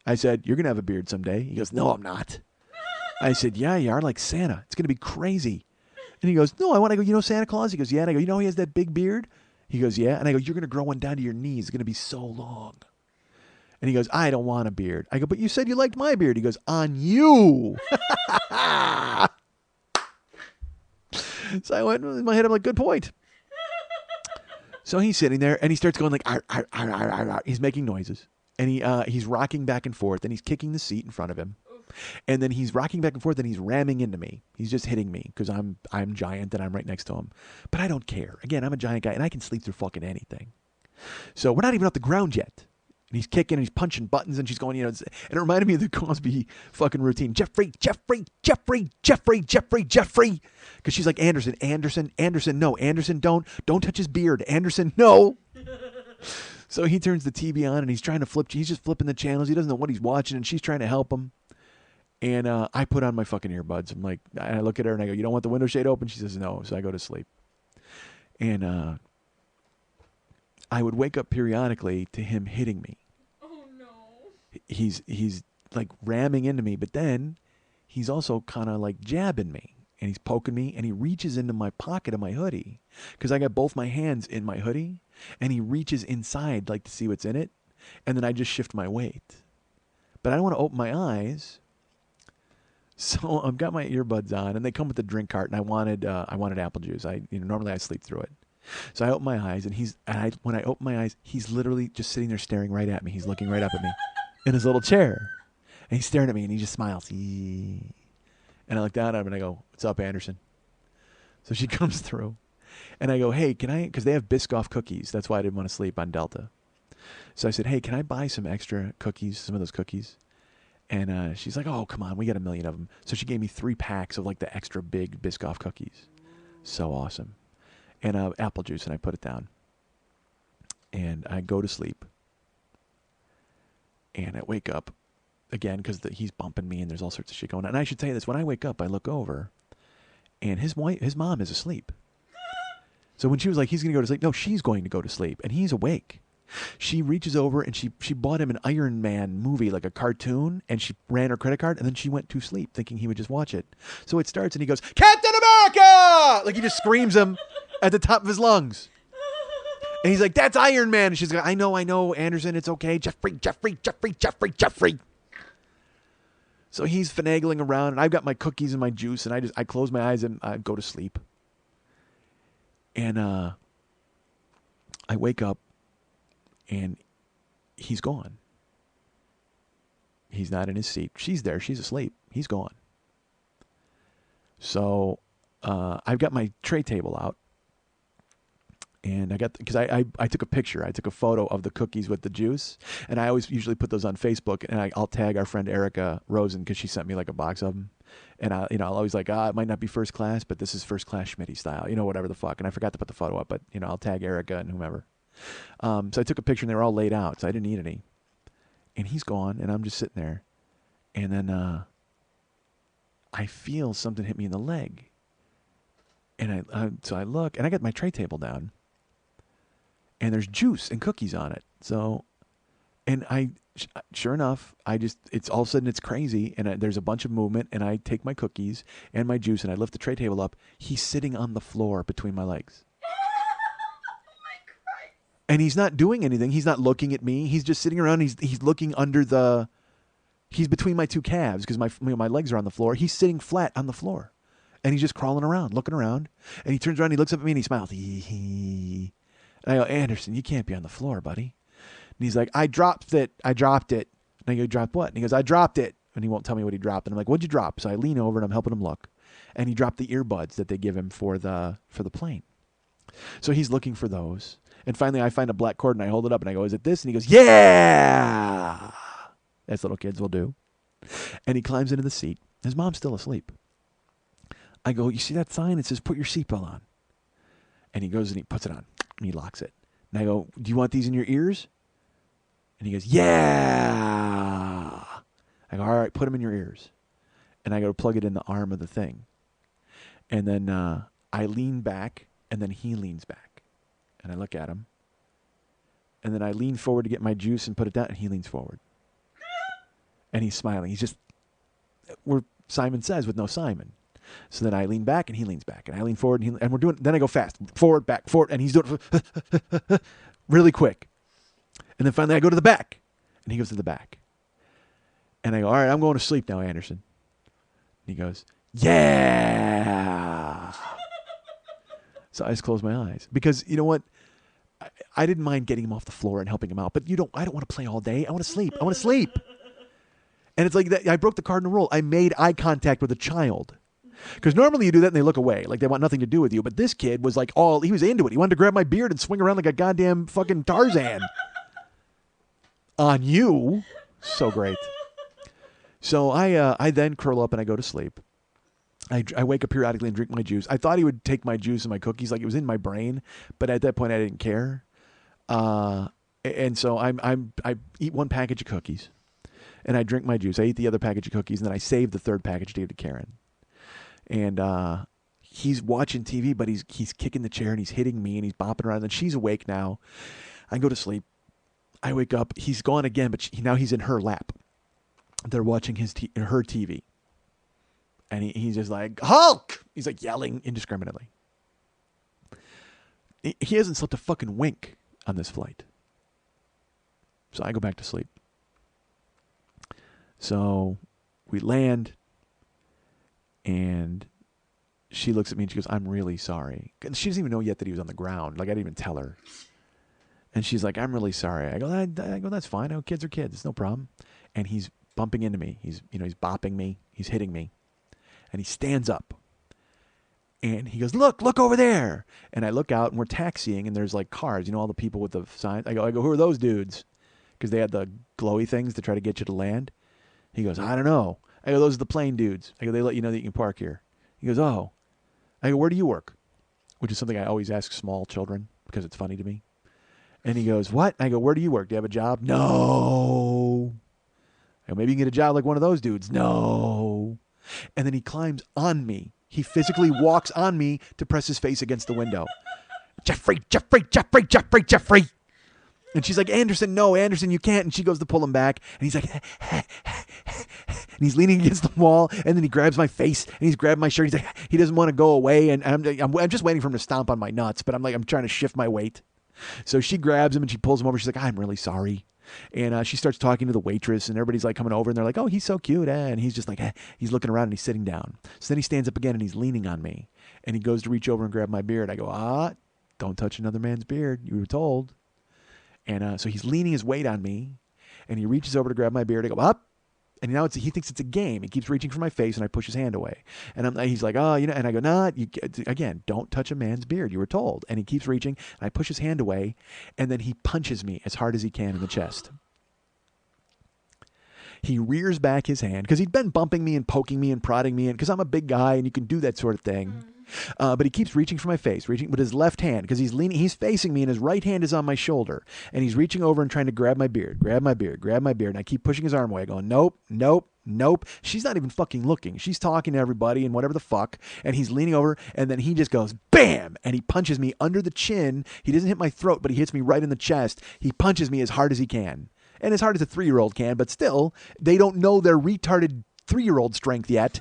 I said, you're going to have a beard someday. He goes, no, I'm not. I said, yeah, you are like Santa. It's going to be crazy. And he goes, no, I go, you know Santa Claus? He goes, yeah. And I go, you know he has that big beard? He goes, yeah. And I go, you're going to grow one down to your knees. It's going to be so long. And he goes, I don't want a beard. I go, but you said you liked my beard. He goes, on you. So I went in my head, I'm like, good point. So he's sitting there and he starts going like, ar, ar, ar, ar, ar, ar. He's making noises. And he's rocking back and forth and he's kicking the seat in front of him. And then he's rocking back and forth and he's ramming into me. He's just hitting me because I'm giant and I'm right next to him. But I don't care. Again, I'm a giant guy and I can sleep through fucking anything. So we're not even off the ground yet. And he's kicking and he's punching buttons and she's going, you know, and it reminded me of the Cosby fucking routine. Jeffrey. Because she's like, Anderson, no, Anderson, don't touch his beard. Anderson, no. So he turns the TV on and he's trying to flip. He's just flipping the channels. He doesn't know what he's watching and she's trying to help him. And I put on my fucking earbuds. I'm like, I look at her and I go, you don't want the window shade open? She says, no. So I go to sleep. And I would wake up periodically to him hitting me. Oh, no. He's like ramming into me, but then he's also kind of like jabbing me. And he's poking me and he reaches into my pocket of my hoodie because I got both my hands in my hoodie and he reaches inside like to see what's in it. And then I just shift my weight. but I don't want to open my eyes. So I've got my earbuds on, and they come with the drink cart, and I wanted apple juice. Normally I sleep through it. So I open my eyes, and when I open my eyes, he's literally just sitting there staring right at me. He's looking right up at me in his little chair, and he's staring at me, and he just smiles. And I look down at him, and I go, "What's up, Anderson?" So she comes through, and I go, "Hey, can I?" Because they have Biscoff cookies. That's why I didn't want to sleep on Delta. So I said, "Hey, can I buy some extra cookies? Some of those cookies?" And she's like, "Oh, come on, we got 1 million of them." So she gave me 3 packs of like the extra big Biscoff cookies. So awesome. And apple juice, and I put it down. And I go to sleep. And I wake up again because he's bumping me, and there's all sorts of shit going on. And I should tell you this: when I wake up, I look over, and his mom is asleep. So when she was like, "He's going to go to sleep," no, she's going to go to sleep, and he's awake. She reaches over and she bought him an Iron Man movie, like a cartoon, and she ran her credit card, and then she went to sleep thinking he would just watch it. So it starts, and he goes, "Captain America!" Like he just screams him at the top of his lungs. And he's like, "That's Iron Man." And she's like, I know, Anderson, it's okay. Jeffrey. So he's finagling around, and I've got my cookies and my juice, and I close my eyes and I go to sleep. And I wake up, and he's gone. He's not in his seat. She's there. She's asleep. He's gone. So I've got my tray table out. And because I took a picture. I took a photo of the cookies with the juice. And I always usually put those on Facebook. And I'll tag our friend Erica Rosen because she sent me like a box of them. And I'll always like, it might not be first class, but this is first class Schmitty style. Whatever the fuck. And I forgot to put the photo up. But, I'll tag Erica and whomever. So I took a picture, and they were all laid out, so I didn't eat any. And he's gone, and I'm just sitting there. And then I feel something hit me in the leg. And so I look, and I got my tray table down. And there's juice and cookies on it. So, and sure enough, it's all of a sudden it's crazy, and there's a bunch of movement, and I take my cookies and my juice, and I lift the tray table up. He's sitting on the floor between my legs. And he's not doing anything. He's not looking at me. He's just sitting around. He's looking under he's between my two calves because my legs are on the floor. He's sitting flat on the floor. And he's just crawling around, looking around. And he turns around, he looks up at me, and he smiles. And I go, "Anderson, you can't be on the floor, buddy." And he's like, I dropped it. And I go, "You dropped what?" And he goes, "I dropped it." And he won't tell me what he dropped. And I'm like, "What'd you drop?" So I lean over, and I'm helping him look. And he dropped the earbuds that they give him for the plane. So he's looking for those. And finally, I find a black cord, and I hold it up, and I go, "Is it this?" And he goes, "Yeah!" As little kids will do. And he climbs into the seat. His mom's still asleep. I go, "You see that sign? It says, put your seatbelt on." And he goes, and he puts it on, and he locks it. And I go, "Do you want these in your ears?" And he goes, "Yeah!" I go, "All right, put them in your ears." And I go to plug it in the arm of the thing. And then I lean back, and then he leans back. And I look at him. And then I lean forward to get my juice and put it down, and he leans forward. And he's smiling. He's just, where Simon Says with no Simon. So then I lean back, and he leans back. And I lean forward, and we're doing, then I go fast. Forward, back, forward. And he's doing it really quick. And then finally I go to the back. And he goes to the back. And I go, "All right, I'm going to sleep now, Anderson." And he goes, "Yeah." So I just close my eyes. Because, you know what? I didn't mind getting him off the floor and helping him out. But I don't want to play all day. I want to sleep. And it's like that. I broke the cardinal rule. I made eye contact with a child. Because normally you do that and they look away. Like they want nothing to do with you. But this kid was like he was into it. He wanted to grab my beard and swing around like a goddamn fucking Tarzan. On you. So great. So I then curl up and I go to sleep. I wake up periodically and drink my juice. I thought he would take my juice and my cookies, like it was in my brain, but at that point I didn't care. And so I eat one package of cookies, and I drink my juice. I eat the other package of cookies, and then I save the third package to give to Karen. And he's watching TV, but he's kicking the chair and he's hitting me and he's bopping around. And she's awake now. I go to sleep. I wake up. He's gone again, but now he's in her lap. They're watching her TV. And he's just like, "Hulk!" He's like yelling indiscriminately. He hasn't slept a fucking wink on this flight. So I go back to sleep. So we land, and she looks at me and she goes, I'm really sorry. And she doesn't even know yet that he was on the ground. Like, I didn't even tell her. And she's like, I'm really sorry. I go, that's fine. I go, kids are kids. It's no problem. And he's bumping into me. He's bopping me. He's hitting me. And he stands up. And he goes, look over there. And I look out, and we're taxiing, and there's like cars. All the people with the signs. I go, who are those dudes? Because they had the glowy things to try to get you to land. He goes, I don't know. I go, those are the plane dudes. I go, they let you know that you can park here. He goes, oh. I go, where do you work? Which is something I always ask small children because it's funny to me. And he goes, what? I go, where do you work? Do you have a job? No. I go, maybe you can get a job like one of those dudes. No. And then he climbs on me. He physically walks on me to press his face against the window. Jeffrey. And she's like, Anderson, no, Anderson, you can't. And she goes to pull him back. And he's like, and he's leaning against the wall. And then he grabs my face and he's grabbing my shirt. He's like, he doesn't want to go away. And I'm just waiting for him to stomp on my nuts. But I'm trying to shift my weight. So she grabs him and she pulls him over. She's like, I'm really sorry. And she starts talking to the waitress, and everybody's like coming over, and they're like, oh, he's so cute. And he's just like, he's looking around and he's sitting down. So then he stands up again and he's leaning on me. And he goes to reach over and grab my beard. I go, don't touch another man's beard. You were told. And so he's leaning his weight on me, and he reaches over to grab my beard. I go, up. And now he thinks it's a game. He keeps reaching for my face, and I push his hand away. And he's like, and I go, nah, again, don't touch a man's beard. You were told. And he keeps reaching, and I push his hand away, and then he punches me as hard as he can in the chest. He rears back his hand, because he'd been bumping me and poking me and prodding me, and because I'm a big guy, and you can do that sort of thing. But he keeps reaching for my face, reaching with his left hand, because he's facing me, and his right hand is on my shoulder, and he's reaching over and trying to grab my beard, and I keep pushing his arm away, going, nope. She's not even fucking looking. She's talking to everybody and whatever the fuck, and he's leaning over, and then he just goes, bam, and he punches me under the chin. He doesn't hit my throat, but he hits me right in the chest. He punches me as hard as he can, and as hard as a 3-year-old can, but still, they don't know their retarded 3-year-old strength yet.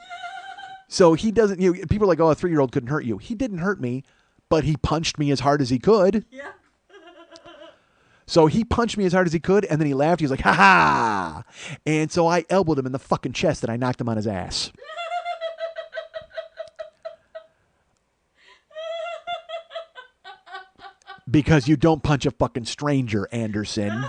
So he doesn't, people are like, oh, a 3-year-old couldn't hurt you. He didn't hurt me, but he punched me as hard as he could. Yeah. So he punched me as hard as he could, and then he laughed. He was like, ha ha. And so I elbowed him in the fucking chest, and I knocked him on his ass. Because you don't punch a fucking stranger, Anderson.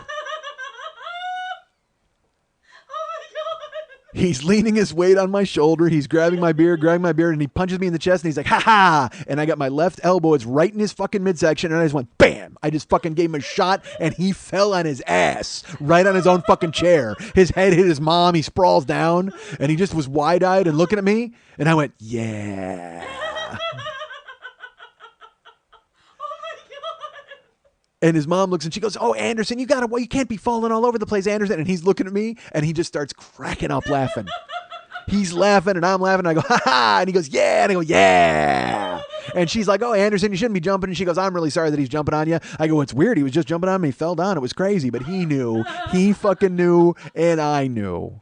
He's leaning his weight on my shoulder. He's grabbing my beard, and he punches me in the chest, and he's like, ha ha. And I got my left elbow. It's right in his fucking midsection, and I just went, bam. I just fucking gave him a shot, and he fell on his ass, right on his own fucking chair. His head hit his mom. He sprawls down, and he just was wide-eyed and looking at me, and I went, yeah. And his mom looks and she goes, oh, Anderson, you can't be falling all over the place, Anderson. And he's looking at me and he just starts cracking up laughing. He's laughing and I'm laughing. And I go, ha ha. And he goes, yeah. And I go, yeah. And she's like, oh, Anderson, you shouldn't be jumping. And she goes, I'm really sorry that he's jumping on you. I go, it's weird. He was just jumping on me. He fell down. It was crazy. But he knew. He fucking knew. And I knew.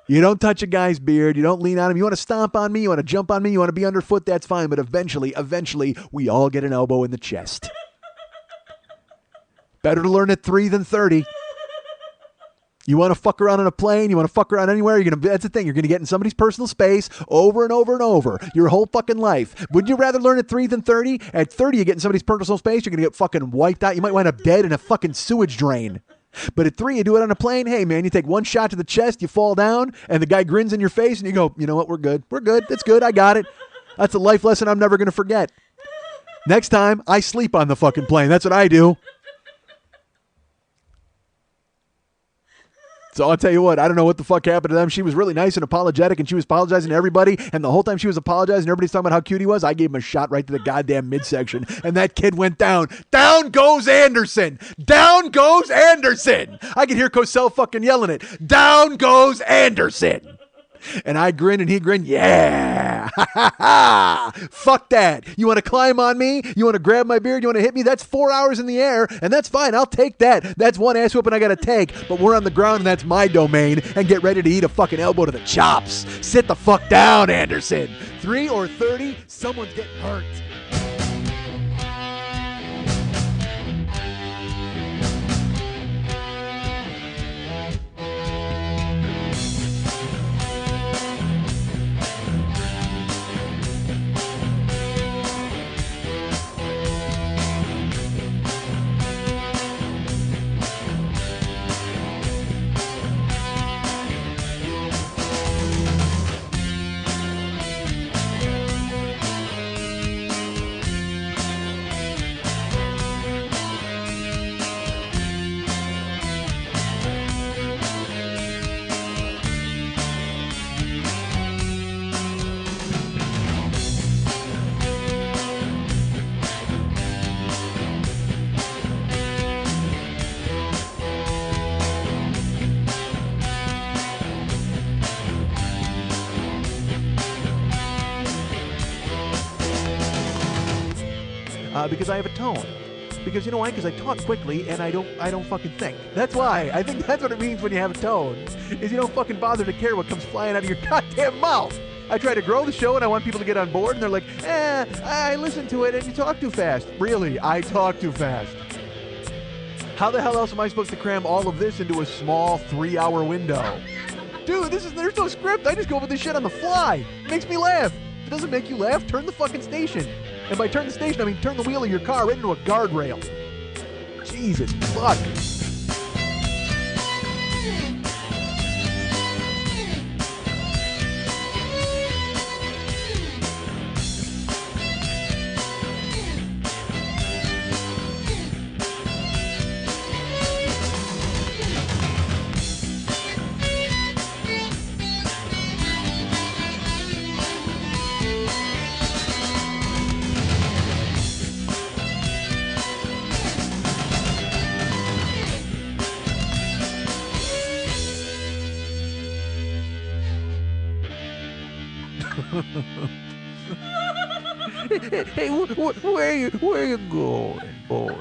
You don't touch a guy's beard. You don't lean on him. You want to stomp on me. You want to jump on me. You want to be underfoot. That's fine. But eventually, we all get an elbow in the chest. Better to learn at 3 than 30. You want to fuck around on a plane? You want to fuck around anywhere? That's the thing. You're going to get in somebody's personal space over and over and over your whole fucking life. Would you rather learn at 3 than 30? At 30, you get in somebody's personal space, you're going to get fucking wiped out. You might wind up dead in a fucking sewage drain. But at 3, you do it on a plane. Hey, man, you take one shot to the chest, you fall down, and the guy grins in your face, and you go, you know what? We're good. We're good. That's good. I got it. That's a life lesson I'm never going to forget. Next time, I sleep on the fucking plane. That's what I do. So I'll tell you what, I don't know what the fuck happened to them. She was really nice and apologetic, and she was apologizing to everybody. And the whole time she was apologizing, everybody's talking about how cute he was. I gave him a shot right to the goddamn midsection, and that kid went down. Down goes Anderson. Down goes Anderson. I could hear Cosell fucking yelling it. Down goes Anderson. And I grinned and he grinned. Yeah. Fuck that. You want to climb on me? You want to grab my beard? You want to hit me? That's 4 hours in the air, and that's fine. I'll take that. That's one ass whooping I got to take. But we're on the ground, and that's my domain. And get ready to eat a fucking elbow to the chops. Sit the fuck down, Anderson. 3 or 30, someone's getting hurt. because I have a tone. Because you know why? Because I talk quickly and I don't fucking think. That's why. I think that's what it means when you have a tone. Is you don't fucking bother to care what comes flying out of your goddamn mouth. I try to grow the show and I want people to get on board and they're like, I listen to it and you talk too fast. Really, I talk too fast. How the hell else am I supposed to cram all of this into a small 3-hour window? Dude, there's no script. I just go over this shit on the fly. It makes me laugh. If it doesn't make you laugh, turn the fucking station. And by turn the station, I mean turn the wheel of your car right into a guardrail. Jesus, fuck. Hey, where you going, boy?